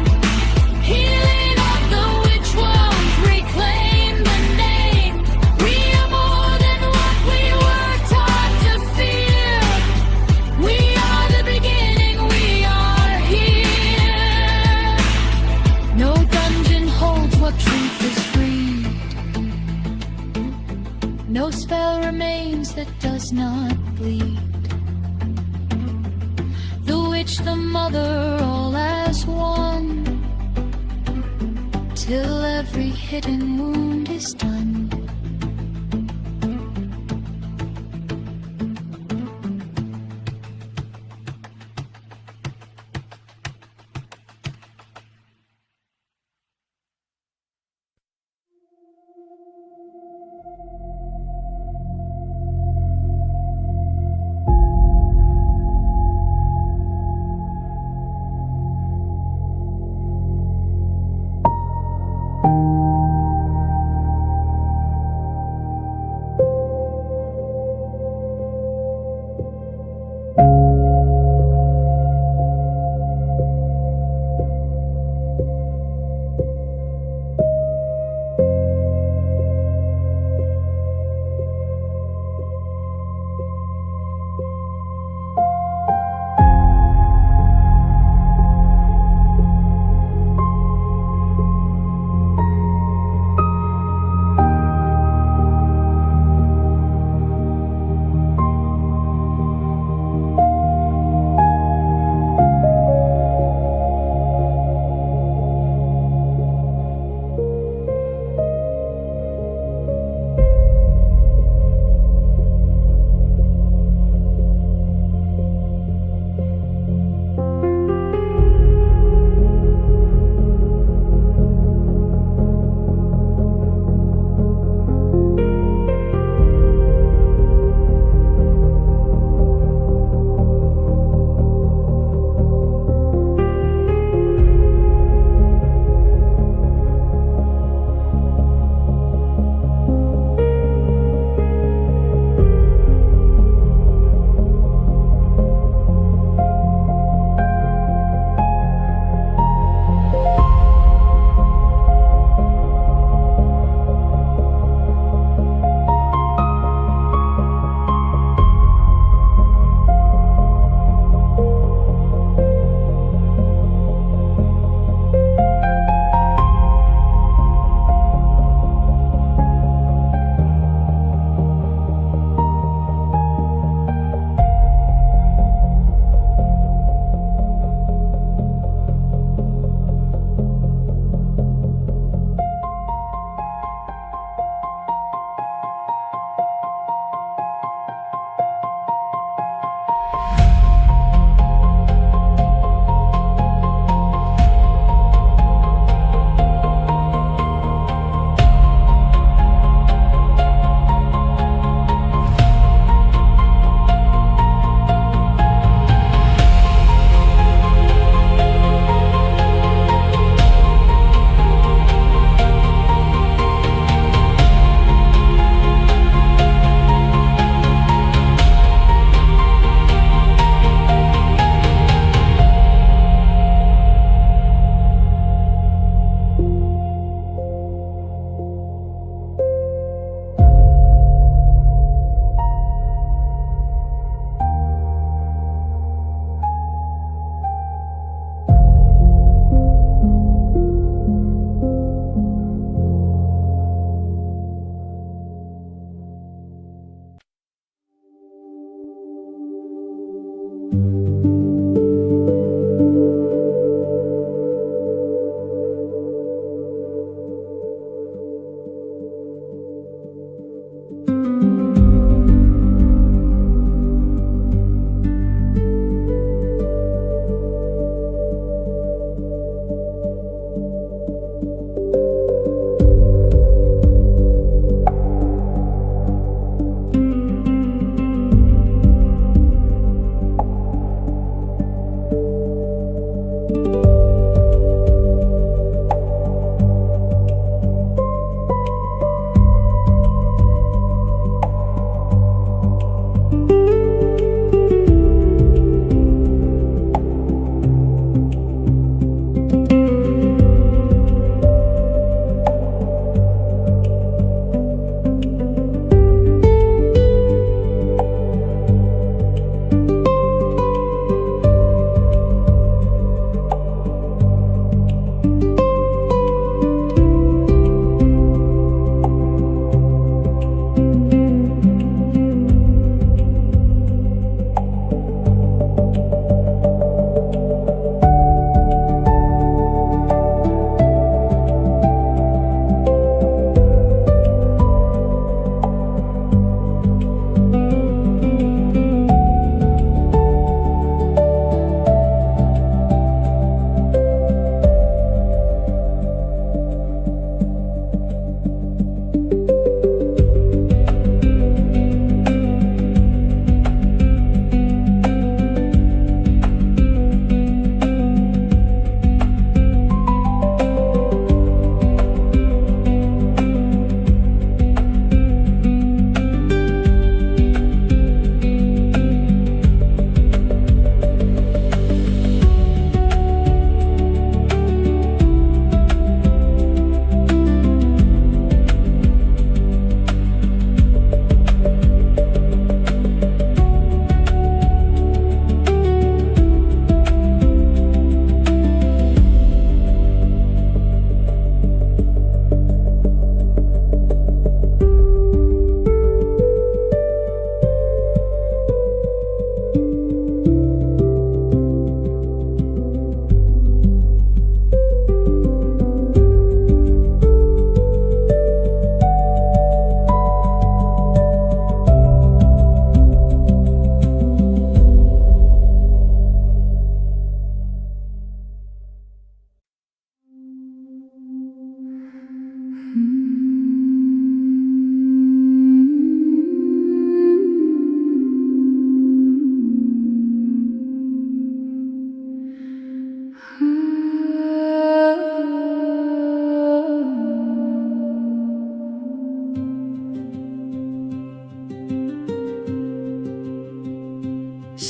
healing of the witch wound. Reclaim the name. We are more than what we were taught to fear. We are the beginning, we are here. No dungeon holds what truth is freed. No spell remains that does not bleed. The witch, the mother, all as one, till every hidden wound is done.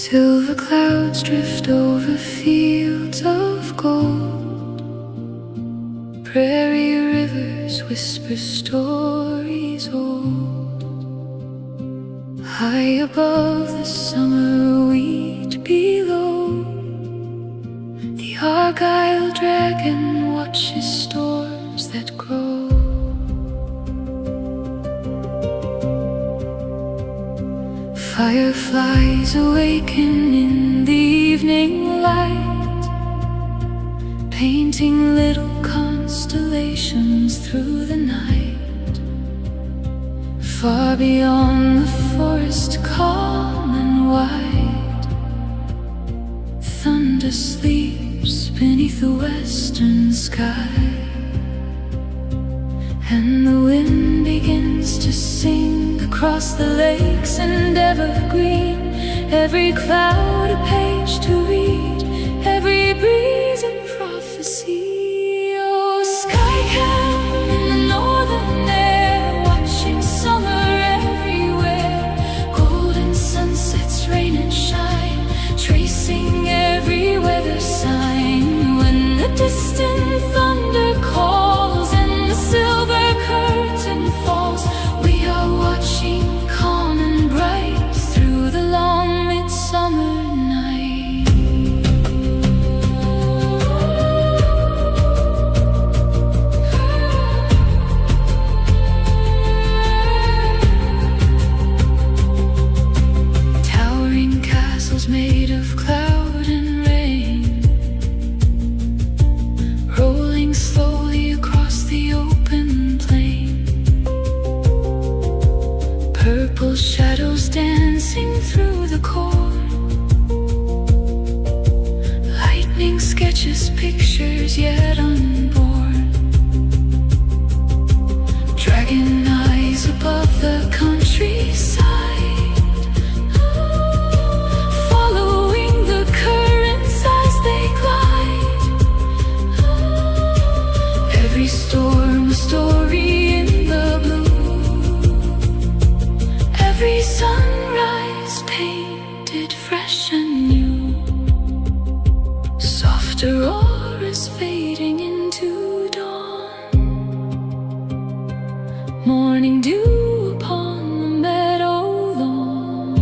Silver clouds drift over fields of gold. Prairie rivers whisper stories old. High above the summer wheat below, the Argyle Dragon watches storms that grow. Fireflies awaken in the evening light, painting little constellations through the night. Far beyond the forest calm and wide, thunder sleeps beneath the western sky, and the wind begins to sing across the lakes and evergreen. Every cloud a page to read, every breeze a prophecy. Oh, sky camp in the northern air, watching summer everywhere. Golden sunsets rain and shine, tracing every weather sign. When the distant thunder calls and the silver curtain falls, we are watching calm and bright through the long midsummer night. Towering castles made of cloud and rain, rolling slowly across the open plain. Purple shadows dancing through the corn, lightning sketches pictures yet unborn. Dragon eyes above the countryside, following the currents as they glide. Every storm a story in the blue, every sunrise painted fresh and new. Soft auroras fading into dawn, morning dew upon the meadow lawn.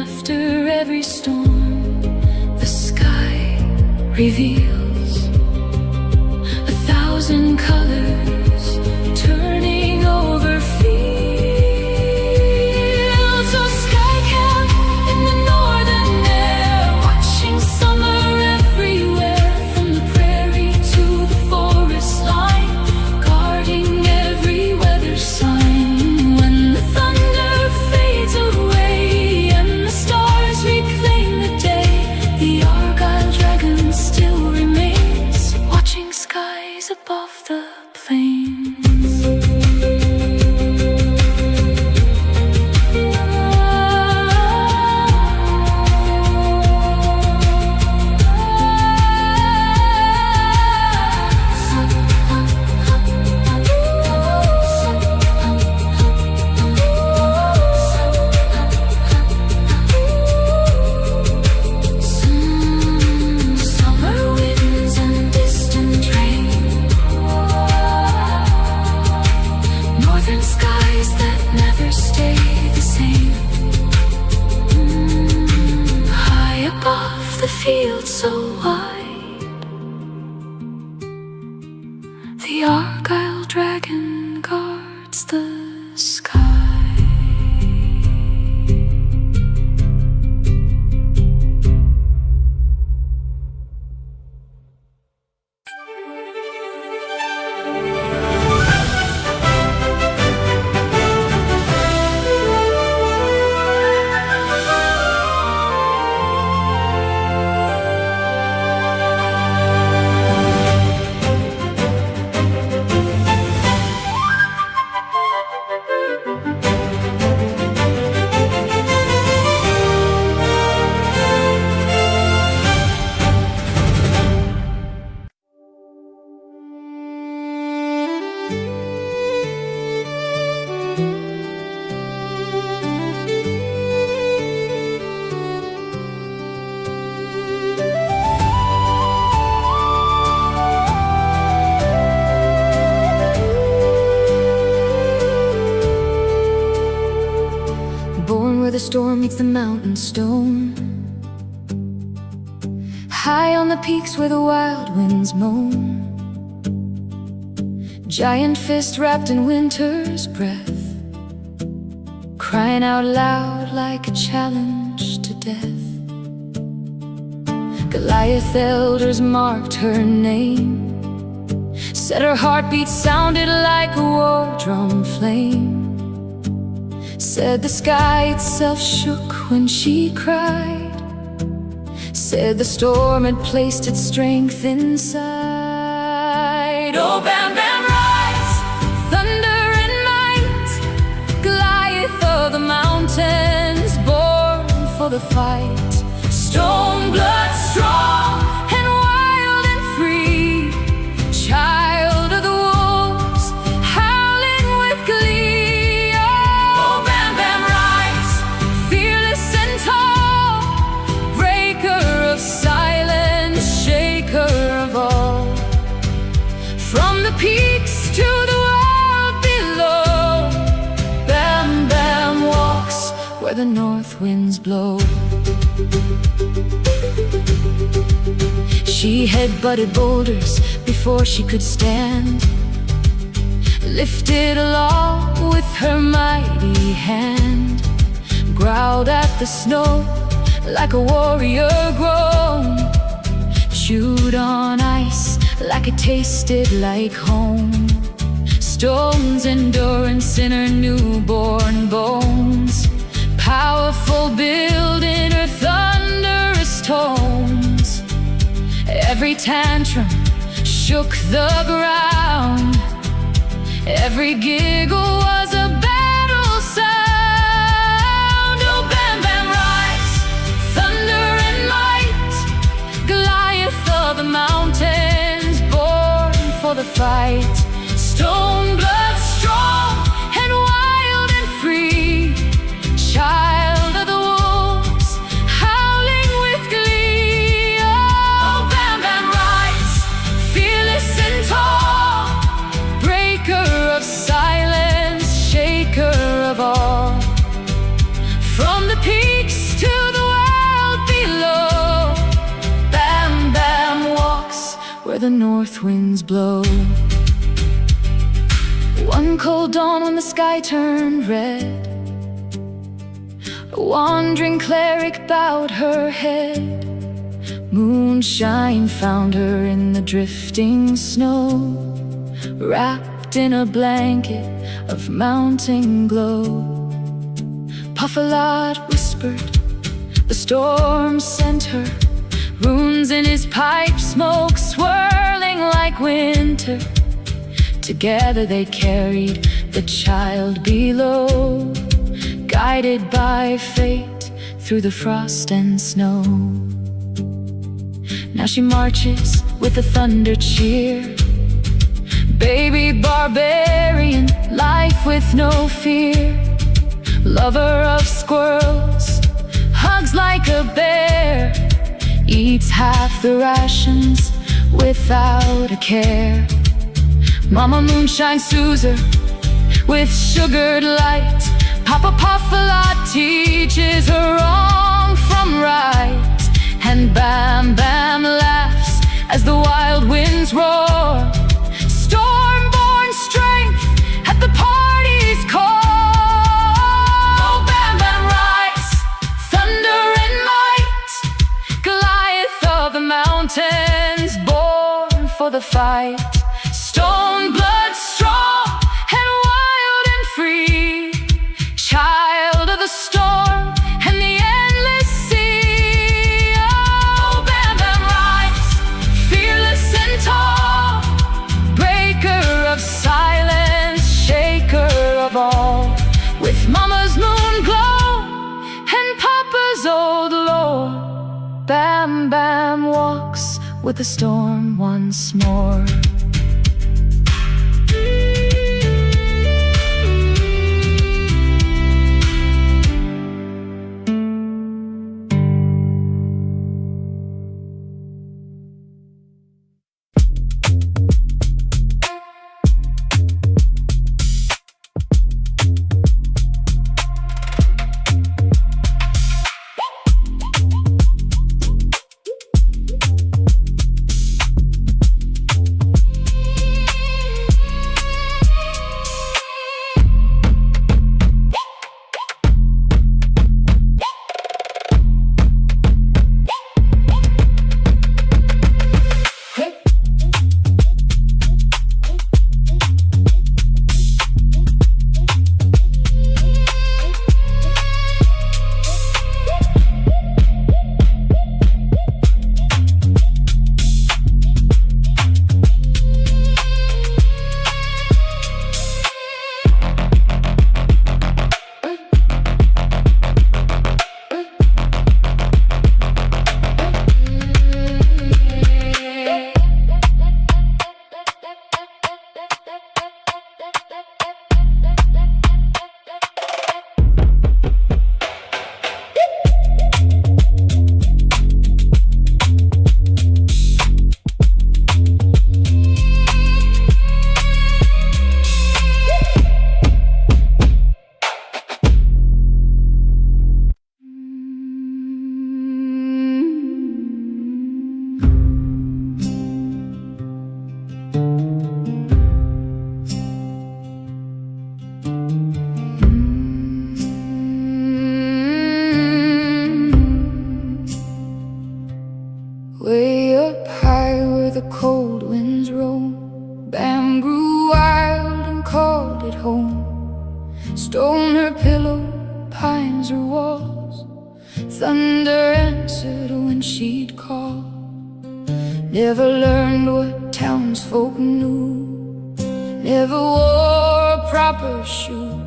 After every storm, the sky reveals 1,000 colors turning over fields. So sky camp in the northern air, watching summer everywhere. From the prairie to the forest line, guarding every weather sign. When the thunder fades away and the stars reclaim the day, the Argyle Dragon still remains. storm meets the mountain stone. High on the peaks where the wild winds moan. Giant fist wrapped in winter's breath, crying out loud like a challenge to death. Goliath elders marked her name, said her heartbeat sounded like a war drum flame. Said the sky itself shook when she cried. Said the storm had placed its strength inside. Oh, Bam Bam, rise, thunder and might, Goliath of the mountains, born for the fight. Stone blood strong and wild and free, child of the wolves, howling with glee. Oh, Bam Bam, rise, fearless and tall, breaker of silence, shaker of all. From the peaks to the world below, Bam Bam walks where the north winds blow. She head-butted boulders before she could stand, lifted aloft with her mighty hand, growled at the snow like a warrior grown, chewed on ice like it tasted like home. Stone's endurance in her newborn bones, powerful build in her thunderous tones. Every tantrum shook the ground, every giggle was a battle sound. Oh, Bam Bam, rise, thunder and might, Goliath of the mountains, born for the fight. Stone blood strong and wild and free, child of the wolves, howling with glee. Oh, Bam Bam, rise, fearless and tall, breaker of silence, shaker of all. From the peaks to the world below, Bam Bam walks where the north winds blow. One cold dawn when the sky turned red, a wandering cleric bowed her head. Moonshine found her in the drifting snow, wrapped in a blanket of mounting glow. Puffalot whispered, the storm sent her, runes in his pipe, smoke swirling like winter. Together they carried the child below, guided by fate through the frost and snow. Now she marches with a thunder cheer, baby barbarian, life with no fear. Lover of squirrels, hugs like a bear, eats half the rations without a care. Mama Moonshine soothes her with sugared light, Papa Puffalot teaches her wrong from right. And Bam Bam laughs as the wild winds roar, storm-born strength at the party's core. Oh, Bam Bam, rise, thunder and might, Goliath of the mountains, born for the fight. Stone blood strong and wild and free, child of the storm and the endless sea. Oh, Bam Bam, rise, fearless and tall, breaker of silence, shaker of all. With Mama's moon glow and Papa's old lore, Bam Bam walks with the storm once more. Stone her pillow, pines her walls. Thunder answered when she'd call. Never learned what townsfolk knew, never wore a proper shoe.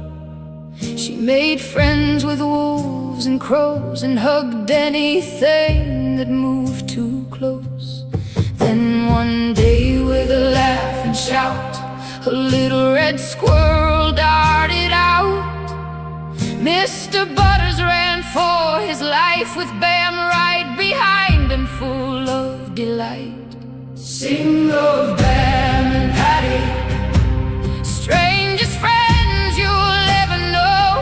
She made friends with wolves and crows and hugged anything that moved too close. Then one day with a laugh and shout, a little red squirrel darted out. Mr. Butters ran for his life with Bam right behind him, full of delight. Sing of Bam and Patty, strangest friends you'll ever know.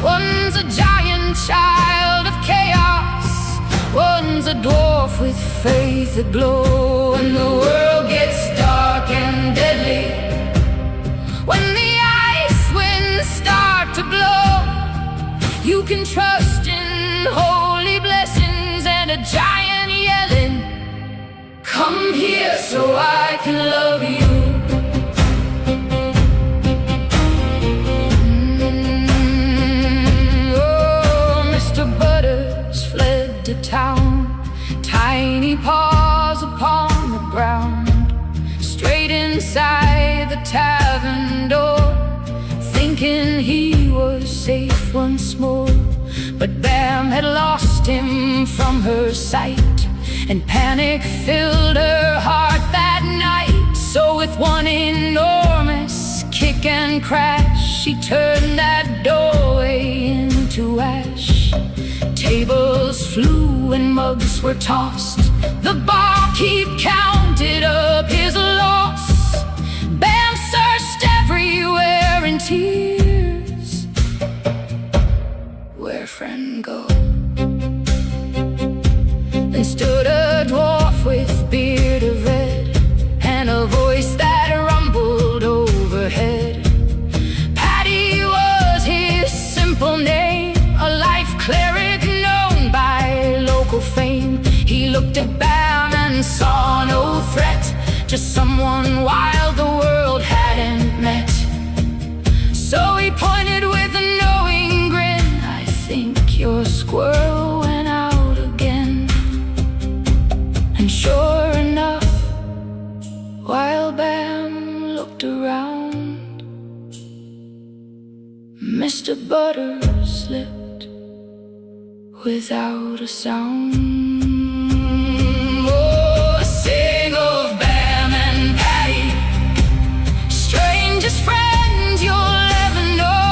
One's a giant child of chaos, one's a dwarf with faith aglow. And the world gets dark and deadly when the ice winds start to blow. You can trust in holy blessings and a giant yelling, "Come here so I can love you." Oh, Mr. Butters fled to town, tiny paws upon the ground, straight inside the tavern door, thinking he was safe once more. But Bam had lost him from her sight, and panic filled her heart that night. So with one enormous kick and crash, she turned that doorway into ash. Tables flew and mugs were tossed, the barkeep counted up his loss. Bam searched everywhere in tears, where friend go? Then stood a dwarf with beard of red, and a voice that rumbled overhead. Paddy was his simple name, a life cleric known by local fame. He looked at Bam and saw no threat, just someone wild the world hadn't met. So he pointed with a knowing grin, "I think your squirrel went out again." And sure enough, while Bam looked around, Mr. Butters slipped without a sound. Oh, sing of Bam and Patty, strangest friends you'll ever know.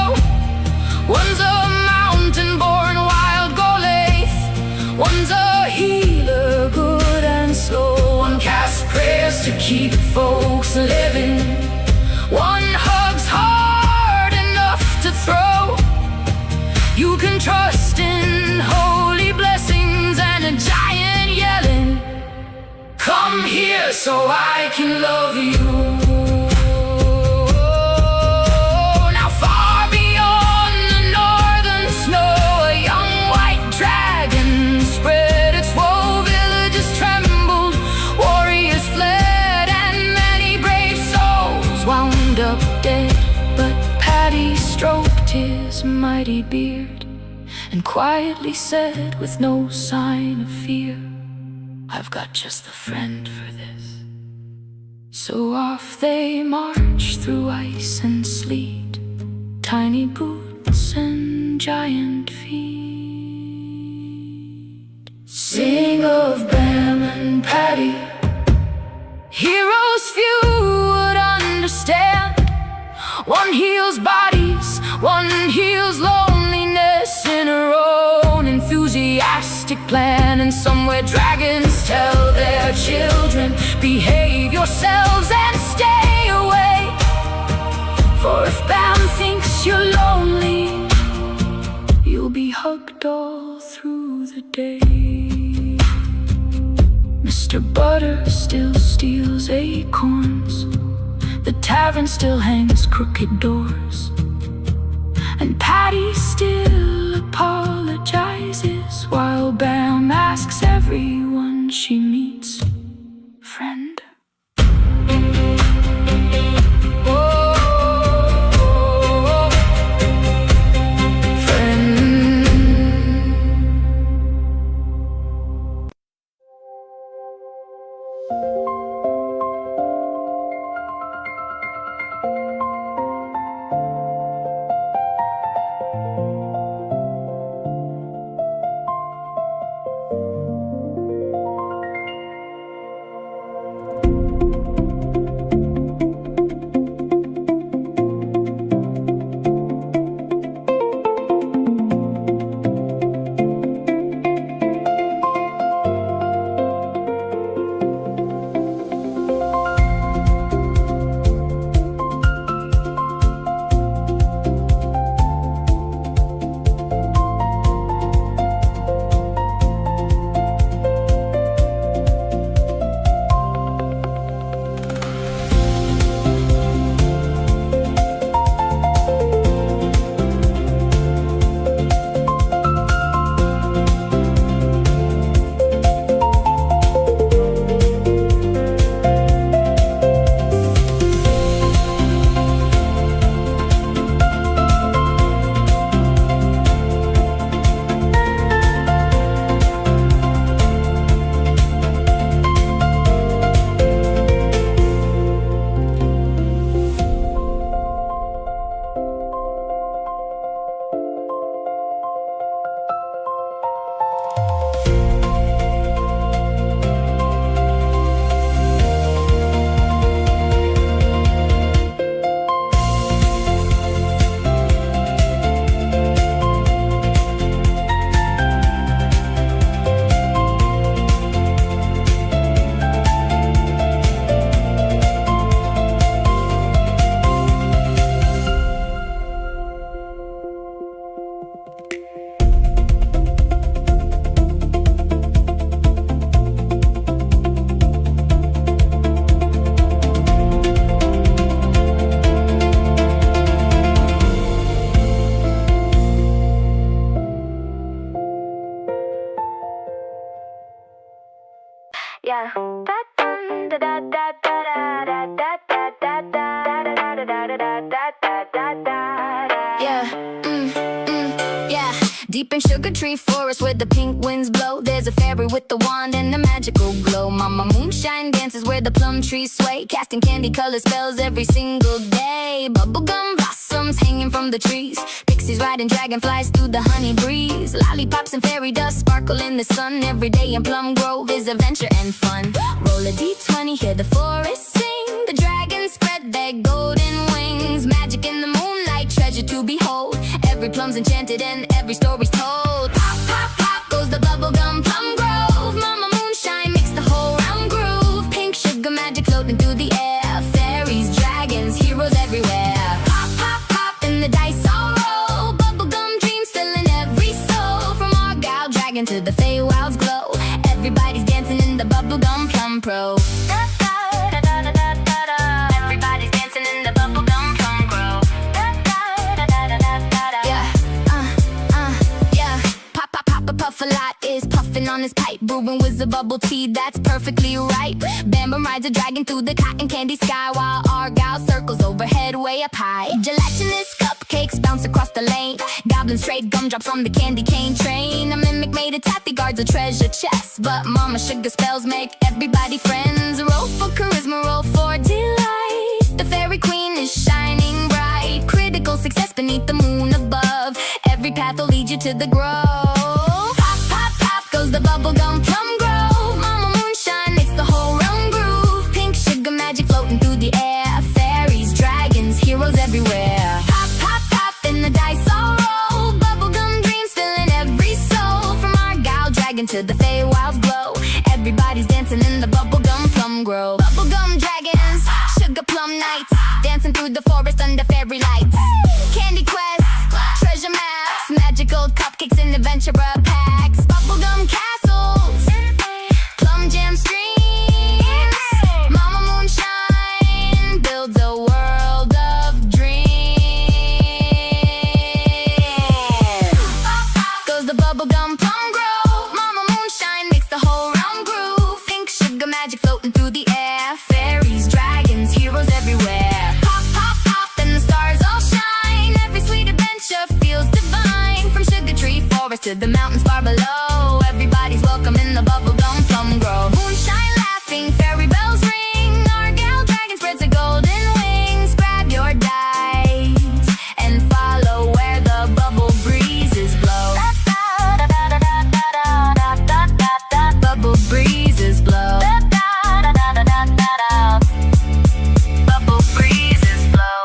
One's a mountain-born wild Goliath, one's a healer, good and slow. One casts prayers to keep folks living, one hugs hard enough to throw. You can trust in holy blessings and a giant yelling, "Come here so I can love you." Now far beyond the northern snow, a young white dragon spread its woe. Villages trembled, warriors fled, and many brave souls wound up dead. But Paddy stroked his mighty beard and quietly said with no sign of fear, "I've got just the friend for this." So off they marched through ice and sleet, tiny boots and giant feet. Sing of Bam and Patty, heroes few would understand. One heals bodies, one heals loneliness in her own enthusiastic plan. And somewhere dragons tell their children, "Behave yourselves and stay away." For if Bam thinks you're lonely, you'll be hugged all through the day. Mr. Butter still steals acorns, the tavern still hangs crooked doors, and Patty still apologizes while Bam asks everyone she meets, "Friend?" Oh, Yeah, yeah. Deep in sugar tree forest where the pink winds blow, there's a fairy with the wand and a magical glow. Mama Moonshine dances where the plum trees sway, casting candy color spells every single day. Bubblegum blossoms hanging from the trees, pixies riding dragonflies through the honey breeze. Lollipops and fairy dust sparkle in the sun. Every day in Plum Grove is adventure and fun. Roll a D20, hear the forest sing. The dragons spread their golden wings. Magic in the moonlight, treasure to behold. Every plum's enchanted and every story's told. Pop, pop, pop goes the bubblegum Plum Grove. Mama Moonshine makes the whole round groove. Pink sugar magic floating through the air. Fairies, dragons, heroes everywhere. Pop, pop, pop and the dice all roll. Bubblegum dreams filling every soul. From Argyle Dragon to the Feywild's glow, everybody's dancing in the bubblegum Plum Pro. Everybody's dancing in the bubblegum Plum Grove. Yeah. Pop, pop, pop, a Puffalot is puffing on his pipe, brewing with a bubble tea that's perfectly ripe. Bambam rides a dragon through the cotton candy sky, while Argyle circles overhead way up high. Gelatinous cupcakes bounce across the lane. Goblins trade gumdrops on the candy cane train. A mimic made of taffy guards a treasure chest, but Mama Sugar spells make everybody friends. Roll for charisma, roll for delight. The fairy queen is shining bright. Critical success beneath the moon above. Every path will lead you to the grove. Pop, pop, pop goes the bubblegum Plum Grove. Mama Moonshine makes the whole round groove. Pink sugar magic floating through the air. Fairies, dragons, heroes everywhere. Pop, pop, pop and the dice all roll. Bubblegum dreams filling every soul. From Argyle Dragon to the Feywild's glow, everybody's dancing in the bubblegum Plum Grove. Bubblegum dragons, sugar plum nights, dancing through the forest under fairy lights. Candy quest, treasure maps, magical cupcakes and adventurer packs. Bubblegum castles, plum jam streams. Mama Moonshine builds a world of dreams. Goes the bubblegum Plum Grove. Mama Moonshine makes the whole round groove. Pink sugar magic floating through the air. Fairies, dragons, heroes everywhere. Pop, pop, pop and the stars all shine. Every sweet adventure feels divine. From sugar tree forest to the mountains far below, everybody's welcome in the bubblegum Plum Grove. Moonshine laughing, fairy bells ring. Argyle Dragon spreads her golden wings. Grab your dice and follow where the bubble breezes blow. Bubble breezes blow. Bubble breezes blow.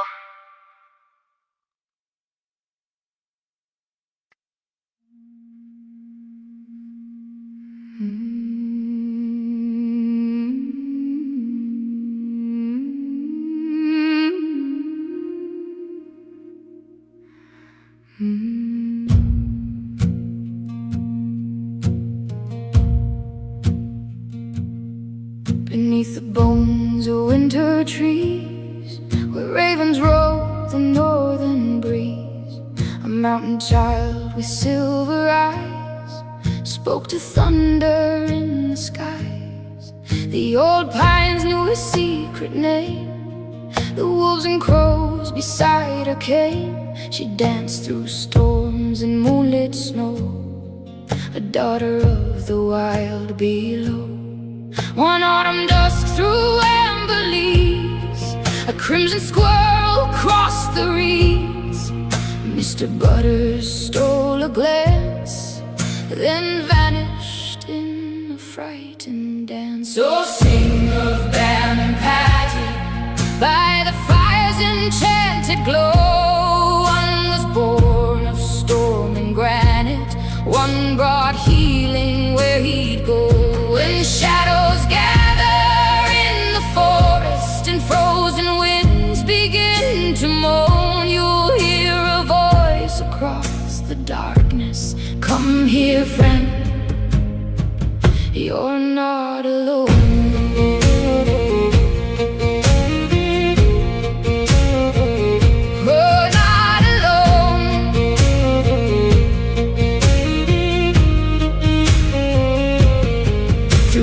Beneath the bones of winter trees, where ravens roll the northern breeze, a mountain child with silver eyes spoke to thunder in the skies. The old pines knew his secret name. The wolves and crows beside her came. She danced through storms and moonlit snow, a daughter of the wild below. One autumn dusk through amber leaves, a crimson squirrel crossed the reeds. Mr. Butters stole a glance, then vanished in a frightened dance. So sing of Bam and Patty by the fire's enchanted glow. One was born of storm and granite, one brought healing where he'd go. When shadows gather in the forest and frozen winds begin to moan, you'll hear a voice across the darkness. Come here, friend, you're not alone.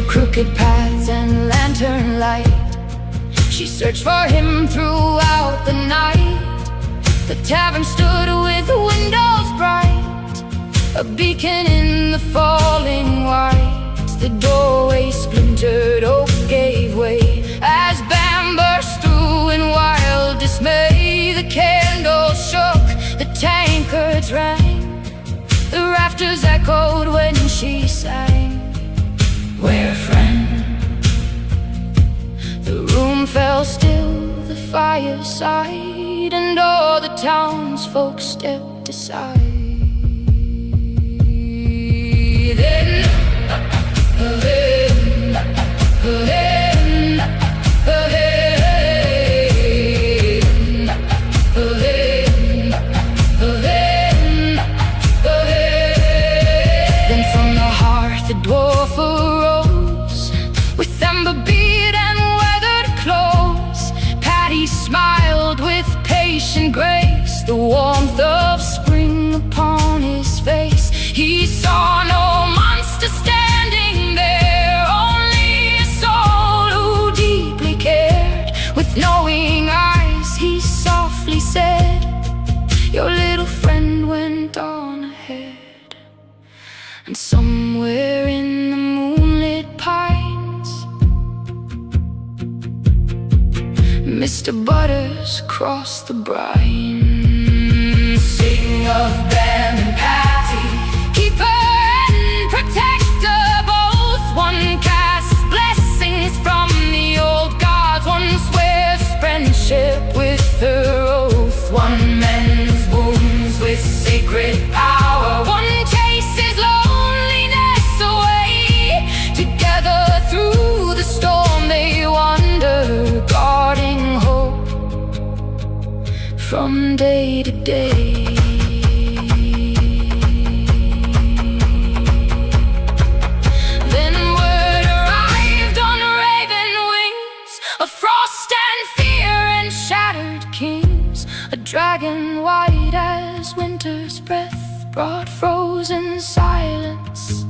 Crooked paths and lantern light, she searched for him throughout the night. The tavern stood with windows bright, a beacon in the falling white. The doorway splintered, oak gave way as Bam burst through in wild dismay. The candles shook, the tankards rang, the rafters echoed when she sang. Where, friend? The room fell still, the fireside, and all the townsfolk stepped aside. Then from the hearth the dwarf arose, with amber beard and weathered clothes. Patty smiled with patient grace, the warmth of spring upon his face. He saw no monster standing there, only a soul who deeply cared. With knowing eyes he softly said, your little friend went on ahead. And somewhere in the moonlit pines, Mr. Butters crossed the brine. Sing of Bam and Patty, keeper and protector both. One casts blessings from the old gods, one swears friendship with her oath. One mends wounds with sacred power, one chases loneliness away. Together through the storm they wander, guarding hope from day to day. Then word arrived on raven wings, of frost and fear and shattered kings. A dragon white as winter's breath brought frozen silence,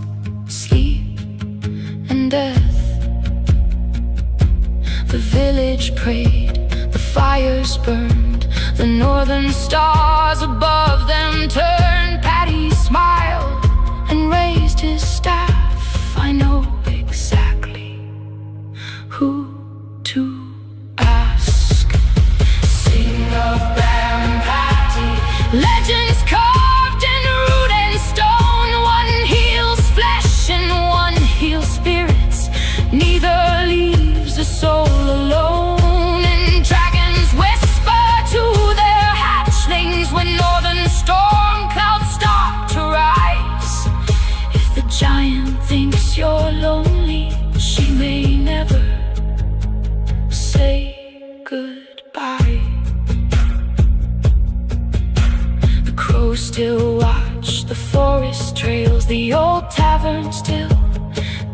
sleep and death. The village prayed, the fires burned, the northern stars above them turned. Patty smiled and raised his staff. I know exactly who to ask. Sing of Bam and Patty, legends carved in root and stone. One heals flesh and one heals spirits, neither leaves a soul alone. And dragons whisper to their hatchlings when northern storm clouds start to rise. If the giant thinks you're lonely, she may never say goodbye. The crows still watch the forest trails, the old tavern still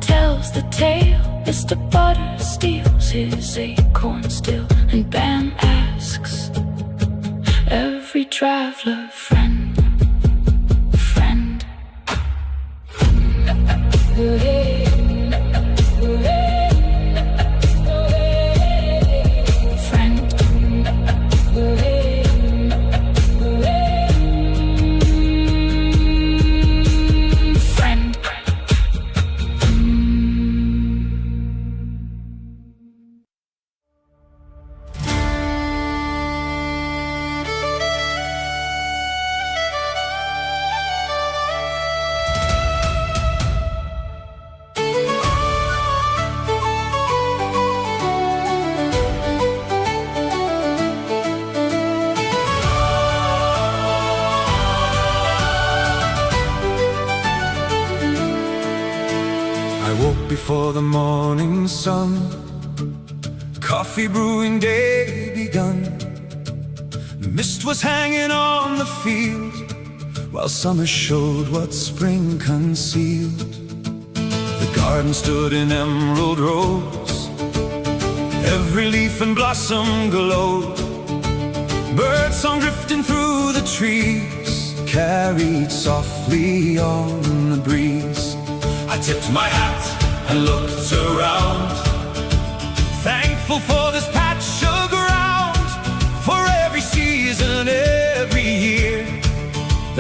tells the tale. Mr. Butter steals his acorn still, and Bam asks every traveler, friend, friend. Before the morning sun, coffee brewing day begun. Mist was hanging on the field, while summer showed what spring concealed. The garden stood in emerald rose, every leaf and blossom glowed. Birdsong drifting through the trees, carried softly on the breeze. I tipped my hat and looked around, thankful for this patch of ground, for every season,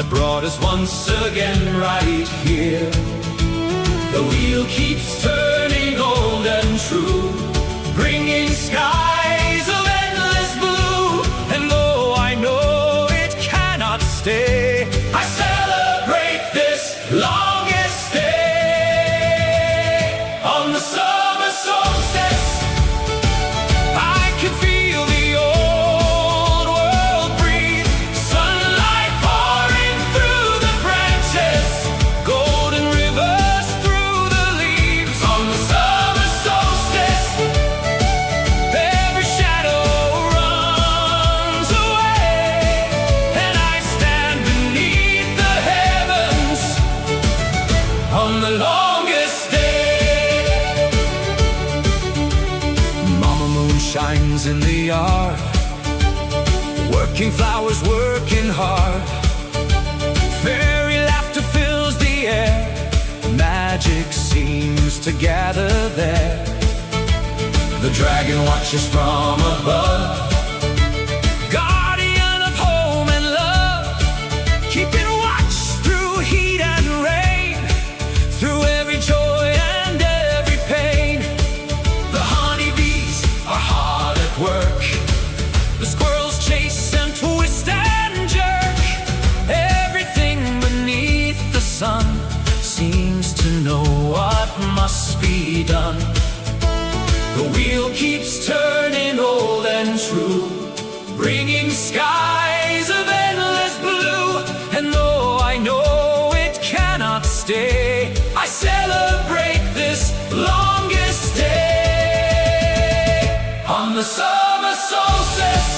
that brought us once again right here. The wheel keeps turning old and true, bringing skies of endless blue. And though I know it cannot stay, I celebrate this longest day. On the summer solstice, I can feel the old world breathe, sunlight pouring through the branches, golden rivers through the leaves. On the summer solstice, every shadow runs away, and I stand beneath the heavens on the longest day. Mama Moonshine's in the yard, working flowers, working hard. Fairy laughter fills the air, magic seems to gather there. The dragon watches from above, guardian of home and love, keeping watch through heat and rain, through every joy and every pain. The honeybees are hard at work, the squirrels chase and twist and jerk. Everything beneath the sun seems to know what must be done. The wheel keeps turning old and true, bringing skies of endless blue. And though I know it cannot stay, I celebrate this longest day. On the summer solstice,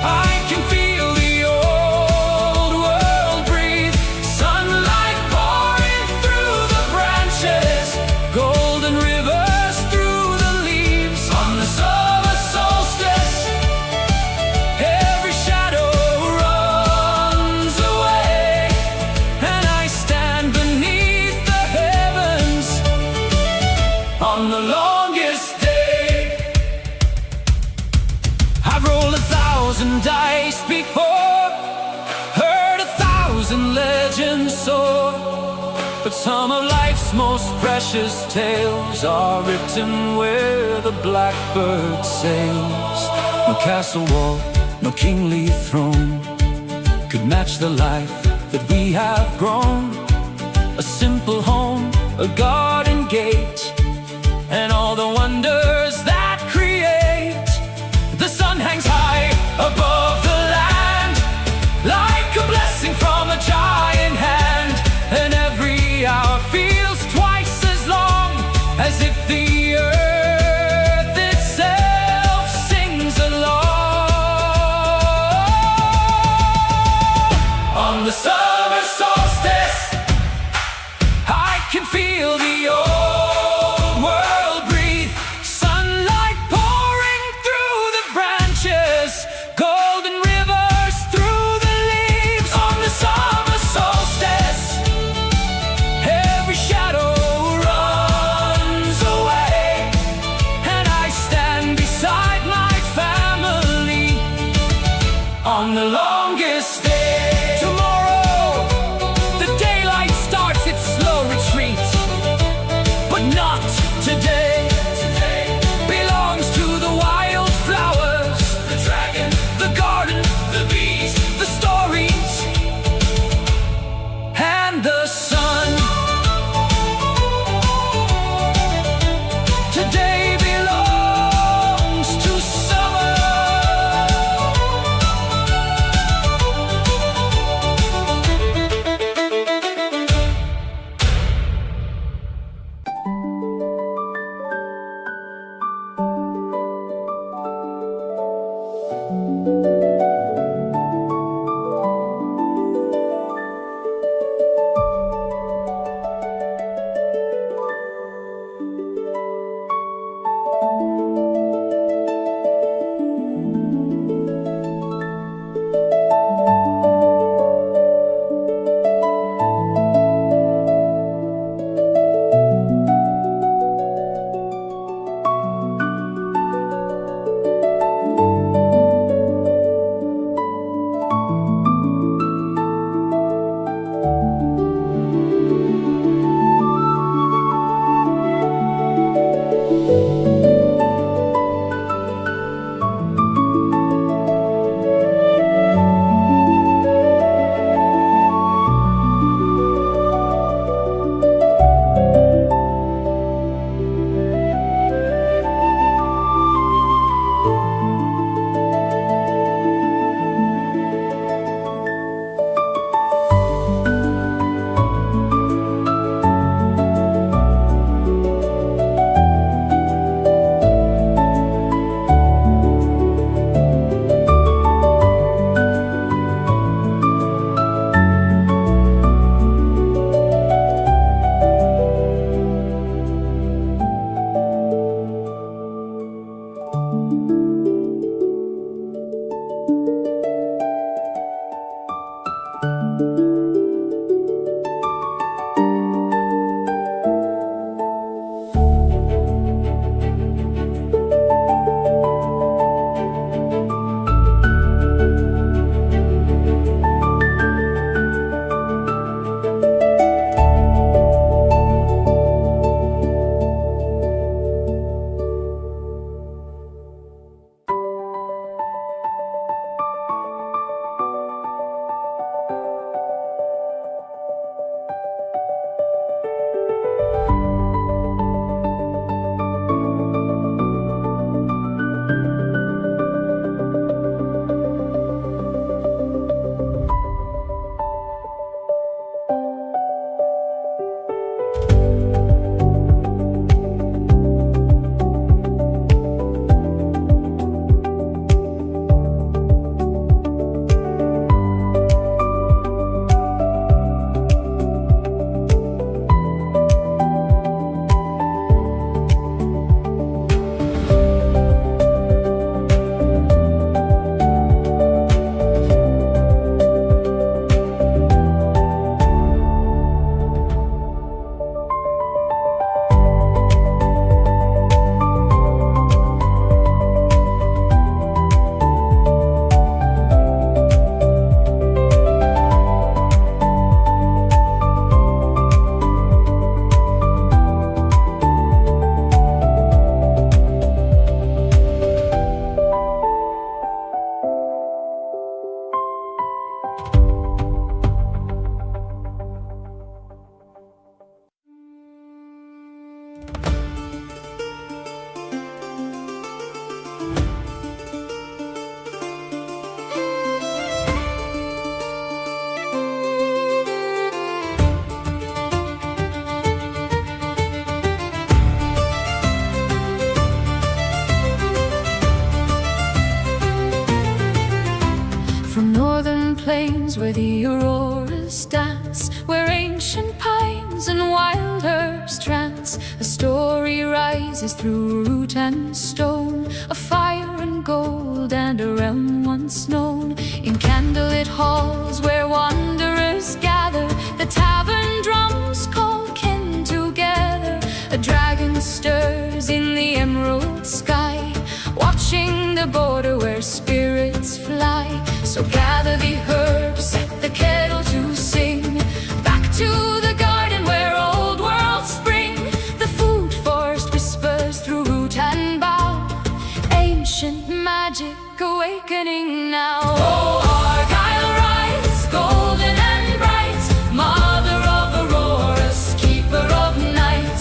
I can feel the old world breathe, sunlight pouring through the branches, golden rivers through the leaves. On the summer solstice, every shadow runs away, and I stand beneath the heavens on the longest day. I've rolled 1,000 dice before, heard 1,000 legends soar, but some of life's most precious tales are written where the blackbird sails. No castle wall, no kingly throne could match the life that we have grown. A simple home, a garden gate, and all the wonders that create. The sun hangs high above the land, like a blessing from a giant hand, and every hour feels twice as long, as if the earth itself sings along. On the summer solstice, I can feel the old world breathe, sunlight pouring through the branches, golden rivers through the leaves. On the summer solstice, every shadow runs away, and I stand beside my family on the longest day. Tomorrow, the daylight starts its slow retreat, but not today. Today belongs to the wild flowers, the dragon, the garden, the bees, the stories, and the sun. Today belongs to summer. plains where the auroras dance, where ancient pines and wild herbs trance. A story rises through root and stone, a fire and gold and a realm once known. In candlelit halls where wanderers gather, the tavern drums call kin together. A dragon stirs in the emerald sky, watching the border where spirits fly. So gather the herbs, set the kettle to sing, back to the garden where old worlds spring. The food forest whispers through root and bough, ancient magic awakening now. Oh, Argyle, rise, golden and bright, mother of auroras, keeper of night.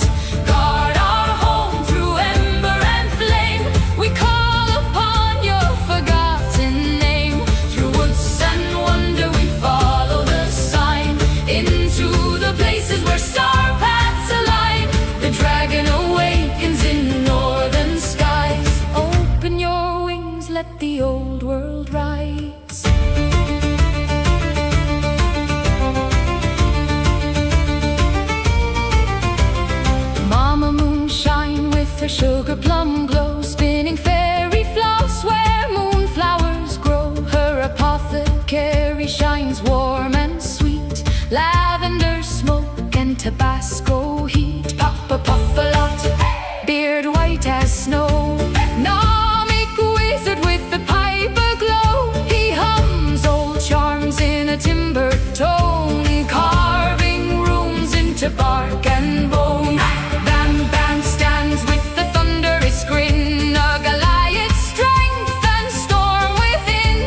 Guard our home through ember and flame. We call upon your forgotten name. Through woods and wonder we follow the sign, into the places where star paths align. The dragon awakens in northern skies. Open your wings, let the old world rise. Mama Moonshine with her sugar plum glow, spinning fairy floss where moonflowers grow. Her apothecary shines warm and sweet, lavender smoke and Tabasco heat. Papa Puffalot, beard white as snow, gnomic wizard with the pipe aglow. He hums old charms in a timber tone, carving runes into bark and bone. Bambam stands with the thunderous grin, a Goliath's strength and storm within,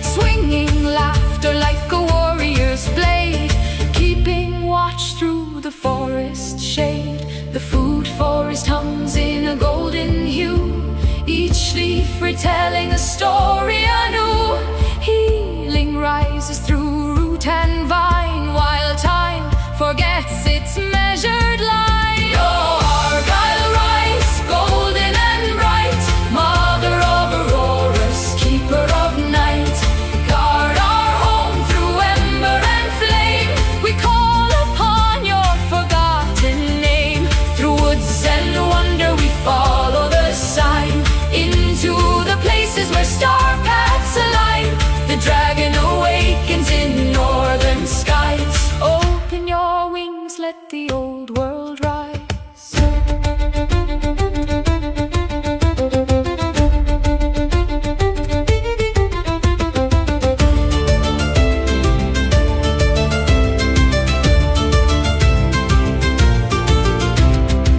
swinging laughter like a warrior's blade, keeping watch through the forest shade. The food forest hums in a golden hue, each leaf retelling a story anew. Healing rises through root and vine, while time forgets its measured line. Oh, Argyle, rise, golden and bright, mother of auroras, keeper of night. Guard our home through ember and flame. We call upon your forgotten name. Through woods and wonder we follow the sign, into the places where star paths align. The dragon awakens in northern skies. Open your wings, let the old world rise.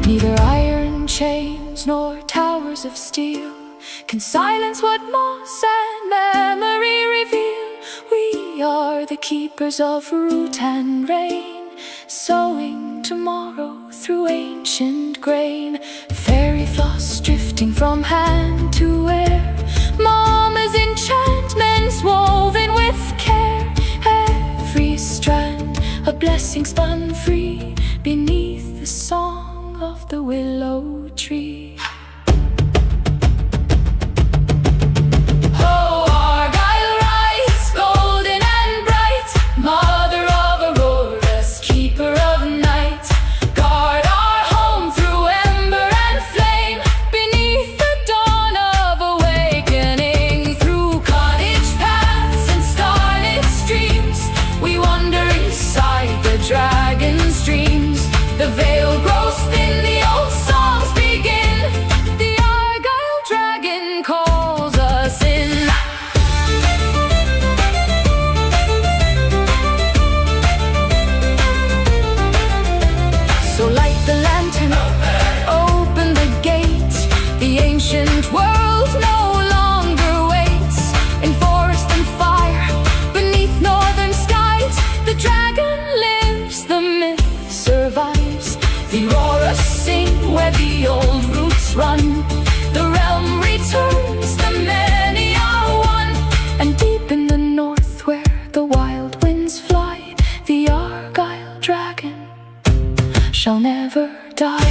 Neither iron chains nor towers of steel can silence what moss and memory reveal. We are the keepers of root and rain, sowing tomorrow through ancient grain. Fairy floss drifting from hand to air, Mama's enchantments woven with care. Every strand a blessing spun free, beneath the song of the willow tree. Oh, Argyle, rise, golden and bright, mother of auroras, keeper of night. Guard our home through ember and flame, beneath the dawn of awakening. Through cottage paths and starlit streams, we wander inside the dragon's dreams. The veil grows thin, the old songs begin. The Argyle Dragon calls us in. So light the lantern, open the gate. The ancient world no longer waits. In forest and fire, beneath northern skies, the dragon lives, the myth survives. The auroras sing where the old roots run. The realm returns, the many are one. And deep in the north where the wild winds fly, the Argyle Dragon shall never die.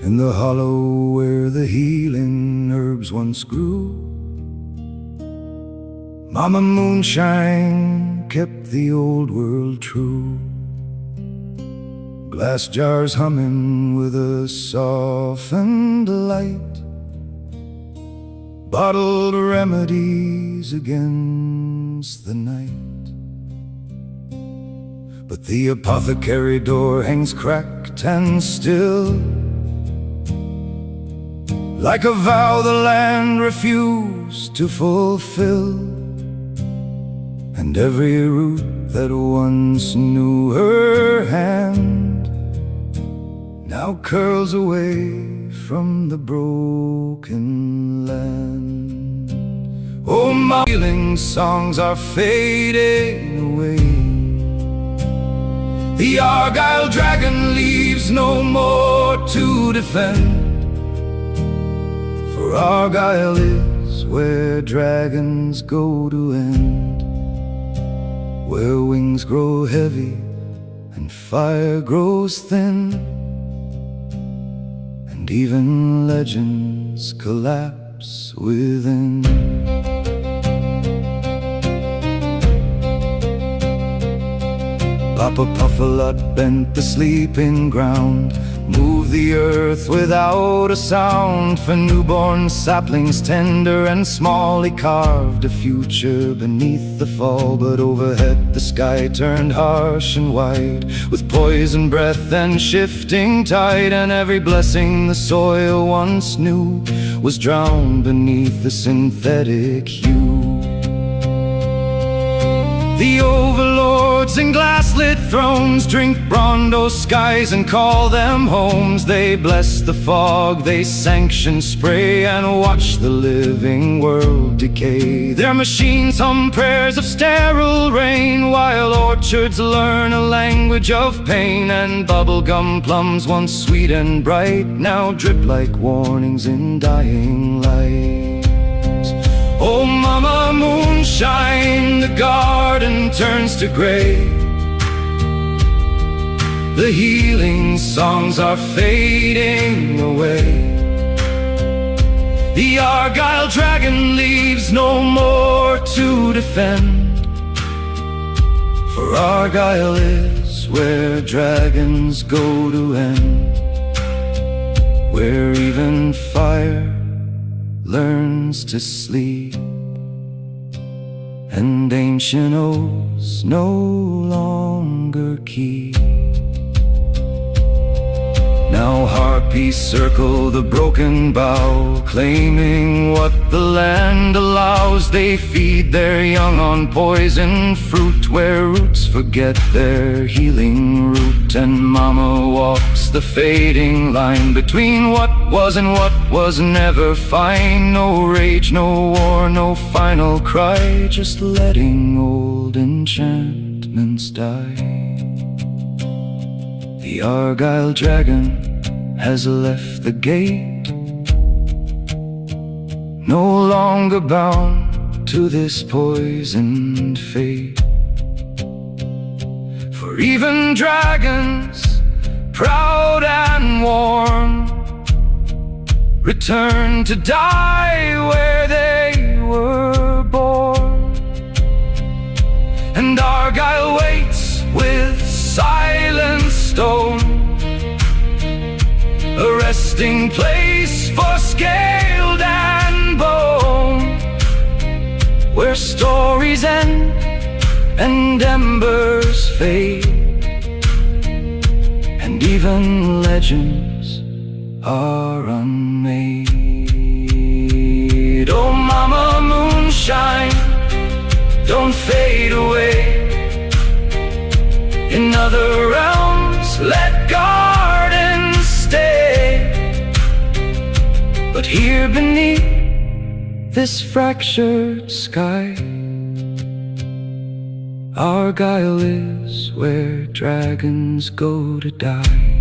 in the hollow where the healing herbs once grew. Mama Moonshine kept the old world true. Glass jars humming with a softened light, bottled remedies against the night. But the apothecary door hangs cracked and still, like a vow the land refused to fulfill. And every root that once knew her hand now curls away from the broken land. Oh, my healing songs are fading away. The Argyle Dragon leaves no more to defend, for Argyle is where dragons go to end, where wings grow heavy and fire grows thin, and even legends collapse within. Papa Puffalot bent the sleeping ground, moved the earth without a sound. For newborn saplings tender and small, he carved a future beneath the fall. But overhead the sky turned harsh and wide, with poison breath and shifting tide. And every blessing the soil once knew was drowned beneath the synthetic hue. The overlords in glass-lit thrones drink Brondo's skies and call them homes. They bless the fog, they sanction spray, and watch the living world decay. Their machines hum prayers of sterile rain, while orchards learn a language of pain. And bubblegum plums, once sweet and bright, now drip like warnings in dying light. Oh, Mama Moonshine, the garden turns to gray. The healing songs are fading away. The Argyle Dragon leaves no more to defend, for Argyle is where dragons go to end, where even fire learns to sleep, and ancient oaths no longer keep. Now harpies circle the broken bough, claiming what the land allows. They feed their young on poison fruit, where roots forget their healing root. And Mama walks the fading line between what was and what was never fine. No rage, no war, no final cry, just letting old enchantments die. The Argyle Dragon has left the gate, no longer bound to this poisoned fate. For even dragons, proud and warm, return to die where they were born. And Argyle waits with silent stone, a resting place for scaled and bone, where stories end and embers fade, and even legends are unmade. Oh, Mama Moonshine, don't fade away. In other realms, let gardens stay, but here beneath this fractured sky, Argyle is where dragons go to die.